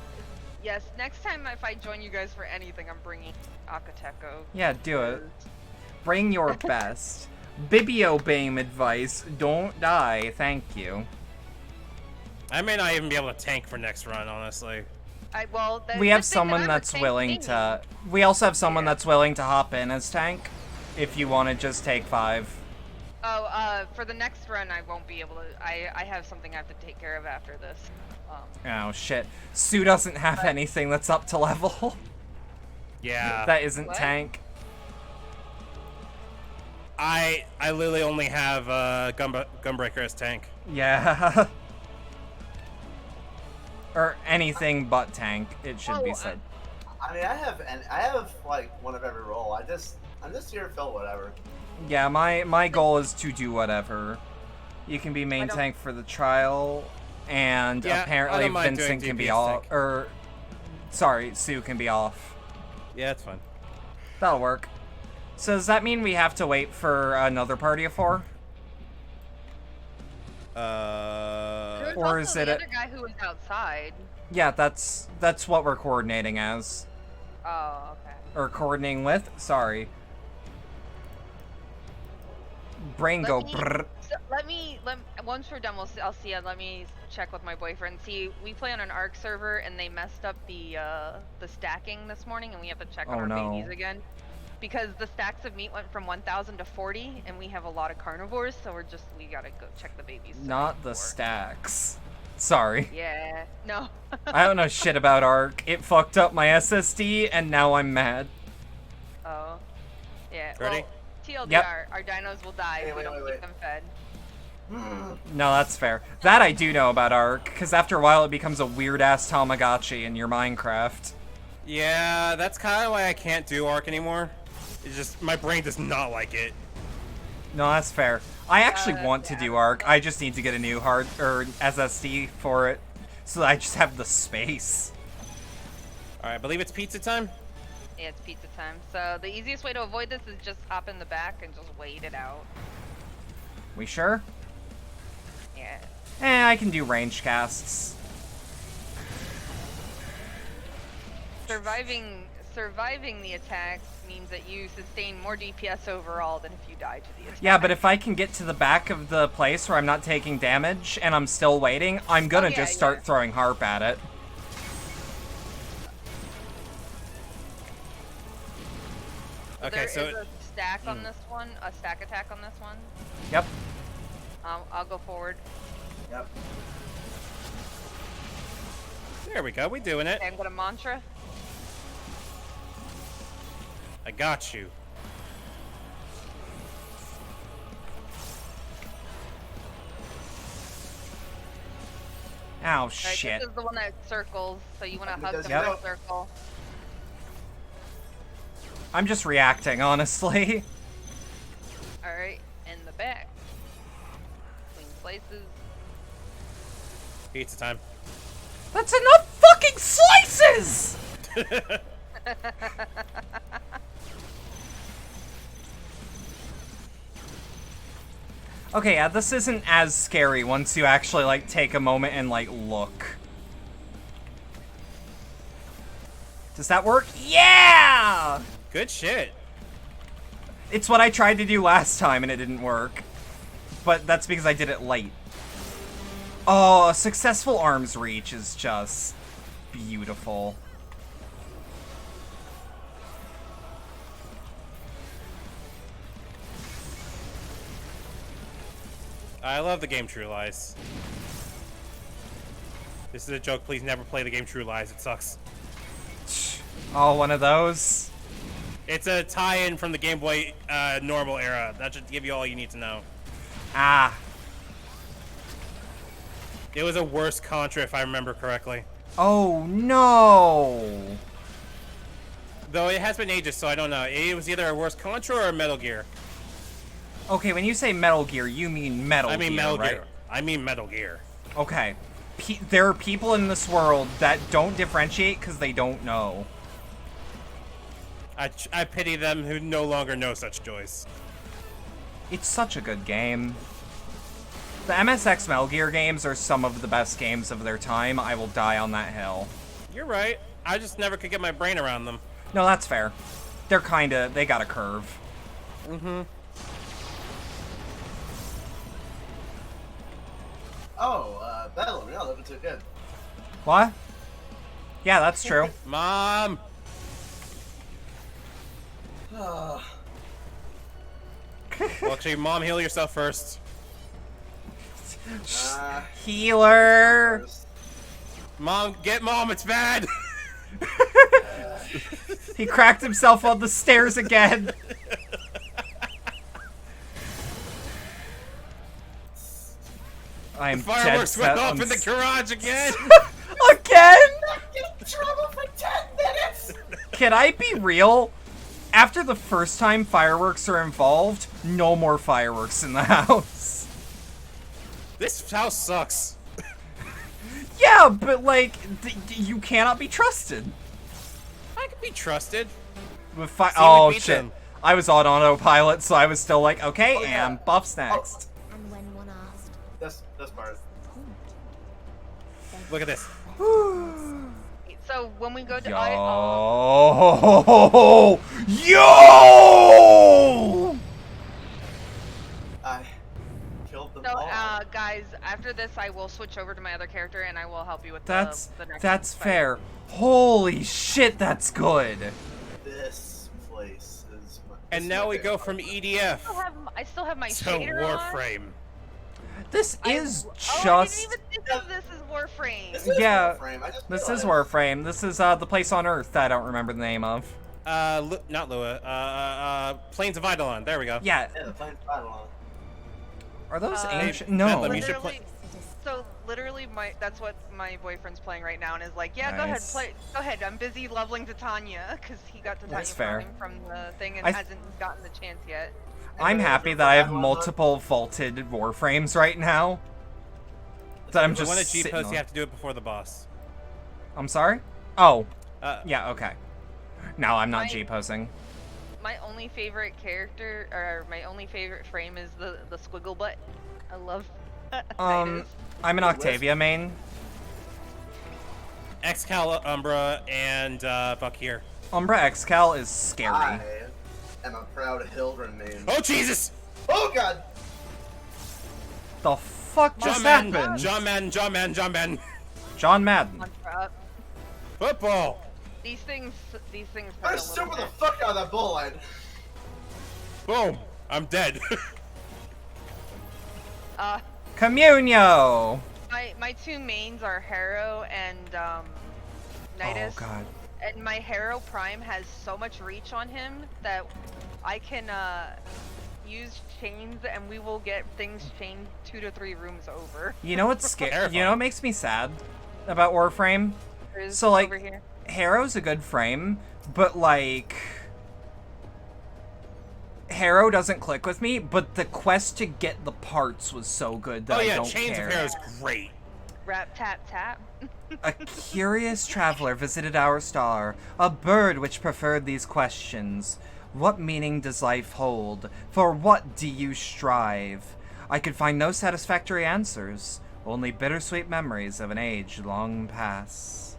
Yes, next time if I join you guys for anything, I'm bringing Akateko. Yeah, do it. Bring your best. Bibliobame advice, don't die, thank you. I may not even be able to tank for next run, honestly. We have someone that's willing to... We also have someone that's willing to hop in as tank, if you want to just take 5. Oh, for the next run, I won't be able to... I have something I have to take care of after this. Oh, shit. Sue doesn't have anything that's up to level. Yeah. That isn't tank. I literally only have Gunbreaker as tank. Yeah. Or anything but tank, it should be said. I mean, I have like one of every role. I'm just here to fill whatever. Yeah, my goal is to do whatever. You can be main tank for the trial. and Yeah, I apparently don't mind doing Vincent can be DPS off, tech. or sorry, Sue can be off. Yeah, that's fine. That'll work. So does that mean we have to wait for another party of 4? There was Or also is the it a- other guy who was outside. Yeah, that's what we're coordinating as. Oh, okay. Or coordinating with. Sorry. Brain go brrr. Once we're done, I'll see it. Let me check with my boyfriend. See, we play on an ARC server, and they messed up the stacking this morning, and we have to check on Oh, our no. babies again. Because the stacks of meat went from 1,000 to 40, and we have a lot of carnivores, so we gotta go check the babies. Not the stacks. Sorry. Yeah, no. I don't know shit about ARC. It fucked up my SSD, and now I'm mad. Oh. Yeah. Ready? Well, TLDR, Yep. our dinos will die if we don't keep them fed. No, that's fair. That I do know about ARC, because after a while it becomes a weird-ass Tamagotchi in your Minecraft. Yeah, that's kind of why I can't do ARC anymore. It's just, my brain does not like it. No, that's fair. I actually want to do ARC. I just need to get a new hard or SSD for it, so that I just have the space. All right, I believe it's pizza time. Yeah, it's pizza time. So the easiest way to avoid this is just hop in the back and just wait it out. We sure? Yeah. I can do range casts. Surviving the attacks means that you sustain more DPS overall than if you die to the attack. Yeah, but if I can get to the back of the place where I'm not taking damage and I'm still waiting, I'm gonna just start throwing harp at it. Okay, so there is a stack on this one, a stack attack on this one. Yep. I'll go forward. Yep. There we go. We doing it. Okay, I'm gonna mantra. I got you. Ow, Right, shit. this is the one that circles, so you want to hug does the Yep. first circle. I'm just reacting, honestly. Alright, in the back. Between slices. Pizza time. That's enough fucking slices! Okay, yeah, this isn't as scary once you actually, like, take a moment and, like, look. Does that work? Yeah! Good shit. It's what I tried to do last time and it didn't work. But that's because I did it late. Oh, a successful arms reach is just beautiful. I love the game True Lies. This is a joke. Please never play the game True Lies. It sucks. Oh, one of those? It's a tie-in from the Game Boy normal era. That should give you all you need to know. Ah. It was a worse Contra, if I remember correctly. Oh, no. Though it has been ages, so I don't know. It was either a worse Contra or a Metal Gear. Okay, when you say Metal Gear, you mean Metal Gear, I mean Metal right? Gear. I mean Metal Gear. Okay. There are people in this world that don't differentiate because they don't know. I pity them who no longer know such joys. It's such a good game. The MSX Metal Gear games are some of the best games of their time. I will die on that hill. You're right. I just never could get my brain around them. No, that's fair. They're kinda, they got a curve. Mm-hmm. Oh, Bedlam, you're not looking too good. What? Yeah, that's true. Mom! Oh. Well, actually, Mom, heal yourself first. Healer! Mom, get Mom, it's bad! He cracked himself on the stairs again. I am The fireworks dead went set off on in the garage again! Again? In trouble for 10 minutes! Can I be real? After the first time fireworks are involved, no more fireworks in the house. This house sucks. Yeah, but like, you cannot be trusted. I can be trusted. With oh shit! I was on autopilot, so I was still like, okay, and buffs next. And when one asked, This part. Look at this. So when we go to Yo! I killed them So, all. guys, after this, I will switch over to my other character, and I will help you with the next That's fight. fair. Holy shit, that's good. This place is. And now we go from EDF I still have my to shader on. Warframe. This is I just. didn't even think of this as Warframe. Yeah, this is Warframe. This is the place on Earth that I don't remember the name of. Not Lua. Plains of Eidolon. There we go. Yeah. Yeah, the Plains of Eidolon. Are those ancient? Bedlam, No. you should play. So literally, that's what my boyfriend's playing right now, and is like, yeah, go ahead, go ahead. I'm busy leveling Titania because he got Titania That's fair. from the thing and hasn't gotten the chance yet. I'm happy that I have multiple vaulted Warframes right now. That I'm just When a sitting G-post, on. you have to do it before the boss. I'm sorry? Oh. Yeah, okay. No, I'm not G-posing. My only favorite character, or my only favorite frame is the squiggle butt. I love I'm an Octavia main. Excal, Umbra, and Buck here. Umbra Excal is scary. I am a proud Hildren main. Oh, Jesus! Oh, God! The fuck just John Madden, happened? John Madden. John Madden. Football! These things I super the fuck out of that bull line. Boom! I'm dead. Communio! My two mains are Harrow and Nidus. Oh god. And my Harrow Prime has so much reach on him that I can use chains and we will get things chained 2 to 3 rooms over. You know what's scary? You know what makes me sad about Warframe? There's So like, over here. Harrow's a good frame, but like, Harrow doesn't click with me, but the quest to get the parts was so good that I don't Chains care. of Harrow's great. Rap tap tap. A curious traveler visited our star, a bird which preferred these questions. What meaning does life hold? For what do you strive? I could find no satisfactory answers, only bittersweet memories of an age long past.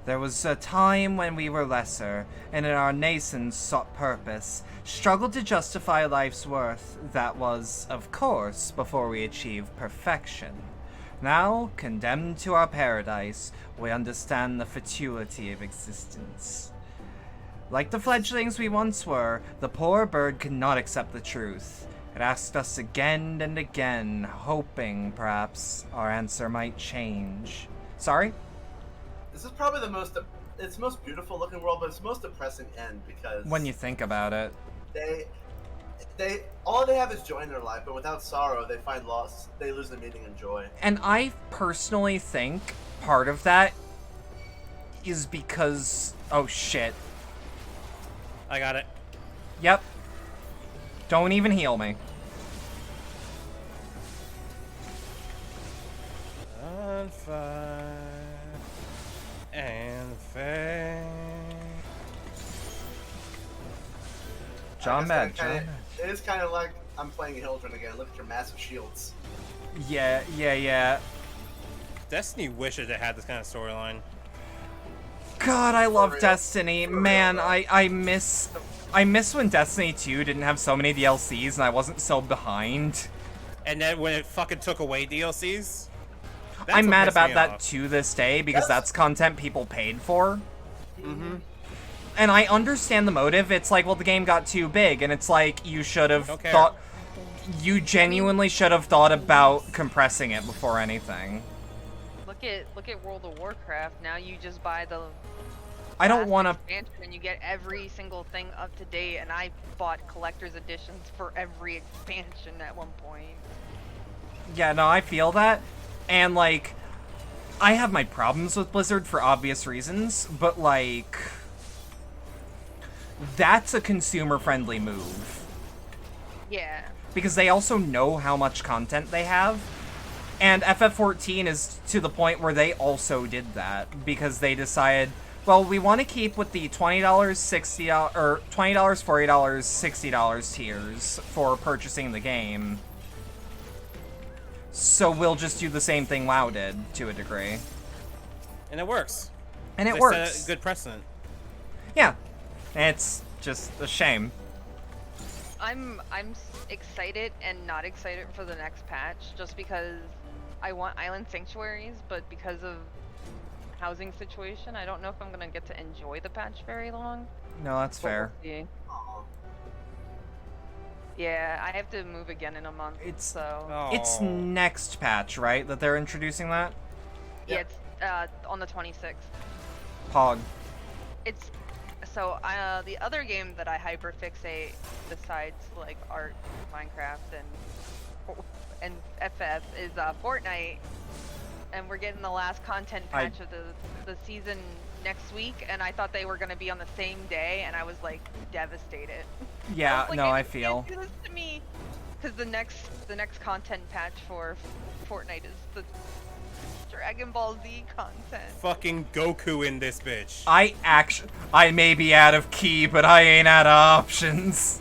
There was a time when we were lesser, and in our nascence sought purpose, struggled to justify life's worth. That was, of course, before we achieved perfection. Now, condemned to our paradise, we understand the futility of existence. Like the fledglings we once were, the poor bird could not accept the truth. It asked us again and again, hoping, perhaps, our answer might change. Sorry? This is probably it's the most beautiful looking world, but it's the most depressing end because When you think about it. All they have is joy in their life, but without sorrow, they find loss. They lose the meaning and joy. And I personally think part of that is because... Oh, shit. I got it. Yep. Don't even heal me. On fire and fame. John Mad. It is kind of like I'm playing Hildren again. Look at your massive shields. Yeah. Destiny wishes it had this kind of storyline. God, I love Destiny. Man, I miss when Destiny 2 didn't have so many DLCs and I wasn't so behind. And then when it fucking took away DLCs? I'm mad about that to this day because that's content people paid for. Mm-hmm. And I understand the motive. It's like, well, the game got too big, and it's like, you should have thought... You genuinely should have thought about compressing it before anything. Look at World of Warcraft. Now you just buy the I don't want to... expansion and you get every single thing up to date, and I bought collector's editions for every expansion at one point. Yeah, no, I feel that. And, like, I have my problems with Blizzard for obvious reasons, but, like... That's a consumer-friendly move. Yeah. Because they also know how much content they have, And FF14 is to the point where they also did that because they decided, well, we want to keep with the $20, $60, or $20, $40, $60 tiers for purchasing the game. So we'll just do the same thing WoW did to a degree. And it works. And it They works. set a good precedent. Yeah. It's just a shame. I'm excited and not excited for the next patch just because I want island sanctuaries, but because of housing situation, I don't know if I'm gonna get to enjoy the patch very long. No, that's fair. We'll see. Yeah, I have to move again in a month, so... It's next patch, right, that they're introducing that? Yeah, it's on the 26th. Pog. It's... So, the other game that I hyperfixate besides, like, art, Minecraft, and FF is Fortnite. And we're getting the last content patch of the season next week, and I thought they were going to be on the same day, and I was, like, devastated. Yeah, like, no, I feel. Do this to me, because the next content patch for Fortnite is the Dragon Ball Z content. Fucking Goku in this bitch. I may be out of key, but I ain't out of options.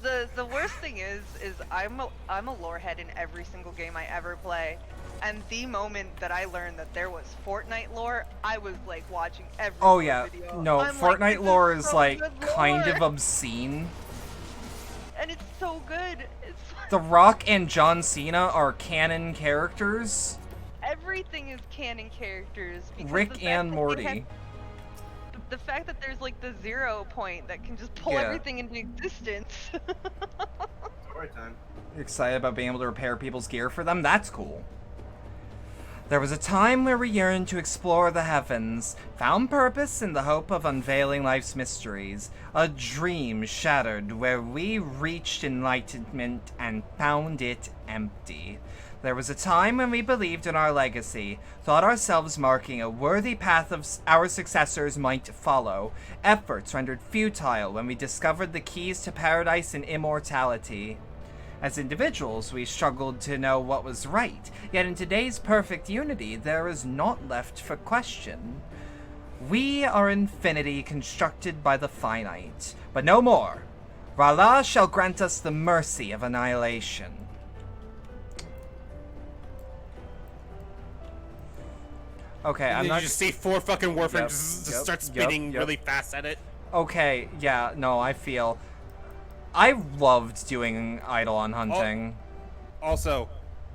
The worst thing is I'm a lore head in every single game I ever play. And the moment that I learned that there was Fortnite lore, I was like watching every video. No, I'm Fortnite like, lore is so like good kind lore. of obscene. And it's so good. It's The Rock and John Cena are canon characters. everything is canon characters. Because Rick and Morty. The fact that there's like the 0 point that can just pull Yeah. everything into existence. Story time. You're excited about being able to repair people's gear for them? That's cool. There was a time where we yearned to explore the heavens, found purpose in the hope of unveiling life's mysteries, a dream shattered where we reached enlightenment and found it empty. There was a time when we believed in our legacy, thought ourselves marking a worthy path of our successors might follow, efforts rendered futile when we discovered the keys to paradise and immortality. As individuals, we struggled to know what was right, yet in today's perfect unity, there is naught left for question. We are infinity constructed by the finite, but no more. R'Allah shall grant us the mercy of annihilation. Okay, I'm Did not... you just see 4 fucking warframes Yep, just yep, start yep, spinning yep. really fast at it? Okay, yeah, no, I feel... I loved doing Eidolon hunting. Also,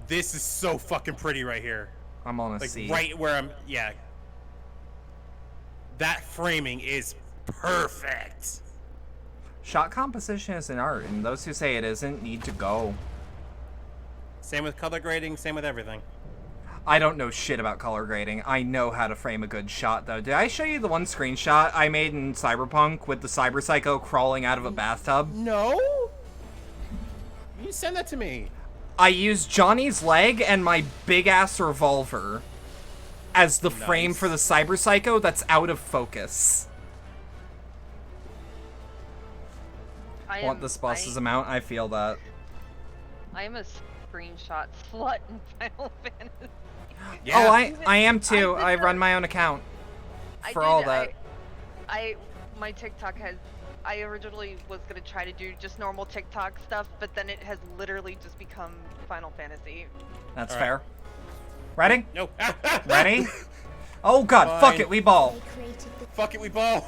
this is so fucking pretty right here. I'm on a like C. right where I'm, yeah. That framing is perfect. Shot composition is an art, and those who say it isn't need to go. Same with color grading, same with everything. I don't know shit about color grading. I know how to frame a good shot, though. Did I show you the one screenshot I made in Cyberpunk with the Cyber Psycho crawling out of a bathtub? No? You send that to me. I used Johnny's leg and my big-ass revolver as the frame for the Cyber Psycho that's out of focus. Want this boss's amount? I feel that. I am a screenshot slut in Final Fantasy. Yeah. Oh, I am too. I run my own account for all that. My TikTok has, I originally was gonna try to do just normal TikTok stuff, but then it has literally just become Final Fantasy. That's All fair. Ready? No. Ready? Oh god, Fine. fuck it, we ball. Fuck it, we ball.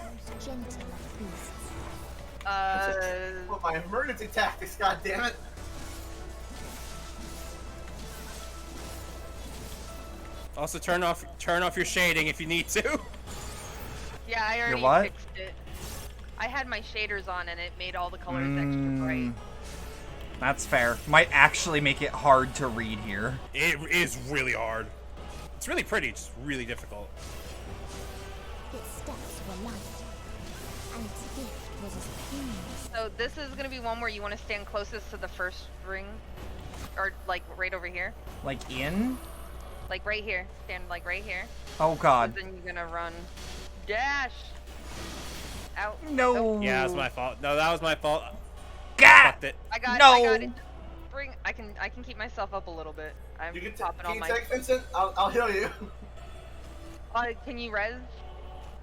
Well, my emergency tactics, goddammit. Also, turn off your shading if you need to. Yeah, I already what? fixed it. I had my shaders on and it made all the colors extra bright. That's fair. Might actually make it hard to read here. It is really hard. It's really pretty, it's really difficult. Its steps were light, and its gift was as painless. So this is gonna be one where you want to stand closest to the first ring, or like right over here. Like in? Like right here. Stand like right here. Oh god. Then you're gonna run, dash. Out. No. Nope. Yeah, that was my fault. No, that was my fault. God. Fucked it. I got No. I got it. I can keep myself up a little bit. I'm You can popping on my. take Vincent? I'll heal you. Can you res?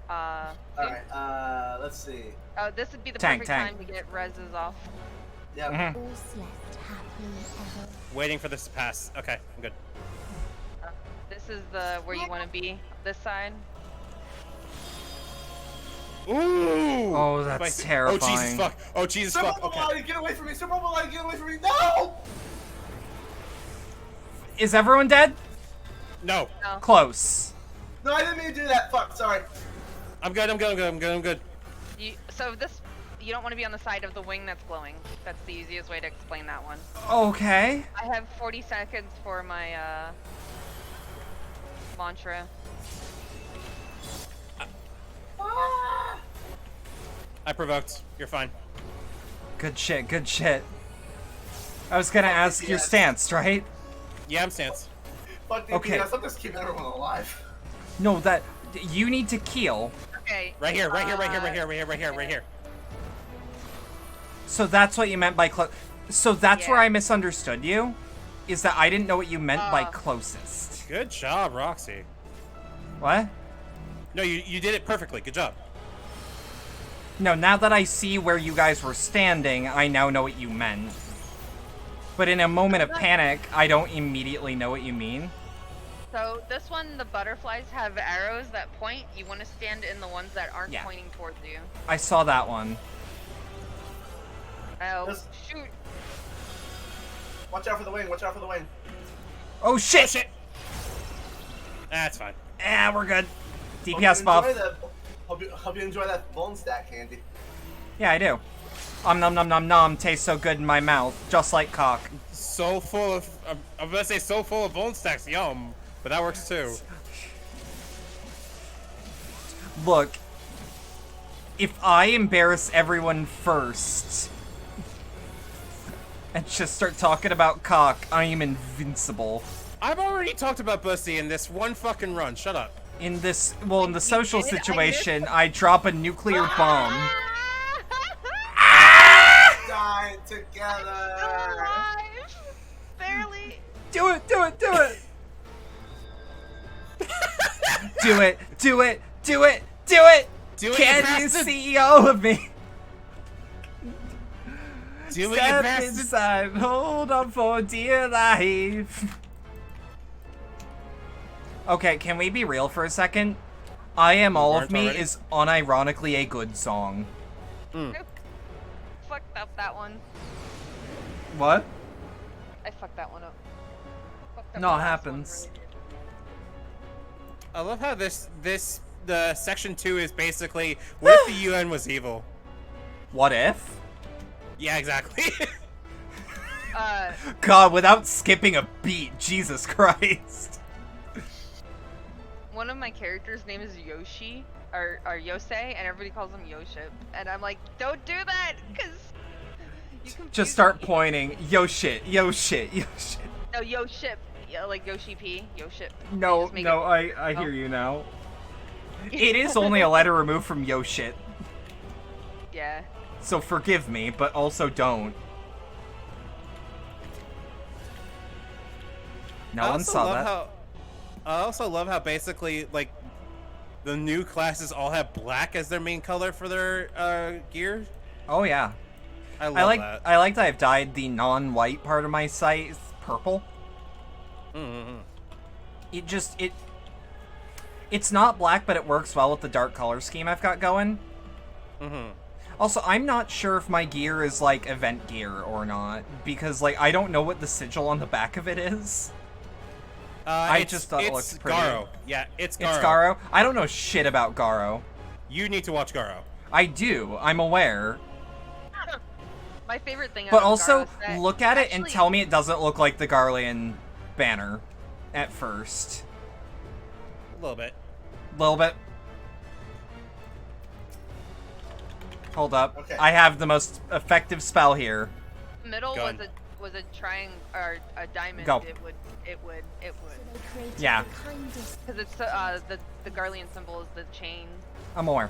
Alright, let's see. Oh, this would be the Tank, perfect tank. time to get reses off. Yeah. Mhm. All slept happily ever. Waiting for this to pass. Okay, I'm good. This is the where you want to be. This side. Ooh! Oh, that's terrifying. Oh, Jesus fuck. Oh, Jesus fuck. Super Okay. Maladi, get away from me! Super Maladi, get away from me! No! Is everyone dead? No. No. Close. No, I didn't mean to do that. Fuck, sorry. I'm good. You don't want to be on the side of the wing that's glowing. That's the easiest way to explain that one. Okay. I have 40 seconds for my mantra. I provoked. You're fine. Good shit, good shit. I was gonna ask your stance, right? Yeah, I'm stance. Fuck Okay. DPS, I'm just keeping everyone alive. No, that you need to keel. Okay. Right here. So that's what you meant by close. So that's where I misunderstood you. Is that I didn't know what you meant by closest. Good job, Roxy. What? No, you did it perfectly. Good job. No, now that I see where you guys were standing, I now know what you meant. But in a moment of panic, I don't immediately know what you mean. So this one, the butterflies have arrows that point. You want to stand in the ones that aren't pointing towards you. I saw that one. Oh, shoot. Watch out for the wing, watch out for the wing. Oh shit! Oh, shit. That's fine. Ah, we're good. DPS buff. Hope you enjoy that bone stack candy. Yeah, I do. Nom nom nom nom. Tastes so good in my mouth, just like cock. So full of, I'm gonna say so full of bone stacks. Yum. But that works too. Look, if I embarrass everyone first and just start talking about cock, I am invincible. I've already talked about pussy in this one fucking run. Shut up. In this, well, in the social situation, I drop a nuclear bomb. Die together. Barely. Do it, do it, do it. Do it, do it, do it, do it. Do it, Can you you bastard. CEO of me? Do it, you Step bastard. inside, hold on for dear life. Okay, can we be real for a second? I Am All of Me is unironically a good song. Nope. Fucked up that one. What? I fucked that one up. Fucked up No, the it last happens. one really I love how the section 2 is basically, what if the UN was evil? What if? Yeah, exactly. God, without skipping a beat, Jesus Christ. One of my characters' name is Yoshi, or Yosei, and everybody calls him Yoship. And I'm like, don't do that, because you can Just start pointing. Yo shit, yo shit, yo shit. No, Yoship. Yeah, like Yoshi P. Yoship. No, Just make no, it- I Oh. hear you now. It is only a letter removed from yo shit. Yeah. So forgive me, but also don't. No one saw that. I also love how basically, like, the new classes all have black as their main color for their gear. Oh yeah. I love that. I like that I've dyed the non-white part of my site purple. Mm-hmm. It's not black, but it works well with the dark color scheme I've got going. Mm-hmm. Also, I'm not sure if my gear is, like, event gear or not, because, like, I don't know what the sigil on the back of it is. I just thought it looked pretty. Garo. Yeah, it's Garo. It's Garo? I don't know shit about Garo. You need to watch Garo. I do. I'm aware. My favorite thing But about also, Garo is that look at it and actually- tell me it doesn't look like the Garlean banner at first. A little bit. Little bit. Hold up. Okay. I have the most effective spell here. Middle Gun. was a triangle or a diamond. Go. It would. Yeah. Because it's the Garlean symbol is the chain. I'm aware.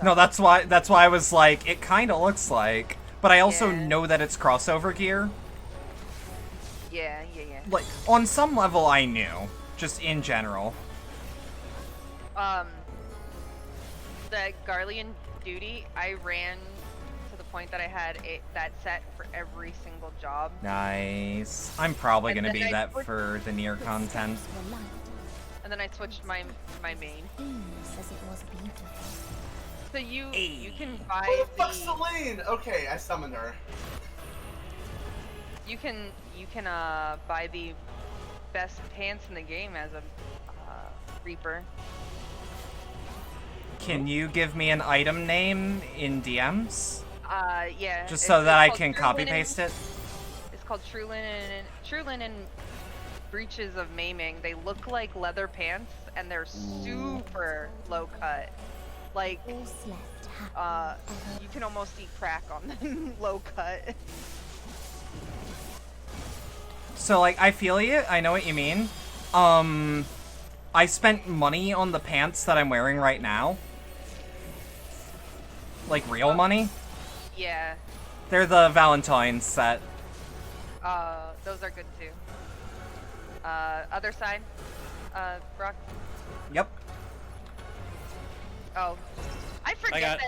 No, that's why I was like, it kind of looks like, but I also know that it's crossover gear. Yeah. Like, on some level I knew, just in general. The Garlean duty, I ran to the point that I had that set for every single job. Nice. I'm probably And gonna be then that for the near content. And then I switched my main. So you can buy Who the fuck's Celine? Okay, I summoned her. You can buy the best pants in the game as a Reaper. Can you give me an item name in DMs? Yeah. Just so that I can copy paste it? It's called True Linen Breeches of Maiming. They look like leather pants and they're super low cut. Like, you can almost eat crack on them. Low cut. So, like, I feel you. I know what you mean. I spent money on the pants that I'm wearing right now. Like, real money. Yeah. They're the Valentine's set. Those are good too. Other side, Brock. Yep. Oh, I forget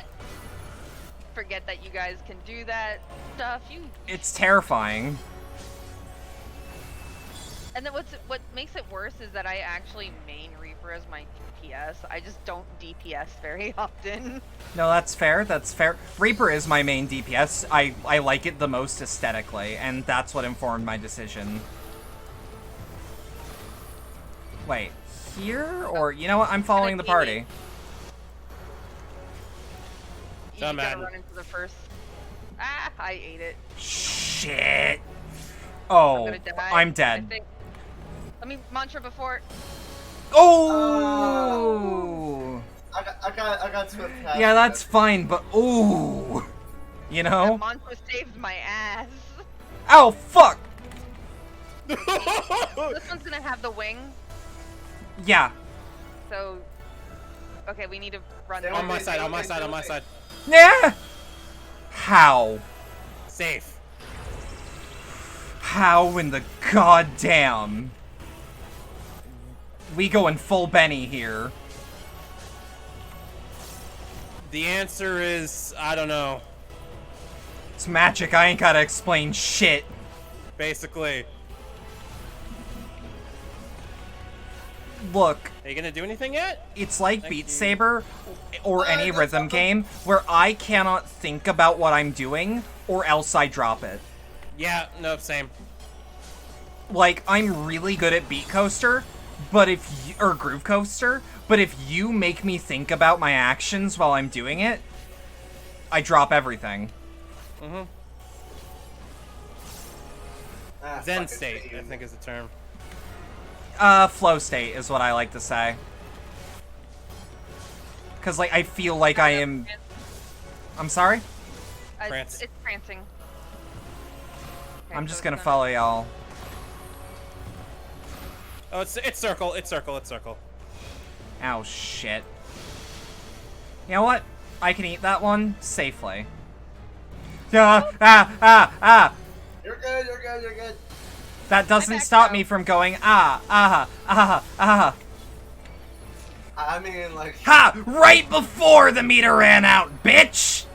that you guys can do that stuff. It's terrifying. And then what makes it worse is that I actually main Reaper as my DPS. I just don't DPS very often. No, that's fair. That's fair. Reaper is my main DPS. I like it the most aesthetically, and that's what informed my decision. Wait, here? Or, you know what? I'm following the party. You gotta run into the first... Ah, I ate it. Shit. Oh, I'm dead. Let me mantra before. Oh! I got to attack. Yeah, that's fine, but ooh, you know. That mantra saved my ass. Ow! Fuck! This one's gonna have the wing. Yeah. So, okay, we need to run. On my side. On my side. On my side. Yeah. How? Safe. How in the goddamn? We going full Benny here. The answer is, I don't know. It's magic, I ain't gotta explain shit. Basically. Look. Are you gonna do anything yet? It's like Beat Saber or any rhythm game where I cannot think about what I'm doing or else I drop it. Yeah, no, same. Like, I'm really good at Beat Coaster, but or Groove Coaster, but if you make me think about my actions while I'm doing it, I drop everything. Mm-hmm. Zen state, I think is the term. Flow state is what I like to say. Cause, like, I feel like I am... I'm sorry? It's prancing. Okay, I'm just gonna follow y'all. Oh, it's circle, it's circle, it's circle. Ow, shit. You know what? I can eat that one safely. You're good, you're good, you're good. That doesn't stop me from going, I mean, like... Ha! Right before the meter ran out, bitch!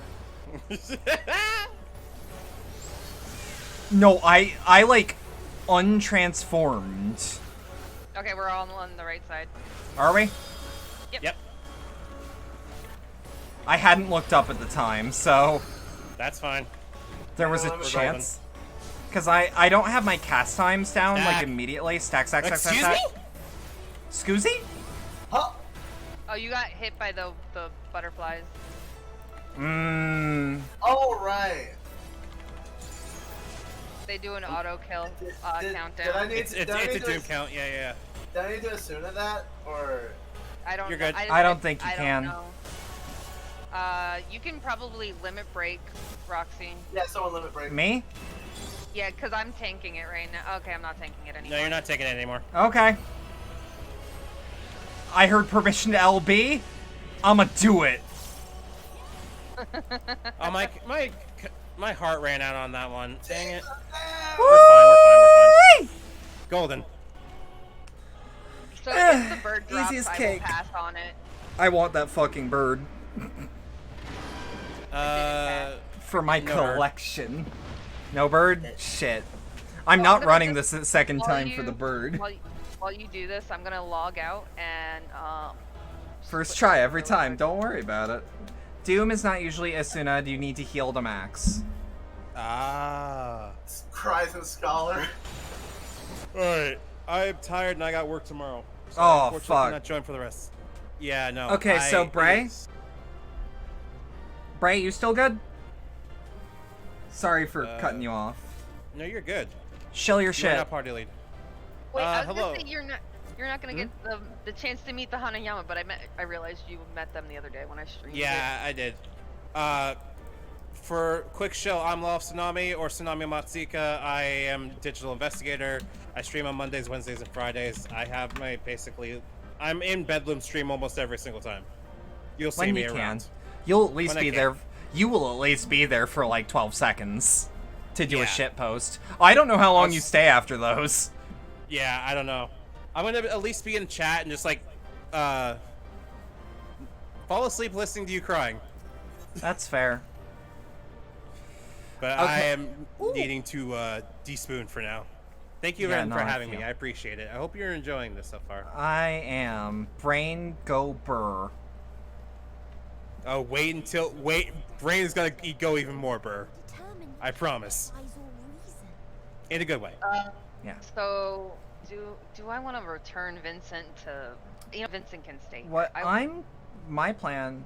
No, I like, untransformed. Okay, we're all on the right side. Are we? Yep. I hadn't looked up at the time, so... That's fine. There was a chance. Because I don't have my cast times down, like, immediately. Stack. Excuse me? Scoozy? Huh? Oh, you got hit by the butterflies. Oh, right. They do an auto kill countdown. It's a doom count, yeah. Did I need to assume that, or...? I don't You're good. I don't think you can. Know. You can probably limit break, Roxy. Yeah, someone limit break. Me? Yeah, because I'm tanking it right now. Okay, I'm not tanking it anymore. No, you're not taking it anymore. Okay. I heard permission to LB. I'ma do it. Oh, my heart ran out on that one. Dang it. We're fine. Golden. So if the bird drops, easy as I cake. will pass on it. I want that fucking bird. For my collection. No bird? Shit. I'm not running this a second time for the bird. While you do this, I'm gonna log out and First try every time. Don't worry about it. Doom is not usually Asuna. You need to heal to max. Ah. Cries and Scholar. Alright. I'm tired and I got work tomorrow. So Oh, unfortunately fuck. I cannot join for the rest. Yeah, no. Okay, so Bray? Bray, you still good? Sorry for cutting you off. No, you're good. Shill your You are shit. not party lead. Wait, I was hello. gonna say you're not gonna get the chance to meet the Hanayama, but I realized you met them the other day when I streamed. Yeah, I did. For quick show, I'm Law of Tsunami or Tsunami Matsuka. I am digital investigator. I stream on Mondays, Wednesdays, and Fridays. I have my I'm in Bedlam stream almost every single time. You'll see When me you can. around. You'll at least When I be can. there. You will at least be there for like 12 seconds to do a shit post. I don't know how long you stay after those. Yeah, I don't know. I'm gonna at least be in chat and just like, fall asleep listening to you crying. That's fair. But Okay. I am needing to despoon for now. Thank you, Yeah, Ren, no, for I having me. feel. I appreciate it. I hope you're enjoying this so far. I am. Brain go burr. Oh, wait. Brain's gonna go even more burr. I promise. In a good way. Yeah. So do I want to return Vincent to? Vincent can stay. What my plan,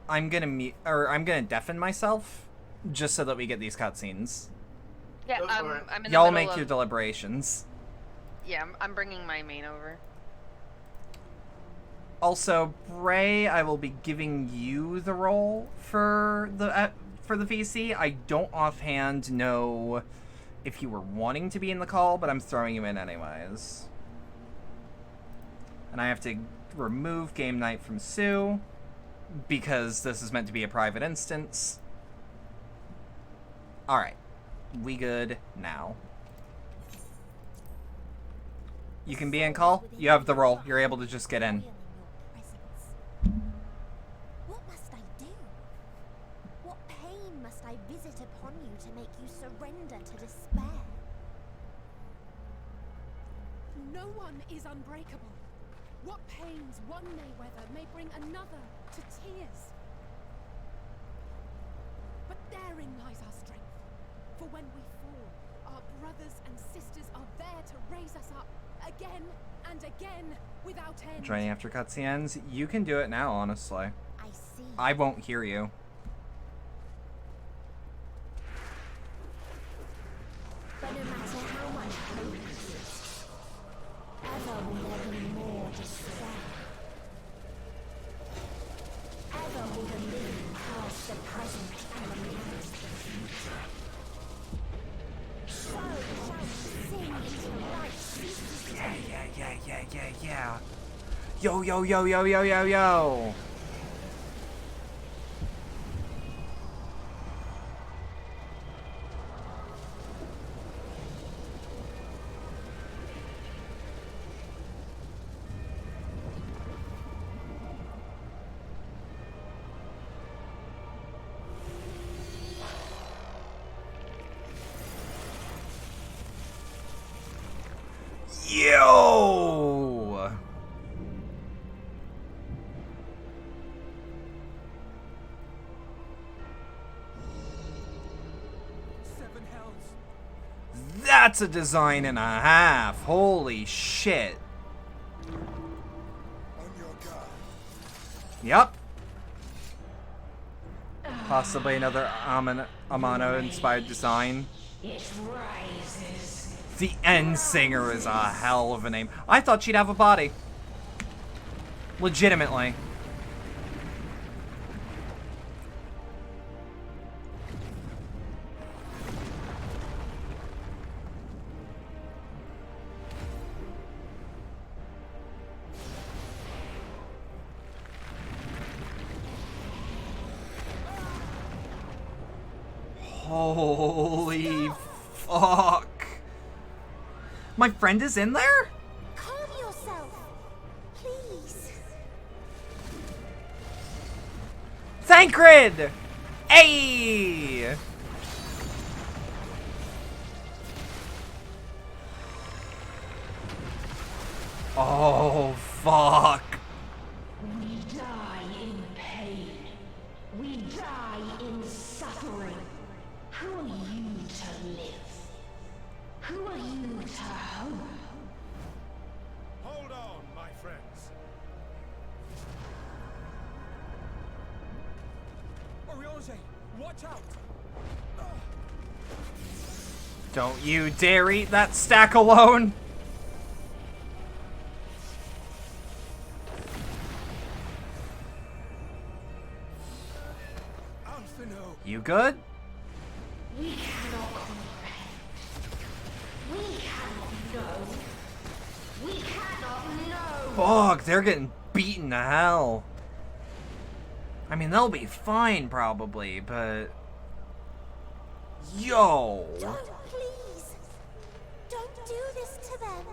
I'm gonna deafen myself, just so that we get these cutscenes. Yeah, I'm in the Y'all middle make of, your deliberations. Yeah, I'm bringing my main over. Also, Bray, I will be giving you the role for the VC. I don't offhand know if you were wanting to be in the call, but I'm throwing you in anyways. And I have to remove game night from Sue because this is meant to be a private instance. All right, we good now. You can be in call. You have the role. You're able to just get in. What must I do? What pain must I visit upon you to make you surrender to despair? No one is unbreakable. What pains one may weather may bring another to tears. But therein lies our strength. For when we fall, our brothers and sisters are there to raise us up again and again without end. Joining after cutscenes. You can do it now, honestly. I see. I won't hear you. But no matter how much hope exists, ever will there be more despair. Ever will the living pass the present and announce the future. So shall we sing into light ceases to Yeah. Yo. Yo! That's a design and a half. Holy shit. Yep. Possibly another Amano-inspired design. It rises. The End Singer is a hell of a name. I thought she'd have a body. Legitimately. Holy fuck. My friend is in there? Calm yourself, please. Thancred! Hey! Oh, fuck. We die in pain. We die in suffering. Who are you to live? Who are you to hope? Hold on, my friends. Oriange, watch out! Don't you dare eat that stack alone. You good? We cannot comprehend. We cannot know. We cannot know. Fuck, they're getting beaten to hell. I mean, they'll be fine probably, but... Yo! Don't, please. Don't do this to them.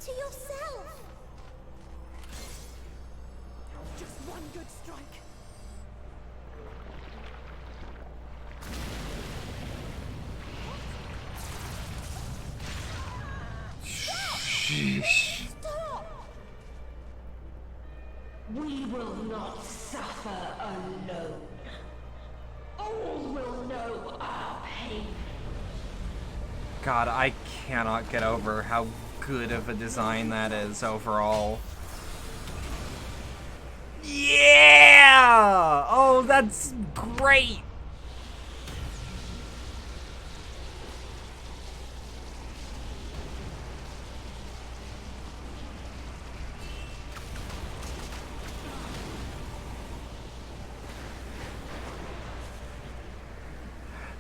To yourself. Just one good strike. Sheesh. Stop. We will not suffer alone. All will know our pain. God, I cannot get over how good of a design that is overall. Yeah! Oh, that's great!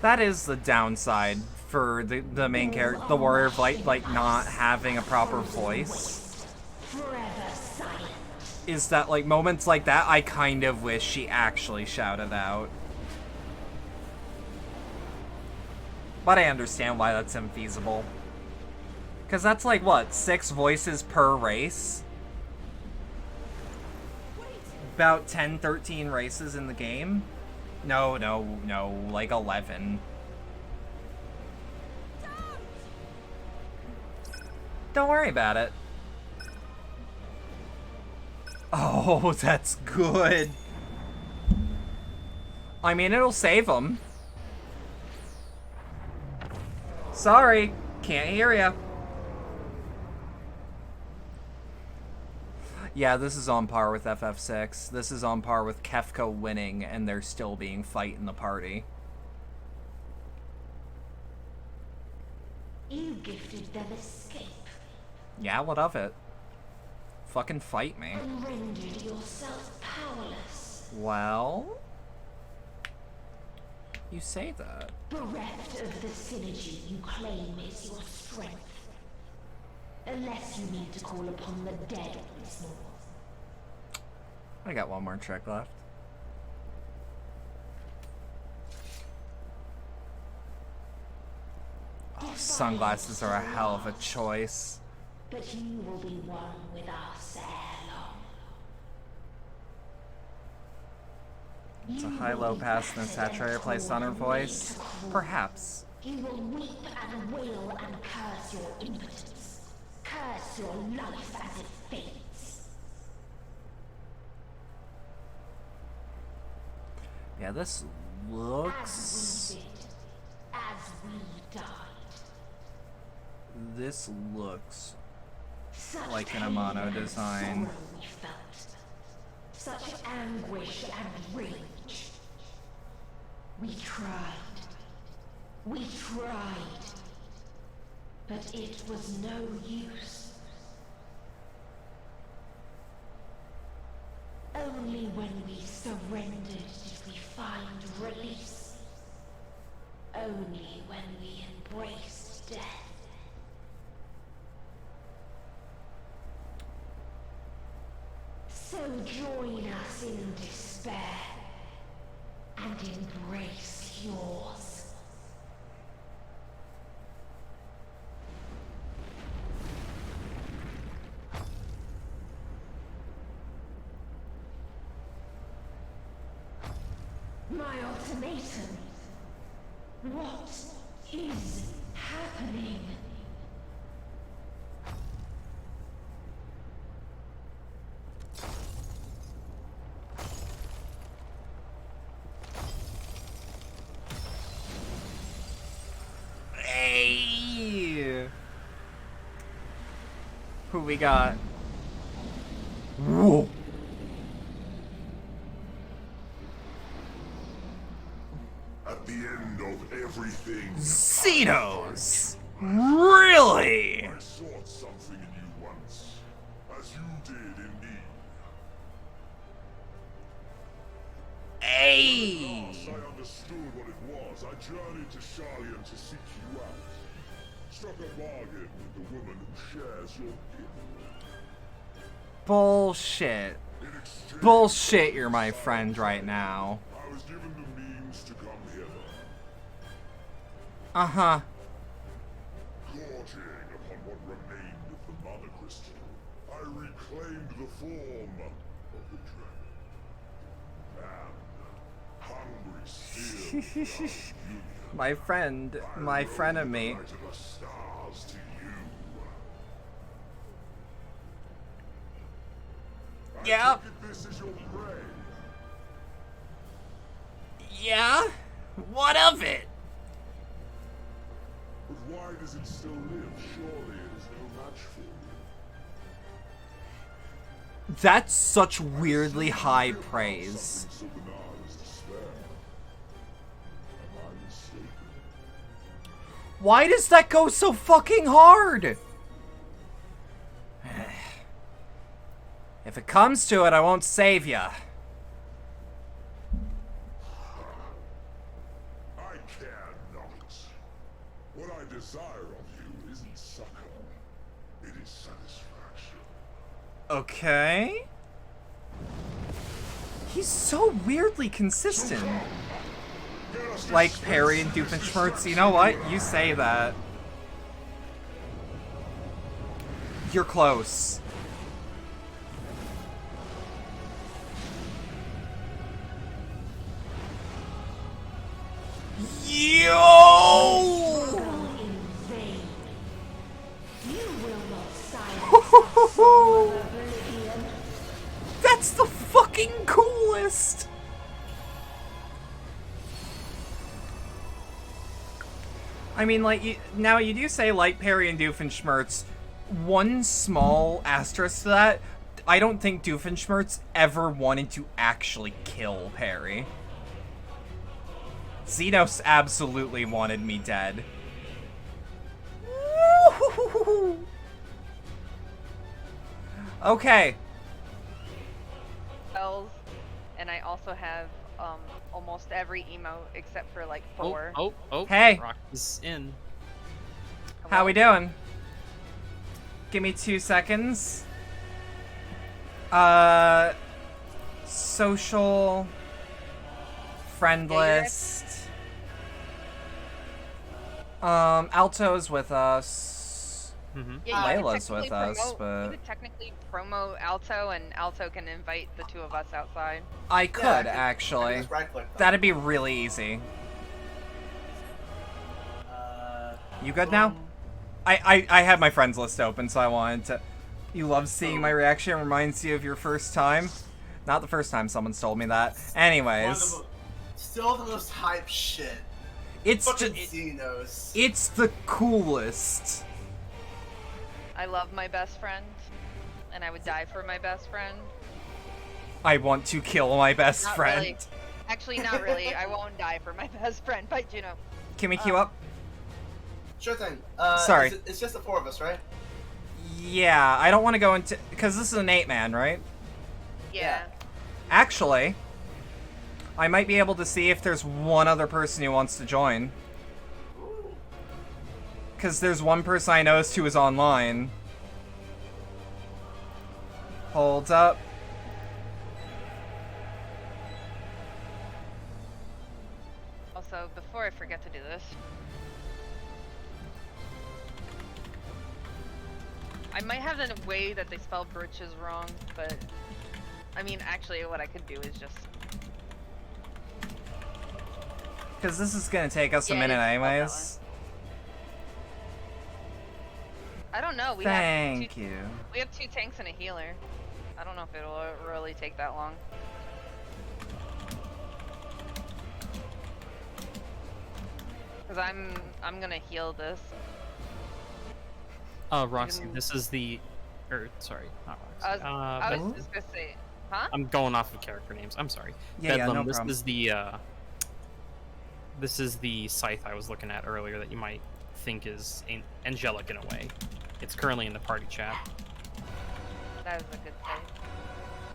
That is the downside for the main character, the Warrior of Light, like not having a proper voice. Is that like moments like that, I kind of wish she actually shouted out. But I understand why that's infeasible. Because that's like, what, 6 voices per race? About 10, 13 races in the game? No, like 11. Don't worry about it. Oh, that's good. I mean, it'll save them. Sorry, can't hear ya. Yeah, this is on par with FF6. This is on par with Kefka winning and there still being fight in the party. You gifted them escape. Yeah, what of it? Fucking fight me. And rendered yourself powerless. Well... You say that. Bereft of the synergy you claim is your strength. Unless you need to call upon the dead once more. I got one more trick left. Oh, sunglasses are a hell of a choice. But you will be one with us ere long. It's a high-low pass and a saturator placed on her voice. Perhaps. You will weep and wail and curse your impotence. Curse your life as it fades. Yeah, this looks... As we died. This looks Such like an pain Amano and design. sorrow we felt. Such anguish and rage. We tried. We tried. But it was no use. Only when we surrendered did we find release. Only when we embraced death. So join us in despair and embrace yours. my ultimatum. What is happening? Hey! Who we got? Whoa! At the end of everything, Xenos! Really? I sought something in you once, as you did in me. Hey! At last I understood what it was. I journeyed to Sharlayan to seek you out. Struck a bargain with the woman who shares your gift. Bullshit. Bullshit, you're my friend right now. I was given the means to come hither. Uh-huh. Gorging upon what remained of the mother crystal, I reclaimed the form of the dragon. And, hungry still for our union, My friend, my frenemy. I the stars to you. Yeah. I take it this is your prey. Yeah? What of it? But why does it still live? Surely it is no match for you. That's such weirdly high praise. So banal as despair. Am I mistaken? Why does that go so fucking hard? If it comes to it, I won't save ya. I care not. What I desire of you isn't succor. It is satisfaction. Okay. He's so weirdly consistent. Like Perry and Doofenshmirtz. You know what? You say that. You're close. Yo! That's the fucking coolest! I mean, like, now you do say like Perry and Doofenshmirtz. One small asterisk to that, I don't think Doofenshmirtz ever wanted to actually kill Perry. Xenos absolutely wanted me dead. Okay. Spells, and I also have almost every emote except for like 4. Oh. Hey. Rock is in. How we doing? Give me 2 seconds. Social. Friend list. Alto's with us. Yeah, Layla's with us, but you could technically promo Alto, and Alto can invite the 2 of us outside. I could actually. just right-click them. That'd be really easy. You good now? I had my friends list open, so I wanted to. You love seeing my reaction. Reminds you of your first time. Not the first time someone's told me that. Anyways. Still the most hype shit. It's fucking Xenos. It's the coolest. I love my best friend, and I would die for my best friend. I want to kill my best Not friend. really. Actually, not really. I won't die for my best friend, but you know. Can we queue up? Sure thing. Sorry. It's just the 4 of us, right? Yeah, I don't want to go into... Because this is an 8-man, right? Yeah. Actually, I might be able to see if there's one other person who wants to join. Because there's one person I noticed who is online. Hold up. Also, before I forget to do this, I might have the way that they spell britches wrong, but I mean, actually, what I could do is just Because this is going to take us a minute anyways. I don't know. Thank you. We have 2 tanks and a healer. I don't know if it'll really take that long. Because I'm gonna heal this. Roxy, this is the... sorry, not Roxy. I was just gonna say... Huh? I'm going off of character names. I'm sorry. Yeah, Bedlam, no this problem. is the this is the scythe I was looking at earlier that you might think is angelic in a way. It's currently in the party chat. That is a good scythe.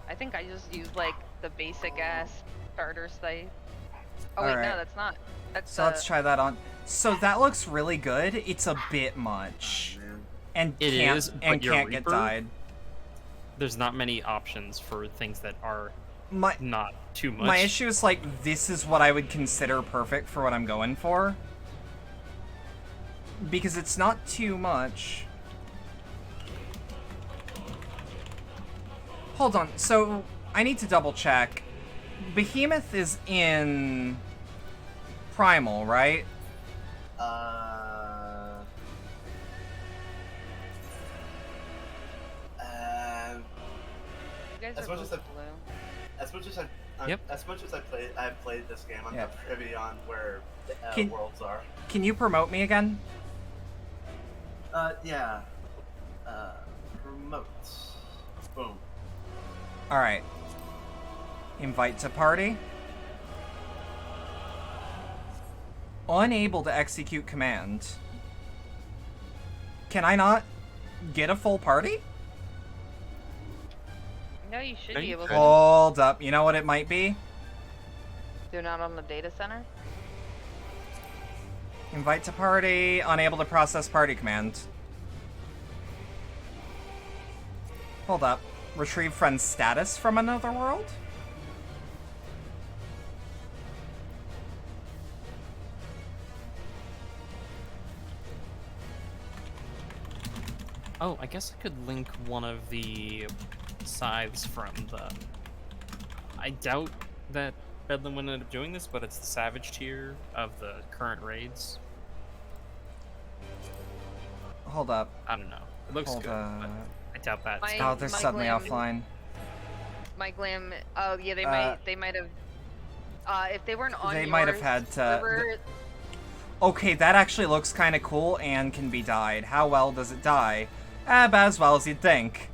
I think I just used like the basic ass starter scythe. Oh wait, no, that's not. That's so let's try that on. So that looks really good. It's a bit much, and It can't is, but and your can't get Reaper, died. There's not many options for things that are not too much. My issue is like this is what I would consider perfect for what I'm going for, because it's not too much. Hold on. So I need to double check. Behemoth is in Primal, right? As much as I've played this game, I'm not privy on where worlds are. Can you promote me again? Yeah. Promote. Boom. All right. Invite to party. Unable to execute command. Can I not get a full party? No, you should be able to. Hold up. You know what it might be? They're not on the data center? Invite to party. Unable to process party command. Hold up. Retrieve friend's status from another world? Oh, I guess I could link one of the scythes from the... I doubt that Bedlam would end up doing this, but it's the Savage tier of the current raids. Hold up. I don't know. It looks good, but I doubt that. Oh, they're suddenly offline. My glam. Oh yeah, they might have. If they weren't on. They might have had to. Okay, that actually looks kind of cool and can be dyed. How well does it die? About as well as you'd think.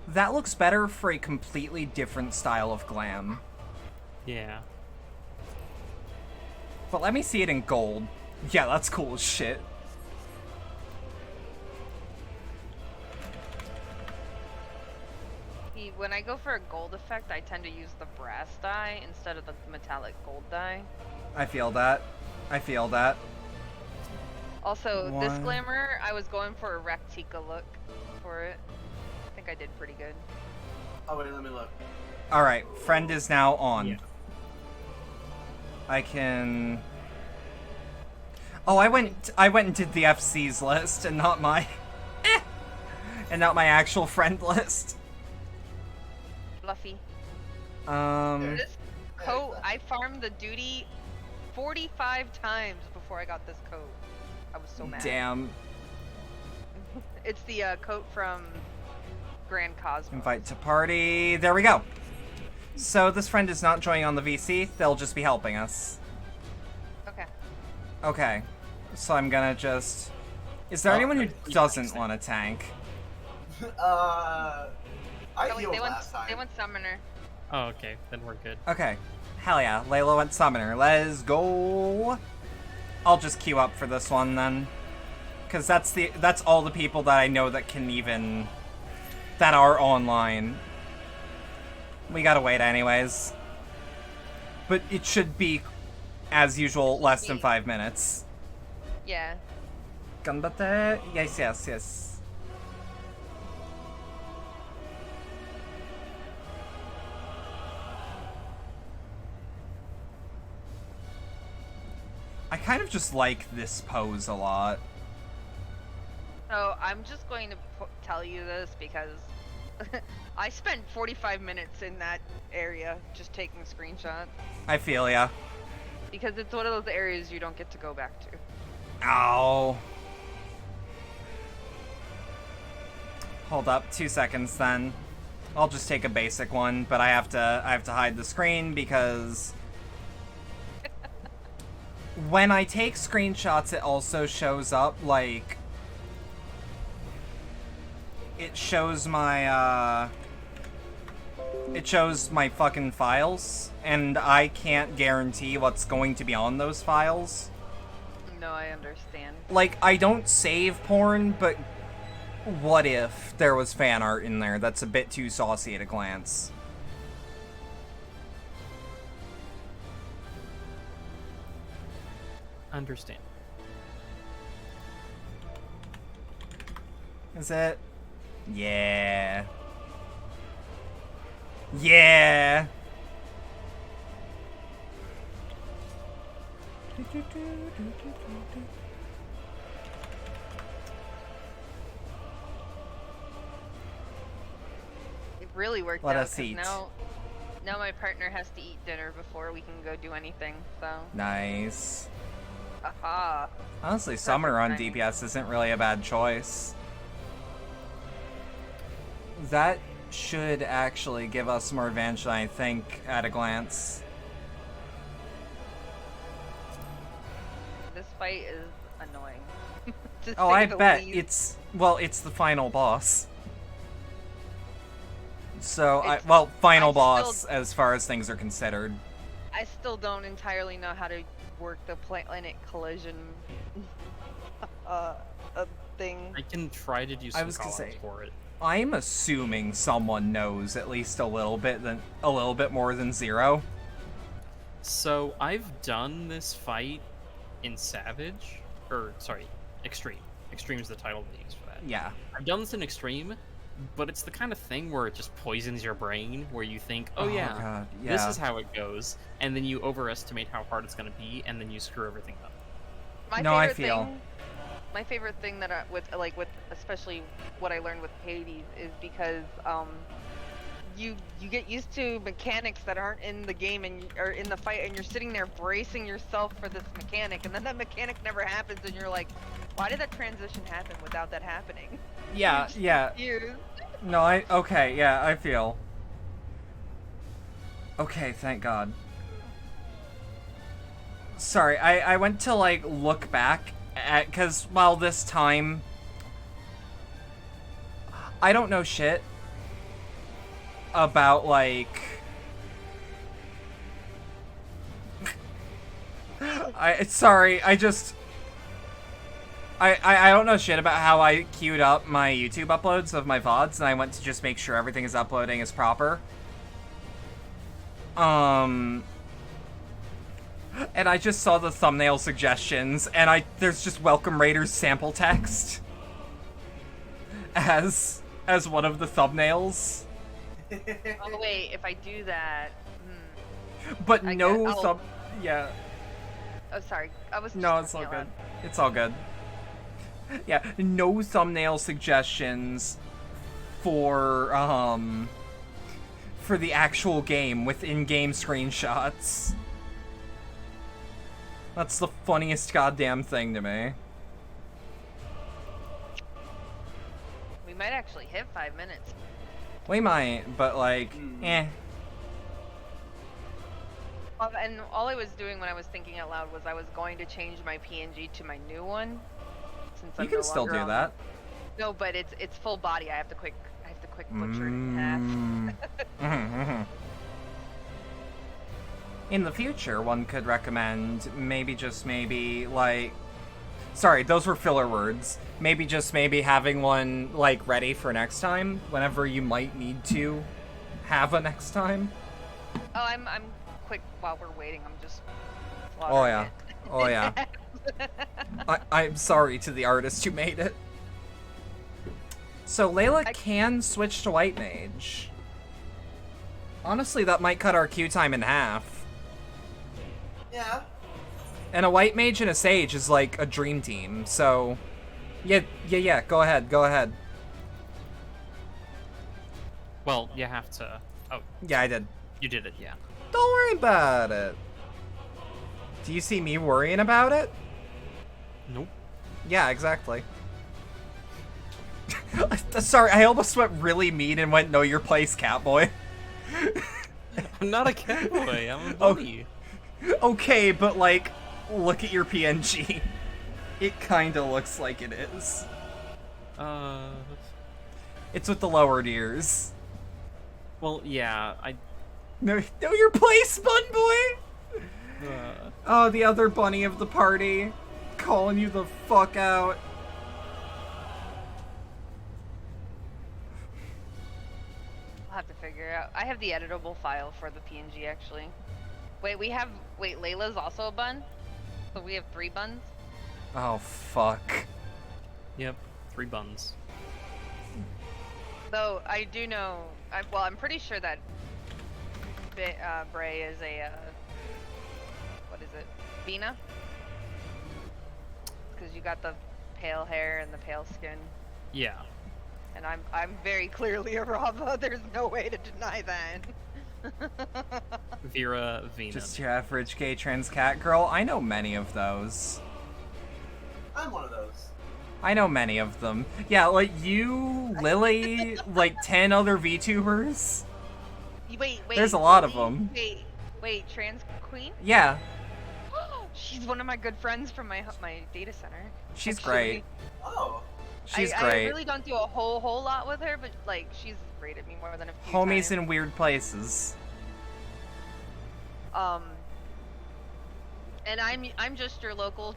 That looks better for a completely different style of glam. Yeah. But let me see it in gold. Yeah, that's cool as shit. When I go for a gold effect, I tend to use the brass dye instead of the metallic gold dye. I feel that. I feel that. Also, this glamour, I was going for a Rectica look for it. I think I did pretty good. Oh wait, let me look. Alright, friend is now on. Yeah. I can... Oh, I went and did the FC's list and not my... and not my actual friend list. Fluffy. This coat, I farmed the duty 45 times before I got this coat. I was so mad. Damn. It's the coat from Grand Cosmos. Invite to party. There we go. So this friend is not joining on the VC. They'll just be helping us. Okay. Okay. So I'm gonna just... Is there anyone who doesn't want a tank? I healed they last time. They went summoner. Oh, okay. Then we're good. Okay. Hell yeah. Layla went summoner. Let's go. I'll just queue up for this one then. Because that's all the people that I know that can even... that are online. We gotta wait anyways. But it should be, as usual, less than 5 minutes. Yeah. Ganbate? Yes, yes, yes. I kind of just like this pose a lot. So I'm just going to tell you this because I spent 45 minutes in that area just taking screenshots. I feel ya. Because it's one of those areas you don't get to go back to. Ow. Hold up, 2 seconds then. I'll just take a basic one, but I have to hide the screen because when I take screenshots, it also shows up like it shows my fucking files, and I can't guarantee what's going to be on those files. No, I understand. Like, I don't save porn, but what if there was fan art in there that's a bit too saucy at a glance? Understand. Is it? Yeah. Yeah. It really worked Let out, us 'cause eat. now my partner has to eat dinner before we can go do anything, so. Nice. Aha. Honestly, Summer on timing. DPS isn't really a bad choice. That should actually give us more advantage than I think at a glance. This fight is annoying. to Oh, say I the bet. least. It's the final boss. So, It's- final I boss still- as far as things are considered. I still don't entirely know how to work the planet collision thing. I can try to do I some was gonna call-outs say, for it. I'm assuming someone knows at least a little bit more than Zero. So I've done this fight in Savage, or sorry, Extreme. Extreme is the title they use for that. Yeah. I've done this in Extreme, but it's the kind of thing where it just poisons your brain, where you think, oh, yeah, God, this yeah. is how it goes, and then you overestimate how hard it's going to be, and then you screw everything up. I feel. My favorite thing that with especially what I learned with Hades is because you get used to mechanics that aren't in the game or in the fight, and you're sitting there bracing yourself for this mechanic, and then that mechanic never happens, and you're like, why did that transition happen without that happening? Yeah, yeah. Confused. No, okay, yeah, I feel. Okay, thank God. Sorry, I went to, like, look back at, because, while this time, I don't know shit about, like, sorry, I don't know shit about how I queued up my YouTube uploads of my VODs, and I went to just make sure everything is uploading as proper. And I just saw the thumbnail suggestions, and there's just Welcome Raiders sample text as one of the thumbnails. Oh wait, if I do that, But I no guess I'll- yeah. Oh, sorry. I was. No, just it's all talking out good. loud. It's all good. Yeah, no thumbnail suggestions for the actual game with in-game screenshots. That's the funniest goddamn thing to me. We might actually hit 5 minutes. We might, but like, eh. And all I was doing when I was thinking out loud was I was going to change my PNG to my new one. Since You I'm can no still longer do on that. No, but it's full body. I have to quick butcher it in half. In the future, one could recommend maybe just maybe, like... Sorry, those were filler words. Maybe just maybe having one, like, ready for next time, whenever you might need to have a next time. Oh, I'm quick while we're waiting. I'm just. Oh yeah. it. Oh yeah. I'm sorry to the artist who made it. So Layla can switch to White Mage. Honestly, that might cut our queue time in half. Yeah. And a White Mage and a Sage is like a dream team, so... Yeah, go ahead. Well, you have to... Oh. Yeah, I did. You did it, yeah. Don't worry about it. Do you see me worrying about it? Nope. Yeah, exactly. Sorry, I almost went really mean and went, know your place, Catboy. I'm not a Catboy, I'm a bunny. Okay, but like, look at your PNG. It kinda looks like it is. It's with the lowered ears. Well, yeah, Know your place, Bun Boy! Oh, the other bunny of the party. Calling you the fuck out. I'll have to figure out. I have the editable file for the PNG, actually. Wait, Layla's also a bun? So we have 3 buns? Oh, fuck. Yep, 3 buns. Though, I do know... I'm pretty sure that Bray is a... what is it? Vina? Because you got the pale hair and the pale skin. Yeah. And I'm very clearly a Rava. There's no way to deny that. Vera Vina. Just your average gay trans cat girl. I know many of those. I'm one of those. I know many of them. Yeah, like you, Lily, like 10 other VTubers. Wait. There's a lot of them. Wait, trans queen? Yeah. She's one of my good friends from my data center. She's great. Oh. She's great. I really don't do a whole lot with her, but like she's rated me more than a few Homies times. in weird places. And I'm just your local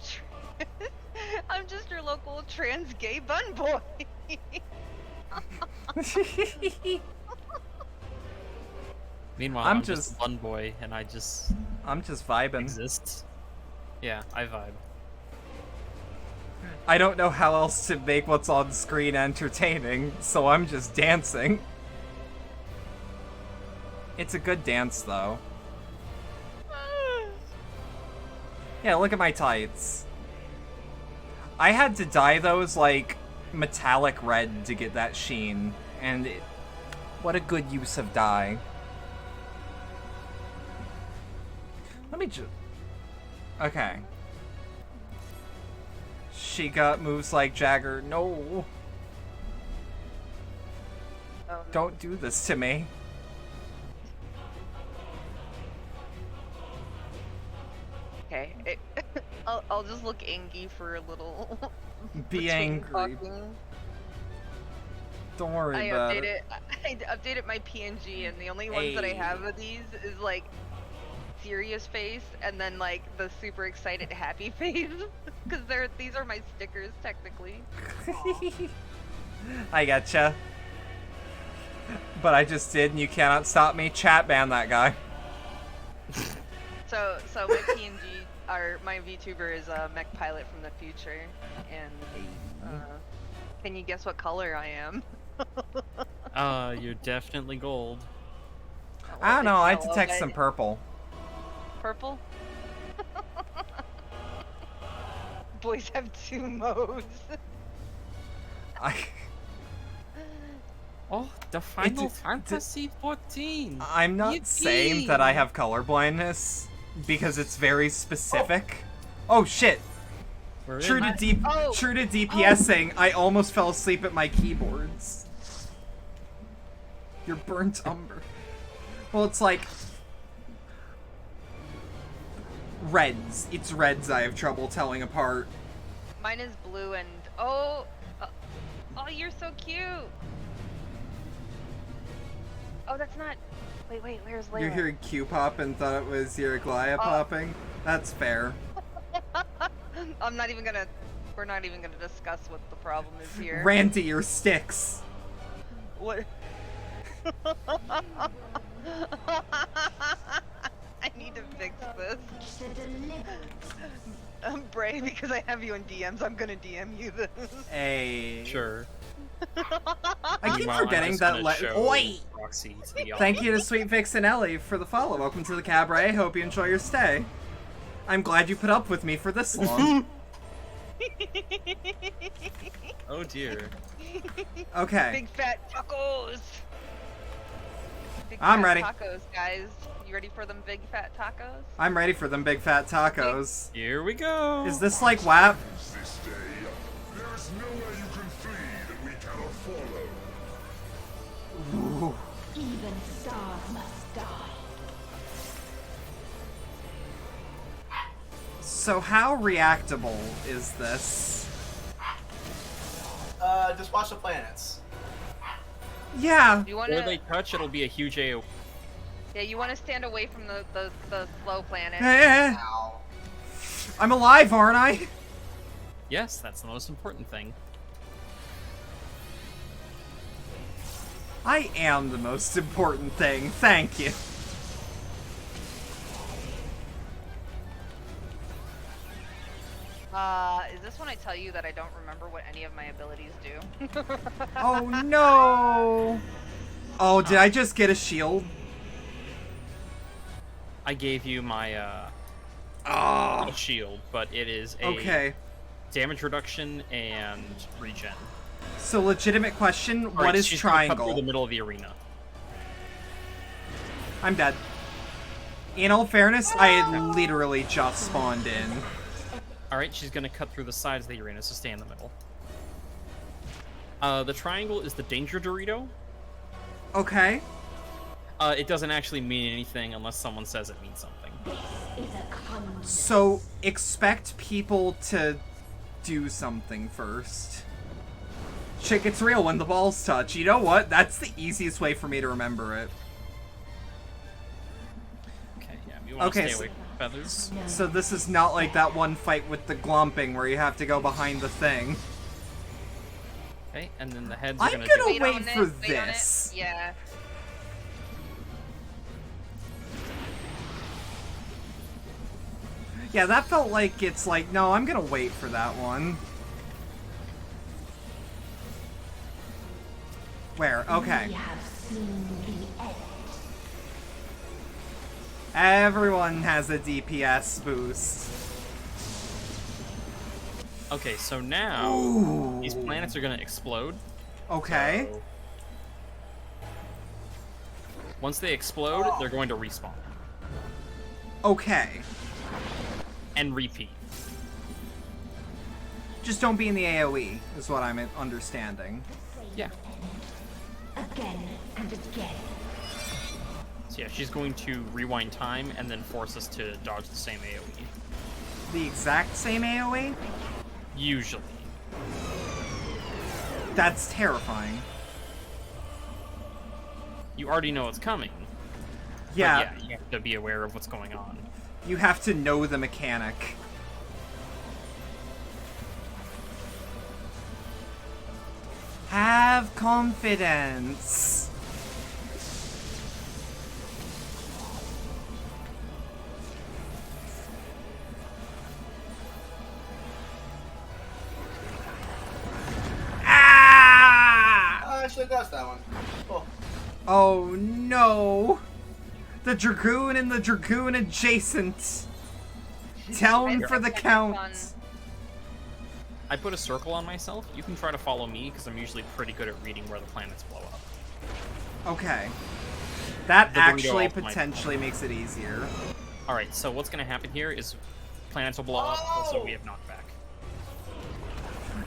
I'm just your local trans gay bun boy. Meanwhile, I'm just a bun boy, and I'm just vibing. Exist. Yeah, I vibe. I don't know how else to make what's on screen entertaining, so I'm just dancing. It's a good dance, though. Yeah, look at my tights. I had to dye those, like, metallic red to get that sheen, and what a good use of dye. Let me just... Okay. She got moves like Jagger. No. Don't do this to me. Okay. I'll just look angry for a little. Be angry. Don't worry about it. I updated my PNG, and the only ones that I have of these is like serious face, and then like the super excited happy face, because these are my stickers technically. I getcha. But I just did, and you cannot stop me. Chat ban that guy. So my PNG, my VTuber is a mech pilot from the future, and can you guess what color I am? You're definitely gold. I don't know, I detect some purple. Purple? Boys have 2 modes. Oh, the Final Fantasy 14! I'm not saying that I have color blindness, because it's very specific. Oh shit! True to DPSing, I almost fell asleep at my keyboards. You're burnt umber. Well, it's like... Reds. It's reds I have trouble telling apart. Mine is blue and... Oh, you're so cute! Oh, that's not... Wait, where's Layla? You heard Q pop and thought it was your Glaya popping? That's fair. I'm not even gonna... We're not even gonna discuss what the problem is here. Ranty, your sticks. What? I need to fix this. Bray, because I have you in DMs, I'm gonna DM you this. Hey. Sure. I keep forgetting that. Oi! Thank you to Sweet Vixen Ellie for the follow. Welcome to the cabaret. Hope you enjoy your stay. I'm glad you put up with me for this long. Oh dear. Okay. Big fat tacos. I'm ready. Tacos, guys. You ready for them big fat tacos? I'm ready for them big fat tacos. Here we go. Is this like WAP? This day, there is nowhere you can flee that we cannot follow. Ooh. Even stars must die. So how reactable is this? Just watch the planets. Yeah. You wanna... Where they touch, it'll be a huge AoE. Yeah, you want to stand away from the slow planet. Ow. I'm alive, aren't I? Yes, that's the most important thing. I am the most important thing. Thank you. Is this when I tell you that I don't remember what any of my abilities do? Oh no! Oh, did I just get a shield? I gave you my shield, but it is a damage reduction and regen. So legitimate question, All what right, is she's gonna cut triangle? through the middle of the arena. I'm dead. In all fairness, I had literally just spawned in. Alright, she's gonna cut through the sides of the arena, so stay in the middle. The triangle is the danger Dorito. Okay. It doesn't actually mean anything unless someone says it means something. So, expect people to do something first. Shit gets real when the balls touch. You know what? That's the easiest way for me to remember it. Okay, yeah, you want to stay away from feathers. So this is not like that one fight with the glomping where you have to go behind the thing. Okay, and then the heads are I'm gonna wait for this. Yeah. Yeah, that felt like it's like, no, I'm gonna wait for that one. Where? Okay. Everyone has a DPS boost. Okay, so now these planets are gonna explode. Okay. So once they explode, they're going to respawn. Okay. And repeat. Just don't be in the AoE, is what I'm understanding. Yeah. Again and again. So yeah, she's going to rewind time and then force us to dodge the same AoE. The exact same AoE? Usually. That's terrifying. You already know what's coming. Yeah. But yeah, you have to be aware of what's going on. You have to know the mechanic. Have confidence. I actually dodged that one. Cool. Oh no! The Dragoon and the Dragoon adjacent. Down for the count. I put a circle on myself. You can try to follow me because I'm usually pretty good at reading where the planets blow up. Okay. That The actually burrito off my potentially makes it easier. Alright, so what's going to happen here is planets will blow up, also we have knockback.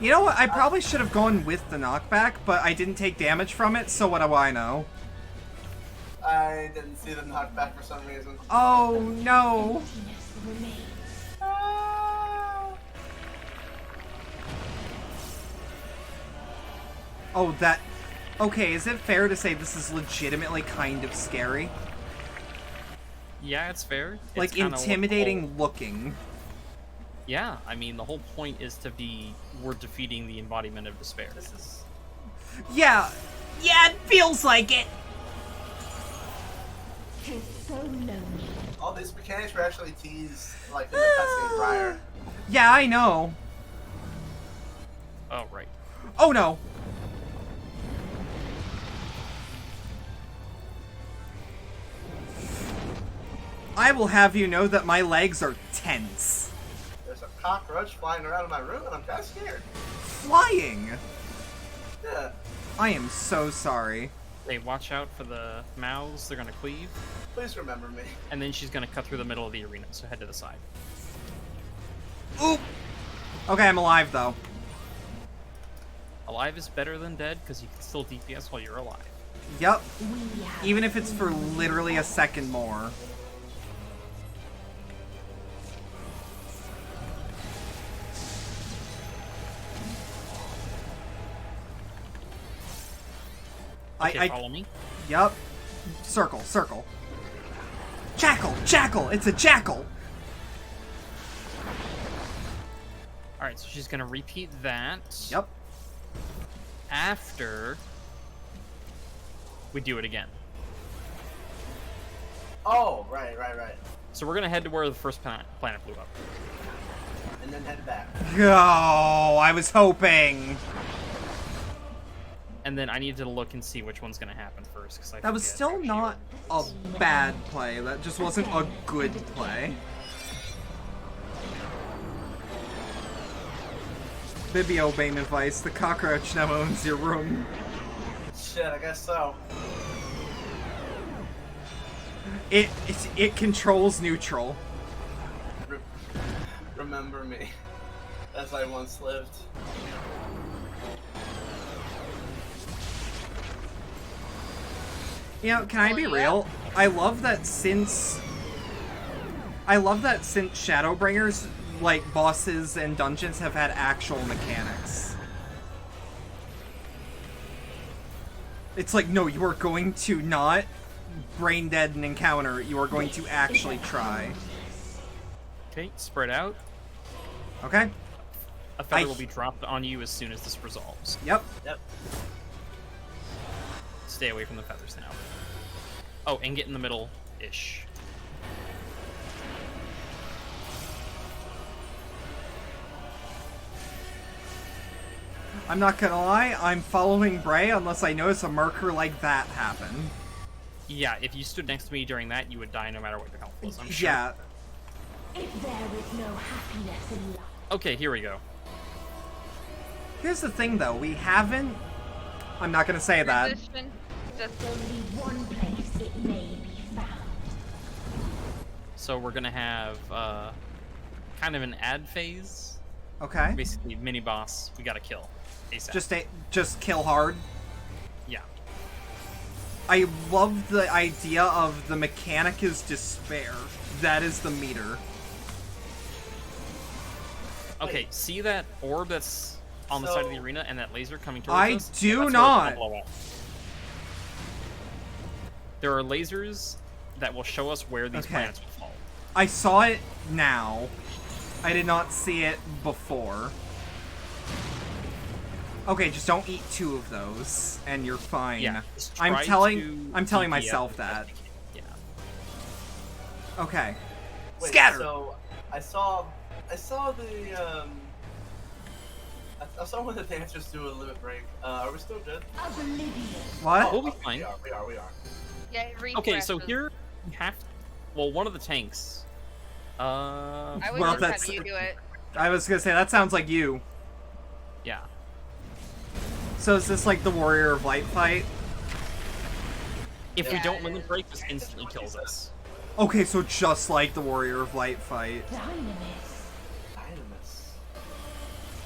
You know what? I probably should have gone with the knockback, but I didn't take damage from it, so what do I know? I didn't see the knockback for some reason. Oh no! Oh, that... Okay, is it fair to say this is legitimately kind of scary? Yeah, it's fair. Like, It's kinda intimidating looking. Yeah, I mean, the whole point is to be, we're defeating the embodiment of despair. Yeah! Yeah, it feels like it! So lonely. All these mechanics were actually teased, like, in the cutscene prior. Yeah, I know. Oh, right. Oh no! I will have you know that my legs are tense. There's a cockroach flying around in my room and I'm kind of scared. Flying? Yeah. I am so sorry. Hey, watch out for the mouths. They're gonna cleave. Please remember me. And then she's gonna cut through the middle of the arena, so head to the side. Oop! Okay, I'm alive, though. Alive is better than dead, because you can still DPS while you're alive. Yep. Even if it's for literally a second more. Okay, follow me. Yep. Circle, circle. Jackal! Jackal! It's a jackal! Alright, so she's gonna repeat that. Yep. After we do it again. Oh, right. So we're gonna head to where the first planet blew up. And then head back. Oh, I was hoping. And then I need to look and see which one's gonna happen first. Cause That was still not a bad play. That just wasn't a good play. Bibio Bane advice, the cockroach now owns your room. Shit, I guess so. It controls neutral. Remember me, as I once lived. You know, can I be real? I love that since Shadowbringers, like, bosses and dungeons have had actual mechanics. It's like, no, you are going to not brain dead an encounter, you are going to actually try. Okay, spread out. Okay. A feather will be dropped on you as soon as this resolves. Yep. Stay away from the feathers now. Oh, and get in the middle-ish. I'm not gonna lie, I'm following Bray unless I notice a marker like that happen. Yeah, if you stood next to me during that, you would die no matter what your health was, I'm sure. Yeah. If there is no happiness in life. Okay, here we go. Here's the thing, though. We haven't... I'm not gonna say that. Just only one place it may be found. So we're gonna have kind of an ad phase. Okay. Basically, mini boss. We gotta kill ASAP. Just kill hard. Yeah. I love the idea of the mechanic is despair. That is the meter. Okay, see that orb that's on the side of the arena and that laser coming towards us? I do That's not. blow up. There are lasers that will show us where these planets will fall. I saw it now. I did not see it before. Okay, just don't eat 2 of those, and you're fine. Yeah, I'm telling DPS myself that. Yeah. Okay. Wait, Scatter. So I saw the I saw one of the dancers do a limit break. Are we still good? What? We'll be fine. We are. Yeah, Okay, so here you have to, well, one of the tanks. I would well, just have you do it. I was gonna say that sounds like you. Yeah. So is this like the Warrior of Light fight? If we don't win the break, this instantly kills us. Okay, so just like the Warrior of Light fight. Dynamis.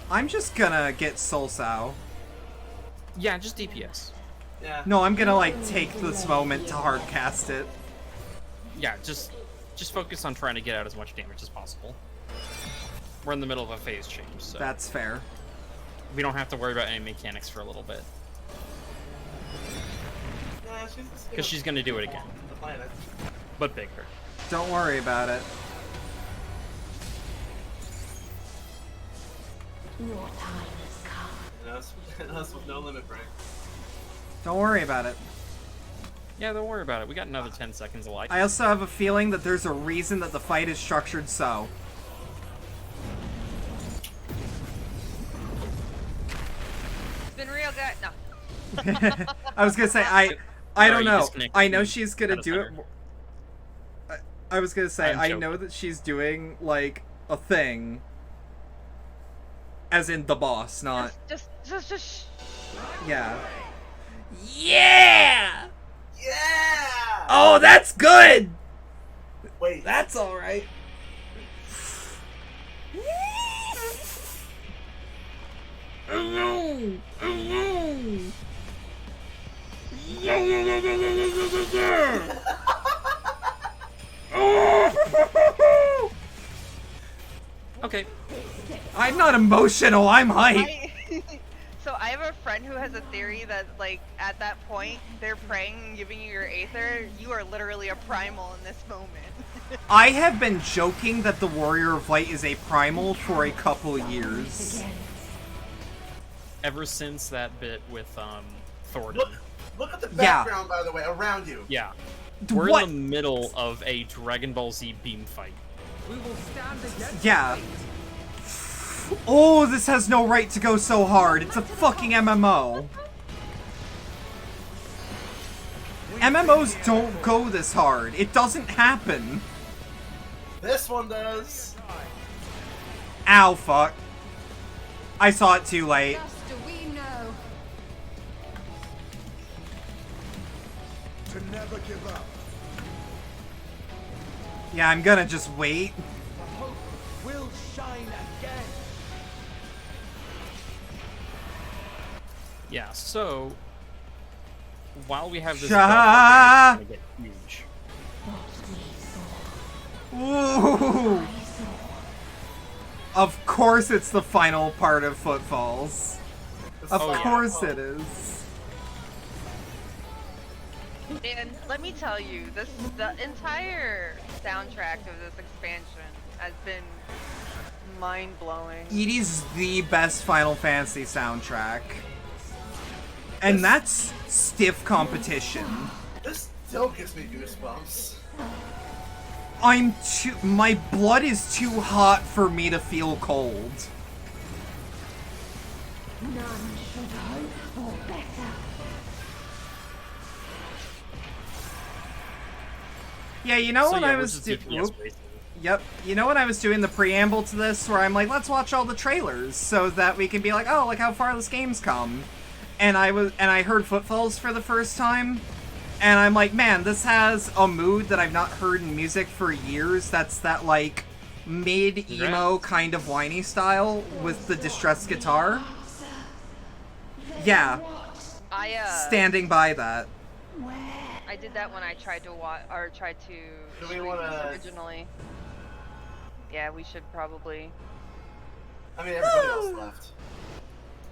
I'm just gonna get Soul Sao. Yeah, just DPS. Yeah. No, I'm gonna like take this moment to hard cast it. Yeah, just focus on trying to get out as much damage as possible. We're in the middle of a phase change, so that's fair. We don't have to worry about any mechanics for a little bit. Because she's gonna do it again. But bigger. Don't worry about it. Your time has come. And us with no limit break. Don't worry about it. Yeah, don't worry about it. We got another 10 seconds of life. I also have a feeling that there's a reason that the fight is structured so. It's been real good. No. I was gonna say I don't know. I know she's gonna do it. I was gonna say I know that she's doing like a thing. As in the boss, not Just. yeah. Yeah! Oh, that's good! Wait. That's alright. Okay. I'm not emotional, I'm hype. So I have a friend who has a theory that, like, at that point, they're praying and giving you your Aether. You are literally a primal in this moment. I have been joking that the Warrior of Light is a primal for a couple years. Ever since that bit with Thornton. Look at the background, by the way, around you. Yeah. We're in the middle of a Dragon Ball Z beam fight. We will stand against Yeah. Oh, this has no right to go so hard. It's a fucking MMO. MMOs don't go this hard. It doesn't happen. This one does. Ow, fuck. I saw it too late. Just do we know. To never give up. Yeah, I'm gonna just wait. Hope will shine again. Yeah, so while we have this Sha- gonna get huge. Ooh. Of course it's the final part of Footfalls. Of course it is. And let me tell you, the entire soundtrack of this expansion has been mind-blowing. It is the best Final Fantasy soundtrack. And that's stiff competition. This still gives me goosebumps. My blood is too hot for me to feel cold. None should hope for better. Yeah, you know So when yeah, I we're was just DPS basically. Yep, you know when I was doing the preamble to this where I'm like, let's watch all the trailers so that we can be like, oh, like how far this game's come. And I heard Footfalls for the first time, and I'm like, man, this has a mood that I've not heard in music for years. That's that like mid-emo kind of whiny style with the distressed guitar. Yeah. Standing by that. I did that when I tried to watch, or tried to Do we stream wanna- this originally. Yeah, we should probably. I mean, everybody else left.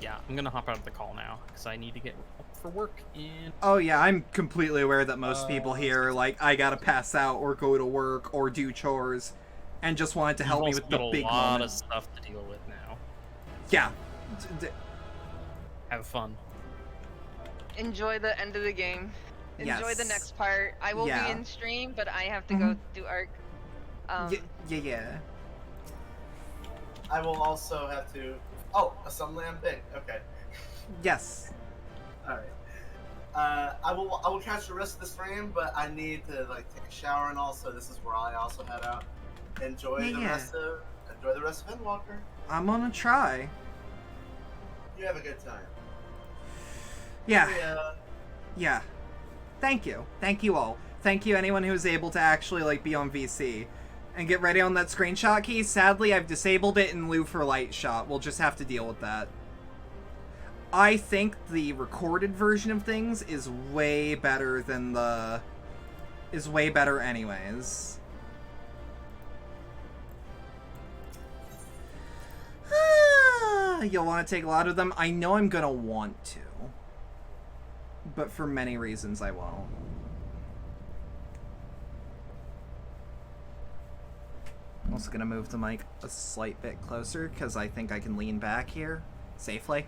Yeah, I'm gonna hop out of the call now because I need to get up for work in. Oh yeah, I'm completely aware that most people here, like, I gotta pass out or go to work or do chores, and just wanted to help me with the big a lot moment. of stuff to deal with now. Yeah. Have fun. Enjoy the end of the game. Enjoy the Yes. next part. I will Yeah. be in stream, but I have to go do ARC. Yeah. I will also have to. Oh, a Sunland thing. Okay. Yes. All right. I will catch the rest of the stream, but I need to like take a shower and all. So this is where I also head out. Enjoy the rest of Endwalker. I'm gonna try. You have a good time. Yeah. Yeah. Thank you. Thank you all. Thank you anyone who was able to actually like be on VC. And get ready on that screenshot key. Sadly, I've disabled it in lieu for light shot. We'll just have to deal with that. I think the recorded version of things is way better than the... is way better anyways. You'll want to take a lot of them? I know I'm gonna want to. But for many reasons I won't. I'm also gonna move the mic a slight bit closer because I think I can lean back here safely.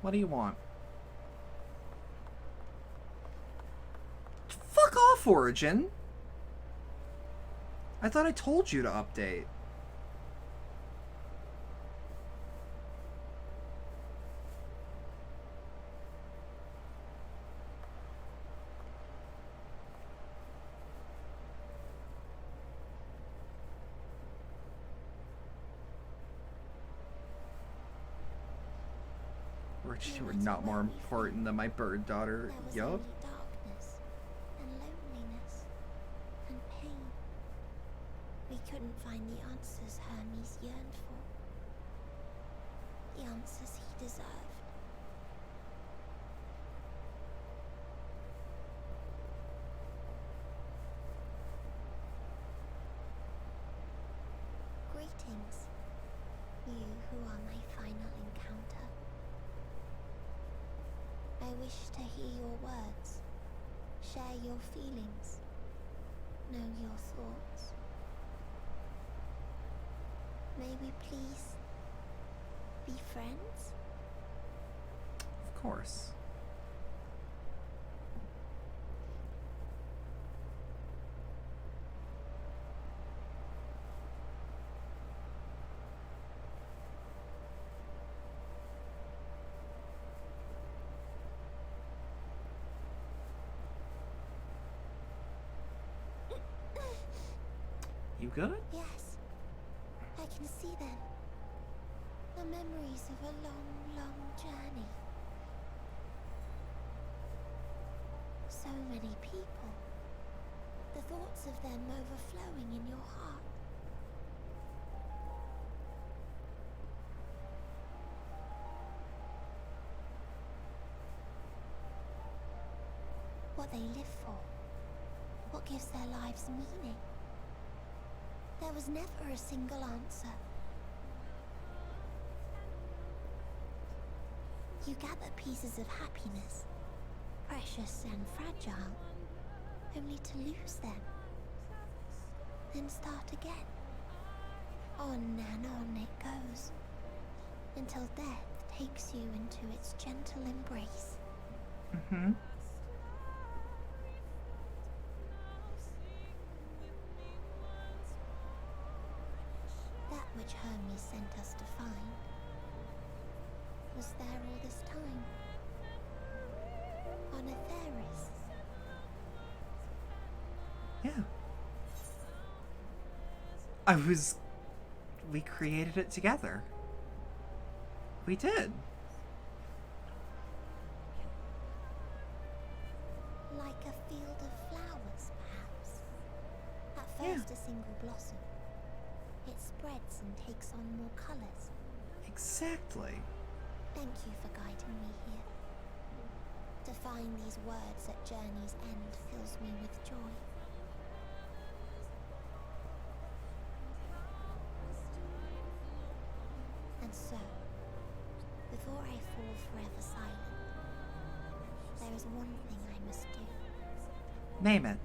What do you want? Fuck off, Origin! I thought I told you to update. Rich, you are not more important than my bird daughter. Yup. Darkness and loneliness and pain. We couldn't find the answers Hermes yearned for. The answers he deserved. Greetings, you who are my final encounter. I wish to hear your words, share your feelings, know your thoughts. May we please be friends? Of course. You good? Yes, I can see them. The memories of a long, long journey. So many people. The thoughts of them overflowing in your heart. What they live for. What gives their lives meaning. There was never a single answer. You gather pieces of happiness, precious and fragile, only to lose them. Then start again. On and on it goes, until death takes you into its gentle embrace. Mm-hmm. That which Hermes sent us to find was there all this time. On Atheris. Yeah. We created it together. We did. Like a field of flowers, perhaps. At first a single blossom. It spreads and takes on more colors. Exactly. Thank you for guiding me here. To find these words at journey's end fills me with joy. And so, before I fall forever silent, there is one thing I must do. Name it.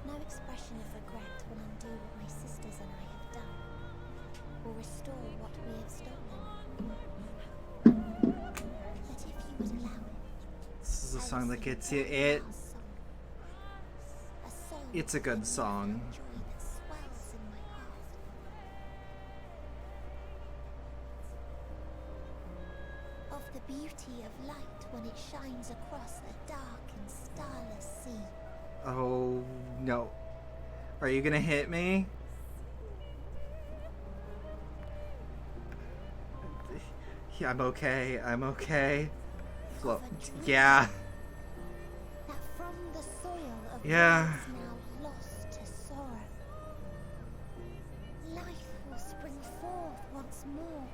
No expression of regret will undo what my sisters and I have done, or restore what we have stolen. But if you would allow it, This is a song that gets you. It's a good song. joy that swells in my heart. Of the beauty of light when it shines across a dark and starless sea. Oh, no. Are you gonna hit me? Yeah, I'm okay. I'm okay. Yeah. That from the soil of Yeah. worlds now lost to sorrow, life will spring forth once more.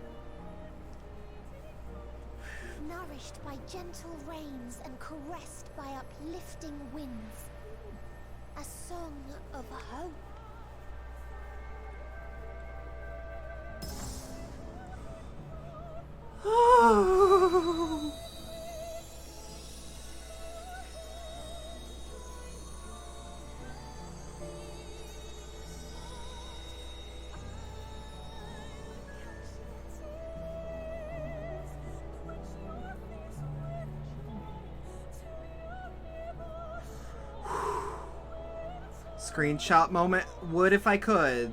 Nourished by gentle rains and caressed by uplifting winds. A song of hope. Screenshot moment. Would if I could.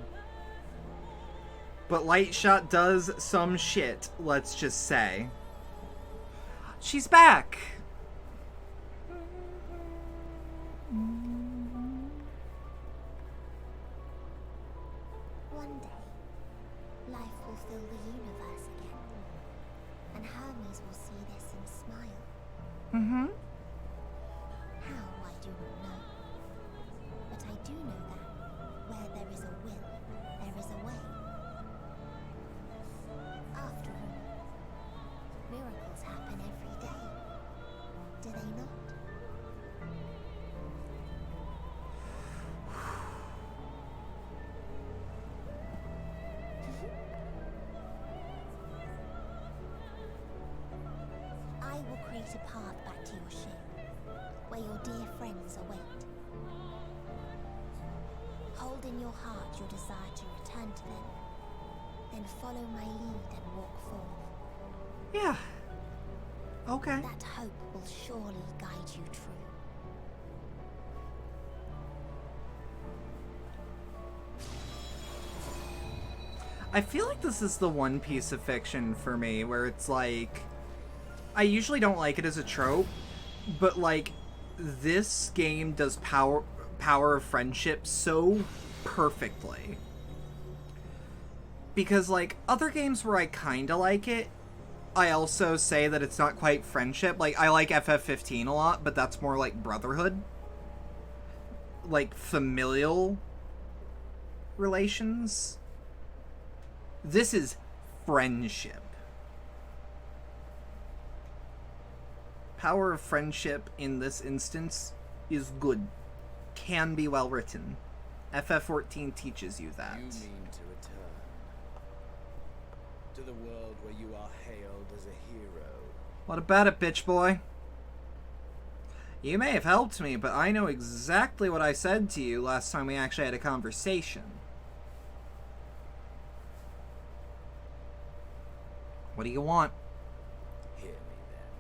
But Lightshot does some shit, let's just say. She's back! One day, life will will fill the universe again. And Hermes will see this and smile. Mm-hmm. How, I do not know. But I do know that where there is a will, there is a way. After all, miracles happen every day. Do they not? I will create a path back to your ship, where your dear friends await. Hold in your heart your desire to return to them, then follow my lead and walk forth. Yeah. Okay. That hope will surely guide you true. I feel like this is the one piece of fiction for me where it's like, I usually don't like it as a trope, but like, this game does power of friendship so perfectly. Because like, other games where I kinda like it, I also say that it's not quite friendship. Like, I like FF15 a lot, but that's more like brotherhood. Like, familial relations. This is friendship. Power of friendship in this instance is good. Can be well written. FF14 teaches you that. You mean to return to the world where you are hailed as a hero. What about it, bitch boy? You may have helped me, but I know exactly what I said to you last time we actually had a conversation. What do you want? Hear me then.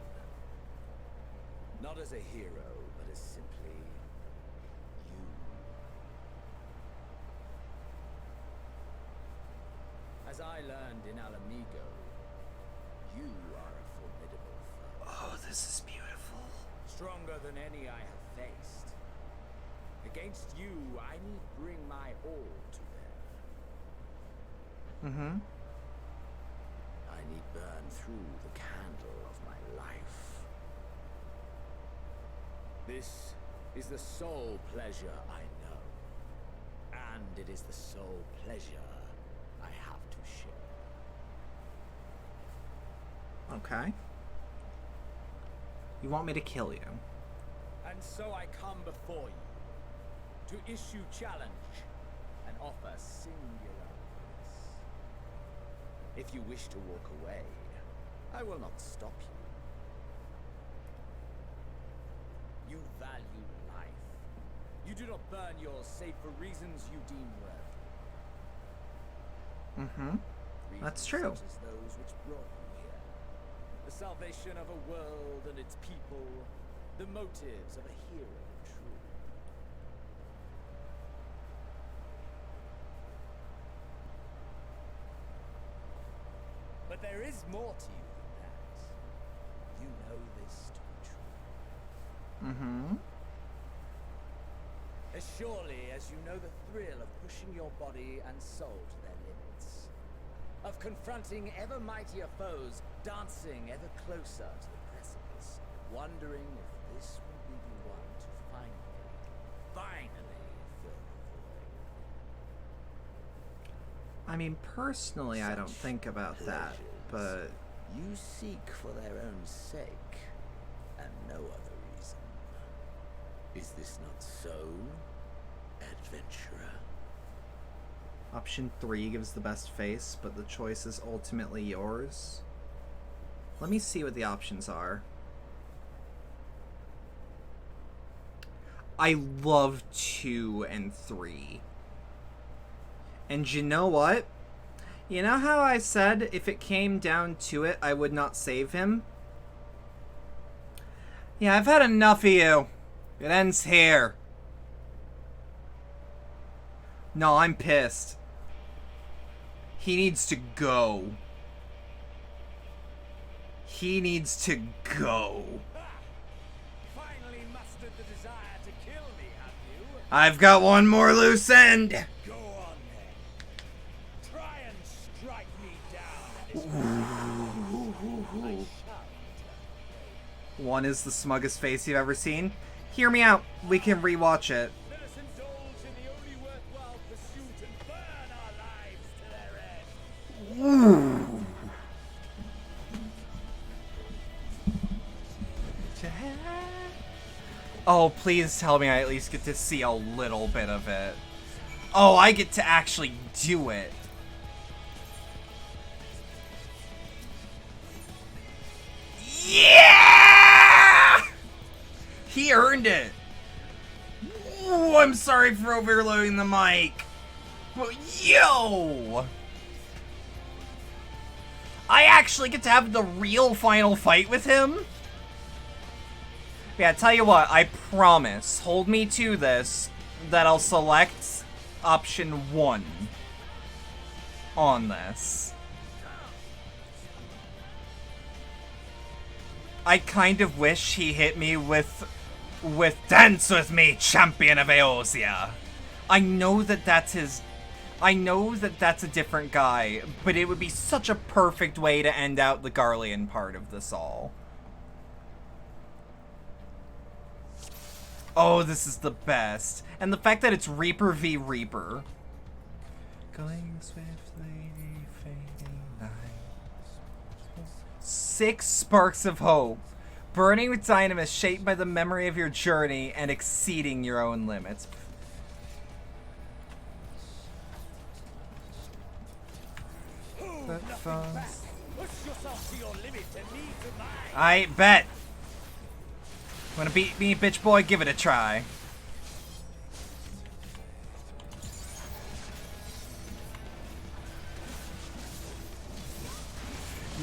Not as a hero, but as simply you. As I learned in Alamigo, you are a formidable foe. Oh, this is beautiful. Stronger than any I have faced. Against you, I need bring my all to bear. Mm-hmm. I need burn through the candle of my life. This is the sole pleasure I know. And it is the sole pleasure I have to share. Okay. You want me to kill you? And so I come before you to issue challenge and offer singular bliss. If you wish to walk away, I will not stop you. You value life. You do not burn yours save for reasons you deem worthy. Mm-hmm. That's true. Such as those which brought you here. The salvation of a world and its people. The motives of a hero true. But there is more to you than that. You know this to be true. Mm-hmm. As surely as you know the thrill of pushing your body and soul to their limits. Of confronting ever mightier foes, dancing ever closer to the precipice, wondering if this will be the one to finally fill the void. I mean, personally, I don't think about that, but... You seek for their own sake, and no other reason. Is this not so, adventurer? Option 3 gives the best face, but the choice is ultimately yours. Let me see what the options are. I love 2 and 3. And you know what? You know how I said if it came down to it, I would not save him? Yeah, I've had enough of you. It ends here. No, I'm pissed. He needs to go. He needs to go. Finally mustered the desire to kill me, have you? I've got one more loose end. Go on then. Try and strike One is the smuggest face you've ever seen. Hear me out. We can rewatch it. Ooh. Oh, please tell me I at least get to see a little bit of it. Oh, I get to actually do it. Yeah! He earned it. Ooh, I'm sorry for overloading the mic. But yo! I actually get to have the real final fight with him? Yeah, tell you what, I promise, hold me to this, that I'll select option 1 on this. I kind of wish he hit me with Dance With Me, Champion of Eosia. I know that that's his... I know that that's a different guy, but it would be such a perfect way to end out the Garlean part of this all. Oh, this is the best. And the fact that it's Reaper v. Reaper. Going swiftly, fading light. 6 sparks of hope. Burning with dynamite, shaped by the memory of your journey and exceeding your own limits. I bet. Wanna beat me, bitch boy? Give it a try.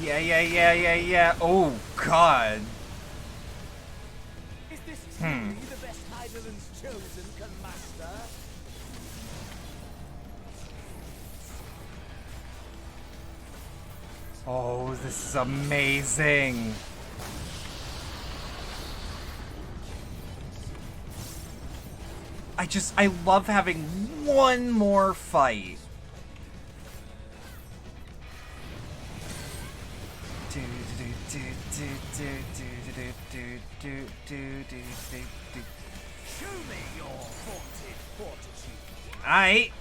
Yeah. Oh, God. Is this truly the best Heidelland's chosen can master? Oh, this is amazing. I love having one more fight. Show me your vaunted fortitude. Aight.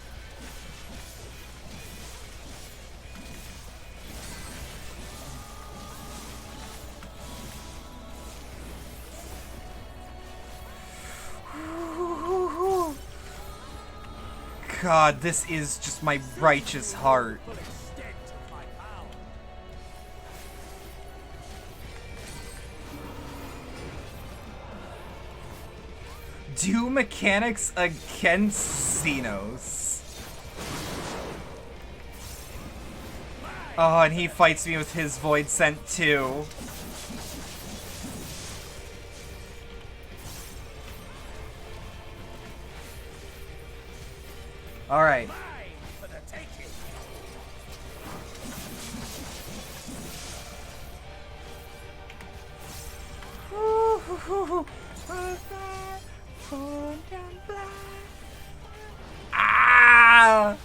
God, this is just my righteous heart. Do mechanics against Xenos. Oh, and he fights me with his Void Scent too. All right. Ah!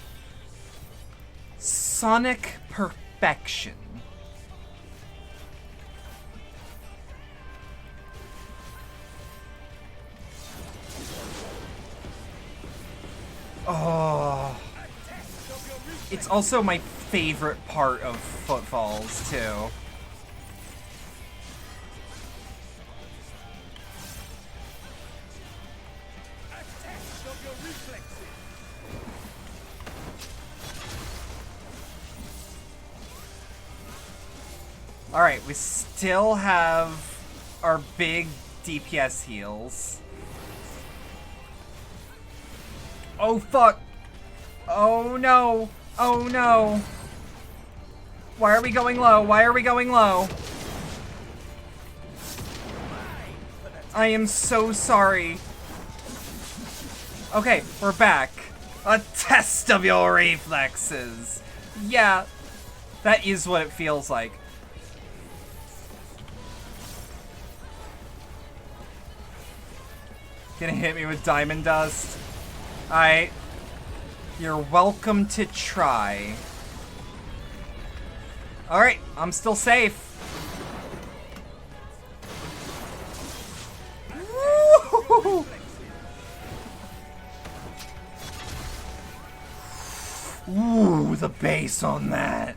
Sonic perfection. Oh. It's also my favorite part of Footfalls, too. Alright, we still have our big DPS heals. Oh, fuck! Oh, no! Oh, no! Why are we going low? Why are we going low? I am so sorry. Okay, we're back. A test of your reflexes. Yeah, that is what it feels like. Gonna hit me with diamond dust. Alright. You're welcome to try. Alright, I'm still safe. Woo! Ooh, the bass on that.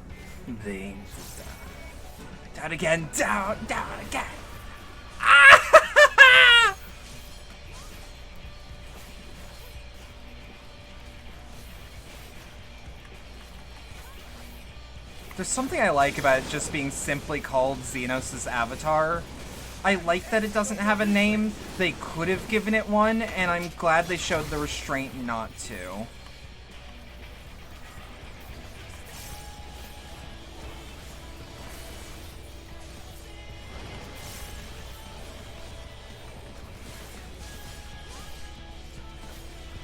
Thing. Down again, down again. Ah! There's something I like about it just being simply called Xenos' avatar. I like that it doesn't have a name. They could have given it one, and I'm glad they showed the restraint not to.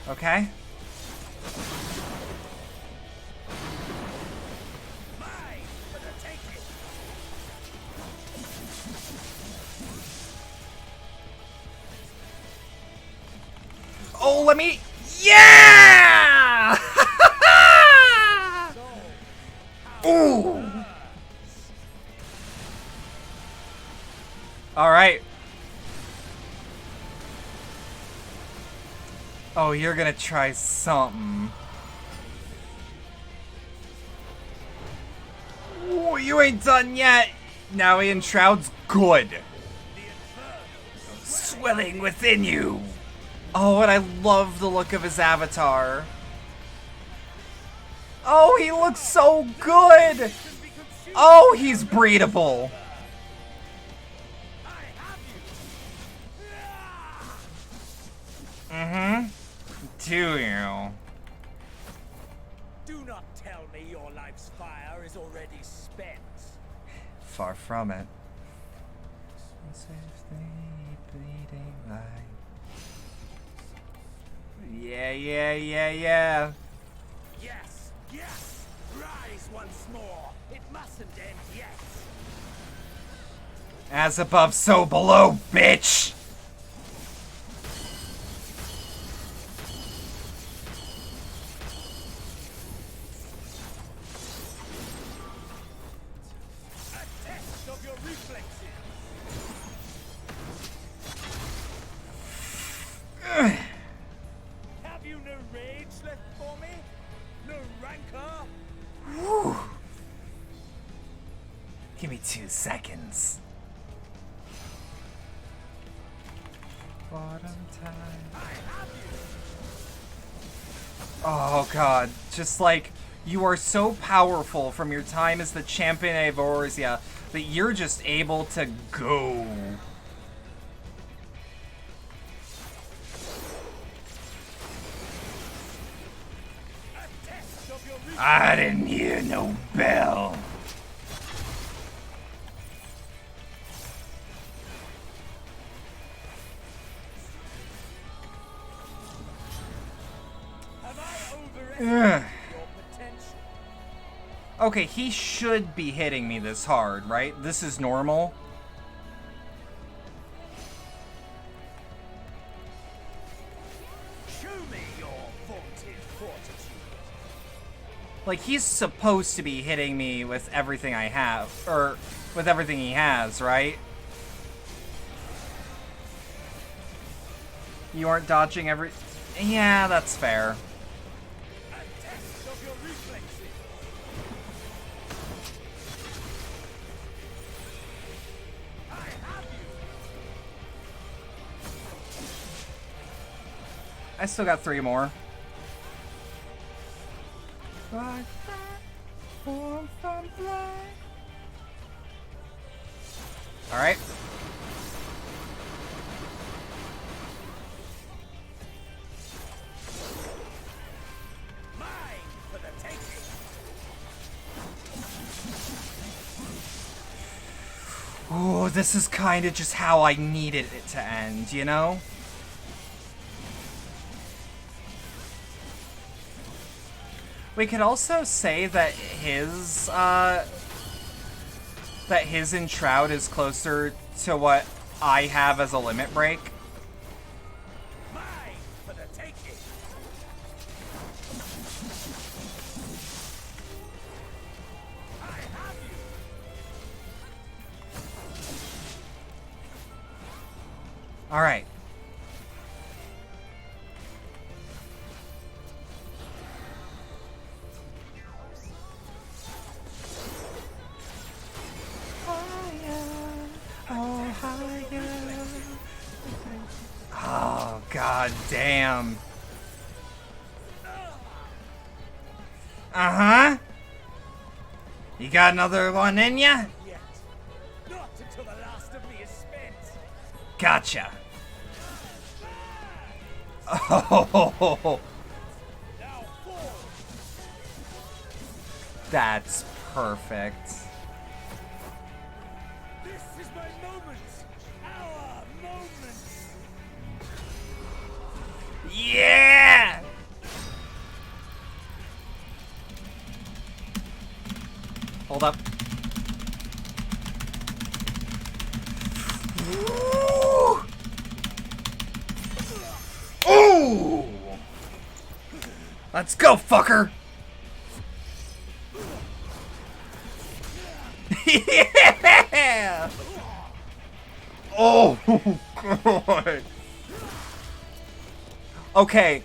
Okay. Oh, let me... Yeah! Ooh! Alright. Oh, you're gonna try something. Ooh, you ain't done yet! Now Ian Shroud's good. Swelling within you. Oh, and I love the look of his avatar. Oh, he looks so good! Oh, he's breedable. Mm-hmm. Do you? Do not tell me your life's fire is already spent. Far from it. Yeah. Yes, yes! Rise once more! It mustn't end yet! As above, so below, bitch! A test of your reflexes! Have you no rage left for me? No rancor? Whew. Give me 2 seconds. Bottom time. Oh god, just like, you are so powerful from your time as the champion of Eorzea that you're just able to go. I didn't hear no bell. Okay, he should be hitting me this hard, right? This is normal. Show me your vaunted fortitude. Like, he's supposed to be hitting me with everything I have, or with everything he has, right? You aren't dodging every... Yeah, that's fair. I still got 3 more. Alright. Ooh, this is kind of just how I needed it to end, you know? We could also say that his Enshroud is closer to what I have as a limit break. Alright. Oh, god damn. Uh-huh. You got another one in ya? Not until the last of me is spent. Gotcha. Oh. That's perfect. This is my moment. Our moment. Yeah! Hold up. Ooh! Let's go, fucker! Yeah! Oh, God. Okay,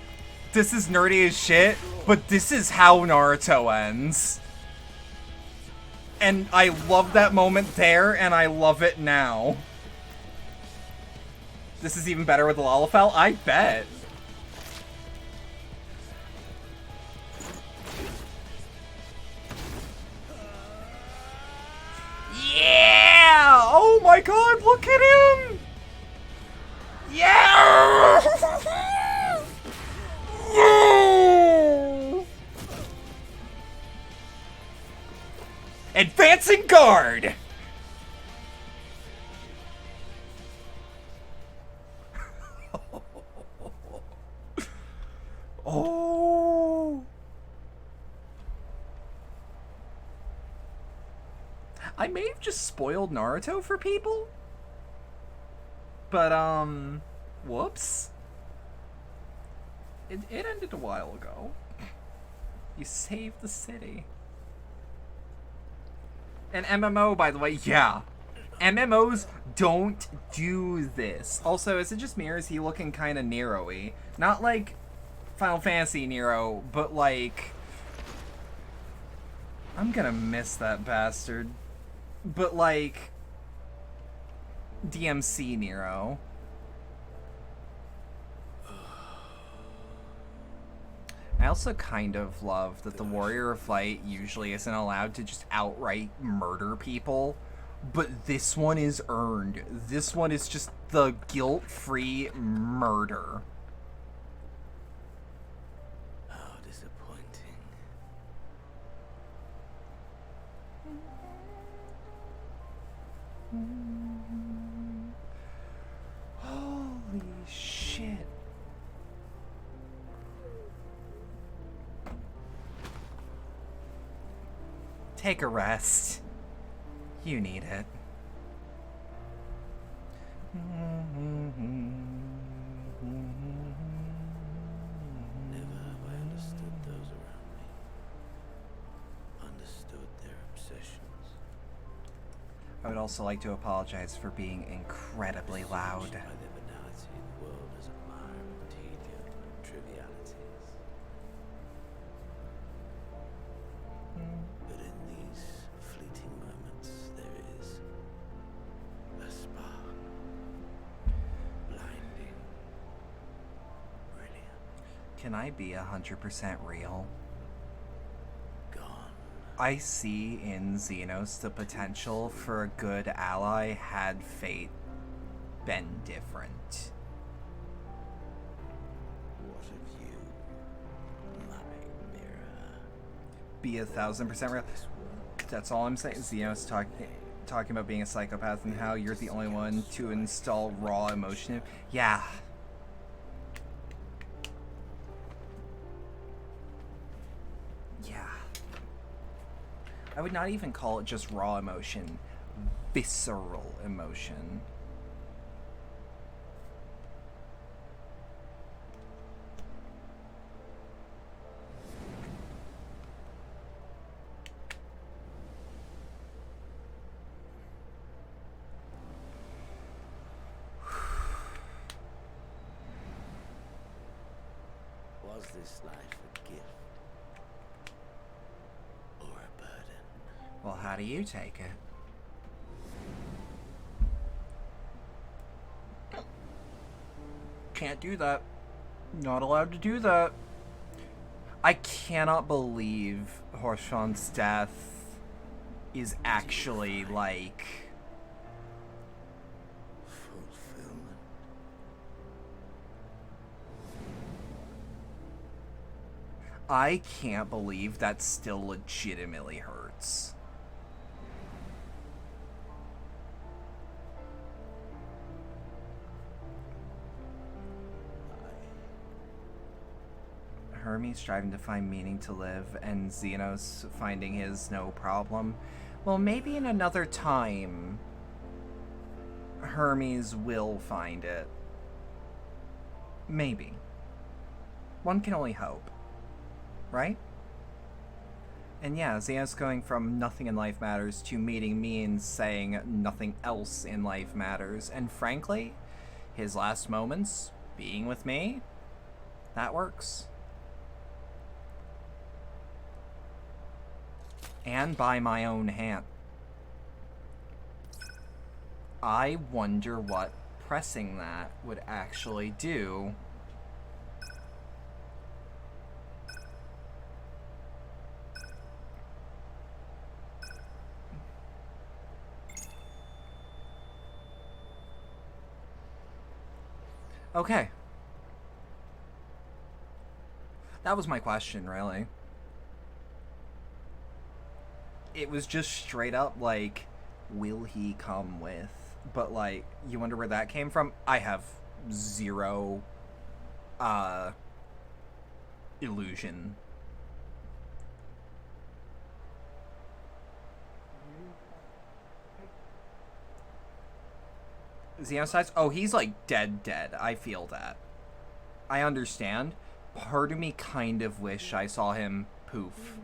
this is nerdy as shit, but this is how Naruto ends. And I love that moment there, and I love it now. This is even better with the Lalafell? I bet. Yeah! Oh my god, look at him! Yeah! Yeah! Advancing guard! Oh! I may have just spoiled Naruto for people. But, whoops. It ended a while ago. You saved the city. And MMO, by the way, yeah. MMOs don't do this. Also, is it just me or is he looking kind of Nero-y? Not like Final Fantasy Nero, but like... I'm gonna miss that bastard. But like... DMC Nero. I also kind of love that the Warrior of Light usually isn't allowed to just outright murder people, but this one is earned. This one is just the guilt-free murder. How disappointing. Holy shit. Take a rest. You need it. Never have I understood those around me. Understood their obsessions. I would also like to apologize for being incredibly loud. By their banality, the world is a mire of tedium and trivialities. But in these fleeting moments, there is a spark. Blinding. Brilliant. Can I be 100% real? Gone. I see in Xenos the potential for a good ally had fate been different. What of you, my mirror? Be 1000% real. That's all I'm saying. Xenos talking about being a psychopath and how you're the only one to install raw emotion. Yeah. Yeah. I would not even call it just raw emotion. Visceral emotion. Was this life a gift? Or a burden? Well, how do you take it? Can't do that. Not allowed to do that. I cannot believe Horshan's death is actually, like... fulfillment. I can't believe that still legitimately hurts. Hermes striving to find meaning to live, and Xenos finding his no problem. Well, maybe in another time, Hermes will find it. Maybe. One can only hope. Right? And yeah, Xenos going from nothing in life matters to meeting me and saying nothing else in life matters. And frankly, his last moments being with me, that works. And by my own hand. I wonder what pressing that would actually do. Okay. That was my question, really. It was just straight up like, will he come with? But like, you wonder where that came from? I have zero illusion. Xenocides? Oh, he's like dead. I feel that. I understand. Part of me kind of wish I saw him poof.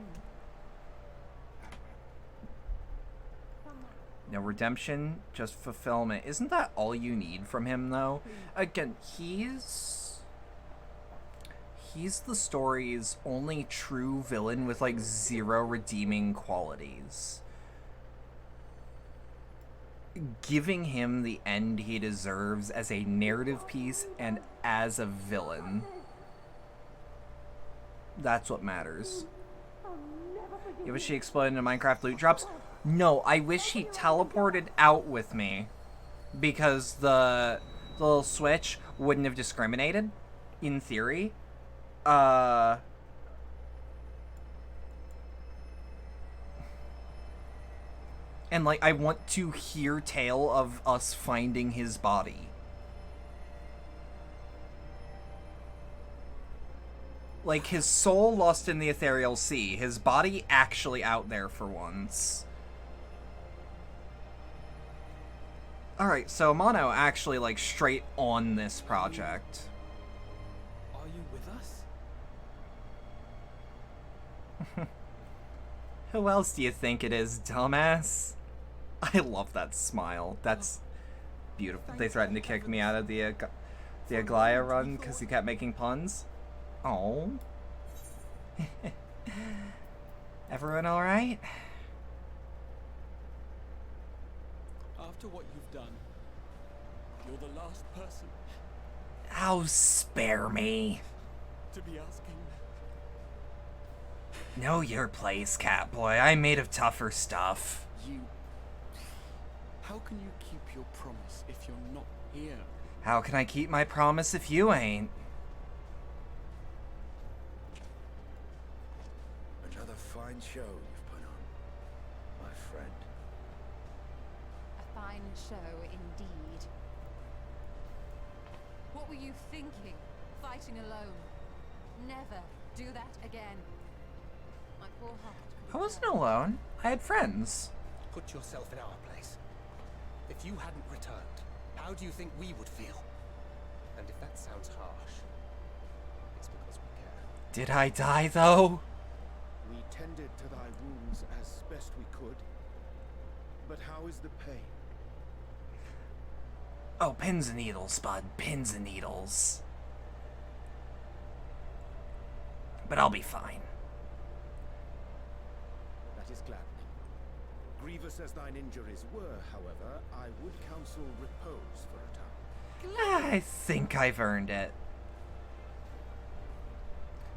No redemption, just fulfillment. Isn't that all you need from him, though? Again, he's the story's only true villain with, like, zero redeeming qualities. Giving him the end he deserves as a narrative piece and as a villain. That's what matters. You wish he exploded into Minecraft loot drops? No, I wish he teleported out with me, because the little switch wouldn't have discriminated, in theory. And, like, I want to hear tale of us finding his body. Like, his soul lost in the ethereal sea, his body actually out there for once. Alright, so Mono actually, like, straight on this project. Are you with us? Who else do you think it is, dumbass? I love that smile. That's beautiful. They threatened to kick me out of the Aglaya run because he kept making puns. Oh. Everyone alright? After what you've done, you're the last person Oh, spare me. to be asking. Know your place, Catboy. I'm made of tougher stuff. How can you keep your promise if you're not here? How can I keep my promise if you ain't? Another fine show you've put on, my friend. A fine show indeed. What were you thinking? Fighting alone? Never do that again. My poor heart. I wasn't alone. I had friends. Put yourself in our place. If you hadn't returned, how do you think we would feel? And if that sounds harsh, it's because we care. Did I die, though? We tended to thy wounds as best we could. But how is the pain? Oh, pins and needles, bud. Pins and needles. But I'll be fine. That is gladdening. Grievous as thine injuries were, however, I would counsel repose for a time. I think I've earned it.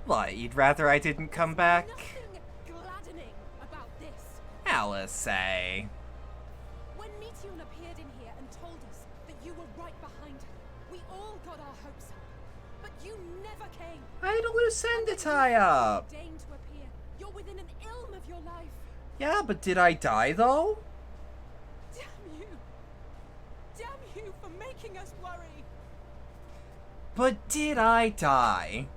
What, you'd rather I didn't come back? Nothing gladdening about this. Alice, When Meteon appeared in here and told us that you were right behind her, we all got our hopes up. But you never came. I had a loose end to tie up. Deign to appear. You're within an ilm of your life. Yeah, but did I die though? Damn you. Damn you for making us worry. But did I die?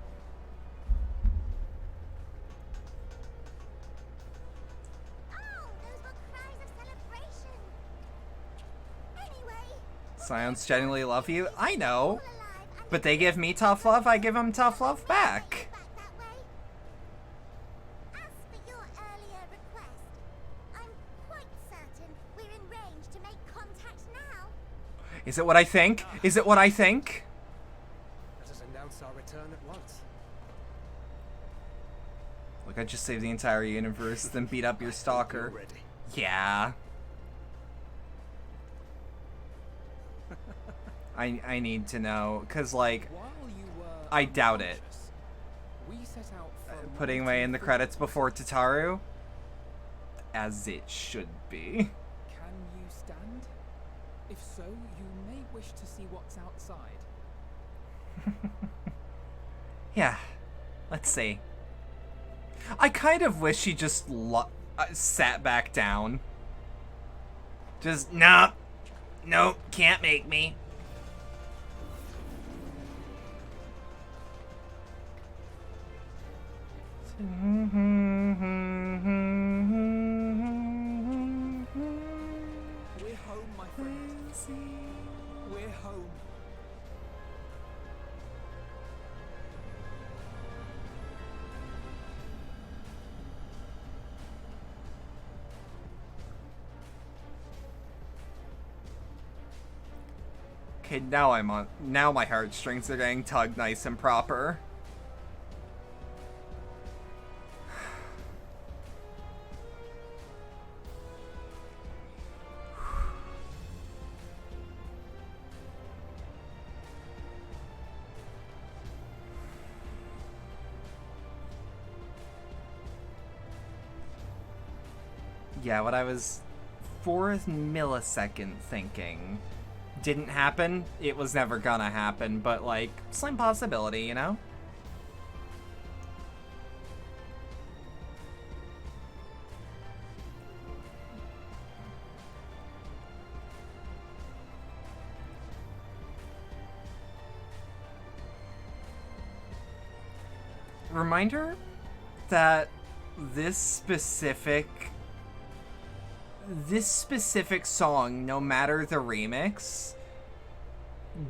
Scions genuinely love you? I know. But they give me tough love, I give them tough love back. As for your earlier request, I'm quite certain we're in range to make contact now. Is it what I think? Is it what I think? Let us announce our return at once. Look, I just saved the entire universe, then beat up your stalker. Yeah. I need to know, because, like, I doubt it. Putting away in the credits before Tataru? As it should be. Can you stand? If so, you may wish to see what's outside. Yeah. Let's see. I kind of wish she just sat back down. Just, nah. Nope, can't make me. We're home, my friends. We're home. Okay, now my heartstrings are getting tugged nice and proper. Yeah, what I was 4th millisecond thinking didn't happen. It was never gonna happen, but, like, slim possibility, you know? Reminder that this specific song, no matter the remix,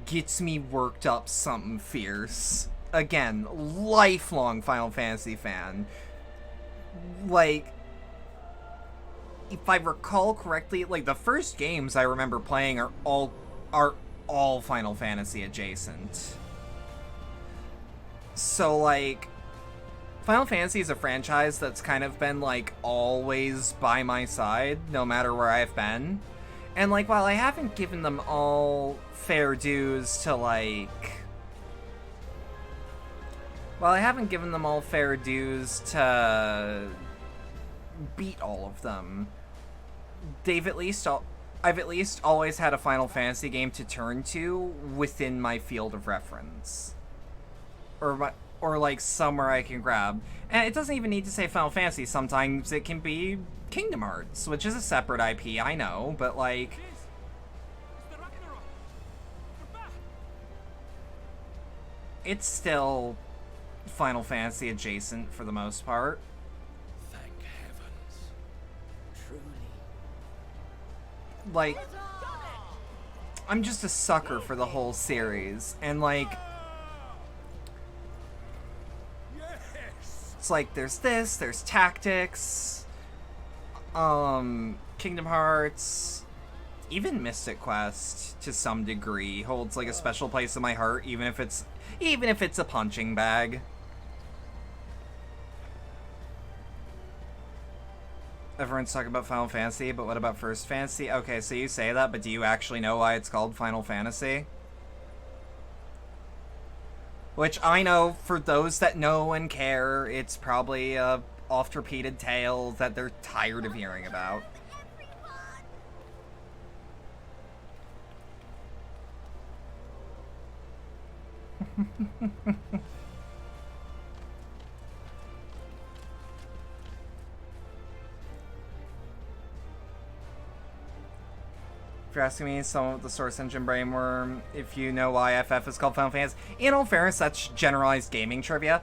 gets me worked up something fierce. Again, lifelong Final Fantasy fan. Like, if I recall correctly, like, the first games I remember playing are all Final Fantasy adjacent. So, like, Final Fantasy is a franchise that's kind of been, like, always by my side, no matter where I've been. And, like, while I haven't given them all fair dues to, like... While I haven't given them all fair dues to beat all of them, I've at least always had a Final Fantasy game to turn to within my field of reference. Or like somewhere I can grab. And it doesn't even need to say Final Fantasy. Sometimes it can be Kingdom Hearts, which is a separate IP, I know, but like... It's still Final Fantasy adjacent for the most part. Thank heavens. Truly. Like, I'm just a sucker for the whole series, and like... It's like, there's this, there's Tactics, Kingdom Hearts, even Mystic Quest, to some degree, holds like a special place in my heart, even if it's a punching bag. Everyone's talking about Final Fantasy, but what about First Fantasy? Okay, so you say that, but do you actually know why it's called Final Fantasy? Which I know, for those that know and care, it's probably a oft-repeated tale that they're tired of hearing about. If you're asking me, some of the source engine brainworm, if you know why FF is called Final Fantasy, in all fairness, that's generalized gaming trivia.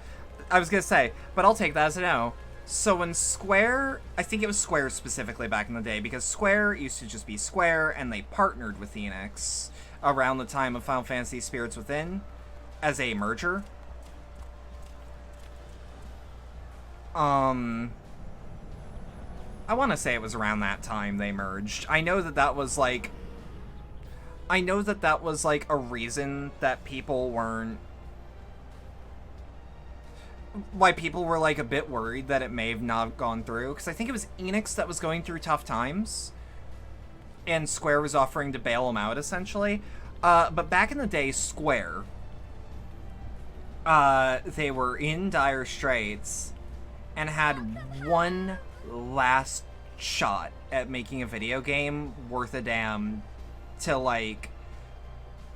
I was gonna say, but I'll take that as a no. So when Square, I think it was Square specifically back in the day, because Square used to just be Square, and they partnered with Enix around the time of Final Fantasy Spirits Within as a merger. I want to say it was around that time they merged. I know that was like a reason that people weren't, why people were like a bit worried that it may have not gone through, because I think it was Enix that was going through tough times and Square was offering to bail them out essentially. But back in the day, Square, they were in dire straits and had one last shot at making a video game worth a damn to, like,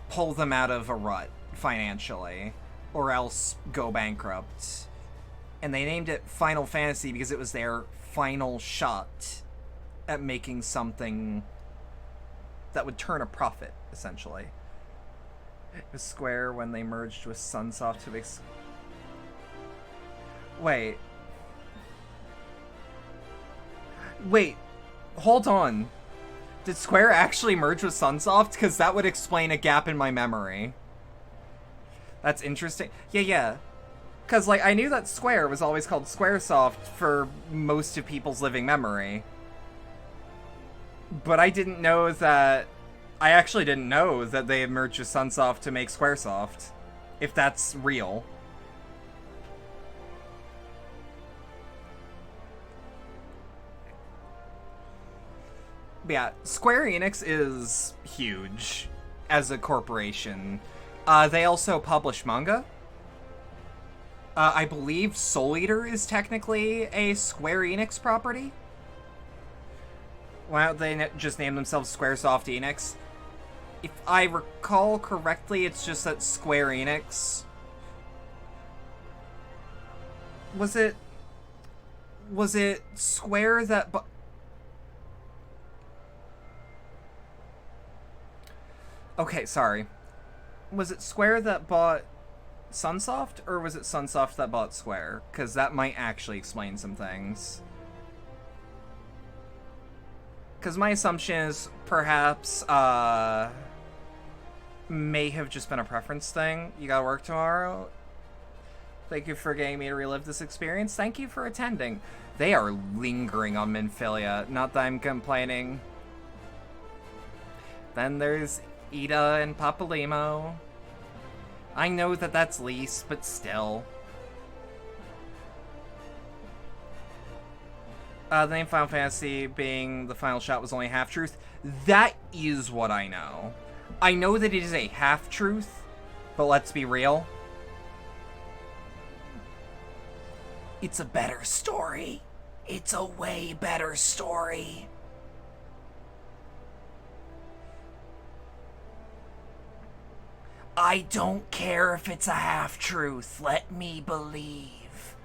pull them out of a rut financially, or else go bankrupt. And they named it Final Fantasy because it was their final shot at making something that would turn a profit, essentially. It was Square when they merged with Sunsoft to make... Wait, hold on. Did Square actually merge with Sunsoft? Because that would explain a gap in my memory. That's interesting. Yeah. Because, like, I knew that Square was always called Squaresoft for most of people's living memory. But I didn't know that... I actually didn't know that they had merged with Sunsoft to make Squaresoft. If that's real. But yeah, Square Enix is huge as a corporation. They also publish manga. I believe Soul Eater is technically a Square Enix property. Why don't they just name themselves Squaresoft Enix? If I recall correctly, it's just that Square Enix... Was it Square that... Okay, sorry. Was it Square that bought Sunsoft, or was it Sunsoft that bought Square? Because that might actually explain some things. Because my assumption is perhaps, may have just been a preference thing. You gotta work tomorrow? Thank you for getting me to relive this experience. Thank you for attending. They are lingering on Minfilia. Not that I'm complaining. Then there's Ida and Papalimo. I know that that's Lise, but still. The name Final Fantasy being the final shot was only half-truth. That is what I know. I know that it is a half-truth, but let's be real. It's a better story. It's a way better story. I don't care if it's a half-truth. Let me believe.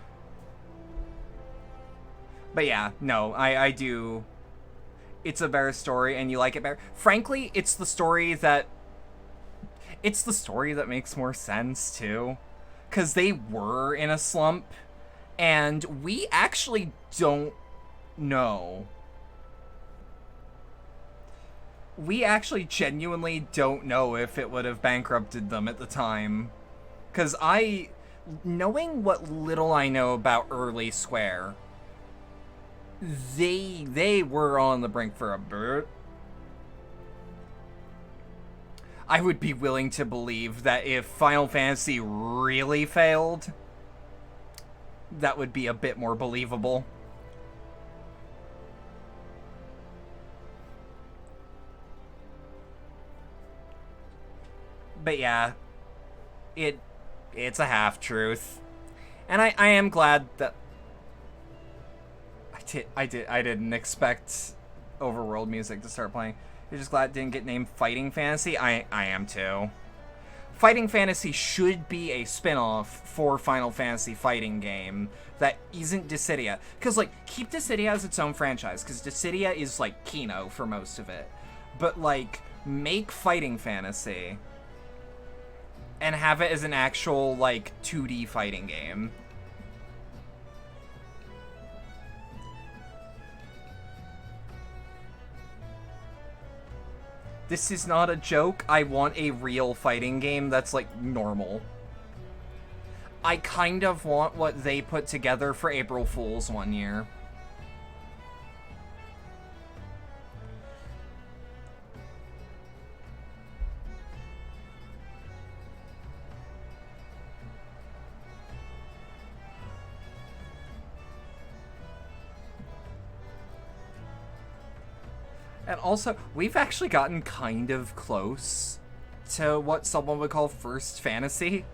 But yeah, no, I do. It's a better story, and you like it better. Frankly, it's the story that makes more sense, too. Because they were in a slump, and we actually don't know. We actually genuinely don't know if it would have bankrupted them at the time. Because knowing what little I know about early Square, they were on the brink for a bit. I would be willing to believe that if Final Fantasy really failed, that would be a bit more believable. But yeah, it's a half-truth. And I am glad that I didn't expect overworld music to start playing. You're just glad it didn't get named Fighting Fantasy? I am too. Fighting Fantasy should be a spin-off for Final Fantasy fighting game that isn't Dissidia. Because, like, keep Dissidia as its own franchise, because Dissidia is, like, Kino for most of it. But, like, make Fighting Fantasy and have it as an actual, like, 2D fighting game. This is not a joke. I want a real fighting game that's, like, normal. I kind of want what they put together for April Fool's one year. And also, we've actually gotten kind of close to what someone would call first fantasy.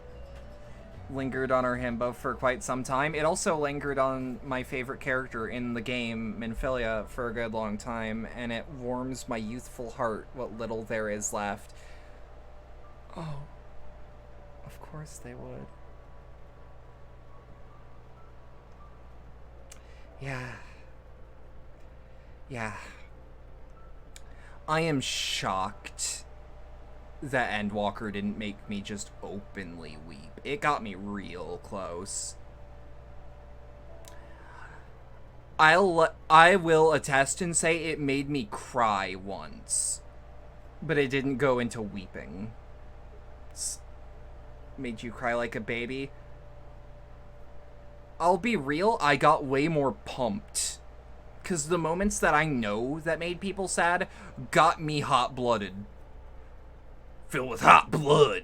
Lingered on our himbo for quite some time. It also lingered on my favorite character in the game, Minfilia, for a good long time, and it warms my youthful heart what little there is left. Oh, of course they would. Yeah. Yeah. I am shocked that Endwalker didn't make me just openly weep. It got me real close. I will attest and say it made me cry once, but it didn't go into weeping. Made you cry like a baby? I'll be real, I got way more pumped. Because the moments that I know that made people sad got me hot-blooded. Filled with hot blood.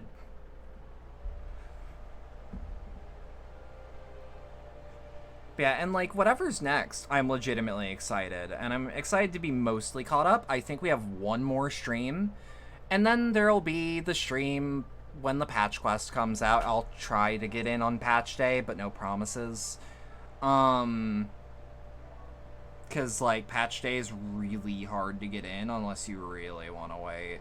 Yeah, and like, whatever's next, I'm legitimately excited. And I'm excited to be mostly caught up. I think we have one more stream. And then there'll be the stream when the patch quest comes out. I'll try to get in on patch day, but no promises. Because, like, patch day is really hard to get in unless you really want to wait.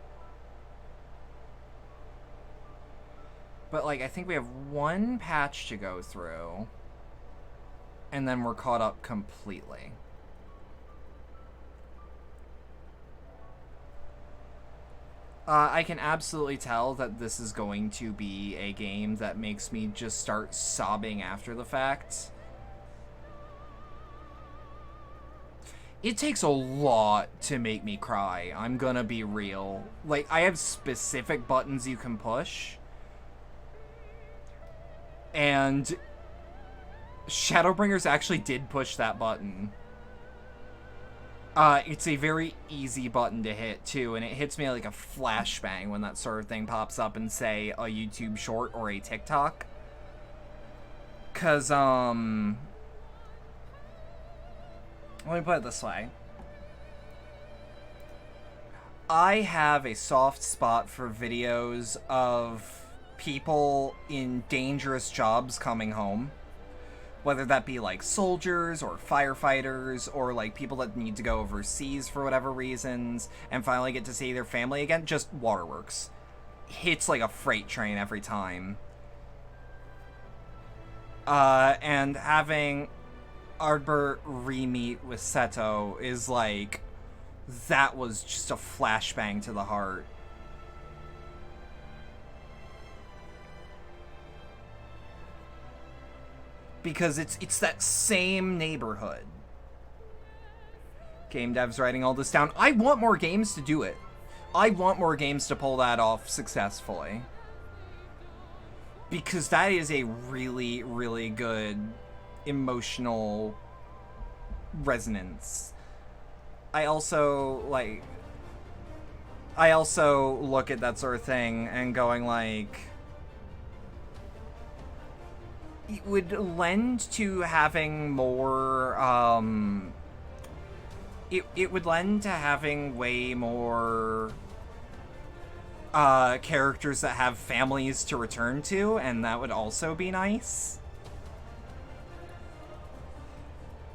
But, like, I think we have one patch to go through. And then we're caught up completely. I can absolutely tell that this is going to be a game that makes me just start sobbing after the fact. It takes a lot to make me cry. I'm gonna be real. Like, I have specific buttons you can push. And Shadowbringers actually did push that button. It's a very easy button to hit, too, and it hits me like a flashbang when that sort of thing pops up in, say, a YouTube short or a TikTok. 'Cause, let me put it this way. I have a soft spot for videos of people in dangerous jobs coming home. Whether that be like soldiers or firefighters or like people that need to go overseas for whatever reasons and finally get to see their family again. Just waterworks. Hits like a freight train every time. And having Ardbert re-meet with Seto is like, that was just a flashbang to the heart. Because it's that same neighborhood. Game devs writing all this down. I want more games to do it. I want more games to pull that off successfully. Because that is a really, really good emotional resonance. I also look at that sort of thing and going like, it would lend to having more, it would lend to having way more characters that have families to return to, and that would also be nice.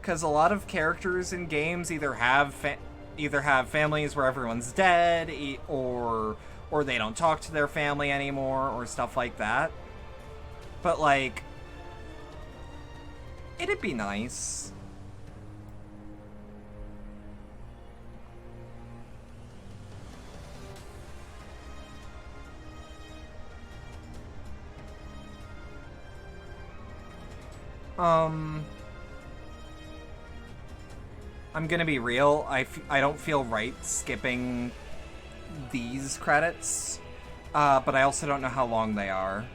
Because a lot of characters in games either have families where everyone's dead, or they don't talk to their family anymore, or stuff like that. But, like, it'd be nice. I'm gonna be real, I don't feel right skipping these credits, but I also don't know how long they are.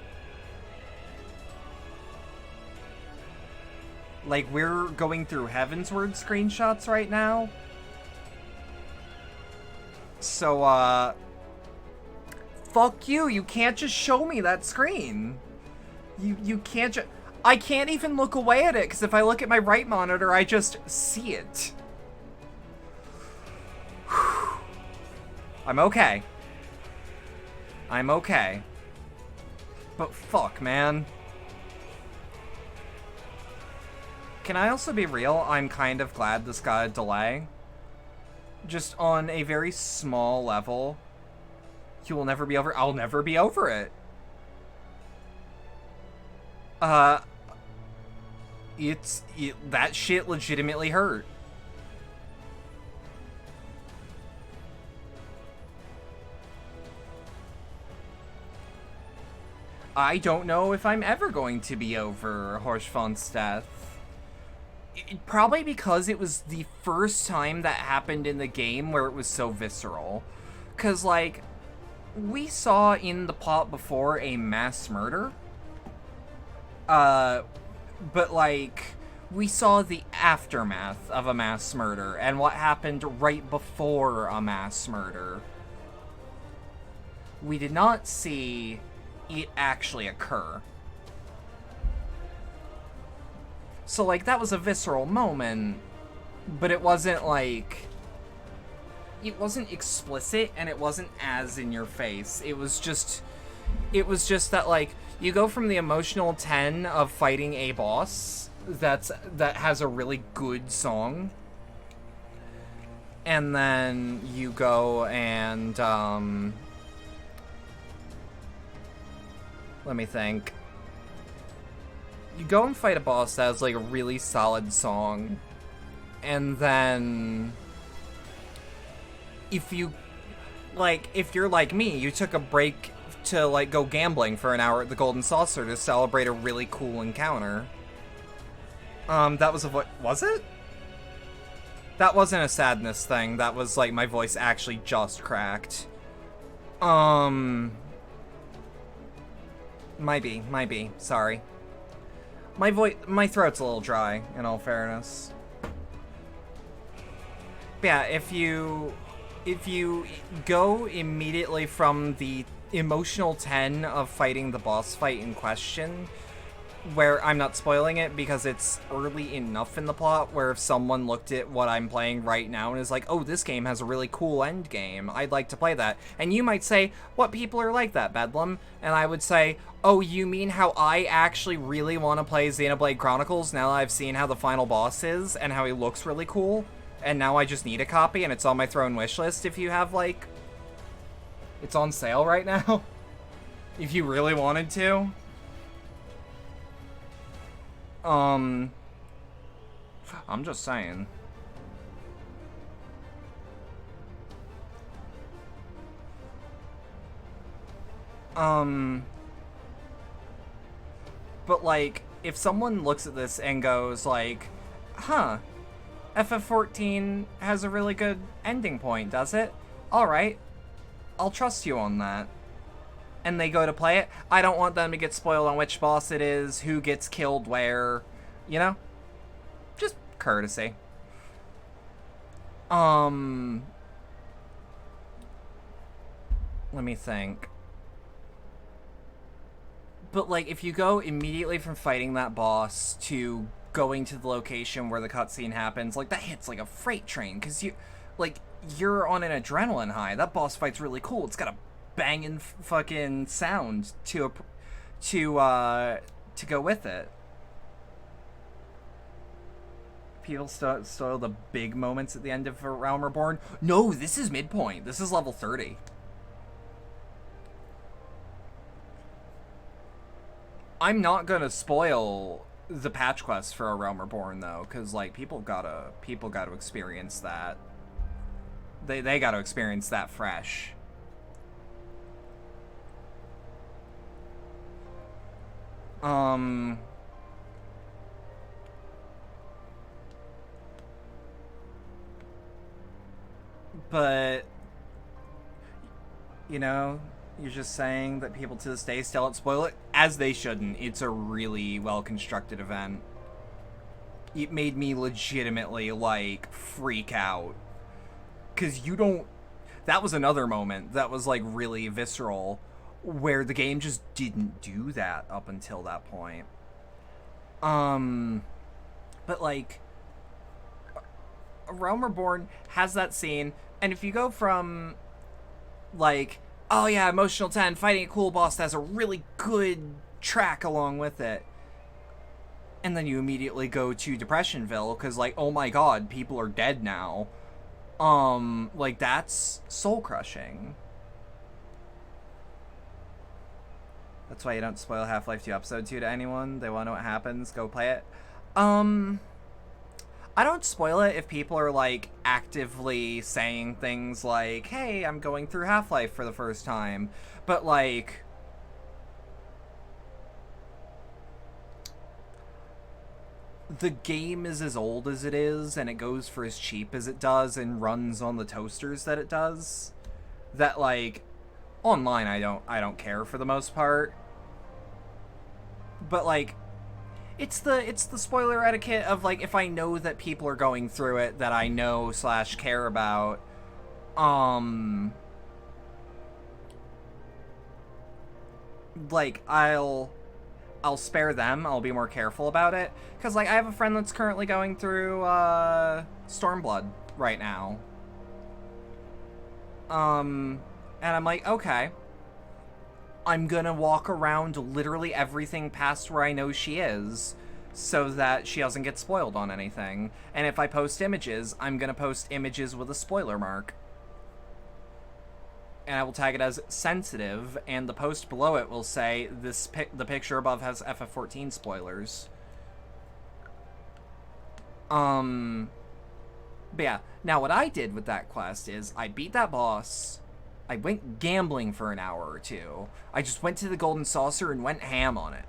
Like, we're going through Heavensward screenshots right now. So, fuck you, you can't just show me that screen. You can't just... I can't even look away at it, because if I look at my right monitor, I just see it. I'm okay. I'm okay. But fuck, man. Can I also be real? I'm kind of glad this got a delay. Just on a very small level. You will never be over... I'll never be over it. That shit legitimately hurt. I don't know if I'm ever going to be over Horschfund's death. Probably because it was the first time that happened in the game where it was so visceral. 'Cause, like, we saw in the plot before a mass murder. But, like, we saw the aftermath of a mass murder and what happened right before a mass murder. We did not see it actually occur. So, like, that was a visceral moment, but it wasn't, like... It wasn't explicit, and it wasn't as in your face. It was just that, like, you go from the emotional 10 of fighting a boss that has a really good song, and then you go and, let me think. You go and fight a boss that has, like, a really solid song, and then if you're like me, you took a break to, like, go gambling for an hour at the Golden Saucer to celebrate a really cool encounter. That was was it? That wasn't a sadness thing, that was, like, my voice actually just cracked. Might be, sorry. My throat's a little dry, in all fairness. But yeah, if you go immediately from the emotional 10 of fighting the boss fight in question, where I'm not spoiling it because it's early enough in the plot where if someone looked at what I'm playing right now and is like, oh, this game has a really cool end game, I'd like to play that. And you might say, what people are like that, Bedlam? And I would say, oh, you mean how I actually really want to play Xenoblade Chronicles now that I've seen how the final boss is and how he looks really cool? And now I just need a copy and it's on my Throne wishlist if you have, like... It's on sale right now? If you really wanted to? I'm just saying. But, like, if someone looks at this and goes, like, huh, FF14 has a really good ending point, does it? Alright, I'll trust you on that. And they go to play it, I don't want them to get spoiled on which boss it is, who gets killed where, you know? Just courtesy. Let me think. But, like, if you go immediately from fighting that boss to going to the location where the cutscene happens, like, that hits like a freight train, because you're on an adrenaline high. That boss fight's really cool. It's got a banging fucking sound to go with it. People stole the big moments at the end of Realm Reborn. No, this is midpoint. This is level 30. I'm not gonna spoil the patch quest for a Realm Reborn though, because like people gotta experience that. They gotta experience that fresh. But you know, you're just saying that people to this day still don't spoil it, as they shouldn't. It's a really well-constructed event. It made me legitimately, like, freak out. Because you don't... That was another moment that was, like, really visceral, where the game just didn't do that up until that point. But, like, Realm Reborn has that scene, and if you go from, like... oh yeah, Emotional 10, fighting a cool boss that has a really good track along with it. And then you immediately go to Depressionville, because like, oh my god, people are dead now. Like, that's soul-crushing. That's why you don't spoil Half-Life 2 Episode 2 to anyone. They want to know what happens, go play it. I don't spoil it if people are, like, actively saying things like, hey, I'm going through Half-Life for the first time. But, like... the game is as old as it is, and it goes for as cheap as it does, and runs on the toasters that it does. That, like, online I don't care for the most part. But, like... It's the spoiler etiquette of, like, if I know that people are going through it that I know / care about, like, I'll spare them. I'll be more careful about it. Because, like, I have a friend that's currently going through, Stormblood right now. And I'm like, okay. I'm gonna walk around literally everything past where I know she is, so that she doesn't get spoiled on anything. And if I post images, I'm gonna post images with a spoiler mark. And I will tag it as sensitive, and the post below it will say, the picture above has FF14 spoilers. But yeah, now what I did with that quest is, I beat that boss... I went gambling for an hour or two. I just went to the Golden Saucer and went ham on it.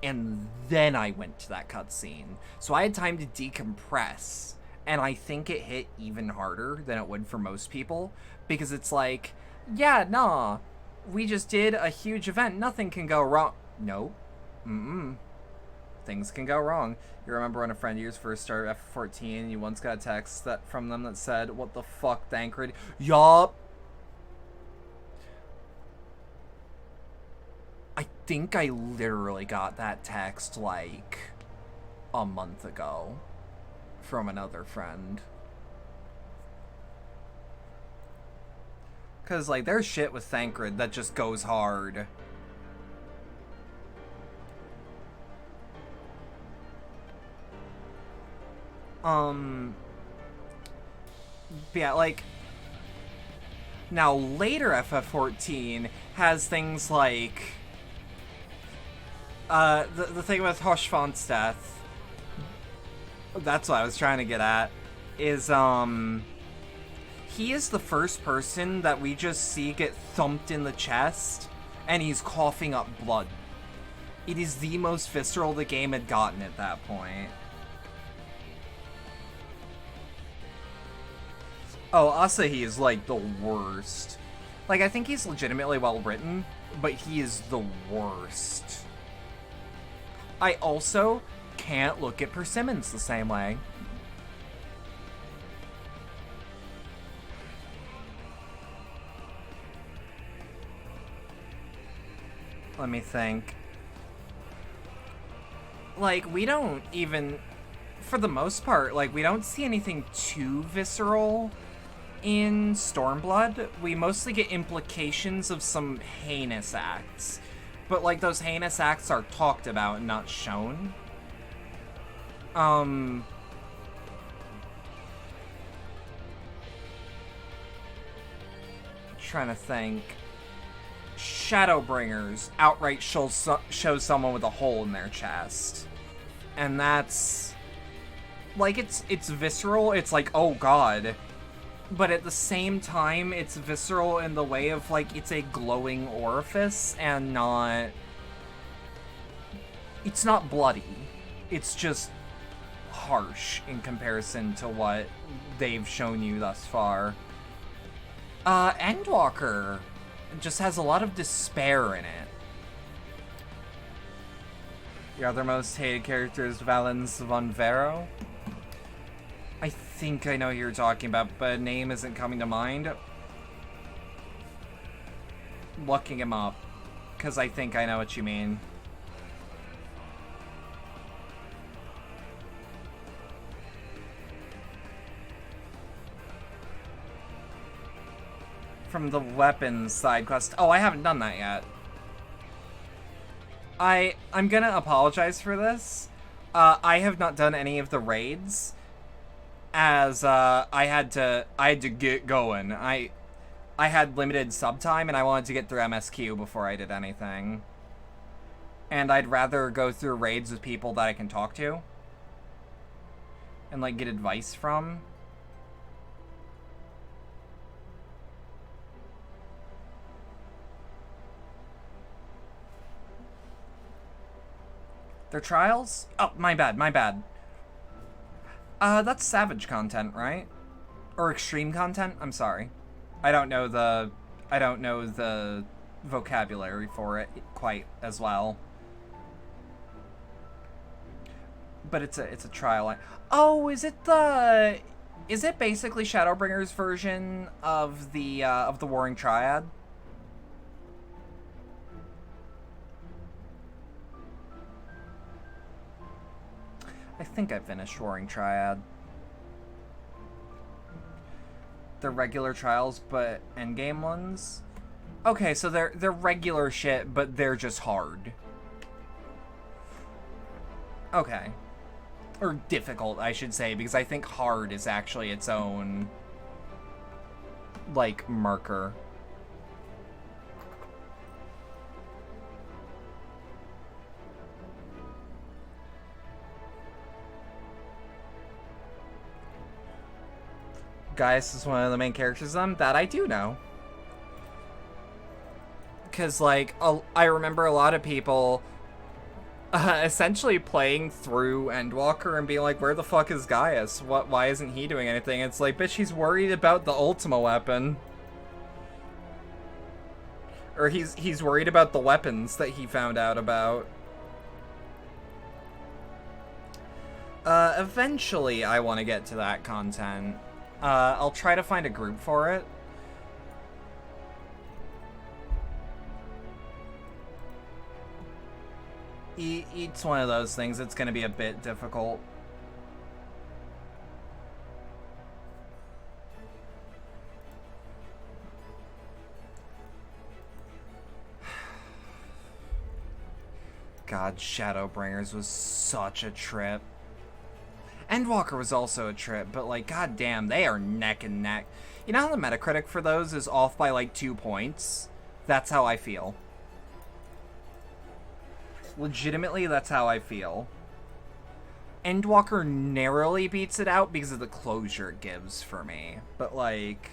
And then I went to that cutscene. So I had time to decompress. And I think it hit even harder than it would for most people. Because it's like, yeah, nah. We just did a huge event. Nothing can go wrong. No. Things can go wrong. You remember when a friend of yours first started FF14, you once got a text from them that said, what the fuck, Thancred? Yup. I think I literally got that text, like, a month ago from another friend. Because, like, there's shit with Thancred that just goes hard. Yeah, like, now later FF14 has things like, the thing with Hoshfant's death, that's what I was trying to get at, is, he is the first person that we just see get thumped in the chest, and he's coughing up blood. It is the most visceral the game had gotten at that point. Oh, Asahi is, like, the worst. Like, I think he's legitimately well-written, but he is the worst. I also can't look at Persimmons the same way. Let me think. Like, we don't even... For the most part, like, we don't see anything too visceral in Stormblood, we mostly get implications of some heinous acts. But, like, those heinous acts are talked about and not shown. Trying to think. Shadowbringers outright show someone with a hole in their chest. And that's... like, it's visceral. It's like, oh god. But at the same time, it's visceral in the way of, like, it's a glowing orifice and not... it's not bloody. It's just harsh in comparison to what they've shown you thus far. Endwalker just has a lot of despair in it. Your other most hated character is Valens von Vero. I think I know who you're talking about, but a name isn't coming to mind. Looking him up, because I think I know what you mean. From the weapons side quest. Oh, I haven't done that yet. I'm gonna apologize for this. I have not done any of the raids, as I had to get going. I had limited sub time and I wanted to get through MSQ before I did anything. And I'd rather go through raids with people that I can talk to and like get advice from. Their trials? Oh, my bad, my bad. That's Savage content, right? Or extreme content? I'm sorry. I don't know the vocabulary for it quite as well. But it's a trial. Oh, is it basically Shadowbringer's version of the Warring Triad? I think I finished Warring Triad. They're regular trials, but endgame ones? Okay, so they're regular shit, but they're just hard. Okay. Or difficult, I should say, because I think hard is actually its own, like, marker. Gaius is one of the main characters that I do know. Because, like, I remember a lot of people essentially playing through Endwalker and being like, where the fuck is Gaius? Why isn't he doing anything? It's like, bitch, he's worried about the Ultima weapon. Or he's worried about the weapons that he found out about. Eventually I want to get to that content. I'll try to find a group for it. It's one of those things that's going to be a bit difficult. God, Shadowbringers was such a trip. Endwalker was also a trip, but, like, goddamn, they are neck and neck. You know how the Metacritic for those is off by, like, 2 points? That's how I feel. Legitimately, that's how I feel. Endwalker narrowly beats it out because of the closure it gives for me. But, like...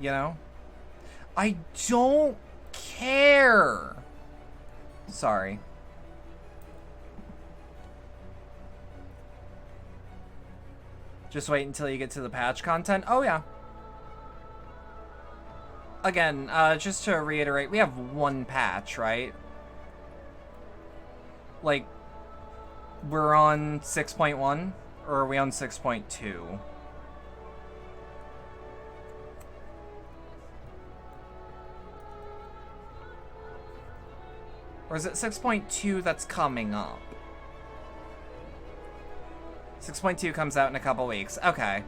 you know? I don't care! Sorry. Just wait until you get to the patch content. Oh, yeah. Again, just to reiterate, we have one patch, right? Like, we're on 6.1? Or are we on 6.2? Or is it 6.2 that's coming up? 6.2 comes out in a couple weeks. Okay.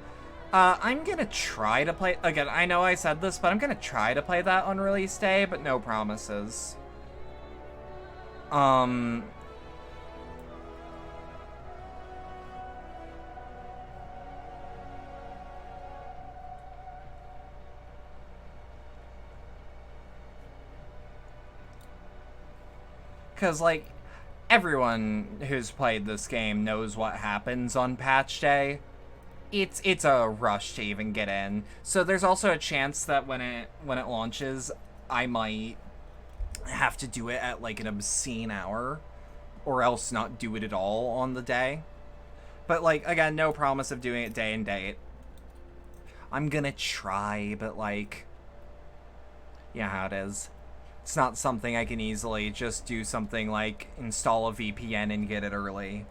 I'm gonna try to play... Again, I know I said this, but I'm gonna try to play that on release day, but no promises. Because, like, everyone who's played this game knows what happens on patch day. It's a rush to even get in. So there's also a chance that when it launches, I might have to do it at like an obscene hour, or else not do it at all on the day. But like, again, no promise of doing it day and date. I'm gonna try, but like, yeah, how it is. It's not something I can easily just do something like install a VPN and get it early.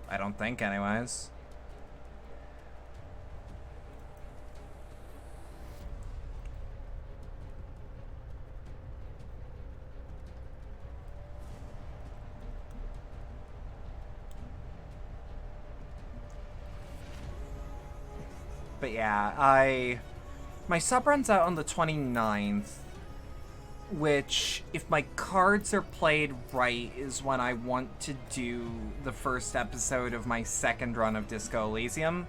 I don't think, anyways. But yeah, my sub runs out on the 29th, which, if my cards are played right, is when I want to do the first episode of my second run of Disco Elysium,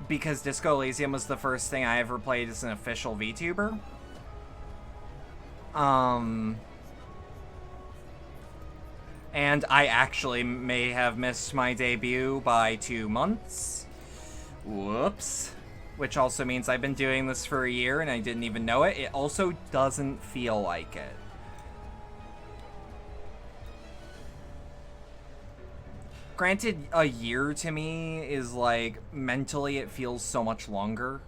because Disco Elysium was the first thing I ever played as an official VTuber. And I actually may have missed my debut by 2 months. Whoops. Which also means I've been doing this for a year and I didn't even know it. It also doesn't feel like it. Granted, a year to me is like, mentally it feels so much longer.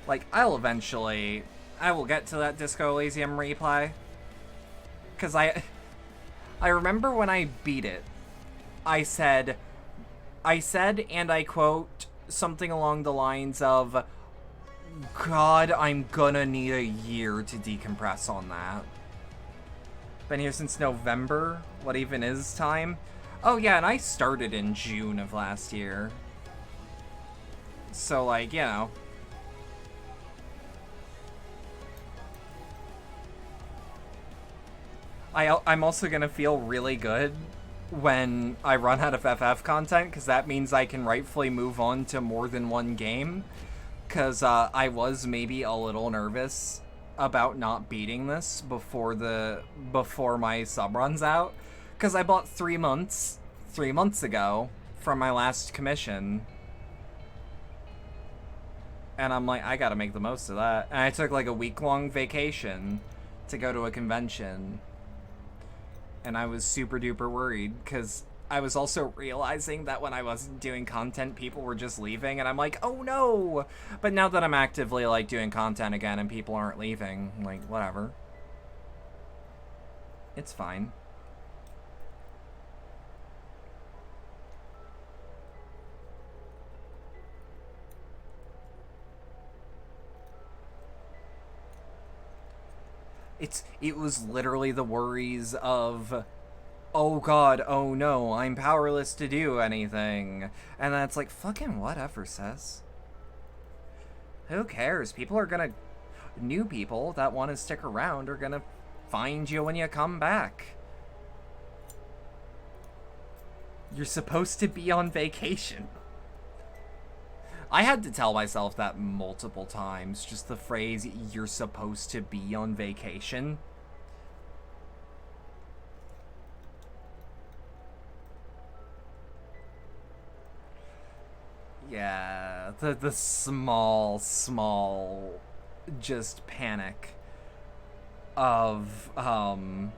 Like, I will get to that Disco Elysium replay. Because I remember when I beat it, I said, and I quote, something along the lines of, God, I'm gonna need a year to decompress on that. Been here since November? What even is time? Oh yeah, and I started in June of last year. So, like, you know. I'm also gonna feel really good when I run out of FF content, because that means I can rightfully move on to more than one game. Because I was maybe a little nervous about not beating this before my sub runs out. Because I bought 3 months ago from my last commission. And I'm like, I gotta make the most of that. And I took like a week-long vacation to go to a convention. And I was super duper worried, because I was also realizing that when I wasn't doing content, people were just leaving, and I'm like, oh no! But now that I'm actively, like, doing content again and people aren't leaving, like, whatever. It's fine. It was literally the worries of, oh god, oh no, I'm powerless to do anything. And then it's like, fucking whatever, sis. Who cares? New people that want to stick around are gonna find you when you come back. You're supposed to be on vacation. I had to tell myself that multiple times, just the phrase, you're supposed to be on vacation. Yeah, the small, just panic of, oh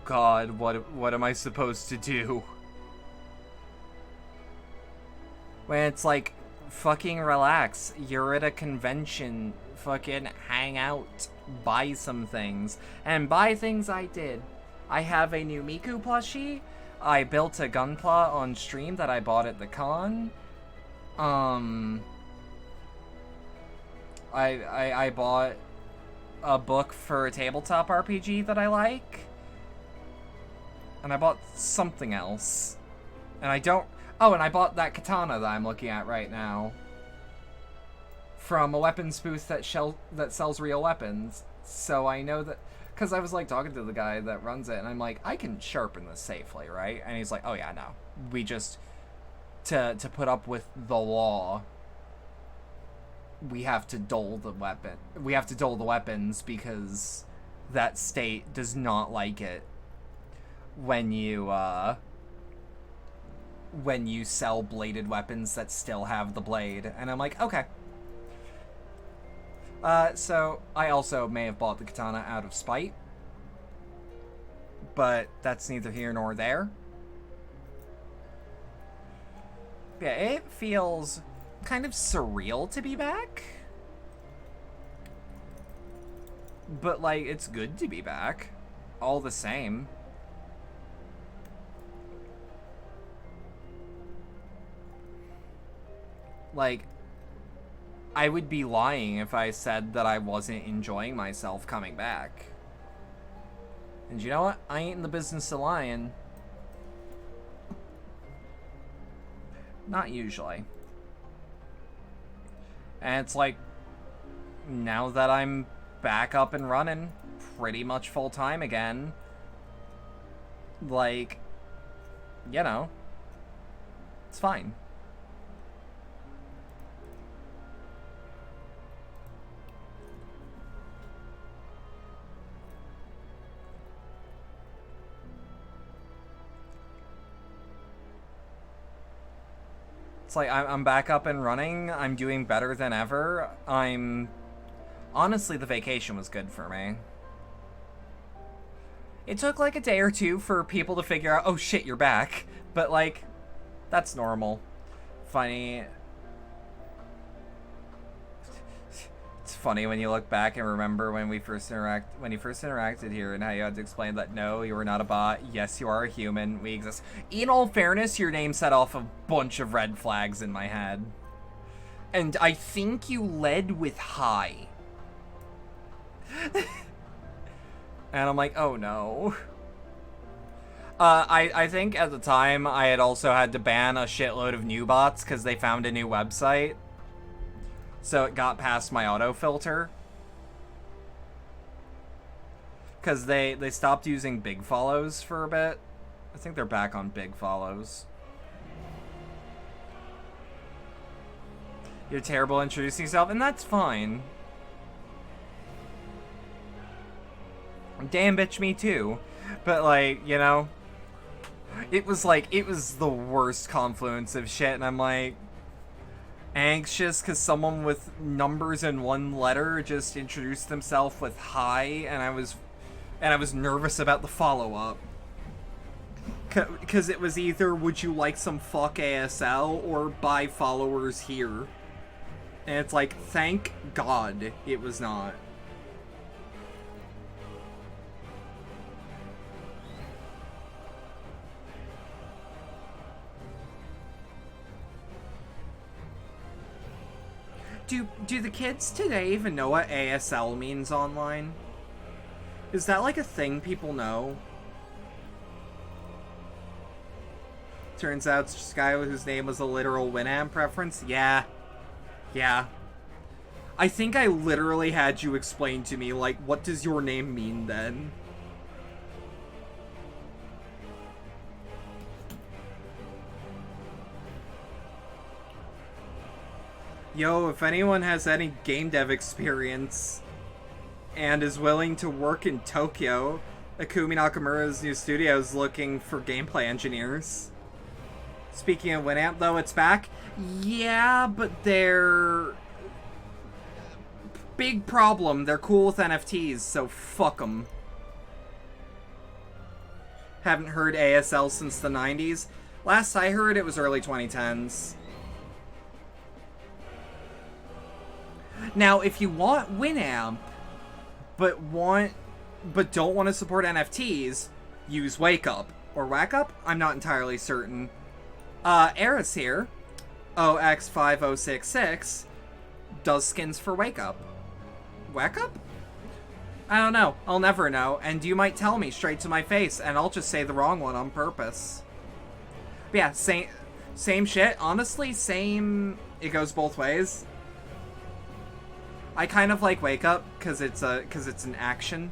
god, what am I supposed to do? When it's like, fucking relax, you're at a convention, fucking hang out, buy some things. And buy things I did. I have a new Miku plushie, I built a Gunpla on stream that I bought at the con. I bought a book for a tabletop RPG that I like. And I bought something else. And I don't... Oh, and I bought that katana that I'm looking at right now. From a weapons booth that sells real weapons. So I know that... Because I was, like, talking to the guy that runs it, and I'm like, I can sharpen this safely, right? And he's like, oh, yeah, no. We just... To put up with the law, we have to dull the weapon. We have to dull the weapons because that state does not like it when you sell bladed weapons that still have the blade. And I'm like, okay. So I also may have bought the katana out of spite, but that's neither here nor there. Yeah, it feels kind of surreal to be back. But, like, it's good to be back. All the same. Like, I would be lying if I said that I wasn't enjoying myself coming back. And you know what? I ain't in the business of lying. Not usually. And it's like, now that I'm back up and running pretty much full time again, like, you know, it's fine. It's like, I'm back up and running. I'm doing better than ever. Honestly, the vacation was good for me. It took like a day or two for people to figure out, oh shit, you're back. But like, that's normal. Funny. It's funny when you look back and remember when you first interacted here and how you had to explain that no, you were not a bot. Yes, you are a human. We exist. In all fairness, your name set off a bunch of red flags in my head. And I think you led with hi. And I'm like, oh no. I think at the time I had also had to ban a shitload of new bots because they found a new website. So it got past my autofilter. Because they stopped using big follows for a bit. I think they're back on big follows. You're terrible at introducing yourself, and that's fine. Damn bitch, me too. But like, you know, it was the worst confluence of shit, and I'm like, anxious because someone with numbers in one letter just introduced themselves with hi, and I was nervous about the follow-up. Because it was either, would you like some fuck ASL, or buy followers here. And it's like, thank God it was not. Do the kids today even know what ASL means online? Is that like a thing people know? Turns out it's just a guy whose name was a literal Winamp reference? Yeah. Yeah. I think I literally had you explain to me, like, what does your name mean then? Yo, if anyone has any game dev experience and is willing to work in Tokyo, Akumi Nakamura's new studio is looking for gameplay engineers. Speaking of Winamp, though, it's back. Yeah, but they're... Big problem. They're cool with NFTs, so fuck them. Haven't heard ASL since the 90s. Last I heard, it was early 2010s. Now, if you want Winamp, but don't want to support NFTs, use Wake Up. Or Whack Up? I'm not entirely certain. Eris here, OX5066, does skins for Wake Up. Whack Up? I don't know. I'll never know, and you might tell me straight to my face, and I'll just say the wrong one on purpose. But yeah, same shit. Honestly, same. It goes both ways. I kind of like Wake Up because it's an action.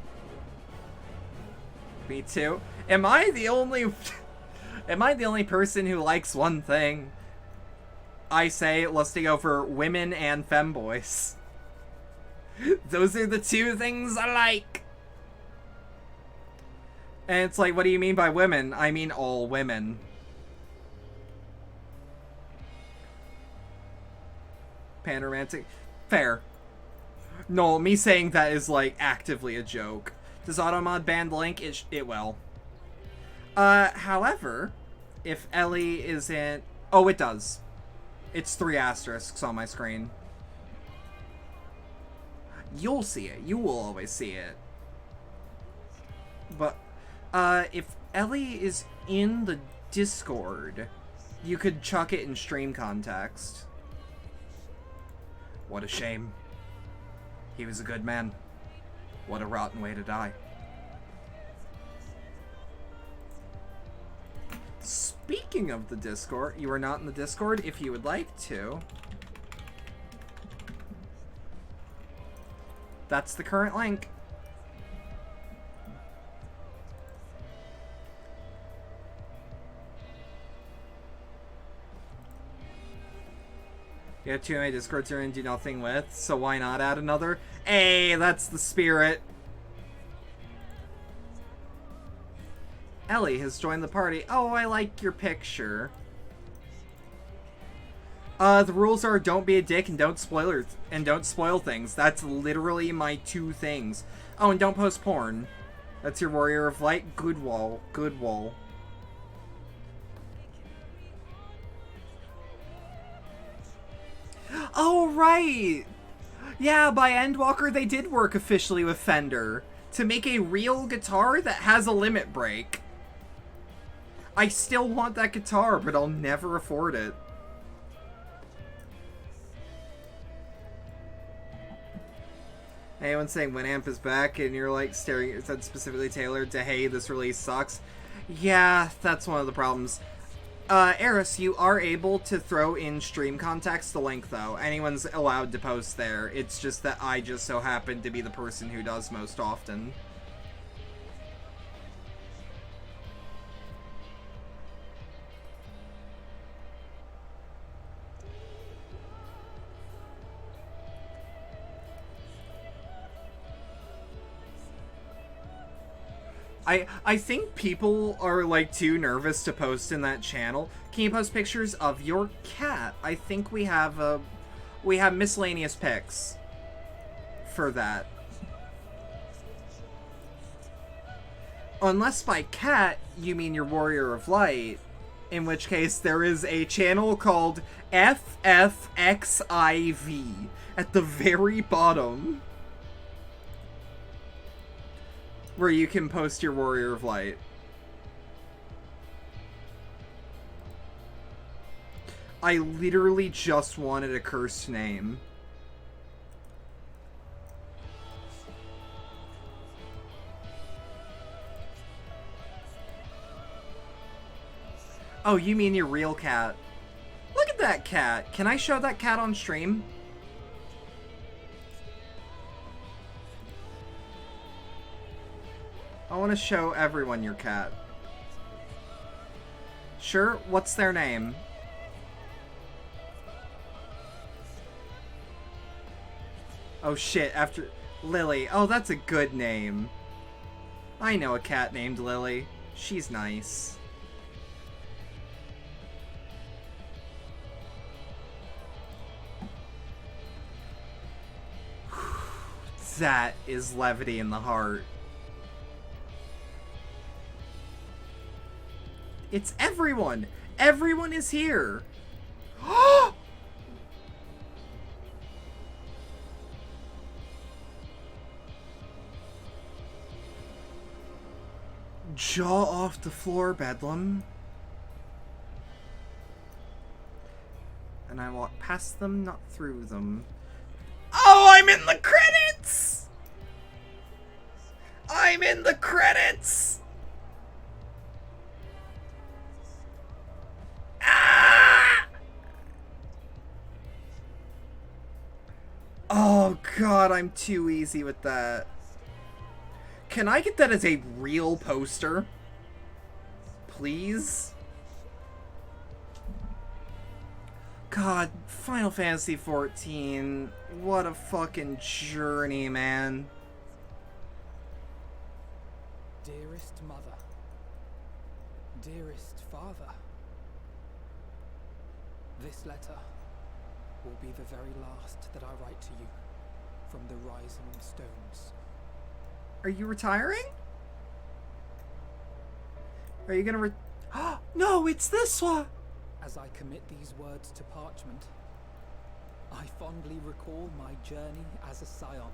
Me too. Am I the only person who likes one thing? I say lusting over women and femboys. Those are the two things I like. And it's like, what do you mean by women? I mean all women. Panromantic. Fair. No, me saying that is like actively a joke. Does Automod ban Link? It will. However, if Ellie is in... Oh, it does. It's 3 asterisks on my screen. You'll see it. You will always see it. But, if Ellie is in the Discord, you could chuck it in stream context. What a shame. He was a good man. What a rotten way to die. Speaking of the Discord, you are not in the Discord. If you would like to, that's the current link. You have 2 Discords you're in, do nothing with, so why not add another? Hey, that's the spirit. Ellie has joined the party. Oh, I like your picture. The rules are don't be a dick and don't spoil things. That's literally my 2 things. Oh, and don't post porn. That's your Warrior of Light. Good wall. Good wall. Oh, right! Yeah, by Endwalker, they did work officially with Fender to make a real guitar that has a limit break. I still want that guitar, but I'll never afford it. Anyone saying Winamp is back and you're like staring at it specifically tailored to, hey, this release sucks? Yeah, that's one of the problems. Eris, you are able to throw in stream context the link, though. Anyone's allowed to post there. It's just that I just so happen to be the person who does most often. I think people are like too nervous to post in that channel. Can you post pictures of your cat? I think we have miscellaneous pics for that. Unless by cat you mean your Warrior of Light, in which case there is a channel called FFXIV at the very bottom, where you can post your Warrior of Light. I literally just wanted a cursed name. Oh, you mean your real cat. Look at that cat. Can I show that cat on stream? I want to show everyone your cat. Sure, what's their name? Oh shit, after... Lily. Oh, that's a good name. I know a cat named Lily. She's nice. That is levity in the heart. It's everyone! Everyone is here! Jaw off the floor, Bedlam. And I walk past them, not through them. Oh, I'm in the credits! in the credits! Ah! Oh god, I'm too easy with that. Can I get that as a real poster? Please? God, Final Fantasy XIV. What a fucking journey, man. Dearest mother, dearest father, this letter will be the very last that I write to you from the Rising Stones. Are you retiring? Are you gonna No, it's this one! As I commit these words to parchment, I fondly recall my journey as a scion.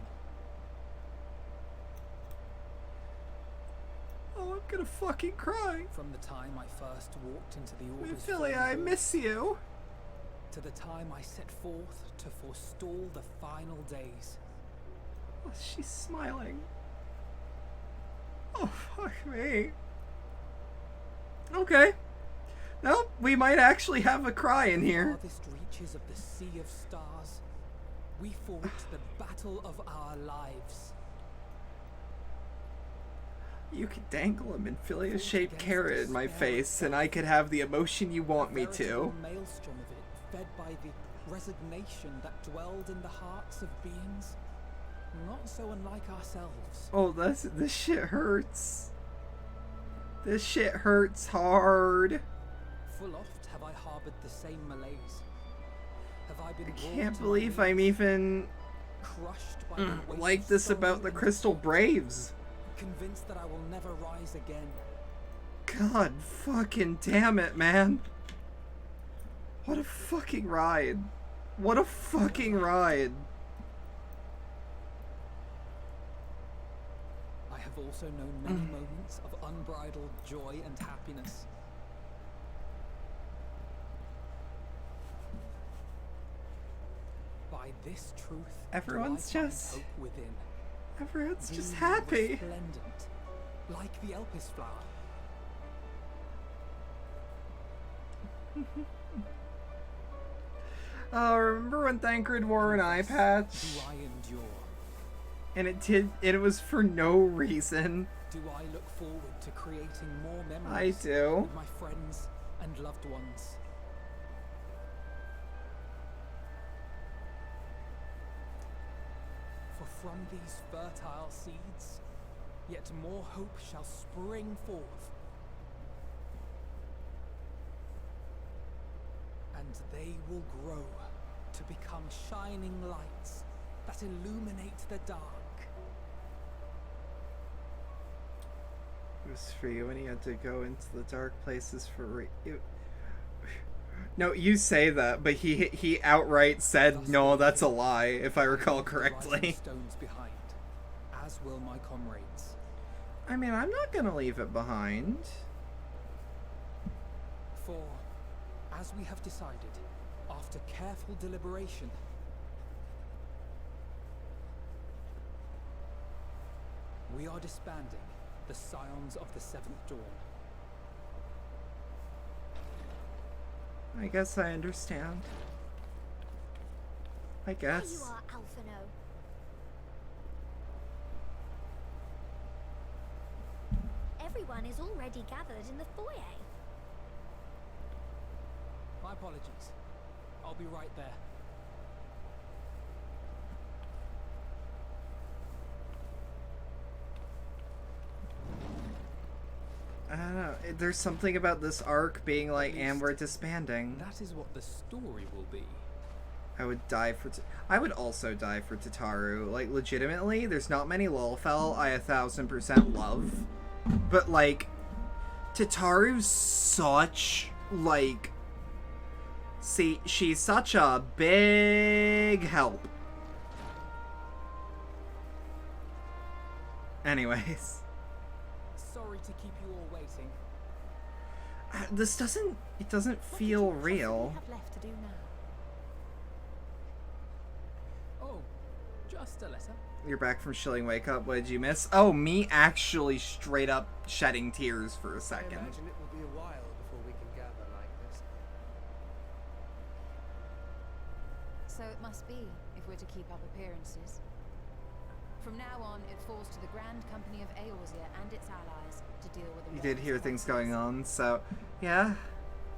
Oh, I'm gonna fucking cry. From the time I first walked into the Order's Philly, I miss you. To the time I set forth to forestall the final days. Oh, she's smiling. Oh, fuck me. Okay. Nope, we might actually have a cry in here. Farthest reaches of the sea of stars, we fought the battle of our lives. You could dangle a Minfilia-shaped carrot in my face, and I could have the emotion you want me to. Maelstrom of it, fed by the resignation that dwelled in the hearts of beings not so unlike ourselves. Oh, this shit hurts. This shit hurts hard. Full oft have I harbored the same malaise. Have I been I can't believe I'm even crushed by like this about the Crystal Braves. Convinced that I will never rise again. God fucking damn it, man. What a fucking ride. What a fucking ride. I have also known many moments of unbridled joy and happiness. By this truth, everyone's just hope within. Everyone's just happy. Resplendent, like the Elpis flower. Remember when Thancred wore an eye patch? Do I endure? And it was for no reason. Do I look forward to creating more I memories do. with my friends and loved ones? For from these fertile seeds, yet more hope shall spring forth. And they will grow to become shining lights that illuminate the dark. It was for you when you had to go into the dark places for No, you say that, but he outright said, no, that's a lie, if I recall correctly. Stones behind, as will my comrades. I mean, I'm not gonna leave it behind. For, as we have decided, after careful deliberation, we are disbanding the Scions of the Seventh Dawn. I guess I understand. I guess. There you are, Alphino. Everyone is already gathered in the foyer. My apologies. I'll be right there. I don't know. There's something about this arc being like, and we're disbanding. That is what the story will be. I would die for. I would also die for Tataru. Like, legitimately, there's not many Lolfel I 1000% love, but like, Tataru's such like. See, she's such a big help. Anyways. Sorry to keep you all waiting. This doesn't. It doesn't feel real. Have left to do now. Oh, just a letter. You're back from shilling wake up. What did you miss? Oh, me actually straight up shedding tears for a second. I imagine it will be a while before we can gather like this. So it must be, if we're to keep up appearances. From now on, it falls to the Grand Company of Eorzea and its allies to deal with the You did hear things going on, so yeah,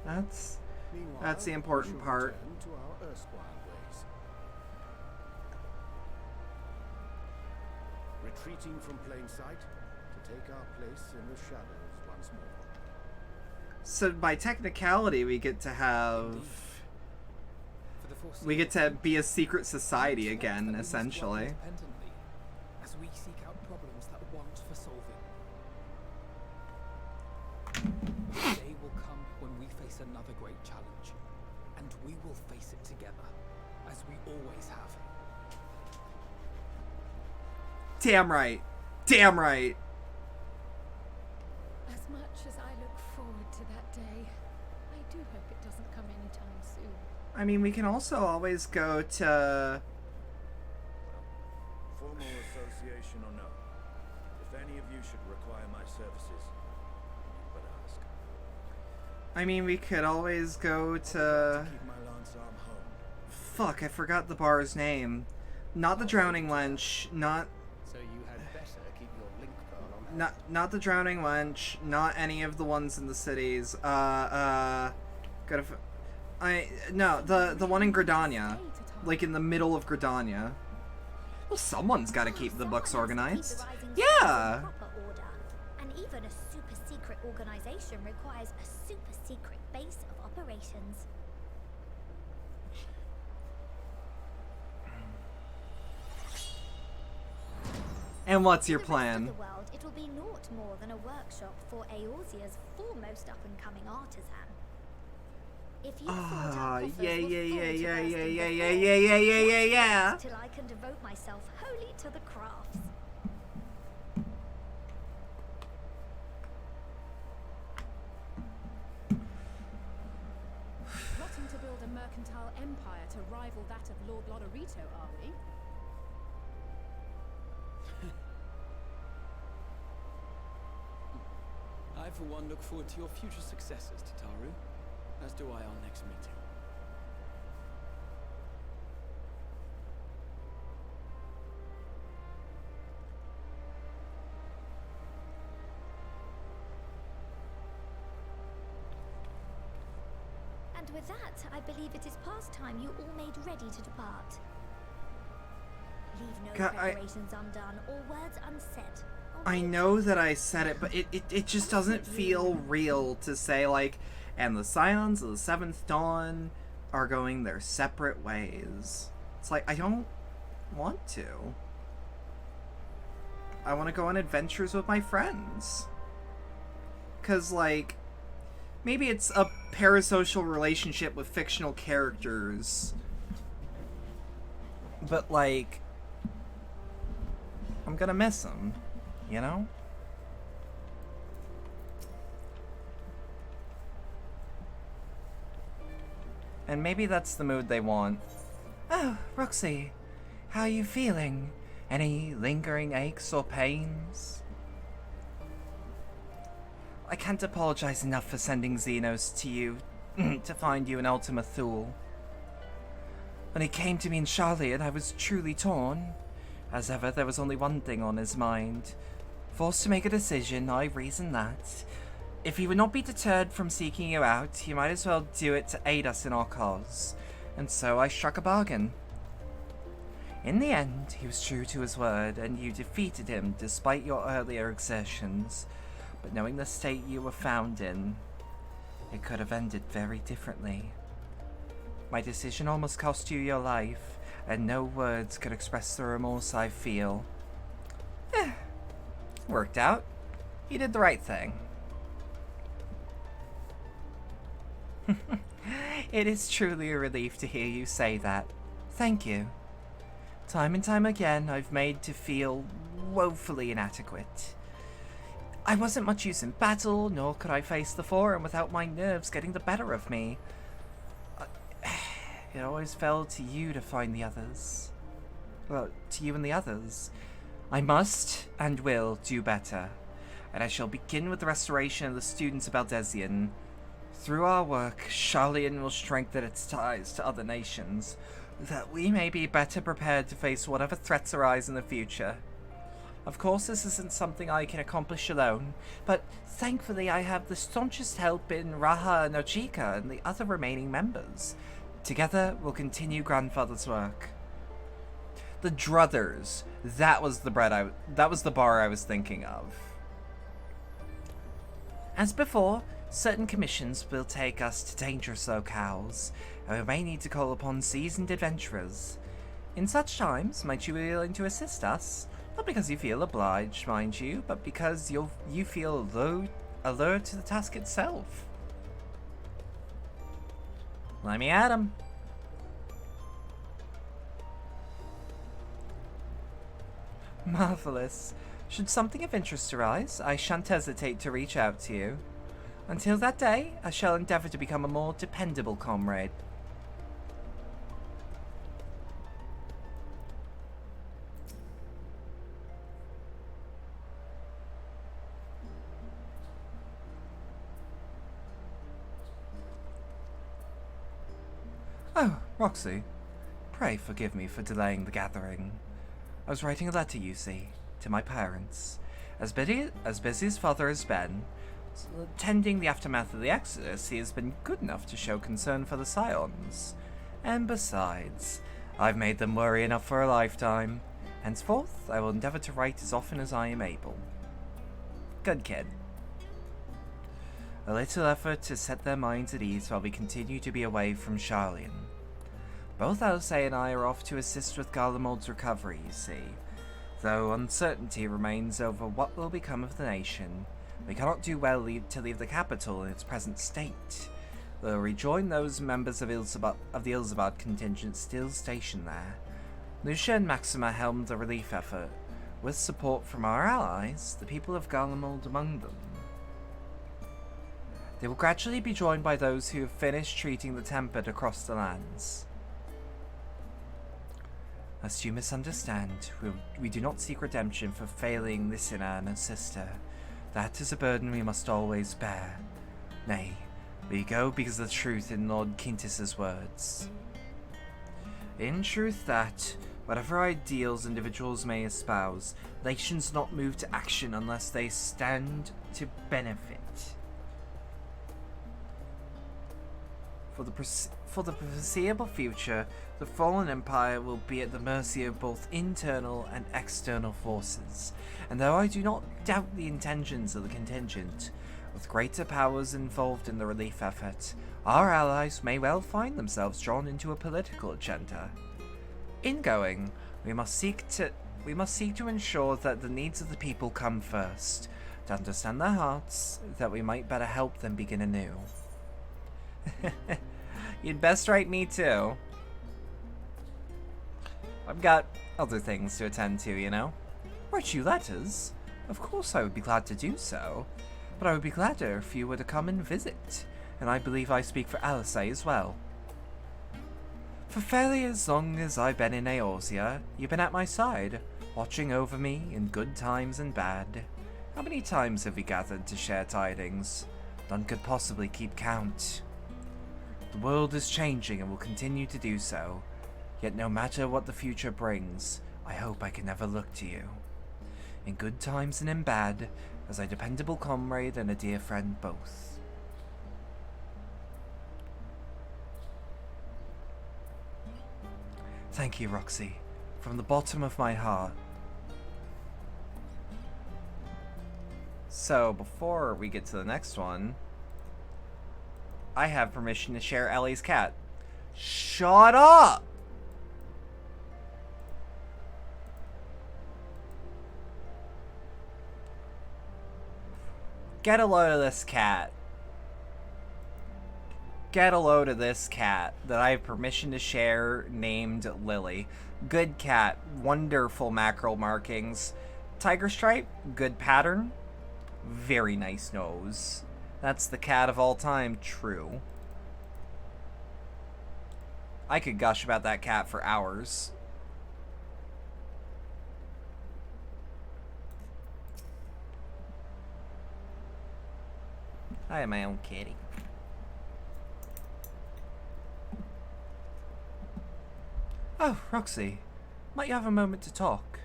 that's the important part. To our erstwhile ways. Retreating from plain sight to take our place in the shadows once more. So by technicality, we get to have... We get to be a secret society again, essentially. As we seek out problems that want for solving. The day will come when we face another great challenge, and we will face it together, as we always have. Damn right. Damn right. As much as I look forward to that day, I do hope it doesn't come anytime soon. I mean, we can also always go to... Formal association or no, if any of you should require my services, but ask. I mean, we could always go to... Keep my lance arm home. Fuck, I forgot the bar's name. Not the Drowning Wench, not... So you had better keep your link pearl on hand. Not the Drowning Wench, not any of the ones in the cities. No, the one in Gridania. Like in the middle of Gridania. Well, someone's gotta keep the books organized. Yeah! And even a super secret organization requires a super secret base of operations. And what's your plan? In the world, it will be naught more than a workshop for Eorzea's foremost up-and-coming artisan. If you yeah. Till I can devote myself wholly to the crafts. Plotting to build a mercantile empire to rival that of Lord Lodorito, are we? I, for one, look forward to your future successes, Tataru, as do I our next meeting. And with that, I believe it is past time you all made ready to depart. Leave no preparations undone or words unsaid. I know that I said it, but it just doesn't feel real to say, like, and the Scions of the Seventh Dawn are going their separate ways. It's like, I don't want to. I want to go on adventures with my friends. Because, like, maybe it's a parasocial relationship with fictional characters. But, like, I'm gonna miss them, you know? And maybe that's the mood they want. Oh, Roxy, how are you feeling? Any lingering aches or pains? I can't apologize enough for sending Xenos to you to find you an Ultima Thule. When he came to me in Charlotte, I was truly torn. As ever, there was only one thing on his mind. Forced to make a decision, I reasoned that if he would not be deterred from seeking you out, he might as well do it to aid us in our cause. And so I struck a bargain. In the end, he was true to his word, and you defeated him despite your earlier exertions. But knowing the state you were found in, it could have ended very differently. My decision almost cost you your life, and no words could express the remorse I feel. Worked out. You did the right thing. It is truly a relief to hear you say that. Thank you. Time and time again, I've made to feel woefully inadequate. I wasn't much use in battle, nor could I face the Forum without my nerves getting the better of me. It always fell to you to find the others. to you and the others. I must and will do better, and I shall begin with the restoration of the students of Aldesian. Through our work, Sharlayan will strengthen its ties to other nations, that we may be better prepared to face whatever threats arise in the future. Of course, this isn't something I can accomplish alone, but thankfully I have the staunchest help in Raha and Ochika and the other remaining members. Together, we'll continue Grandfather's work. The druthers. That was the bar I was thinking of. As before, certain commissions will take us to dangerous locales, and we may need to call upon seasoned adventurers. In such times, might you be willing to assist us? Not because you feel obliged, mind you, but because you feel allured to the task itself. Let me at 'em. Marvelous. Should something of interest arise, I shan't hesitate to reach out to you. Until that day, I shall endeavor to become a more dependable comrade. Oh, Roxy. Pray forgive me for delaying the gathering. I was writing a letter, you see, to my parents. As busy as Father has been, tending the aftermath of the Exodus, he has been good enough to show concern for the Scions. And besides, I've made them worry enough for a lifetime. Henceforth, I will endeavor to write as often as I am able. Good kid. A little effort to set their minds at ease while we continue to be away from Sharlayan. Both Alcé and I are off to assist with Garlemald's recovery, you see. Though uncertainty remains over what will become of the nation, we cannot do well to leave the capital in its present state. We'll rejoin those members of the Ilzabad contingent still stationed there. Lucia and Maxima helmed the relief effort, with support from our allies, the people of Garlemald among them. They will gradually be joined by those who have finished treating the tempered across the lands. Lest you misunderstand, we do not seek redemption for failing Lysina and her sister. That is a burden we must always bear. Nay, we go because of the truth in Lord Quintus's words. In truth that, whatever ideals individuals may espouse, nations not move to action unless they stand to benefit. For the foreseeable future, the fallen empire will be at the mercy of both internal and external forces, and though I do not doubt the intentions of the contingent, with greater powers involved in the relief effort, our allies may well find themselves drawn into a political agenda. In going, we must seek to ensure that the needs of the people come first, to understand their hearts, that we might better help them begin anew. You'd best write me too. I've got other things to attend to, you know. Write you letters? Of course I would be glad to do so, but I would be gladder if you were to come and visit, and I believe I speak for Alcé as well. For fairly as long as I've been in Eorzea, you've been at my side, watching over me in good times and bad. How many times have we gathered to share tidings? None could possibly keep count. The world is changing and will continue to do so, yet no matter what the future brings, I hope I can never look to you. In good times and in bad, as a dependable comrade and a dear friend both. Thank you, Roxy, from the bottom of my heart. So, before we get to the next one, I have permission to share Ellie's cat. Shut up! Get a load of this cat. Get a load of this cat that I have permission to share, named Lily. Good cat, wonderful mackerel markings. Tiger stripe, good pattern. Very nice nose. That's the cat of all time, true. I could gush about that cat for hours. I am my own kitty. Oh, Roxy. Might you have a moment to talk?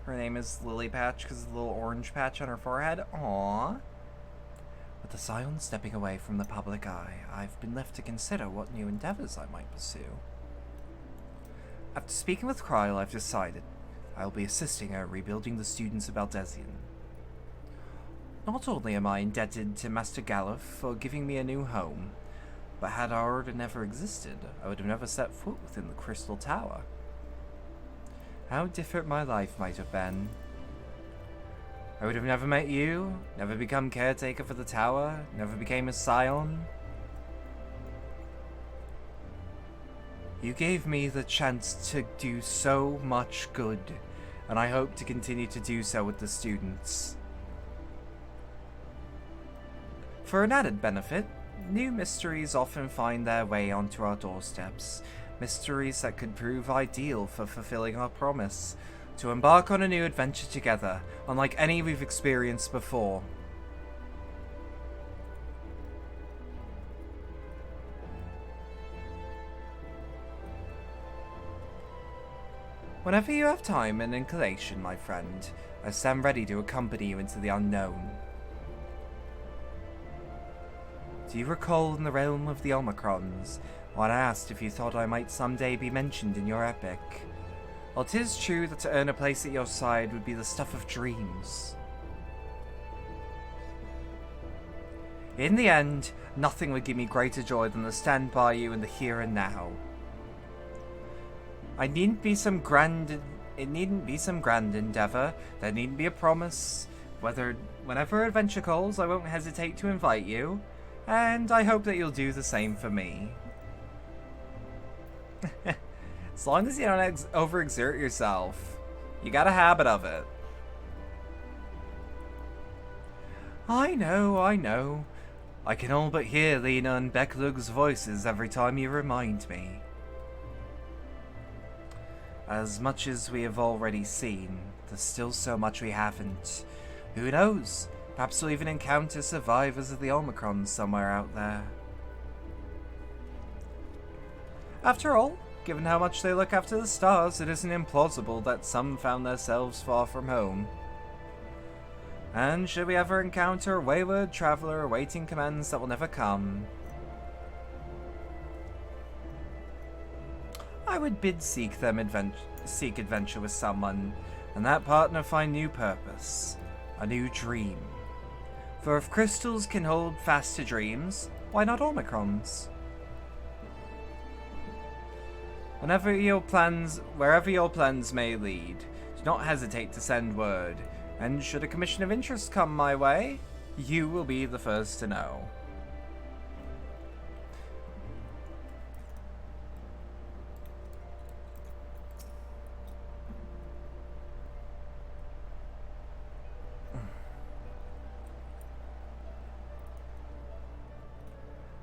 Her name is Lily Patch because of the little orange patch on her forehead. Aww. With the Scion stepping away from the public eye, I've been left to consider what new endeavors I might pursue. After speaking with Kryl, I've decided I'll be assisting her rebuilding the students of Aldezian. Not only am I indebted to Master Galuf for giving me a new home, but had our order never existed, I would have never set foot within the Crystal Tower. How different my life might have been. I would have never met you, never become caretaker for the tower, never became a Scion. You gave me the chance to do so much good, and I hope to continue to do so with the students. For an added benefit, new mysteries often find their way onto our doorsteps, mysteries that could prove ideal for fulfilling our promise to embark on a new adventure together, unlike any we've experienced before. Whenever you have time and inclination, my friend, I stand ready to accompany you into the unknown. Do you recall in the realm of the Omicrons, when I asked if you thought I might someday be mentioned in your epic? Well, 'tis true that to earn a place at your side would be the stuff of dreams. In the end, nothing would give me greater joy than to stand by you in the here and now. It needn't be some grand endeavor. There needn't be a promise. Whenever adventure calls, I won't hesitate to invite you, and I hope that you'll do the same for me. As long as you don't overexert yourself, you got a habit of it. I know. I can all but hear Lena and Becklug's voices every time you remind me. As much as we have already seen, there's still so much we haven't. Who knows? Perhaps we'll even encounter survivors of the Omicron somewhere out there. After all, given how much they look after the stars, it isn't implausible that some found themselves far from home. And should we ever encounter a wayward traveler awaiting commands that will never come, I would bid seek adventure with someone, and that partner find new purpose, a new dream. For if crystals can hold fast to dreams, why not Omicrons? Wherever your plans may lead, do not hesitate to send word, and should a commission of interest come my way, you will be the first to know.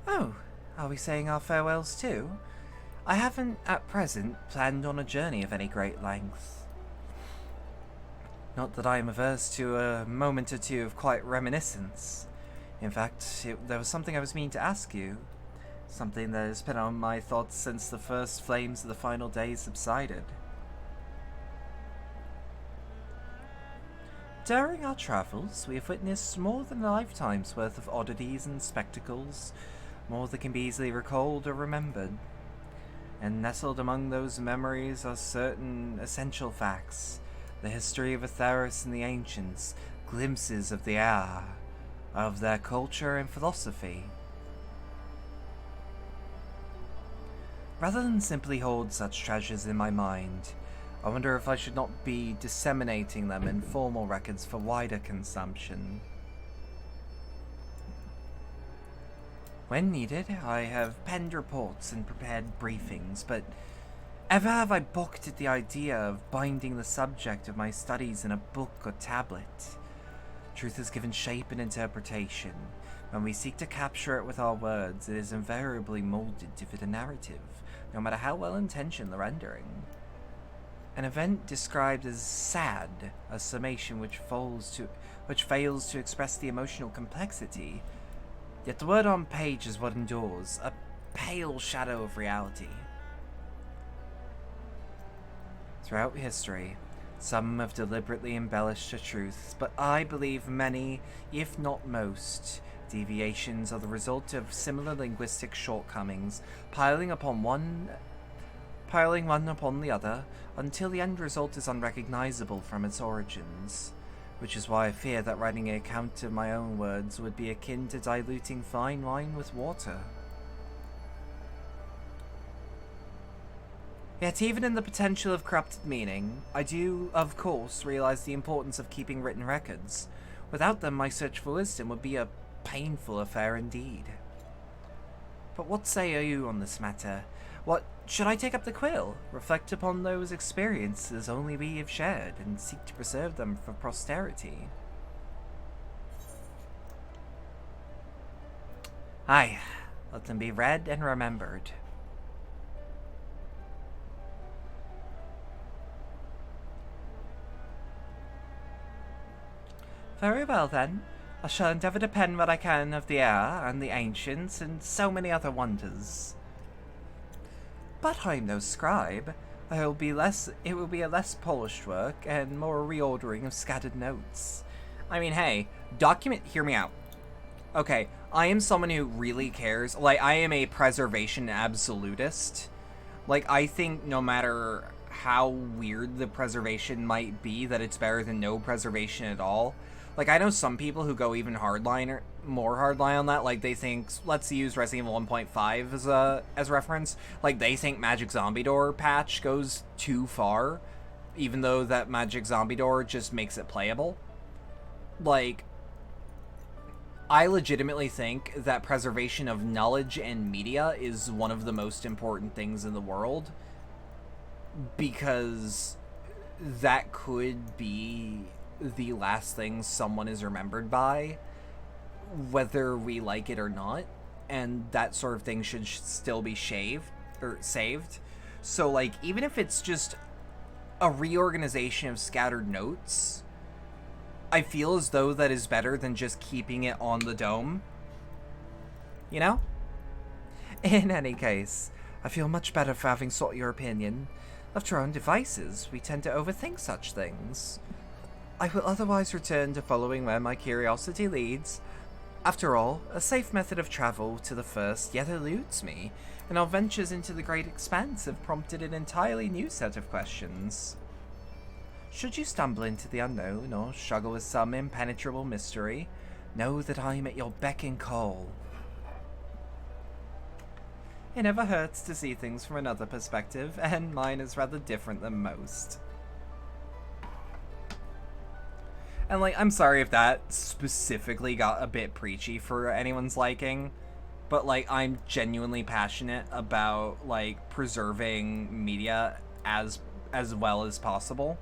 Oh, are we saying our farewells too? I haven't, at present, planned on a journey of any great length. Not that I am averse to a moment or two of quiet reminiscence. In fact, there was something I was meaning to ask you. Something that has been on my thoughts since the first flames of the final days subsided. During our travels, we have witnessed more than a lifetime's worth of oddities and spectacles, more that can be easily recalled or remembered. And nestled among those memories are certain essential facts, the history of Atheros and the ancients, glimpses of the air, of their culture and philosophy. Rather than simply hold such treasures in my mind, I wonder if I should not be disseminating them in formal records for wider consumption. When needed, I have penned reports and prepared briefings, but ever have I balked at the idea of binding the subject of my studies in a book or tablet. Truth is given shape and interpretation. When we seek to capture it with our words, it is invariably molded to fit a narrative, no matter how well-intentioned the rendering. An event described as sad, a summation which fails to express the emotional complexity. Yet the word on page is what endures, a pale shadow of reality. Throughout history, some have deliberately embellished the truth, but I believe many, if not most, deviations are the result of similar linguistic shortcomings, piling one upon the other, until the end result is unrecognizable from its origins. Which is why I fear that writing an account of my own words would be akin to diluting fine wine with water. Yet even in the potential of corrupted meaning, I do, of course, realize the importance of keeping written records. Without them, my search for wisdom would be a painful affair indeed. But what say you on this matter? Should I take up the quill, reflect upon those experiences only we have shared, and seek to preserve them for posterity? Aye, let them be read and remembered. Very well then. I shall endeavour to pen what I can of the air and the ancients and so many other wonders. But I'm no scribe. It will be a less polished work and more reordering of scattered notes. I mean, hey, hear me out. Okay, I am someone who really cares. Like, I am a preservation absolutist. Like, I think no matter how weird the preservation might be, that it's better than no preservation at all. Like, I know some people who go even more hardline on that. Like, they think, let's use Resident Evil 1.5 as reference. Like, they think Magic Zombie Door patch goes too far, even though that Magic Zombie Door just makes it playable. Like, I legitimately think that preservation of knowledge and media is one of the most important things in the world, because that could be the last thing someone is remembered by, whether we like it or not, and that sort of thing should still be saved. So, like, even if it's just a reorganization of scattered notes, I feel as though that is better than just keeping it on the dome. You know? In any case, I feel much better for having sought your opinion. Left to our own devices, we tend to overthink such things. I will otherwise return to following where my curiosity leads. After all, a safe method of travel to the first yet eludes me, and our ventures into the great expanse have prompted an entirely new set of questions. Should you stumble into the unknown or struggle with some impenetrable mystery, know that I am at your beck and call. It never hurts to see things from another perspective, and mine is rather different than most. And, like, I'm sorry if that specifically got a bit preachy for anyone's liking, but, like, I'm genuinely passionate about, like, preserving media as well as possible.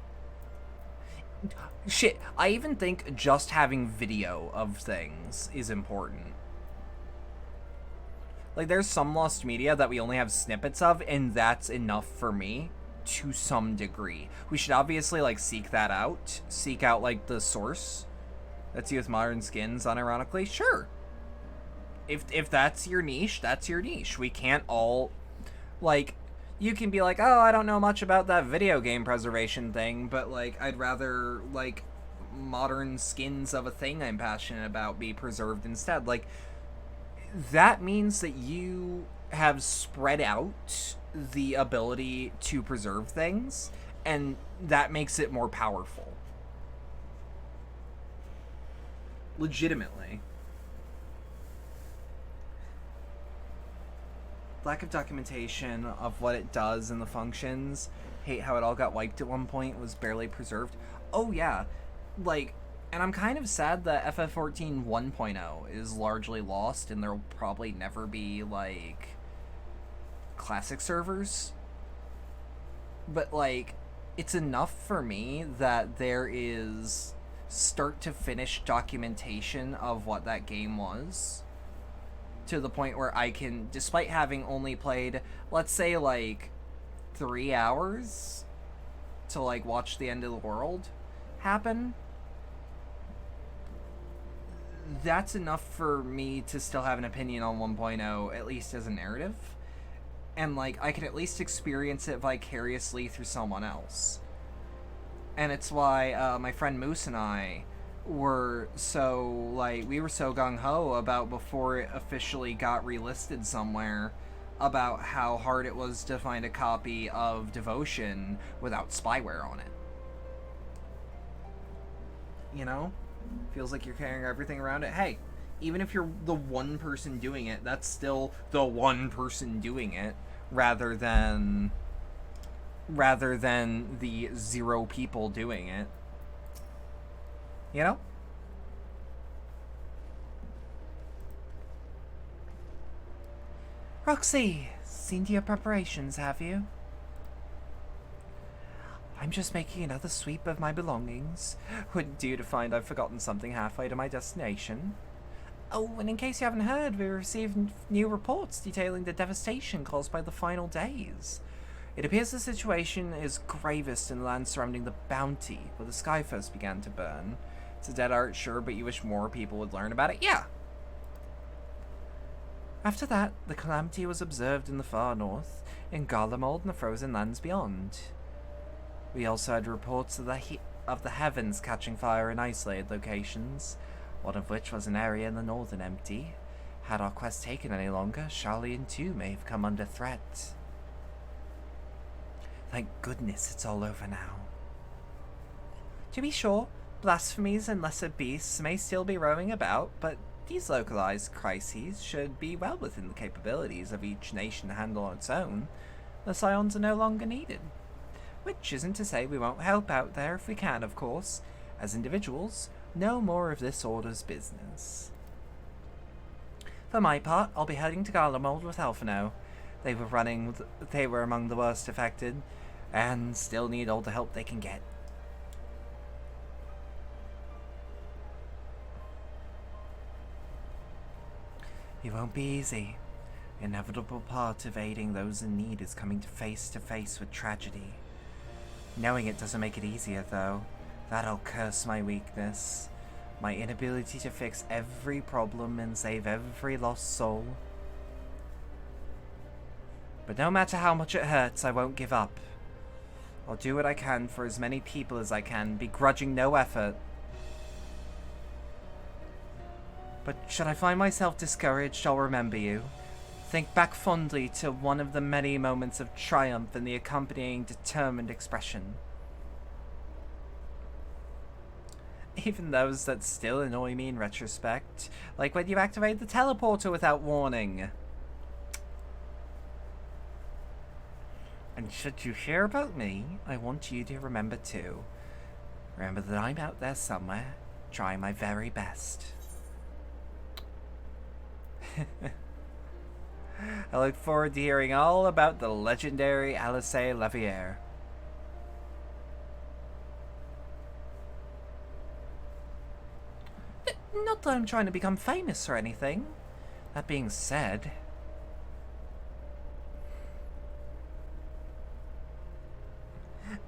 Shit, I even think just having video of things is important. Like, there's some lost media that we only have snippets of, and that's enough for me. To some degree. We should obviously, like, seek that out. Seek out, like, the source. Let's see with modern skins, unironically. Sure. If that's your niche, that's your niche. We can't all, like, you can be like, oh, I don't know much about that video game preservation thing, but, like, I'd rather, like, modern skins of a thing I'm passionate about be preserved instead. Like, that means that you have spread out the ability to preserve things, and that makes it more powerful. Legitimately. Lack of documentation of what it does and the functions. Hate how it all got wiped at one point. It was barely preserved. Oh yeah, like, and I'm kind of sad that FF14 1.0 is largely lost, and there'll probably never be, like, classic servers, but, like, it's enough for me that there is start to finish documentation of what that game was, to the point where I can, despite having only played, let's say, like, 3 hours to, like, watch the end of the world happen, that's enough for me to still have an opinion on 1.0, at least as a narrative. And, like, I can at least experience it vicariously through someone else. And it's why my friend Moose and I were so, like, we were so gung-ho about, before it officially got relisted somewhere, about how hard it was to find a copy of Devotion without spyware on it. You know? Feels like you're carrying everything around it. Hey, even if you're the one person doing it, that's still the one person doing it, rather than the 0 people doing it. You know? Roxy, seen to your preparations, have you? I'm just making another sweep of my belongings. Wouldn't do to find I've forgotten something halfway to my destination. Oh, and in case you haven't heard, we received new reports detailing the devastation caused by the final days. It appears the situation is gravest in the land surrounding the Bounty, where the sky first began to burn. It's a dead art, sure, but you wish more people would learn about it? Yeah! After that, the calamity was observed in the far north, in Garlemald and the frozen lands beyond. We also had reports of the heavens catching fire in isolated locations, one of which was an area in the northern empty. Had our quest taken any longer, Charlian too may have come under threat. Thank goodness it's all over now. To be sure, blasphemies and lesser beasts may still be roaming about, but these localized crises should be well within the capabilities of each nation to handle on its own. The Scions are no longer needed. Which isn't to say we won't help out there if we can, of course. As individuals, no more of this order's business. For my part, I'll be heading to Garlemald with Elfino. They were among the worst affected, and still need all the help they can get. It won't be easy. The inevitable part of aiding those in need is coming face to face with tragedy. Knowing it doesn't make it easier, though. That'll curse my weakness. My inability to fix every problem and save every lost soul. But no matter how much it hurts, I won't give up. I'll do what I can for as many people as I can, begrudging no effort. But should I find myself discouraged, I'll remember you. Think back fondly to one of the many moments of triumph and the accompanying determined expression. Even those that still annoy me in retrospect, like when you activate the teleporter without warning. And should you hear about me, I want you to remember too. Remember that I'm out there somewhere, trying my very best. I look forward to hearing all about the legendary Alice Laviere. Not that I'm trying to become famous or anything. That being said,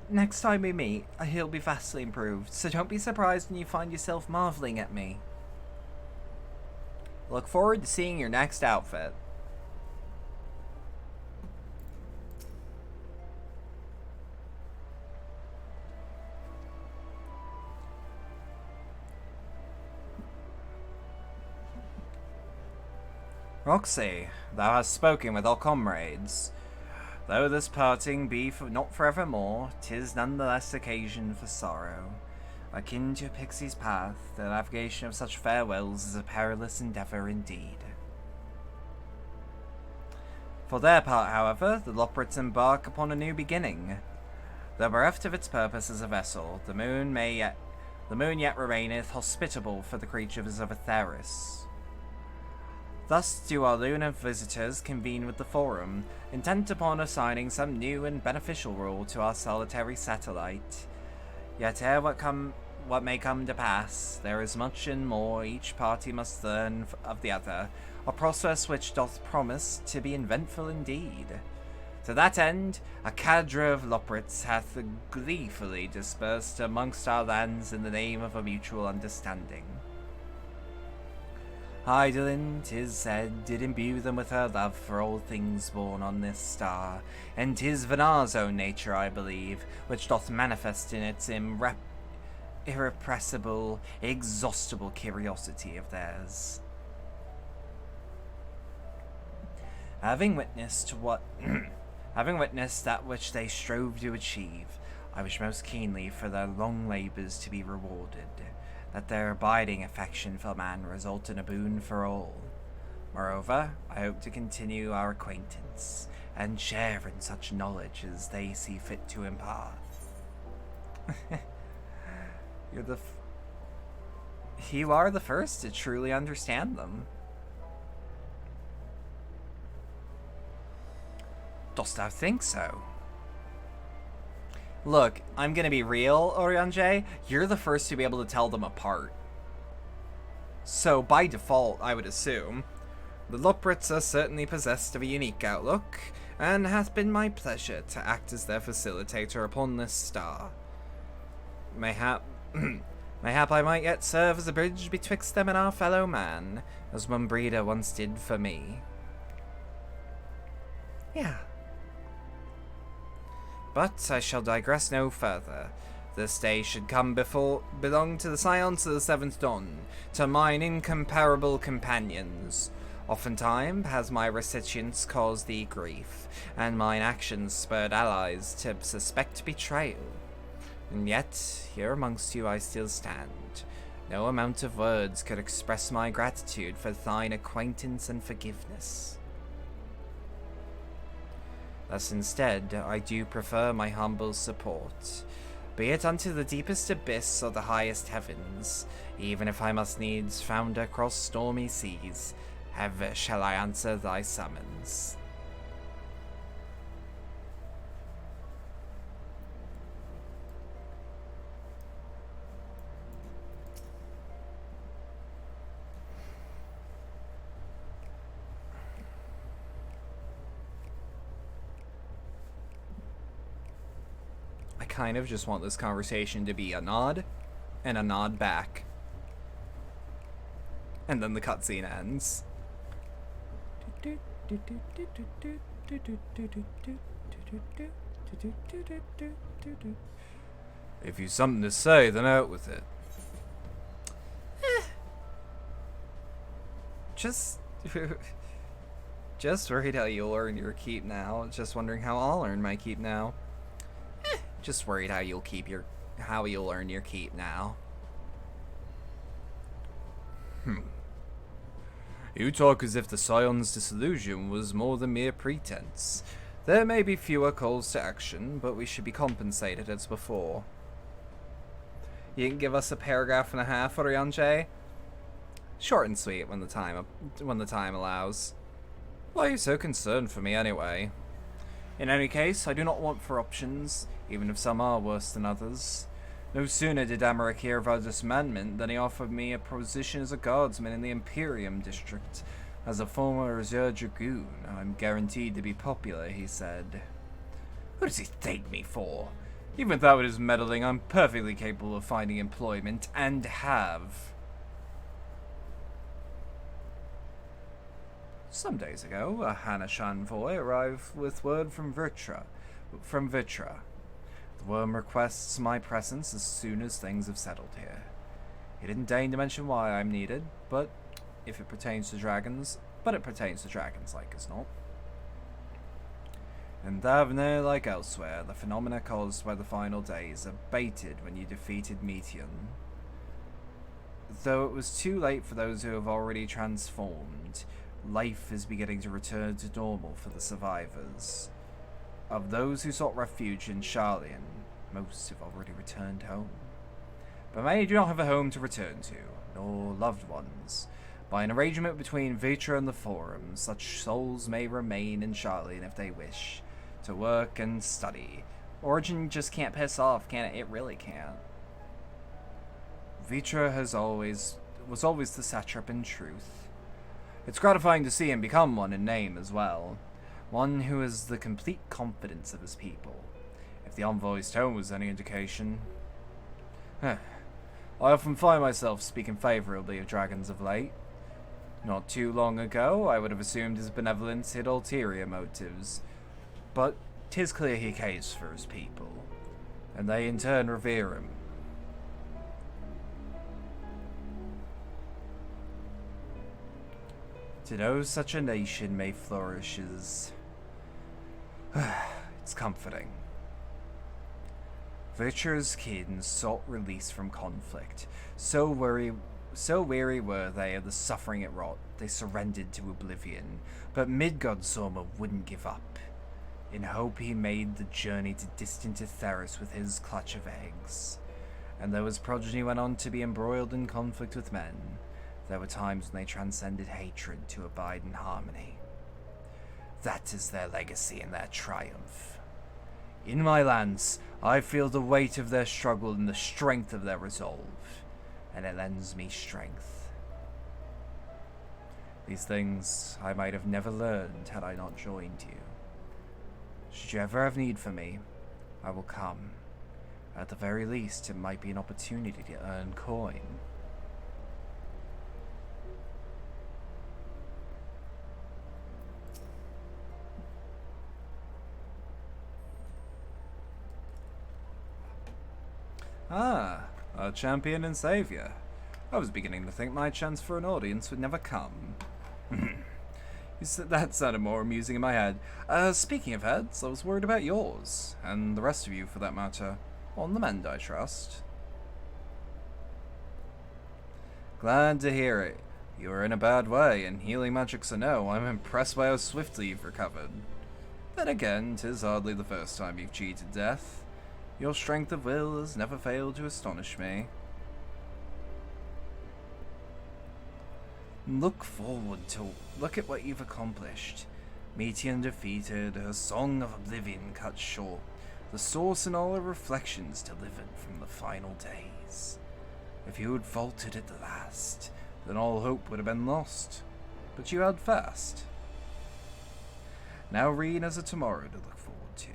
next time we meet, he'll be vastly improved, so don't be surprised when you find yourself marveling at me. Look forward to seeing your next outfit. Roxy, thou hast spoken with our comrades. Though this parting be not forevermore, 'tis none the less occasion for sorrow. Akin to a pixie's path, the navigation of such farewells is a perilous endeavour indeed. For their part, however, the Loprits embark upon a new beginning. Though bereft of its purpose as a vessel, the moon yet remaineth hospitable for the creatures of Aetheris. Thus do our lunar visitors convene with the Forum, intent upon assigning some new and beneficial rule to our solitary satellite. Yet ere what may come to pass, there is much and more each party must learn of the other, a process which doth promise to be eventful indeed. To that end, a cadre of Loprits hath gleefully dispersed amongst our lands in the name of a mutual understanding. Hydaelyn, 'tis said, did imbue them with her love for all things born on this star, and 'tis Vanar's own nature, I believe, which doth manifest in its irrepressible, exhaustible curiosity of theirs. Having witnessed that which they strove to achieve, I wish most keenly for their long labors to be rewarded, that their abiding affection for man result in a boon for all. Moreover, I hope to continue our acquaintance, and share in such knowledge as they see fit to impart. You are the first to truly understand them. Dost thou think so? Look, I'm gonna be real, Oriange. You're the first to be able to tell them apart. So, by default, I would assume, the Loprits are certainly possessed of a unique outlook, and hath been my pleasure to act as their facilitator upon this star. Mayhap I might yet serve as a bridge betwixt them and our fellow man, as one breeder once did for me. Yeah. But I shall digress no further. This day should belong to the scions of the Seventh Dawn, to mine incomparable companions. Oftentimes has my reticence caused thee grief, and mine actions spurred allies to suspect betrayal. And yet, here amongst you I still stand. No amount of words could express my gratitude for thine acquaintance and forgiveness. Thus instead, I do prefer my humble support, be it unto the deepest abyss or the highest heavens, even if I must needs founder across stormy seas, ever shall I answer thy summons. Kind of just want this conversation to be a nod and a nod back, and then the cutscene ends. If you've something to say, then out with it. Just worried how you'll earn your keep now. Just wondering how I'll earn my keep now. Just worried how you'll earn your keep now. You talk as if the Scion's disillusion was more than mere pretense. There may be fewer calls to action, but we should be compensated as before. You can give us a paragraph and a half, Oriange? Short and sweet when the time allows. Why are you so concerned for me anyway? In any case, I do not want for options, even if some are worse than others. No sooner did Amarik hear of our dismantlement than he offered me a position as a guardsman in the Imperium district. As a former Reserve Dragoon, I'm guaranteed to be popular, he said. Who does he take me for? Even without his meddling, I'm perfectly capable of finding employment, and have. Some days ago, a Hanish envoy arrived with word from Vitra. The worm requests my presence as soon as things have settled here. He didn't deign to mention why I'm needed, but if it pertains to dragons, like as not. In Thavne, like elsewhere, the phenomena caused by the final days abated when you defeated Meteon. Though it was too late for those who have already transformed, life is beginning to return to normal for the survivors. Of those who sought refuge in Sharlayan, most have already returned home. But many do not have a home to return to, nor loved ones. By an arrangement between Vitra and the Forum, such souls may remain in Sharlayan if they wish, to work and study. Origin just can't piss off, can it? It really can't. Vitra was always the satrap in truth. It's gratifying to see him become one in name as well. One who has the complete confidence of his people. If the envoy's tone was any indication. I often find myself speaking favourably of dragons of late. Not too long ago, I would have assumed his benevolence hid ulterior motives. But 'tis clear he cares for his people, and they in turn revere him. To know such a nation may flourish is... it's comforting. Virtue's kin sought release from conflict. So weary were they of the suffering it wrought, they surrendered to oblivion. But Midgard Soma wouldn't give up. In hope he made the journey to distant Etheris with his clutch of eggs. And though his progeny went on to be embroiled in conflict with men, there were times when they transcended hatred to abide in harmony. That is their legacy and their triumph. In my lands, I feel the weight of their struggle and the strength of their resolve, and it lends me strength. These things I might have never learned had I not joined you. Should you ever have need for me, I will come. At the very least, it might be an opportunity to earn coin. Ah, our champion and savior. I was beginning to think my chance for an audience would never come. That sounded more amusing in my head. Speaking of heads, I was worried about yours, and the rest of you for that matter. On the mend, I trust. Glad to hear it. You were in a bad way, and healing magics or no, I'm impressed by how swiftly you've recovered. Then again, 'tis hardly the first time you've cheated death. Your strength of will has never failed to astonish me. Look at what you've accomplished. Meteor defeated, her song of oblivion cut short, the source and all her reflections delivered from the final days. If you had faltered at the last, then all hope would have been lost. But you held fast. Now Reen has a tomorrow to look forward to,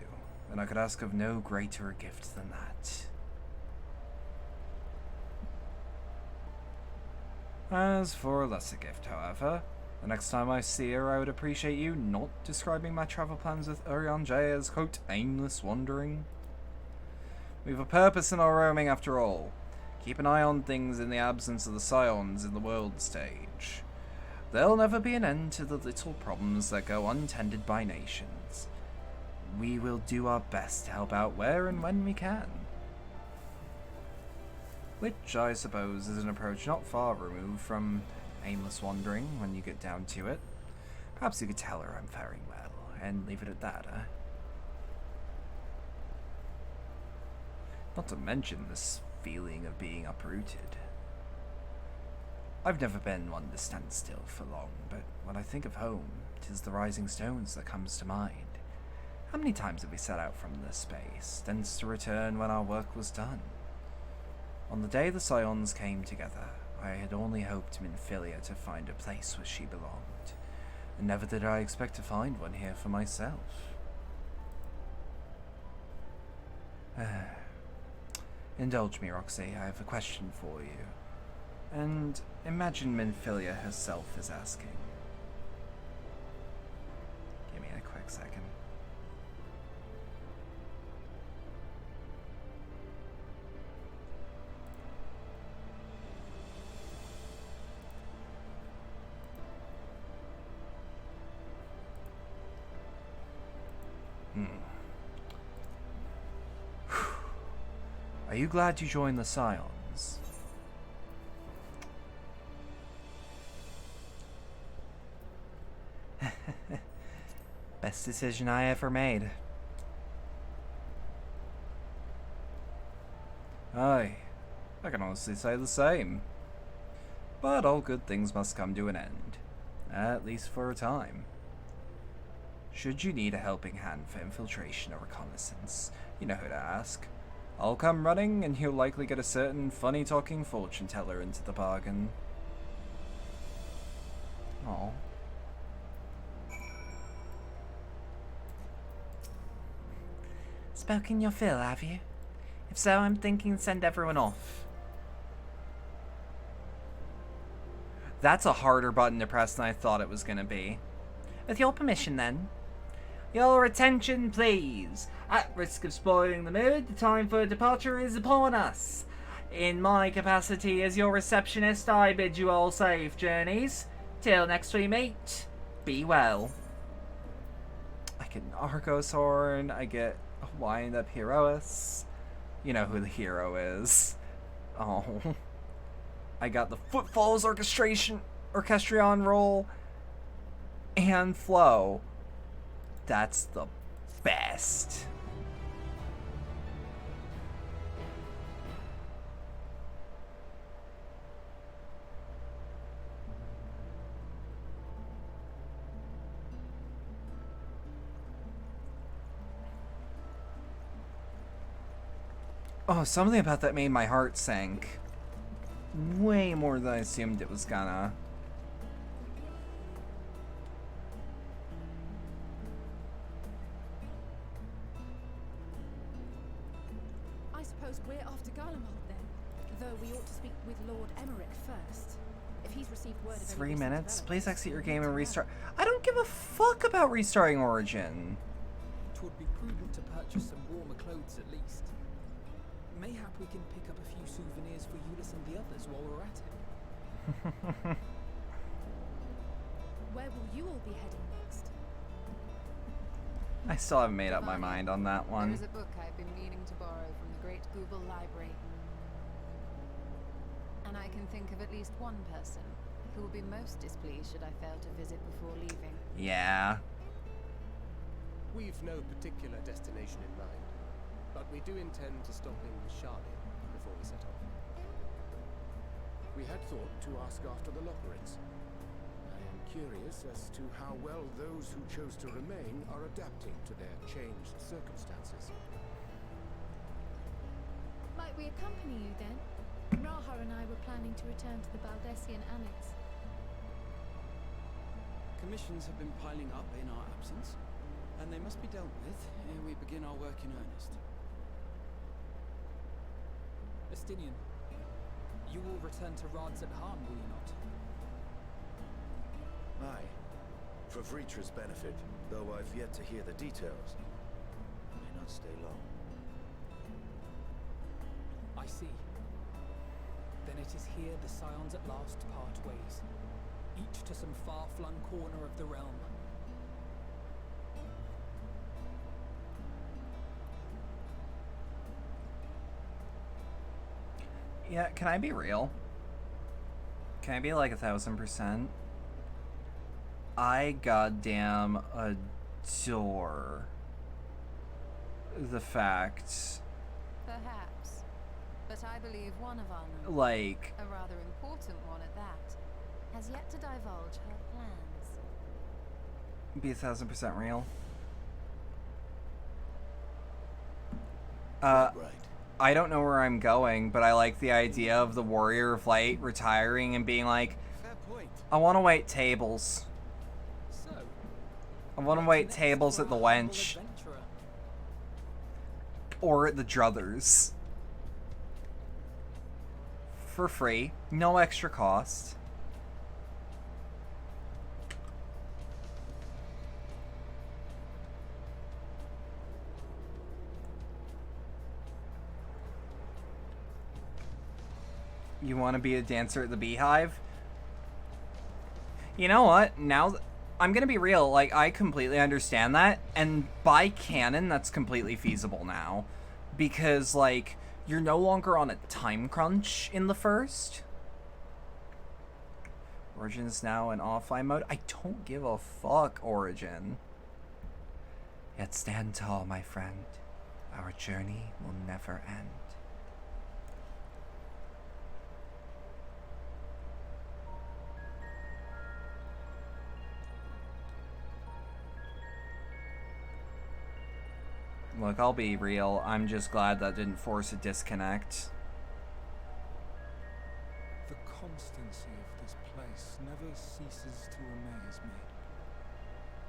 and I could ask of no greater a gift than that. As for a lesser gift, however, the next time I see her, I would appreciate you not describing my travel plans with Urian J as, quote, aimless wandering. We've a purpose in our roaming after all. Keep an eye on things in the absence of the scions in the world stage. There'll never be an end to the little problems that go untended by nations. We will do our best to help out where and when we can. Which, I suppose, is an approach not far removed from aimless wandering when you get down to it. Perhaps you could tell her I'm faring well, and leave it at that, eh? Not to mention this feeling of being uprooted. I've never been one to stand still for long, but when I think of home, 'tis the rising stones that comes to mind. How many times have we set out from this space, thence to return when our work was done? On the day the Scions came together, I had only hoped Minfilia to find a place where she belonged, and never did I expect to find one here for myself. Indulge me, Roxy, I have a question for you. And imagine Minfilia herself is asking. Give me a quick second. Are you glad you joined the Scions? Best decision I ever made. Aye, I can honestly say the same. But all good things must come to an end, at least for a time. Should you need a helping hand for infiltration or reconnaissance, you know who to ask. I'll come running, and you'll likely get a certain funny-talking fortune teller into the bargain. Aw. Spoken your fill, have you? If so, I'm thinking send everyone off. That's a harder button to press than I thought it was gonna be. With your permission, then. Your attention, please. At risk of spoiling the mood, the time for departure is upon us. In my capacity as your receptionist, I bid you all safe journeys. Till next we meet, be well. I get an Argos horn, I get a wind up Herois. You know who the hero is. Oh. I got the Footfalls Orchestrion roll and flow. That's the best. Oh, something about that made my heart sink. Way more than I assumed it was gonna. I suppose we're after Garlemald then, though we ought to speak with Lord Emmerich first. If he's received word of 3 minutes. Please exit your game and restart. I don't give a fuck about restarting Origin. It would be prudent to purchase some warmer clothes at least. Mayhap we can pick up a few souvenirs for Euless and the others while we're at it. Where will you all be heading next? I still haven't made up my mind on that one. There is a book I've been meaning to borrow from the Great Google Library. And I can think of at least one person who will be most displeased should I fail to visit before leaving. Yeah. We've no particular destination in mind, but we do intend to stop in Charlotte before we set off. We had thought to ask after the Lockerids. I am curious as to how well those who chose to remain are adapting to their changed circumstances. Might we accompany you then? Raha and I were planning to return to the Baldessian Annex. Commissions have been piling up in our absence, and they must be dealt with ere we begin our work in earnest. Estinian, you will return to Rads at Harm, will you not? Aye. For Vritra's benefit, though I've yet to hear the details. I may not stay long. I see. Then it is here the Scions at last part ways, each to some far-flung corner of the realm. Yeah, can I be real? Can I be like 1000%? I goddamn adore the fact, Perhaps. But I believe one of our number, like, a rather important one at that, has yet to divulge her plans. be 1000% real. Right. I don't know where I'm going, but I like the idea of the Warrior of Light retiring and being like, I want to wait tables. I want to wait tables at the Wench. Or at the Druthers. For free. No extra cost. You want to be a dancer at the Beehive? You know what? Now, I'm going to be real. Like, I completely understand that. And by canon, that's completely feasible now. Because, like, you're no longer on a time crunch in the first. Origin is now in offline mode. I don't give a fuck, Origin. Yet stand tall, my friend. Our journey will never end. Look, I'll be real. I'm just glad that didn't force a disconnect. The constancy of this place never ceases to amaze me.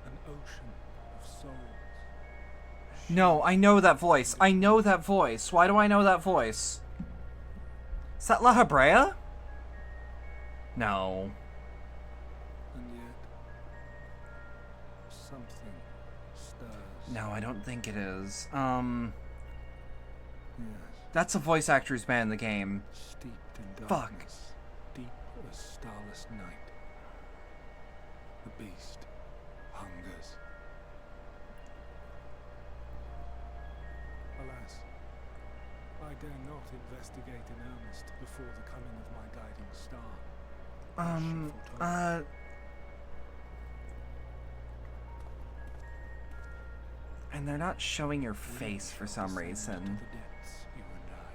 An ocean of souls, No, I know that voice. I know that voice. Why do I know that voice? Is that La Hebrea? No. And yet, something stirs. No, I don't think it is. Yes. That's a voice actor's band in the game. Steeped in Fuck. darkness, deep as starless night. The beast hungers. Alas, I dare not investigate in earnest before the coming of my guiding star. And they're not showing your face for some reason. To the depths, you and I,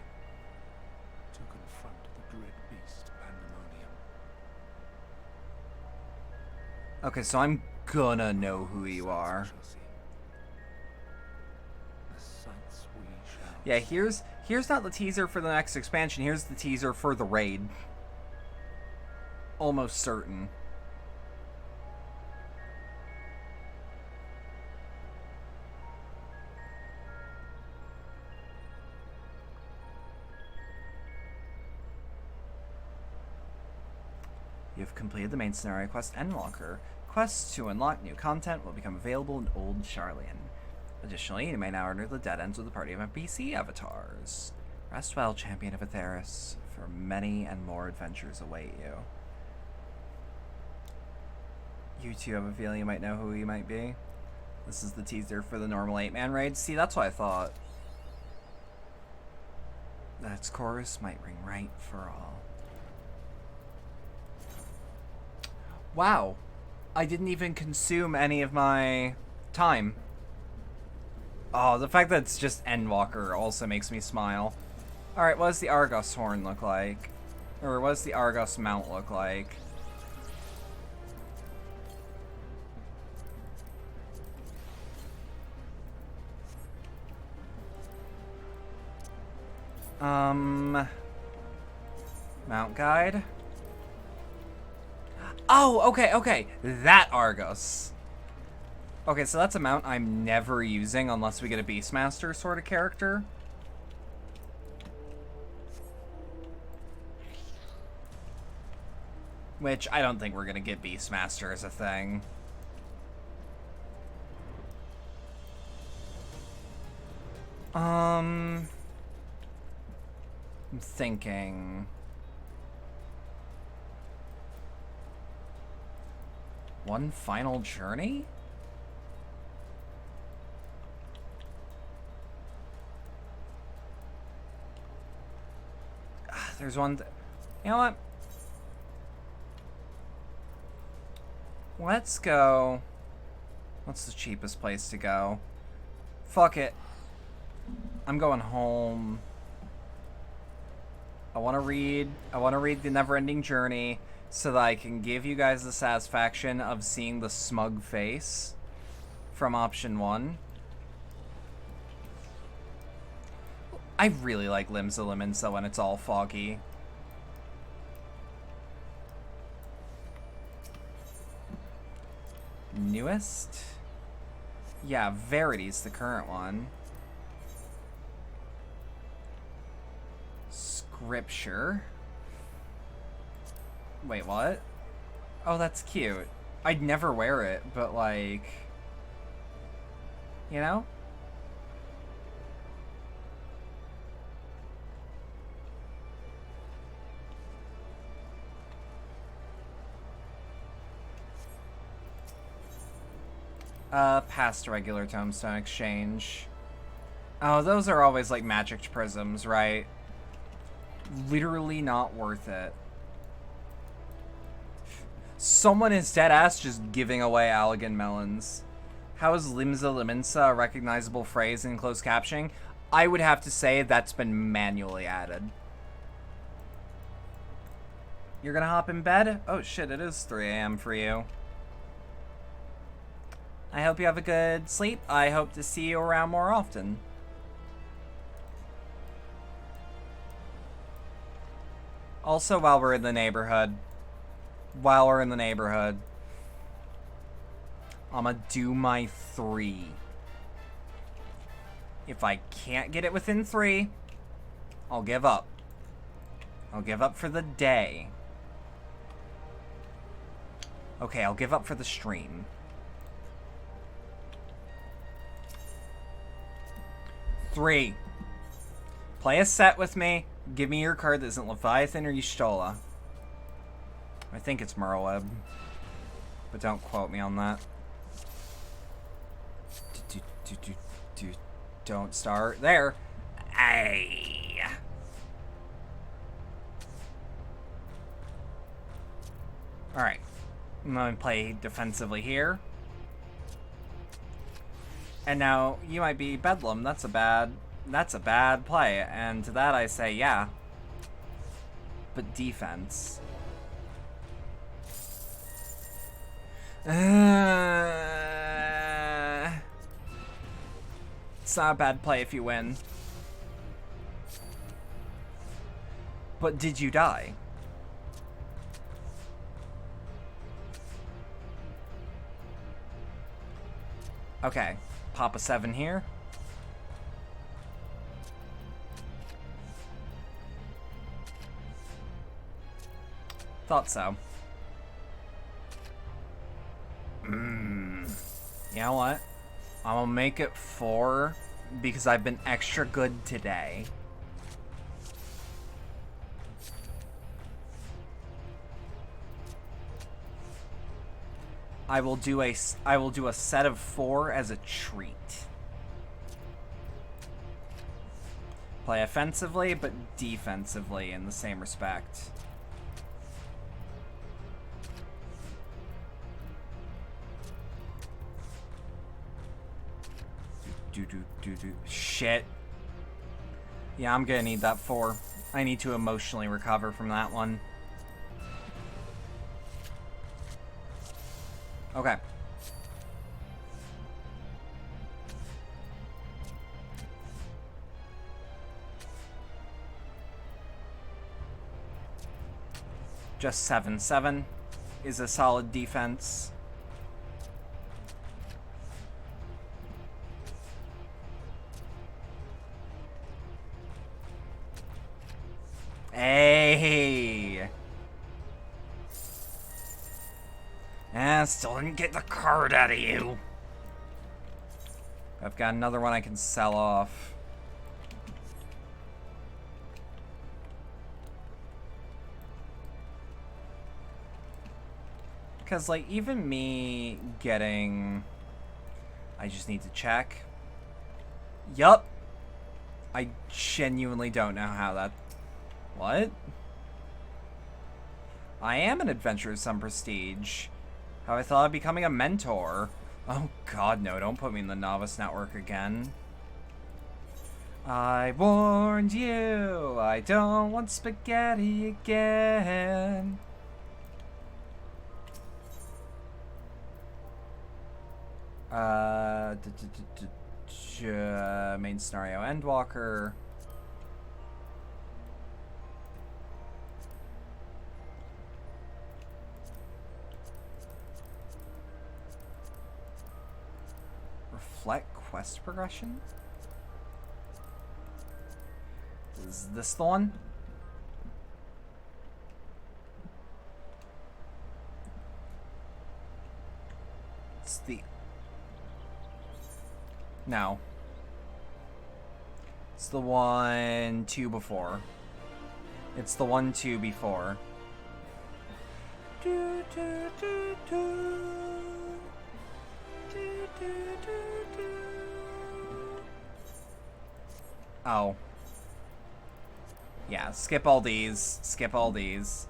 to confront the dread beast Pandemonium. Okay, so I'm gonna know who you are. The sights we shall Yeah, here's not the teaser for the next expansion, here's the teaser for the raid. Almost certain. You've completed the main scenario quest, ENDWALKER. Quests to unlock new content will become available in Old Charlian. Additionally, you may now enter the dead ends with a party of NPC avatars. Rest well, champion of Aetheris, for many and more adventures await you. You two have a feeling you might know who he might be. This is the teaser for the normal 8-man raid. See, that's what I thought. That chorus might ring right for all. Wow. I didn't even consume any of my time. Oh, the fact that it's just ENDWALKER also makes me smile. Alright, what does the Argos horn look like? Or what does the Argos mount look like? Mount guide. Oh, okay. That Argos. Okay, so that's a mount I'm never using unless we get a Beastmaster sort of character. Which, I don't think we're gonna get Beastmaster as a thing. I'm thinking... One final journey? There's one... You know what? Let's go... What's the cheapest place to go? Fuck it. I'm going home. I want to read The Neverending Journey so that I can give you guys the satisfaction of seeing the smug face from option 1. I really like Limbs of Limensa when it's all foggy. Newest? Yeah, Verity's the current one. Scripture. Wait, what? Oh, that's cute. I'd never wear it, but like... You know? Past regular Tombstone Exchange. Oh, those are always like magic prisms, right? Literally not worth it. Someone is deadass just giving away Allegan melons. How is Limsa Limensa a recognizable phrase in closed captioning? I would have to say that's been manually added. You're gonna hop in bed? Oh shit, it is 3 a.m. for you. I hope you have a good sleep. I hope to see you around more often. Also, while we're in the neighborhood, I'ma do my 3. If I can't get it within 3, I'll give up. I'll give up for the day. Okay, I'll give up for the stream. Three. Play a set with me. Give me your card that isn't Leviathan or Y'shtola. I think it's Merlweb. But don't quote me on that. Don't start there. Ay. Alright. I'm going to play defensively here. And now, you might be Bedlam. That's a bad play. And to that I say, yeah. But defense. It's not a bad play if you win. But did you die? Okay. Pop a 7 here. Thought so. You know what? I'm gonna make it 4 because I've been extra good today. I will do a set of 4 as a treat. Play offensively, but defensively in the same respect. Shit. Yeah, I'm gonna need that 4. I need to emotionally recover from that one. Okay. Just 7/7 is a solid defense. Hey. Still didn't get the card out of you. I've got another one I can sell off. Because, like, even me getting... I just need to check. Yup. I genuinely don't know how that... What? I am an adventurer of some prestige. How I thought of becoming a mentor. Oh god, no, don't put me in the novice network again. I warned you, I don't want spaghetti again. Main scenario, Endwalker. Reflect quest progression? Is this the one? It's the... No. It's the 1, 2 before. It's the 1, 2 before. Do, do, do, do. Oh. Yeah, skip all these. Skip all these.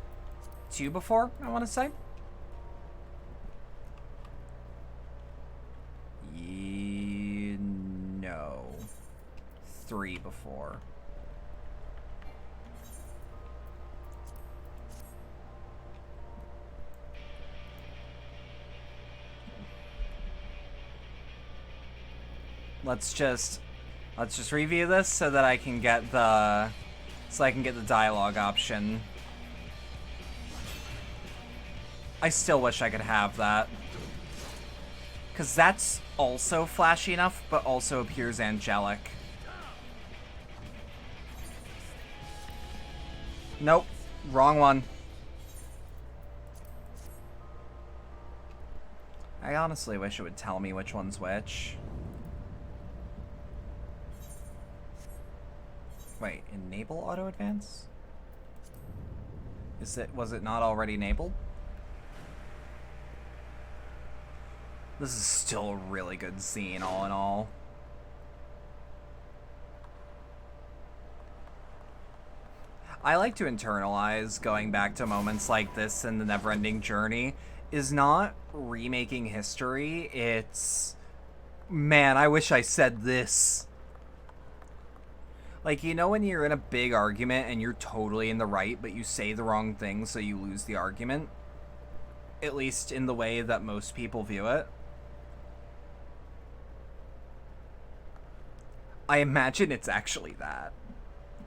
2 before, I want to say. No. 3 before. Let's just review this so that I can get the dialogue option. I still wish I could have that. 'Cause that's also flashy enough, but also appears angelic. Nope. Wrong one. I honestly wish it would tell me which one's which. Wait, enable auto advance? Was it not already enabled? This is still a really good scene, all in all. I like to internalize going back to moments like this in the Neverending Journey is not remaking history, it's, man, I wish I said this. Like, you know when you're in a big argument and you're totally in the right, but you say the wrong thing so you lose the argument? At least in the way that most people view it. I imagine it's actually that.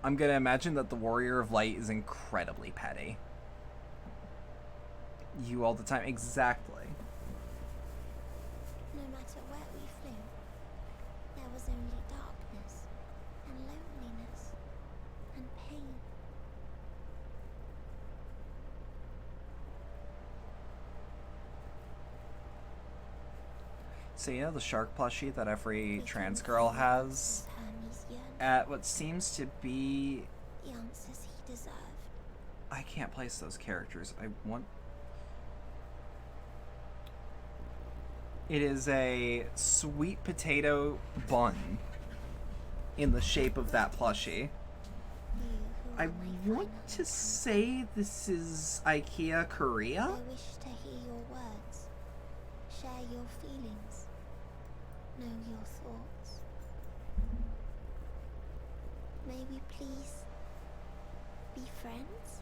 I'm gonna imagine that the Warrior of Light is incredibly petty. You all the time. Exactly. No matter where we flew, there was only darkness and loneliness and pain. So you know the shark plushie that every trans girl has at what seems to be... The answers he deserved. I can't place those characters. I want... It is a sweet potato bun in the shape of that plushie. I want to say this is IKEA Korea? I wish to hear your words, share your feelings, know your thoughts. May we please be friends?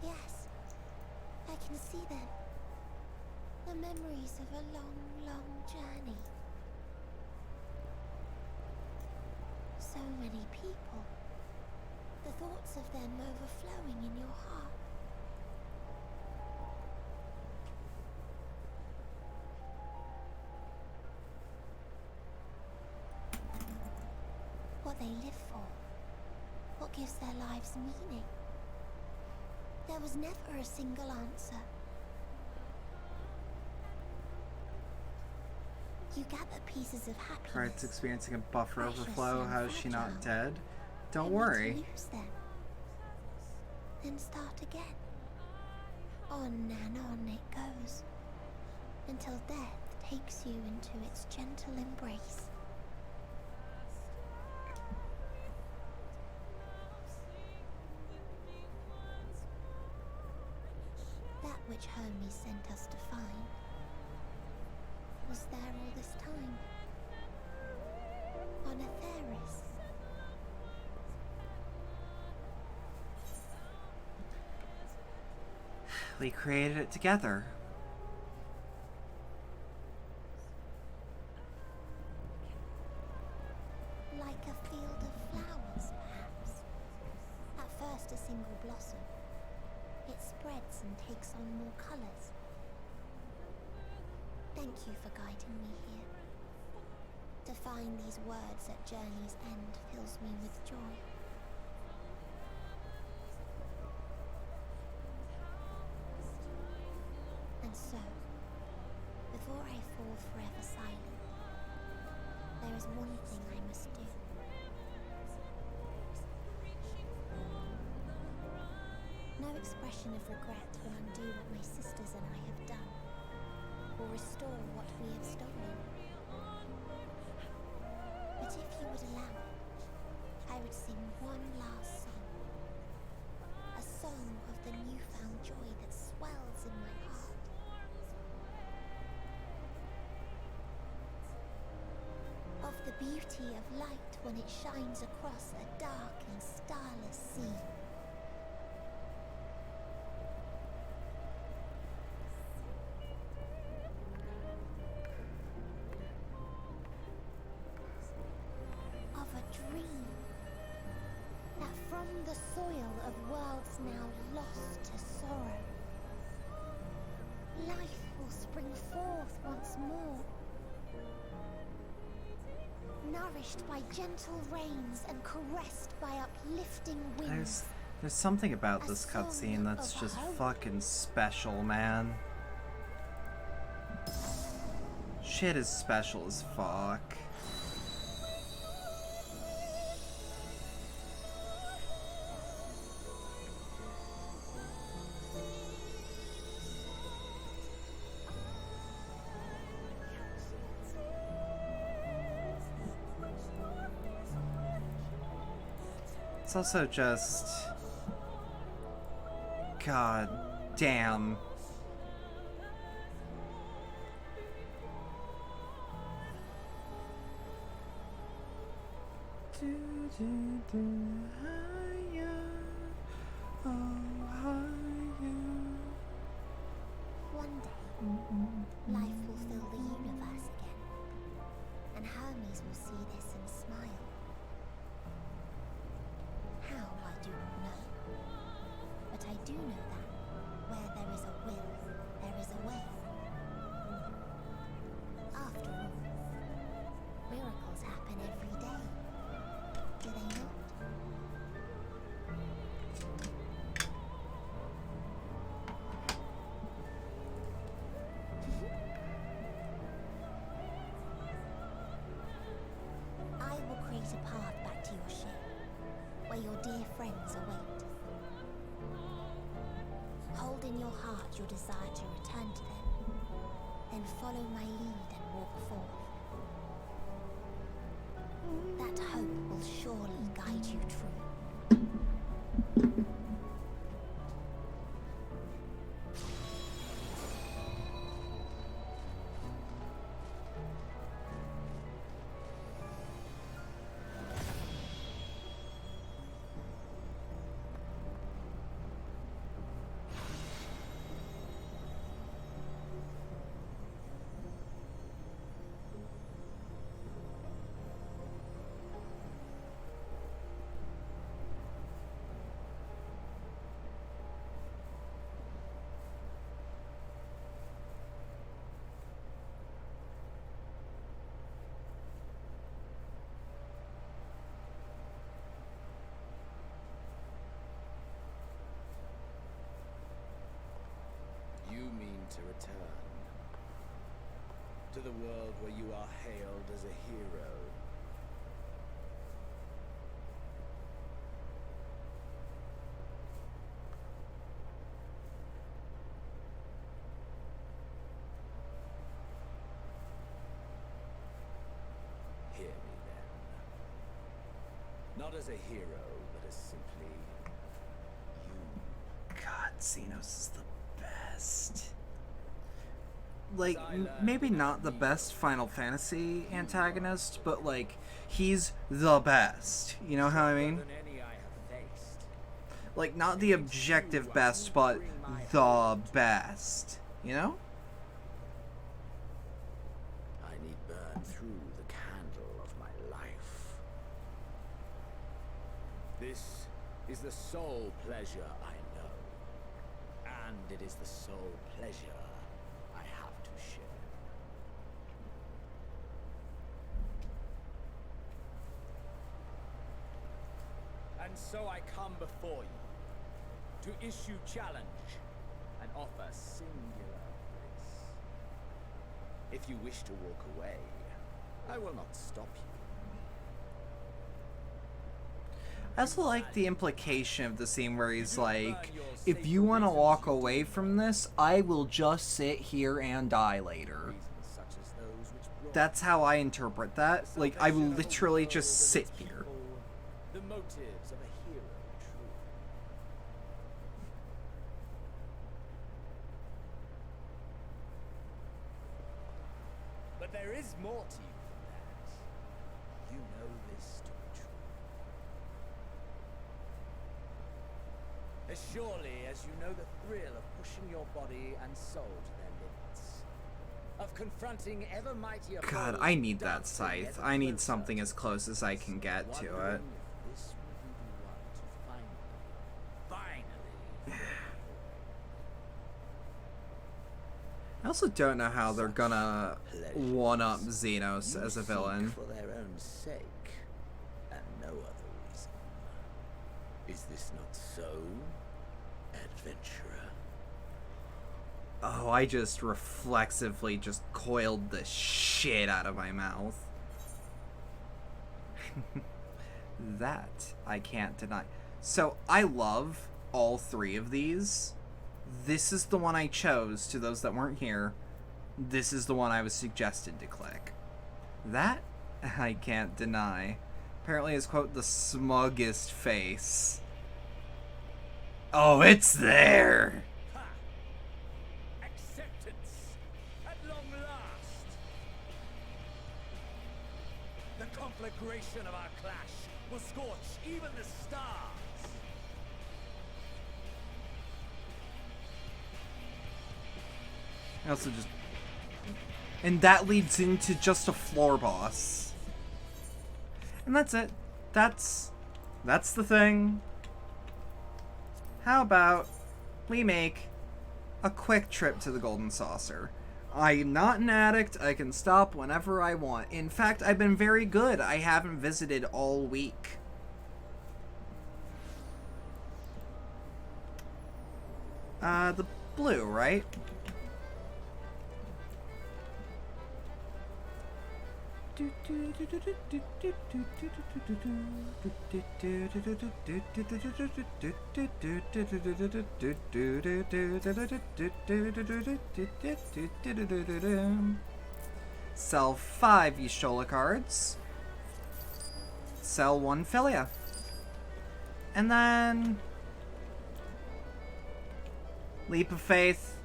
Yes, I can see them. The memories of a long, long journey. So many people. The thoughts of them overflowing in your heart. What they live for. What gives their lives meaning. There was never a single answer. You gather pieces of happiness. Heart's experiencing a buffer Precious overflow. and How is she not fragile. dead? Don't Only worry. to lose them. Then start again. On and on it goes. Until death takes you into its gentle embrace. That which Hermes sent us to find was there all this time. On Atheris. We created it together. Like a field of flowers, perhaps. At first a single blossom. It spreads and takes on more colors. Thank you for guiding me here. To find these words at journey's end fills me with joy. And so, before I fall forever silent, there is one thing I must do. No expression of regret will undo what my sisters and I have done, or restore what we have stolen. But if you would allow it, I would sing one last song. A song of the newfound joy that swells in my heart. Of the beauty of light when it shines across a dark and starless sea. From the soil of worlds now lost to sorrow, life will spring forth once more. Nourished by gentle rains and caressed by uplifting winds. There's something about this cutscene that's just fucking special, man. Shit is special as fuck. It's also just... God damn. One day, life will fill the universe again, and Hermes will see this and smile. How, I do not know, but I do know that where there is a will, there is a way. After all, miracles happen every day, do they not? I will create a path back to your ship, where your dear friends await. Hold in your heart your desire to return to them, then follow my lead and walk forth. That hope will surely guide you true. You mean to return to the world where you are hailed as a hero. Hear me then. Not as a hero, but as simply you. God, Xenos is the best. Like, maybe not the best Final Fantasy antagonist, but like, he's the best. You know how I mean? Like, not the objective best, but the best. You know? I need burn through the candle of my life. This is the sole pleasure I know. And it is the sole pleasure I have to share. And so I come before you to issue challenge and offer singular grace. If you wish to walk away, I will not stop you. I also like the implication of the scene where he's like, if you want to walk away from this, I will just sit here and die later. That's how I interpret that. Like, I will literally just sit here. The motives of a hero, true. But there is more to you than that. You know this to be true. As surely as you know the thrill of pushing your body and soul to their limits. Of confronting ever mightier God, I need that scythe. I need something as close as I can get to it. This will be the one to find also don't know how they're gonna one-up Xenos as a villain. For their own sake, and no other reason. Is this not so, adventurer? Oh, I just reflexively just coiled the shit out of my mouth. That I can't deny. So I love all three of these. This is the one I chose, to those that weren't here. This is the one I was suggested to click. That I can't deny. Apparently is, quote, the smuggest face. Oh, it's there! Acceptance, at long last. The conflagration of our clash will scorch even the stars. I also just... And that leads into just a floor boss. And that's it. That's the thing. How about we make a quick trip to the Golden Saucer? I'm not an addict. I can stop whenever I want. In fact, I've been very good. I haven't visited all week. The blue, right? Sell 5 Y'shtola cards. Sell 1 Philia. And then... Leap of Faith.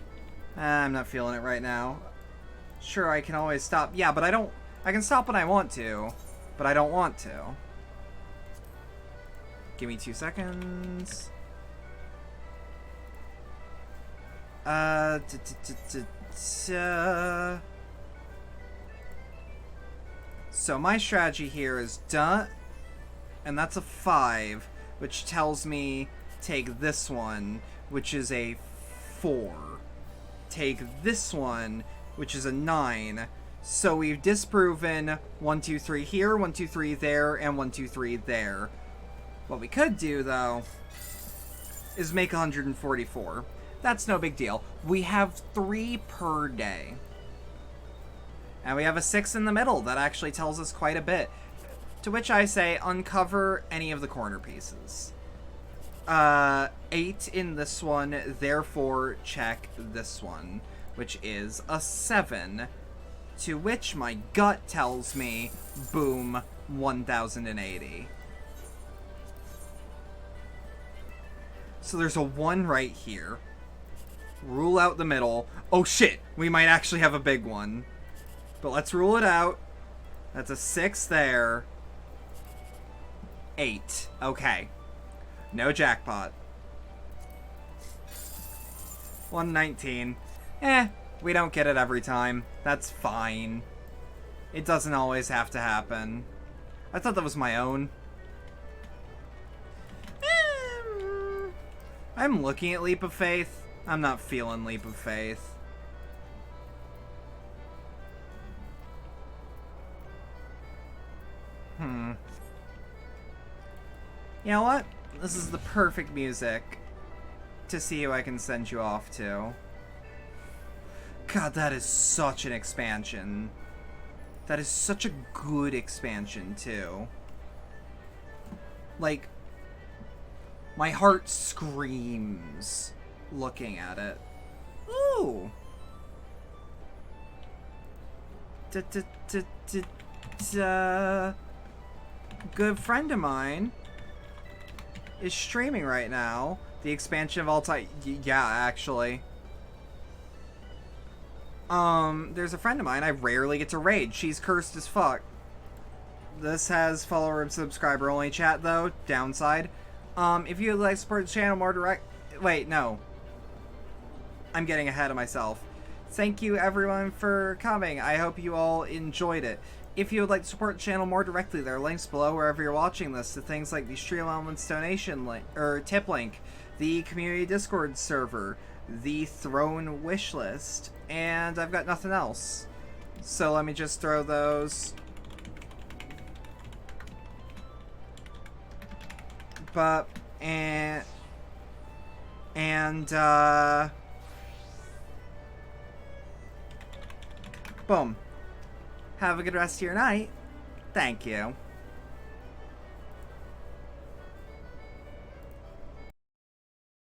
I'm not feeling it right now. Sure, I can always stop. Yeah, but I don't... I can stop when I want to, but I don't want to. Give me 2 seconds. So my strategy here is duh, and that's a 5, which tells me take this one, which is a 4. Take this one, which is a 9. So we've disproven 1, 2, 3 here, 1, 2, 3 there, and 1, 2, 3 there. What we could do, though, is make 144. That's no big deal. We have 3 per day. And we have a 6 in the middle. That actually tells us quite a bit. To which I say, uncover any of the corner pieces. 8 in this one, therefore check this one, which is a 7. To which my gut tells me, boom, 1080. So there's a 1 right here. Rule out the middle. Oh shit, we might actually have a big one. But let's rule it out. That's a 6 there. 8. Okay. No jackpot. 119. We don't get it every time. That's fine. It doesn't always have to happen. I thought that was my own. I'm looking at Leap of Faith. I'm not feeling Leap of Faith. You know what? This is the perfect music to see who I can send you off to. God, that is such an expansion. That is such a good expansion, too. Like, my heart screams looking at it. Ooh! Good friend of mine is streaming right now. The expansion of all time. Yeah, actually. There's a friend of mine I rarely get to raid. She's cursed as fuck. This has follower and subscriber only chat, though. Downside. If you would like to support the channel more direct... Wait, no. I'm getting ahead of myself. Thank you, everyone, for coming. I hope you all enjoyed it. If you would like to support the channel more directly, there are links below wherever you're watching this to things like the Stream Elements donation link, or tip link, the community Discord server, the throne wish list, and I've got nothing else. So let me just throw those. But, boom. Have a good rest of your night. Thank you.